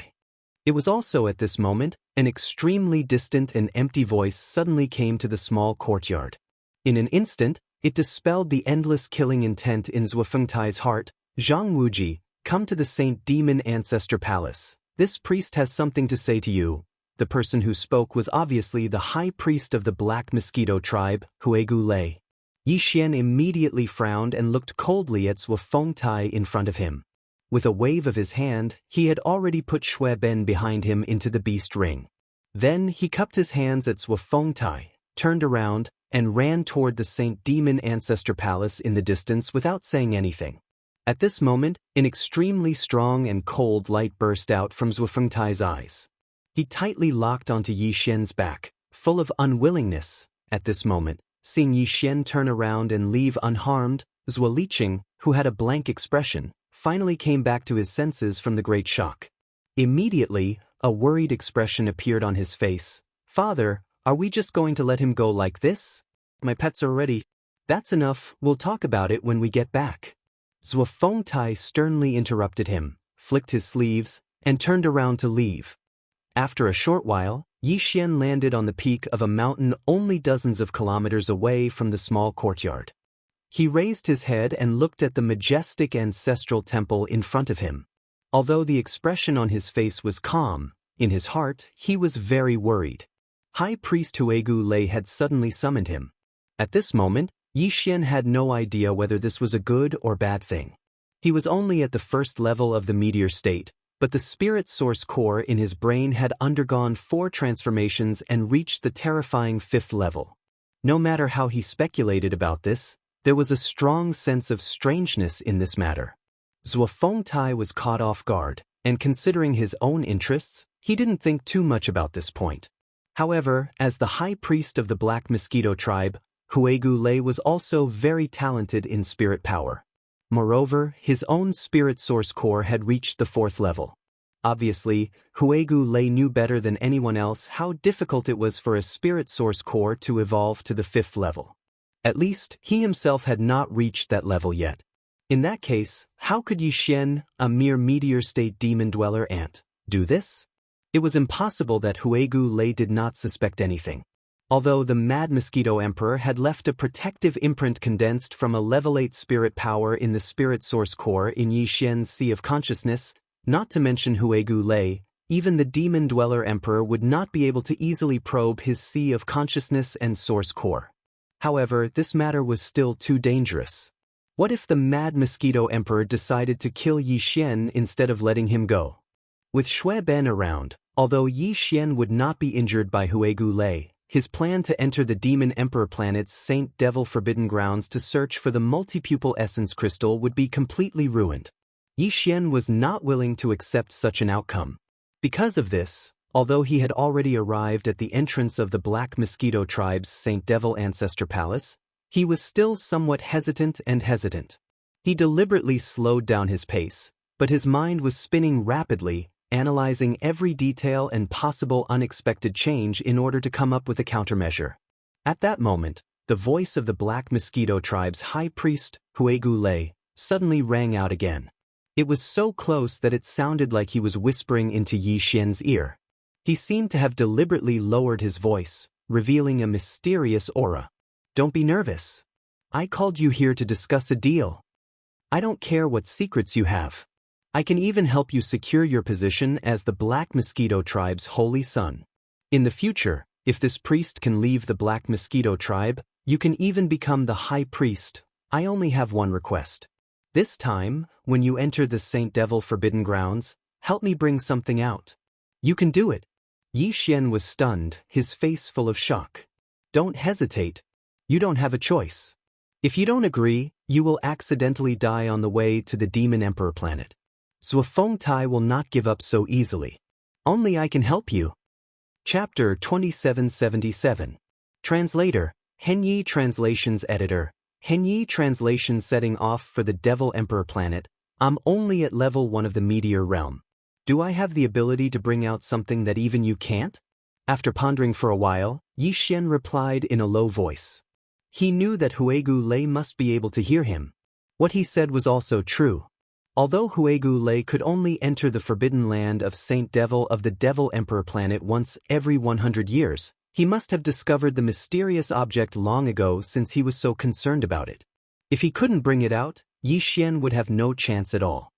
It was also at this moment, an extremely distant and empty voice suddenly came to the small courtyard. In an instant, it dispelled the endless killing intent in Zhuofengtai's heart. "Zhang Wuji, come to the Saint Demon Ancestor Palace. This priest has something to say to you." The person who spoke was obviously the high priest of the Black Mosquito tribe, Huigu Lei. Yi Xian immediately frowned and looked coldly at Zhuofengtai in front of him. With a wave of his hand, he had already put Shui Ben behind him into the beast ring. Then he cupped his hands at Zhuofengtai, turned around, and ran toward the Saint Demon Ancestor Palace in the distance without saying anything. At this moment, an extremely strong and cold light burst out from Zhuofengtai's eyes. He tightly locked onto Yi Xian's back, full of unwillingness. At this moment, seeing Yi Xian turn around and leave unharmed, Zuolicheng, who had a blank expression, finally came back to his senses from the great shock. Immediately, a worried expression appeared on his face. "Father, are we just going to let him go like this? My pets are ready." "That's enough, we'll talk about it when we get back." Zhuofengtai sternly interrupted him, flicked his sleeves, and turned around to leave. After a short while, Yi Xian landed on the peak of a mountain only dozens of kilometers away from the small courtyard. He raised his head and looked at the majestic ancestral temple in front of him. Although the expression on his face was calm, in his heart he was very worried. High Priest Huegu Lei had suddenly summoned him. At this moment, Yi Xian had no idea whether this was a good or bad thing. He was only at the first level of the meteor state, but the spirit source core in his brain had undergone 4 transformations and reached the terrifying 5th level. No matter how he speculated about this, there was a strong sense of strangeness in this matter. Zhuo Fengtai was caught off guard, and considering his own interests, he didn't think too much about this point. However, as the high priest of the Black Mosquito tribe, Huegu Lei was also very talented in spirit power. Moreover, his own spirit source core had reached the 4th level. Obviously, Huegu Lei knew better than anyone else how difficult it was for a spirit source core to evolve to the 5th level. At least, he himself had not reached that level yet. In that case, how could Yi Xian, a mere meteor state demon dweller ant, do this? It was impossible that Huegu Lei did not suspect anything. Although the Mad Mosquito Emperor had left a protective imprint condensed from a level 8 spirit power in the spirit source core in Yi Xian's Sea of Consciousness, not to mention Huegu Lei, even the Demon Dweller Emperor would not be able to easily probe his Sea of Consciousness and source core. However, this matter was still too dangerous. What if the Mad Mosquito Emperor decided to kill Yi Xian instead of letting him go? With Shui Ben around, although Yi Xian would not be injured by Huegu Lei, his plan to enter the Demon Emperor planet's Saint Devil Forbidden Grounds to search for the multipupil essence crystal would be completely ruined. Yi Xian was not willing to accept such an outcome. Because of this, although he had already arrived at the entrance of the Black Mosquito tribe's Saint Devil Ancestor Palace, he was still somewhat hesitant. He deliberately slowed down his pace, but his mind was spinning rapidly, analyzing every detail and possible unexpected change in order to come up with a countermeasure. At that moment, the voice of the Black Mosquito tribe's high priest, Huegu Lei, suddenly rang out again. It was so close that it sounded like he was whispering into Yi Xian's ear. He seemed to have deliberately lowered his voice, revealing a mysterious aura. "Don't be nervous. I called you here to discuss a deal. I don't care what secrets you have. I can even help you secure your position as the Black Mosquito tribe's holy son. In the future, if this priest can leave the Black Mosquito tribe, you can even become the high priest. I only have one request. This time, when you enter the Saint Devil Forbidden Grounds, help me bring something out. You can do it." Yi Xian was stunned, his face full of shock. "Don't hesitate. You don't have a choice. If you don't agree, you will accidentally die on the way to the Demon Emperor planet. Zhuo Fengtai will not give up so easily. Only I can help you." Chapter 2777. Translator, Henyi Translations Editor, Henyi Translation setting off for the Devil Emperor planet. I'm only at level 1 of the Meteor Realm. Do I have the ability to bring out something that even you can't? After pondering for a while, Yi Xian replied in a low voice. He knew that Huegu Lei must be able to hear him. What he said was also true. Although Huegu Lei could only enter the forbidden land of Saint Devil of the Devil Emperor planet once every 100 years, he must have discovered the mysterious object long ago since he was so concerned about it. If he couldn't bring it out, Yi Xian would have no chance at all.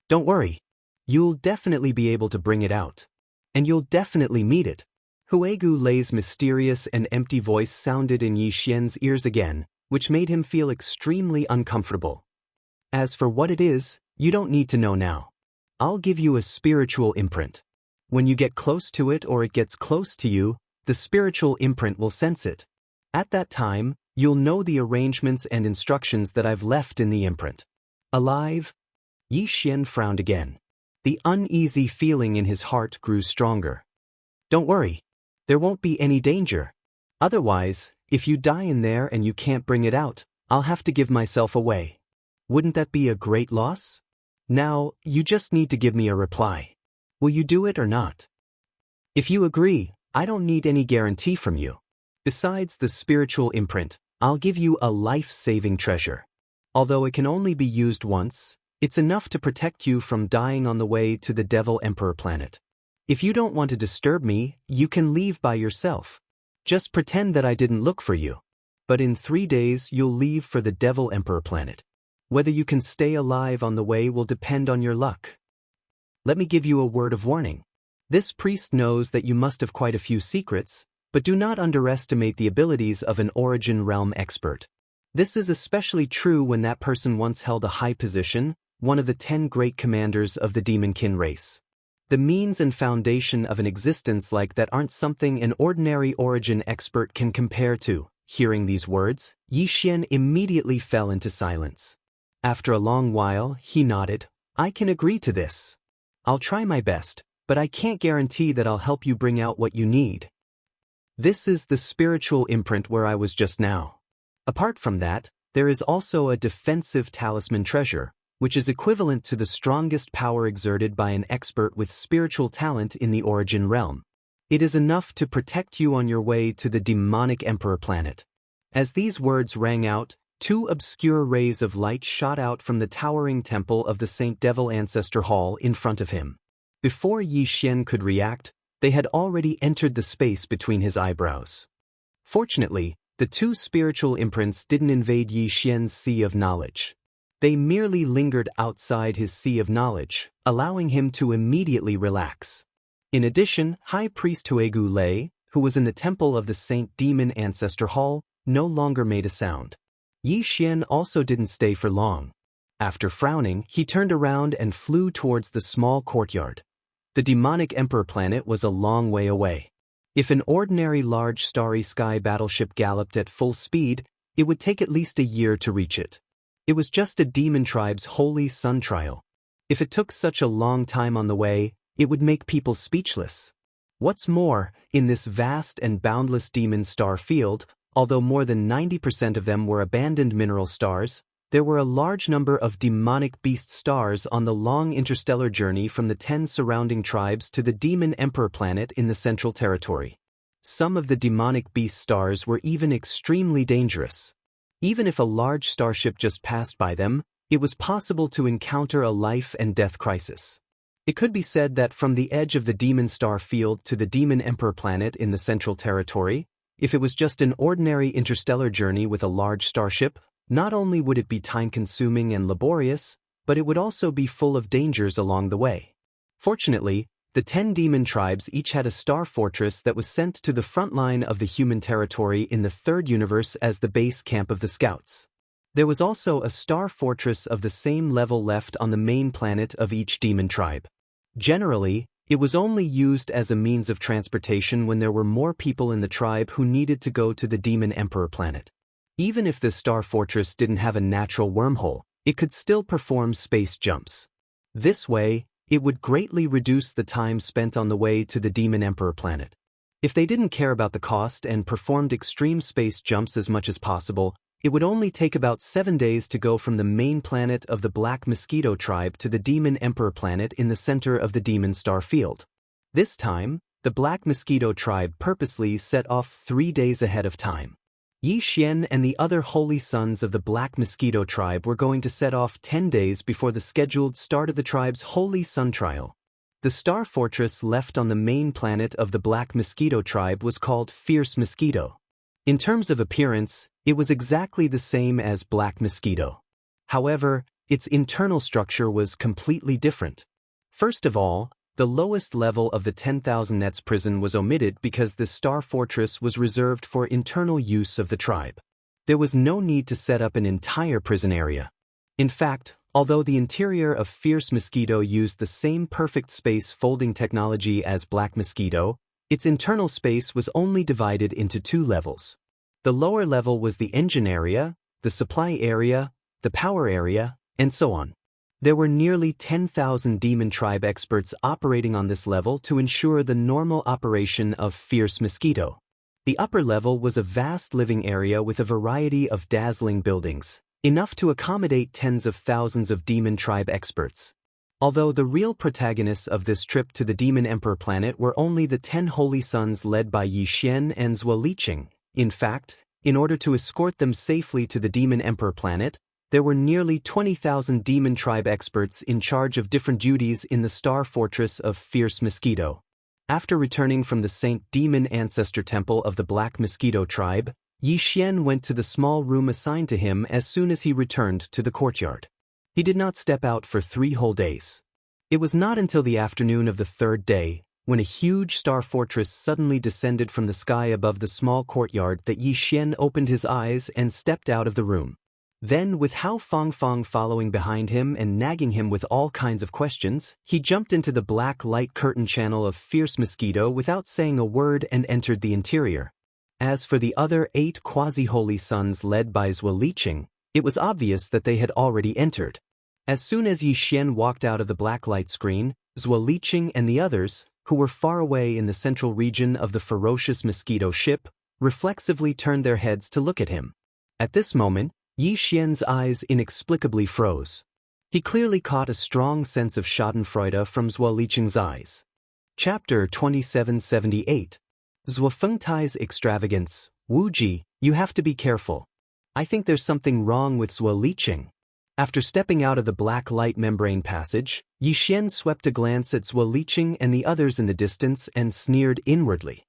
"Don't worry. You'll definitely be able to bring it out. And you'll definitely meet it." Huegu Lei's mysterious and empty voice sounded in Yi Xian's ears again, which made him feel extremely uncomfortable. "As for what it is, you don't need to know now. I'll give you a spiritual imprint. When you get close to it or it gets close to you, the spiritual imprint will sense it. At that time, you'll know the arrangements and instructions that I've left in the imprint." "Alive?" Yi Xian frowned again. The uneasy feeling in his heart grew stronger. "Don't worry. There won't be any danger. Otherwise, if you die in there and you can't bring it out, I'll have to give myself away. Wouldn't that be a great loss? Now, you just need to give me a reply. Will you do it or not? If you agree, I don't need any guarantee from you. Besides the spiritual imprint, I'll give you a life-saving treasure. Although it can only be used once, it's enough to protect you from dying on the way to the Devil Emperor planet. If you don't want to disturb me, you can leave by yourself. Just pretend that I didn't look for you. But in 3 days you'll leave for the Devil Emperor planet. Whether you can stay alive on the way will depend on your luck. Let me give you a word of warning. This priest knows that you must have quite a few secrets, but do not underestimate the abilities of an Origin Realm expert. This is especially true when that person once held a high position, one of the 10 great commanders of the Demonkin race. The means and foundation of an existence like that aren't something an ordinary Origin expert can compare to. Hearing these words, Yi Xian immediately fell into silence. After a long while, he nodded. I can agree to this. I'll try my best, but I can't guarantee that I'll help you bring out what you need. This is the spiritual imprint where I was just now. Apart from that, there is also a defensive talisman treasure, which is equivalent to the strongest power exerted by an expert with spiritual talent in the Origin realm. It is enough to protect you on your way to the demonic Emperor planet. As these words rang out, 2 obscure rays of light shot out from the towering temple of the Saint Devil Ancestor Hall in front of him. Before Yi Xian could react, they had already entered the space between his eyebrows. Fortunately, the 2 spiritual imprints didn't invade Yi Xian's sea of knowledge. They merely lingered outside his sea of knowledge, allowing him to immediately relax. In addition, High Priest Huegu Lei, who was in the temple of the Saint Demon Ancestor Hall, no longer made a sound. Yi Xian also didn't stay for long. After frowning, he turned around and flew towards the small courtyard. The demonic Emperor planet was a long way away. If an ordinary large starry sky battleship galloped at full speed, it would take at least a year to reach it. It was just a demon tribe's holy sun trial. If it took such a long time on the way, it would make people speechless. What's more, in this vast and boundless demon star field, although more than 90% of them were abandoned mineral stars, there were a large number of demonic beast stars on the long interstellar journey from the 10 surrounding tribes to the Demon Emperor planet in the Central Territory. Some of the demonic beast stars were even extremely dangerous. Even if a large starship just passed by them, it was possible to encounter a life and death crisis. It could be said that from the edge of the demon star field to the Demon Emperor planet in the Central Territory, if it was just an ordinary interstellar journey with a large starship, not only would it be time-consuming and laborious, but it would also be full of dangers along the way. Fortunately, the 10 demon tribes each had a star fortress that was sent to the front line of the human territory in the third universe as the base camp of the scouts. There was also a star fortress of the same level left on the main planet of each demon tribe. Generally, it was only used as a means of transportation when there were more people in the tribe who needed to go to the Demon Emperor planet. Even if the star fortress didn't have a natural wormhole, it could still perform space jumps. This way, it would greatly reduce the time spent on the way to the Demon Emperor planet. If they didn't care about the cost and performed extreme space jumps as much as possible, it would only take about 7 days to go from the main planet of the Black Mosquito tribe to the Demon Emperor planet in the center of the Demon Star field. This time, the Black Mosquito tribe purposely set off 3 days ahead of time. Yi Xian and the other holy sons of the Black Mosquito tribe were going to set off 10 days before the scheduled start of the tribe's holy sun trial. The star fortress left on the main planet of the Black Mosquito tribe was called Fierce Mosquito. In terms of appearance, it was exactly the same as Black Mosquito. However, its internal structure was completely different. First of all, the lowest level of the 10,000 Nets prison was omitted because the star fortress was reserved for internal use of the tribe. There was no need to set up an entire prison area. In fact, although the interior of Fierce Mosquito used the same perfect space folding technology as Black Mosquito, its internal space was only divided into 2 levels. The lower level was the engine area, the supply area, the power area, and so on. There were nearly 10,000 Demon Tribe experts operating on this level to ensure the normal operation of Fierce Mosquito. The upper level was a vast living area with a variety of dazzling buildings, enough to accommodate tens of thousands of Demon Tribe experts. Although the real protagonists of this trip to the Demon Emperor planet were only the 10 holy sons led by Yi Xian and Zhuo Liqing. In fact, in order to escort them safely to the Demon Emperor planet, there were nearly 20,000 Demon Tribe experts in charge of different duties in the star fortress of Fierce Mosquito. After returning from the Saint Demon Ancestor Temple of the Black Mosquito Tribe, Yi Xian went to the small room assigned to him as soon as he returned to the courtyard. He did not step out for 3 whole days. It was not until the afternoon of the 3rd day, when a huge star fortress suddenly descended from the sky above the small courtyard, that Yi Xian opened his eyes and stepped out of the room. Then, with Hao Fangfang following behind him and nagging him with all kinds of questions, he jumped into the black light curtain channel of Fierce Mosquito without saying a word and entered the interior. As for the other 8 quasi-holy sons led by Zhuo Liqing, it was obvious that they had already entered. As soon as Yi Xian walked out of the black light screen, Zhuo Liqing and the others, who were far away in the central region of the ferocious mosquito ship, reflexively turned their heads to look at him. At this moment, Yi Xian's eyes inexplicably froze. He clearly caught a strong sense of schadenfreude from Zhuo Liqing's eyes. Chapter 2778. Zhuo Fengtai's Extravagance. Wuji, you have to be careful. I think there's something wrong with Zhuo Liqing. After stepping out of the black light membrane passage, Yi Xian swept a glance at Zhuo Liqing and the others in the distance and sneered inwardly.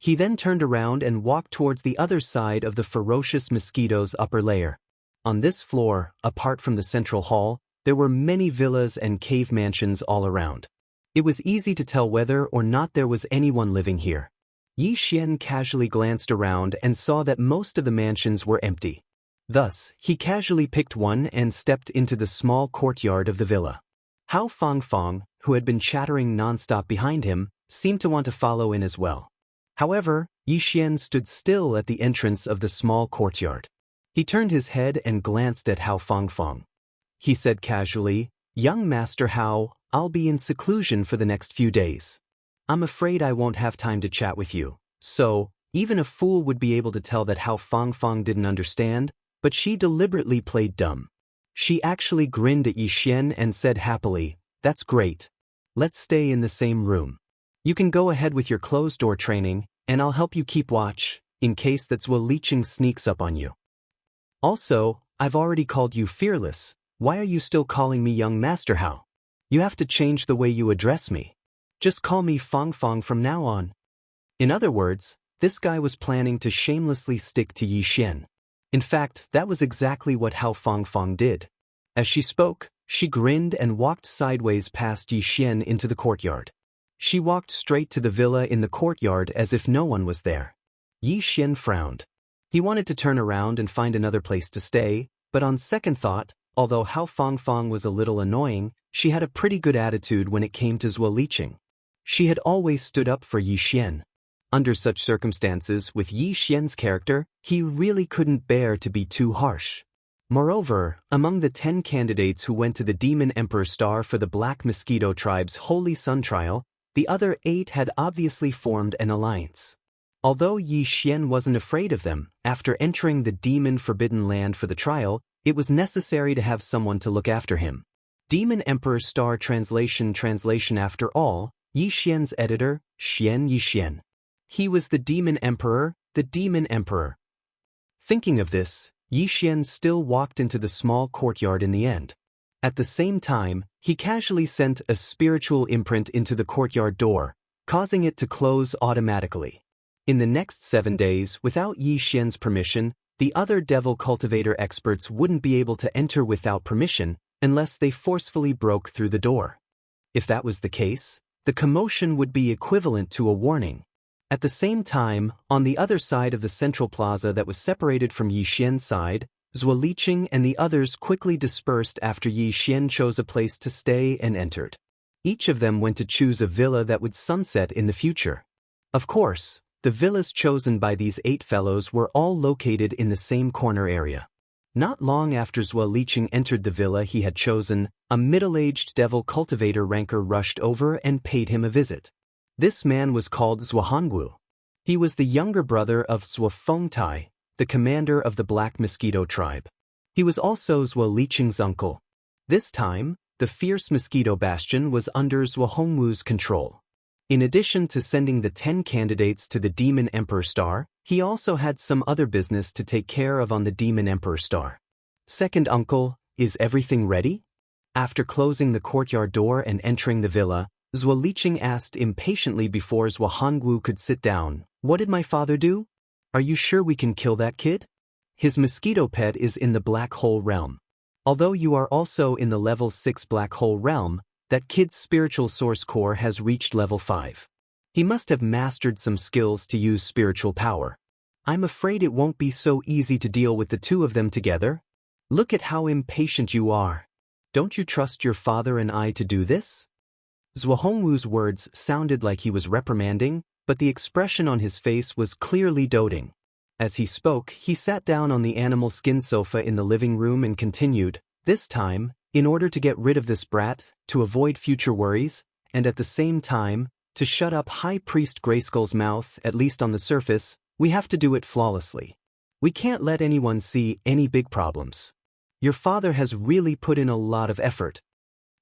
He then turned around and walked towards the other side of the ferocious mosquito's upper layer. On this floor, apart from the central hall, there were many villas and cave mansions all around. It was easy to tell whether or not there was anyone living here. Yi Xian casually glanced around and saw that most of the mansions were empty. Thus, he casually picked one and stepped into the small courtyard of the villa. Hao Fangfang, who had been chattering nonstop behind him, seemed to want to follow in as well. However, Yi Xian stood still at the entrance of the small courtyard. He turned his head and glanced at Hao Fangfang. He said casually, "Young Master Hao, I'll be in seclusion for the next few days. I'm afraid I won't have time to chat with you." So, even a fool would be able to tell that Hao Fangfang didn't understand, but she deliberately played dumb. She actually grinned at Yi Xian and said happily, "That's great. Let's stay in the same room. You can go ahead with your closed-door training, and I'll help you keep watch, in case that Zhuo Liqing sneaks up on you. Also, I've already called you fearless. Why are you still calling me young Master Hao? You have to change the way you address me. Just call me Fangfang from now on." In other words, this guy was planning to shamelessly stick to Yi Xian. In fact, that was exactly what Hao Fangfang did. As she spoke, she grinned and walked sideways past Yi Xian into the courtyard. She walked straight to the villa in the courtyard as if no one was there. Yi Xian frowned. He wanted to turn around and find another place to stay, but on second thought, although Hao Fangfang was a little annoying, she had a pretty good attitude when it came to Zhuo Liqing. She had always stood up for Yi Xian. Under such circumstances, with Yi Xian's character, he really couldn't bear to be too harsh. Moreover, among the 10 candidates who went to the Demon Emperor Star for the Black Mosquito Tribe's Holy Sun Trial, the other 8 had obviously formed an alliance. Although Yi Xian wasn't afraid of them, after entering the Demon Forbidden Land for the trial, it was necessary to have someone to look after him. Demon Emperor Star Translation after all, Yi Xian's editor, Xian Yi Xian. He was the Demon Emperor, the Demon Emperor. Thinking of this, Yi Xian still walked into the small courtyard in the end. At the same time, he casually sent a spiritual imprint into the courtyard door, causing it to close automatically. In the next 7 days, without Yi Xian's permission, the other devil cultivator experts wouldn't be able to enter without permission unless they forcefully broke through the door. If that was the case, the commotion would be equivalent to a warning. At the same time, on the other side of the central plaza that was separated from Yi Xian's side, Zhuo Liqing and the others quickly dispersed after Yi Xian chose a place to stay and entered. Each of them went to choose a villa that would sunset in the future. Of course, the villas chosen by these 8 fellows were all located in the same corner area. Not long after Zhuo Liqing entered the villa he had chosen, a middle-aged devil cultivator ranker rushed over and paid him a visit. This man was called Zhuo Hangu. He was the younger brother of Zhuo Fengtai, the commander of the Black Mosquito Tribe. He was also Zhuo Liqing's uncle. This time, the fierce mosquito bastion was under Zhuo Hongwu's control. In addition to sending the 10 candidates to the Demon Emperor Star, he also had some other business to take care of on the Demon Emperor Star. "Second uncle, is everything ready?" After closing the courtyard door and entering the villa, Zhuo Liqing asked impatiently before Zhuo Hongwu could sit down. What did my father do? Are you sure we can kill that kid? His mosquito pet is in the black hole realm. Although you are also in the level 6 black hole realm, that kid's spiritual source core has reached level 5. He must have mastered some skills to use spiritual power. I'm afraid it won't be so easy to deal with the two of them together. Look at how impatient you are. Don't you trust your father and I to do this? Zhuo Hongwu's words sounded like he was reprimanding, but the expression on his face was clearly doting. As he spoke, he sat down on the animal skin sofa in the living room and continued, this time, in order to get rid of this brat, to avoid future worries, and at the same time, to shut up High Priest Grayskull's mouth, at least on the surface, we have to do it flawlessly. We can't let anyone see any big problems. Your father has really put in a lot of effort.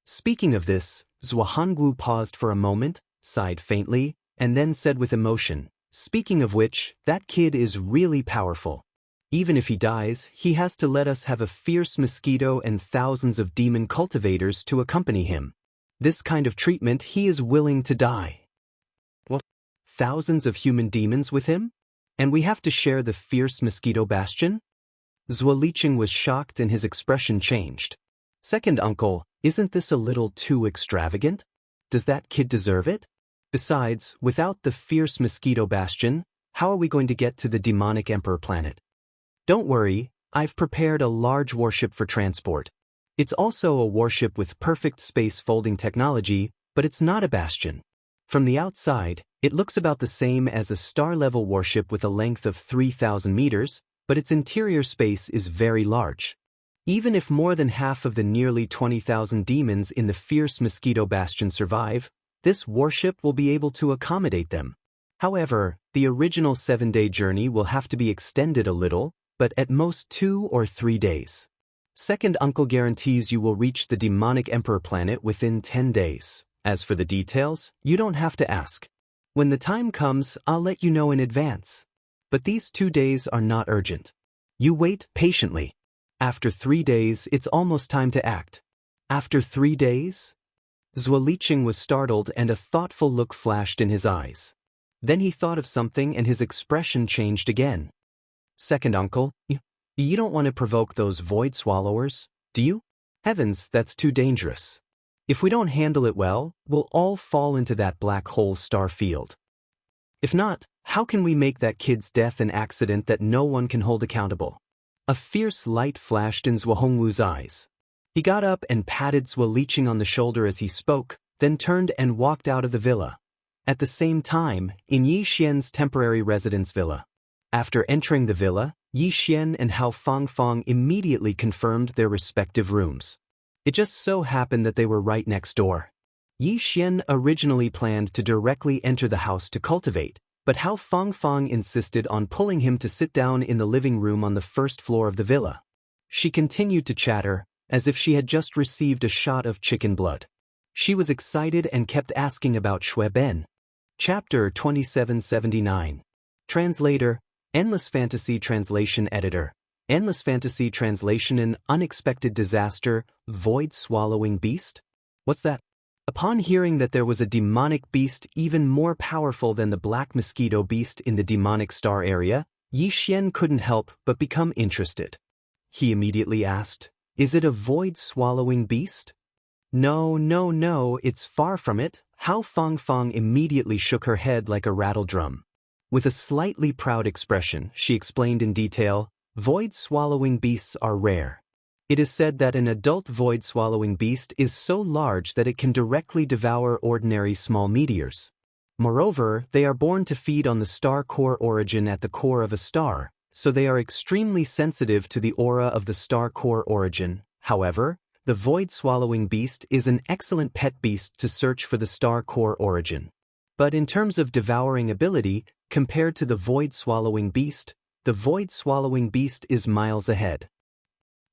Speaking of this, Zhuo Hongwu paused for a moment, sighed faintly, and then said with emotion, speaking of which, that kid is really powerful. Even if he dies, he has to let us have a fierce mosquito and thousands of demon cultivators to accompany him. This kind of treatment, he is willing to die. What? Thousands of human demons with him? And we have to share the fierce mosquito bastion? Zhuo Liqing was shocked and his expression changed. Second uncle, isn't this a little too extravagant? Does that kid deserve it? Besides, without the fierce mosquito bastion, how are we going to get to the demonic emperor planet? Don't worry, I've prepared a large warship for transport. It's also a warship with perfect space folding technology, but it's not a bastion. From the outside, it looks about the same as a star-level warship with a length of 3,000 meters, but its interior space is very large. Even if more than half of the nearly 20,000 demons in the fierce mosquito bastion survive, this warship will be able to accommodate them. However, the original 7-day journey will have to be extended a little, but at most 2 or 3 days. Second uncle guarantees you will reach the demonic emperor planet within 10 days. As for the details, you don't have to ask. When the time comes, I'll let you know in advance. But these 2 days are not urgent. You wait patiently. After 3 days, it's almost time to act. After 3 days? Zhuo Liqing was startled and a thoughtful look flashed in his eyes. Then he thought of something and his expression changed again. Second uncle, you don't want to provoke those void swallowers, do you? Heavens, that's too dangerous. If we don't handle it well, we'll all fall into that black hole star field. If not, how can we make that kid's death an accident that no one can hold accountable? A fierce light flashed in Zhuo Hongwu's eyes. He got up and patted Zhuo Liqing on the shoulder as he spoke, then turned and walked out of the villa. At the same time, in Yi Xian's temporary residence villa. After entering the villa, Yi Xian and Hao Fangfang immediately confirmed their respective rooms. It just so happened that they were right next door. Yi Xian originally planned to directly enter the house to cultivate, but Hao Fangfang insisted on pulling him to sit down in the living room on the first floor of the villa. She continued to chatter, as if she had just received a shot of chicken blood. She was excited and kept asking about Shui Ben. Chapter 2779. Translator, Endless Fantasy Translation Editor. Endless Fantasy Translation. An unexpected disaster, void-swallowing beast? What's that? Upon hearing that there was a demonic beast even more powerful than the black mosquito beast in the demonic star area, Yi Xian couldn't help but become interested. He immediately asked, is it a void-swallowing beast? No, it's far from it. Hao Fangfang immediately shook her head like a rattledrum. With a slightly proud expression, she explained in detail, void-swallowing beasts are rare. It is said that an adult void-swallowing beast is so large that it can directly devour ordinary small meteors. Moreover, they are born to feed on the star core origin at the core of a star, so they are extremely sensitive to the aura of the star core origin. However, the void-swallowing beast is an excellent pet beast to search for the star core origin. But in terms of devouring ability, compared to the void-swallowing beast, the void-swallowing beast is miles ahead.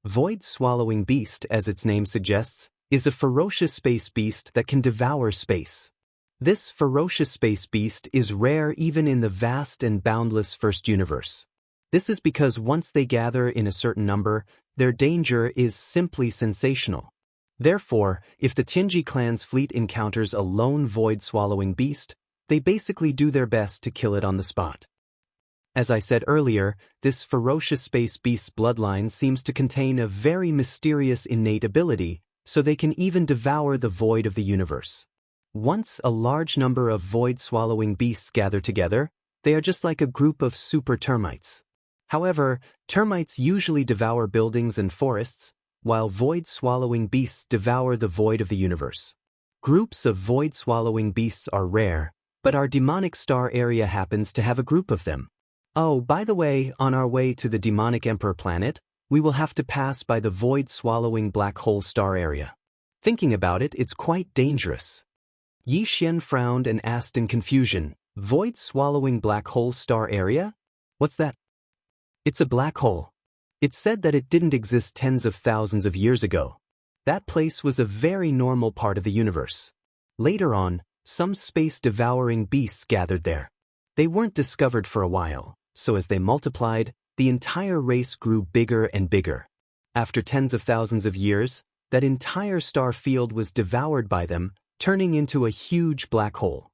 Void-swallowing beast, as its name suggests, is a ferocious space beast that can devour space. This ferocious space beast is rare even in the vast and boundless first universe. This is because once they gather in a certain number, their danger is simply sensational. Therefore, if the Tianji clan's fleet encounters a lone void-swallowing beast, they basically do their best to kill it on the spot. As I said earlier, this ferocious space beast's bloodline seems to contain a very mysterious innate ability, so they can even devour the void of the universe. Once a large number of void-swallowing beasts gather together, they are just like a group of super termites. However, termites usually devour buildings and forests, while void-swallowing beasts devour the void of the universe. Groups of void-swallowing beasts are rare, but our demonic star area happens to have a group of them. Oh, by the way, on our way to the demonic emperor planet, we will have to pass by the void-swallowing black hole star area. Thinking about it, it's quite dangerous. Yi Xian frowned and asked in confusion, void-swallowing black hole star area? What's that? It's a black hole. It's said that it didn't exist tens of thousands of years ago. That place was a very normal part of the universe. Later on, some space-devouring beasts gathered there. They weren't discovered for a while, so as they multiplied, the entire race grew bigger and bigger. After tens of thousands of years, that entire star field was devoured by them, turning into a huge black hole.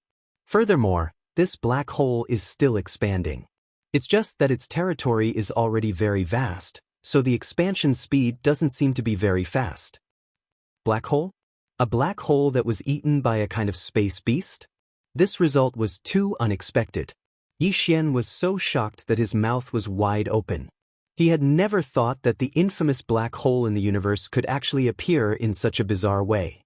Furthermore, this black hole is still expanding. It's just that its territory is already very vast, so the expansion speed doesn't seem to be very fast. Black hole? A black hole that was eaten by a kind of space beast? This result was too unexpected. Yi Xian was so shocked that his mouth was wide open. He had never thought that the infamous black hole in the universe could actually appear in such a bizarre way.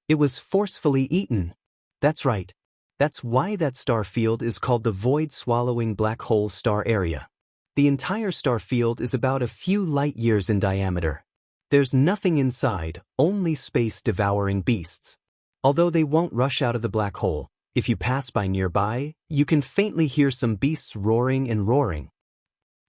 It was forcefully eaten. That's right. That's why that star field is called the void-swallowing black hole star area. The entire star field is about a few light years in diameter. There's nothing inside, only space-devouring beasts. Although they won't rush out of the black hole, if you pass by nearby, you can faintly hear some beasts roaring and roaring.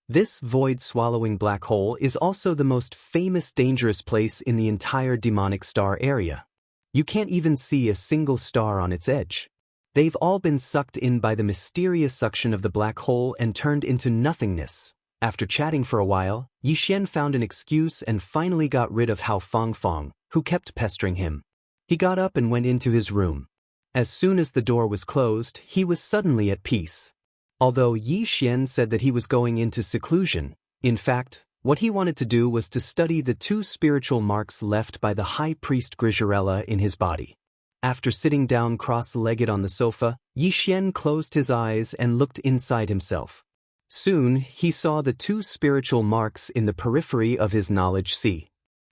This void-swallowing black hole is also the most famous dangerous place in the entire demonic star area. You can't even see a single star on its edge. They've all been sucked in by the mysterious suction of the black hole and turned into nothingness. After chatting for a while, Yi Xian found an excuse and finally got rid of Hao Fangfang, who kept pestering him. He got up and went into his room. As soon as the door was closed, he was suddenly at peace. Although Yi Xian said that he was going into seclusion, in fact, what he wanted to do was to study the 2 spiritual marks left by the high priest Grizerella in his body. After sitting down cross-legged on the sofa, Yi Xian closed his eyes and looked inside himself. Soon, he saw the 2 spiritual marks in the periphery of his knowledge sea.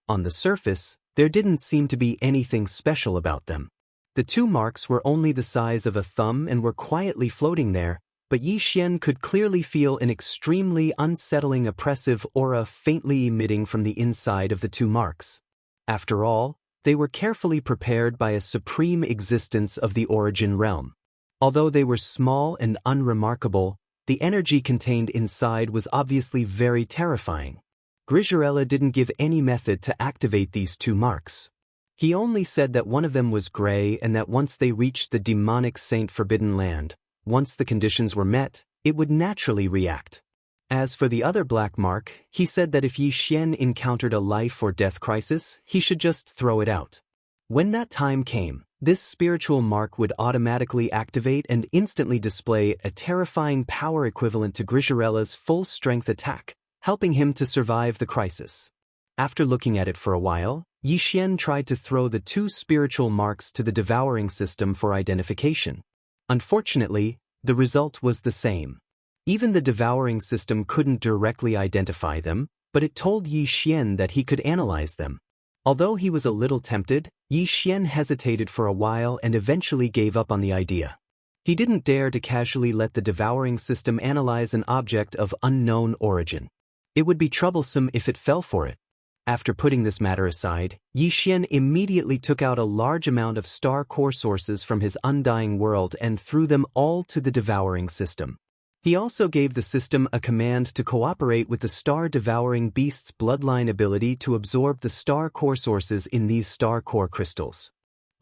On the surface, there didn't seem to be anything special about them. The 2 marks were only the size of a thumb and were quietly floating there, but Yi Xian could clearly feel an extremely unsettling oppressive aura faintly emitting from the inside of the 2 marks. After all, they were carefully prepared by a supreme existence of the origin realm. Although they were small and unremarkable, the energy contained inside was obviously very terrifying. Grizerella didn't give any method to activate these 2 marks. He only said that one of them was gray and that once they reached the demonic Saint Forbidden Land, once the conditions were met, it would naturally react. As for the other black mark, he said that if Yi Xian encountered a life or death crisis, he should just throw it out. When that time came, this spiritual mark would automatically activate and instantly display a terrifying power equivalent to Grizerella's full-strength attack, helping him to survive the crisis. After looking at it for a while, Yi Xian tried to throw the 2 spiritual marks to the devouring system for identification. Unfortunately, the result was the same. Even the devouring system couldn't directly identify them, but it told Yi Xian that he could analyze them. Although he was a little tempted, Yi Xian hesitated for a while and eventually gave up on the idea. He didn't dare to casually let the devouring system analyze an object of unknown origin. It would be troublesome if it fell for it. After putting this matter aside, Yi Xian immediately took out a large amount of star core sources from his undying world and threw them all to the devouring system. He also gave the system a command to cooperate with the star-devouring beast's bloodline ability to absorb the star core sources in these star core crystals.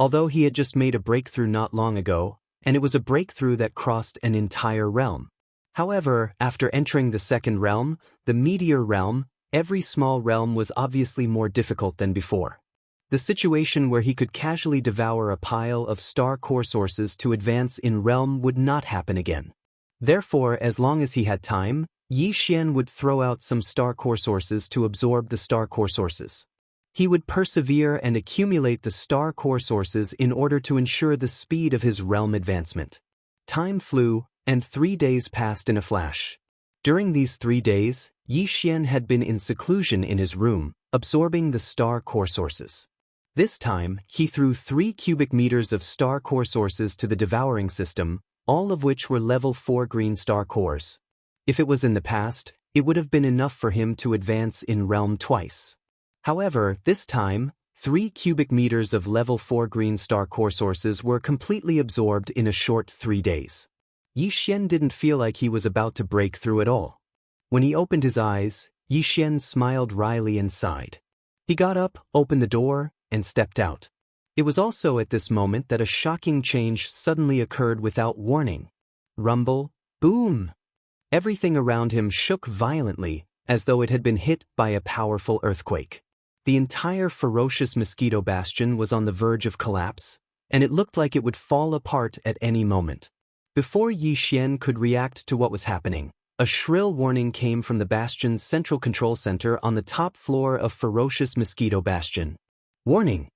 Although he had just made a breakthrough not long ago, and it was a breakthrough that crossed an entire realm. However, after entering the second realm, the meteor realm, every small realm was obviously more difficult than before. The situation where he could casually devour a pile of star core sources to advance in realm would not happen again. Therefore, as long as he had time, Yi Xian would throw out some star core sources to absorb the star core sources. He would persevere and accumulate the star core sources in order to ensure the speed of his realm advancement. Time flew, and 3 days passed in a flash. During these 3 days, Yi Xian had been in seclusion in his room, absorbing the star core sources. This time, he threw 3 cubic meters of star core sources to the devouring system, all of which were level 4 green star cores. If it was in the past, it would have been enough for him to advance in realm twice. However, this time, 3 cubic meters of level 4 green star core sources were completely absorbed in a short 3 days. Yi Xian didn't feel like he was about to break through at all. When he opened his eyes, Yi Xian smiled wryly and sighed. He got up, opened the door, and stepped out. It was also at this moment that a shocking change suddenly occurred without warning. Rumble, boom! Everything around him shook violently, as though it had been hit by a powerful earthquake. The entire ferocious mosquito bastion was on the verge of collapse, and it looked like it would fall apart at any moment. Before Yi Xian could react to what was happening, a shrill warning came from the bastion's central control center on the top floor of ferocious mosquito bastion. Warning!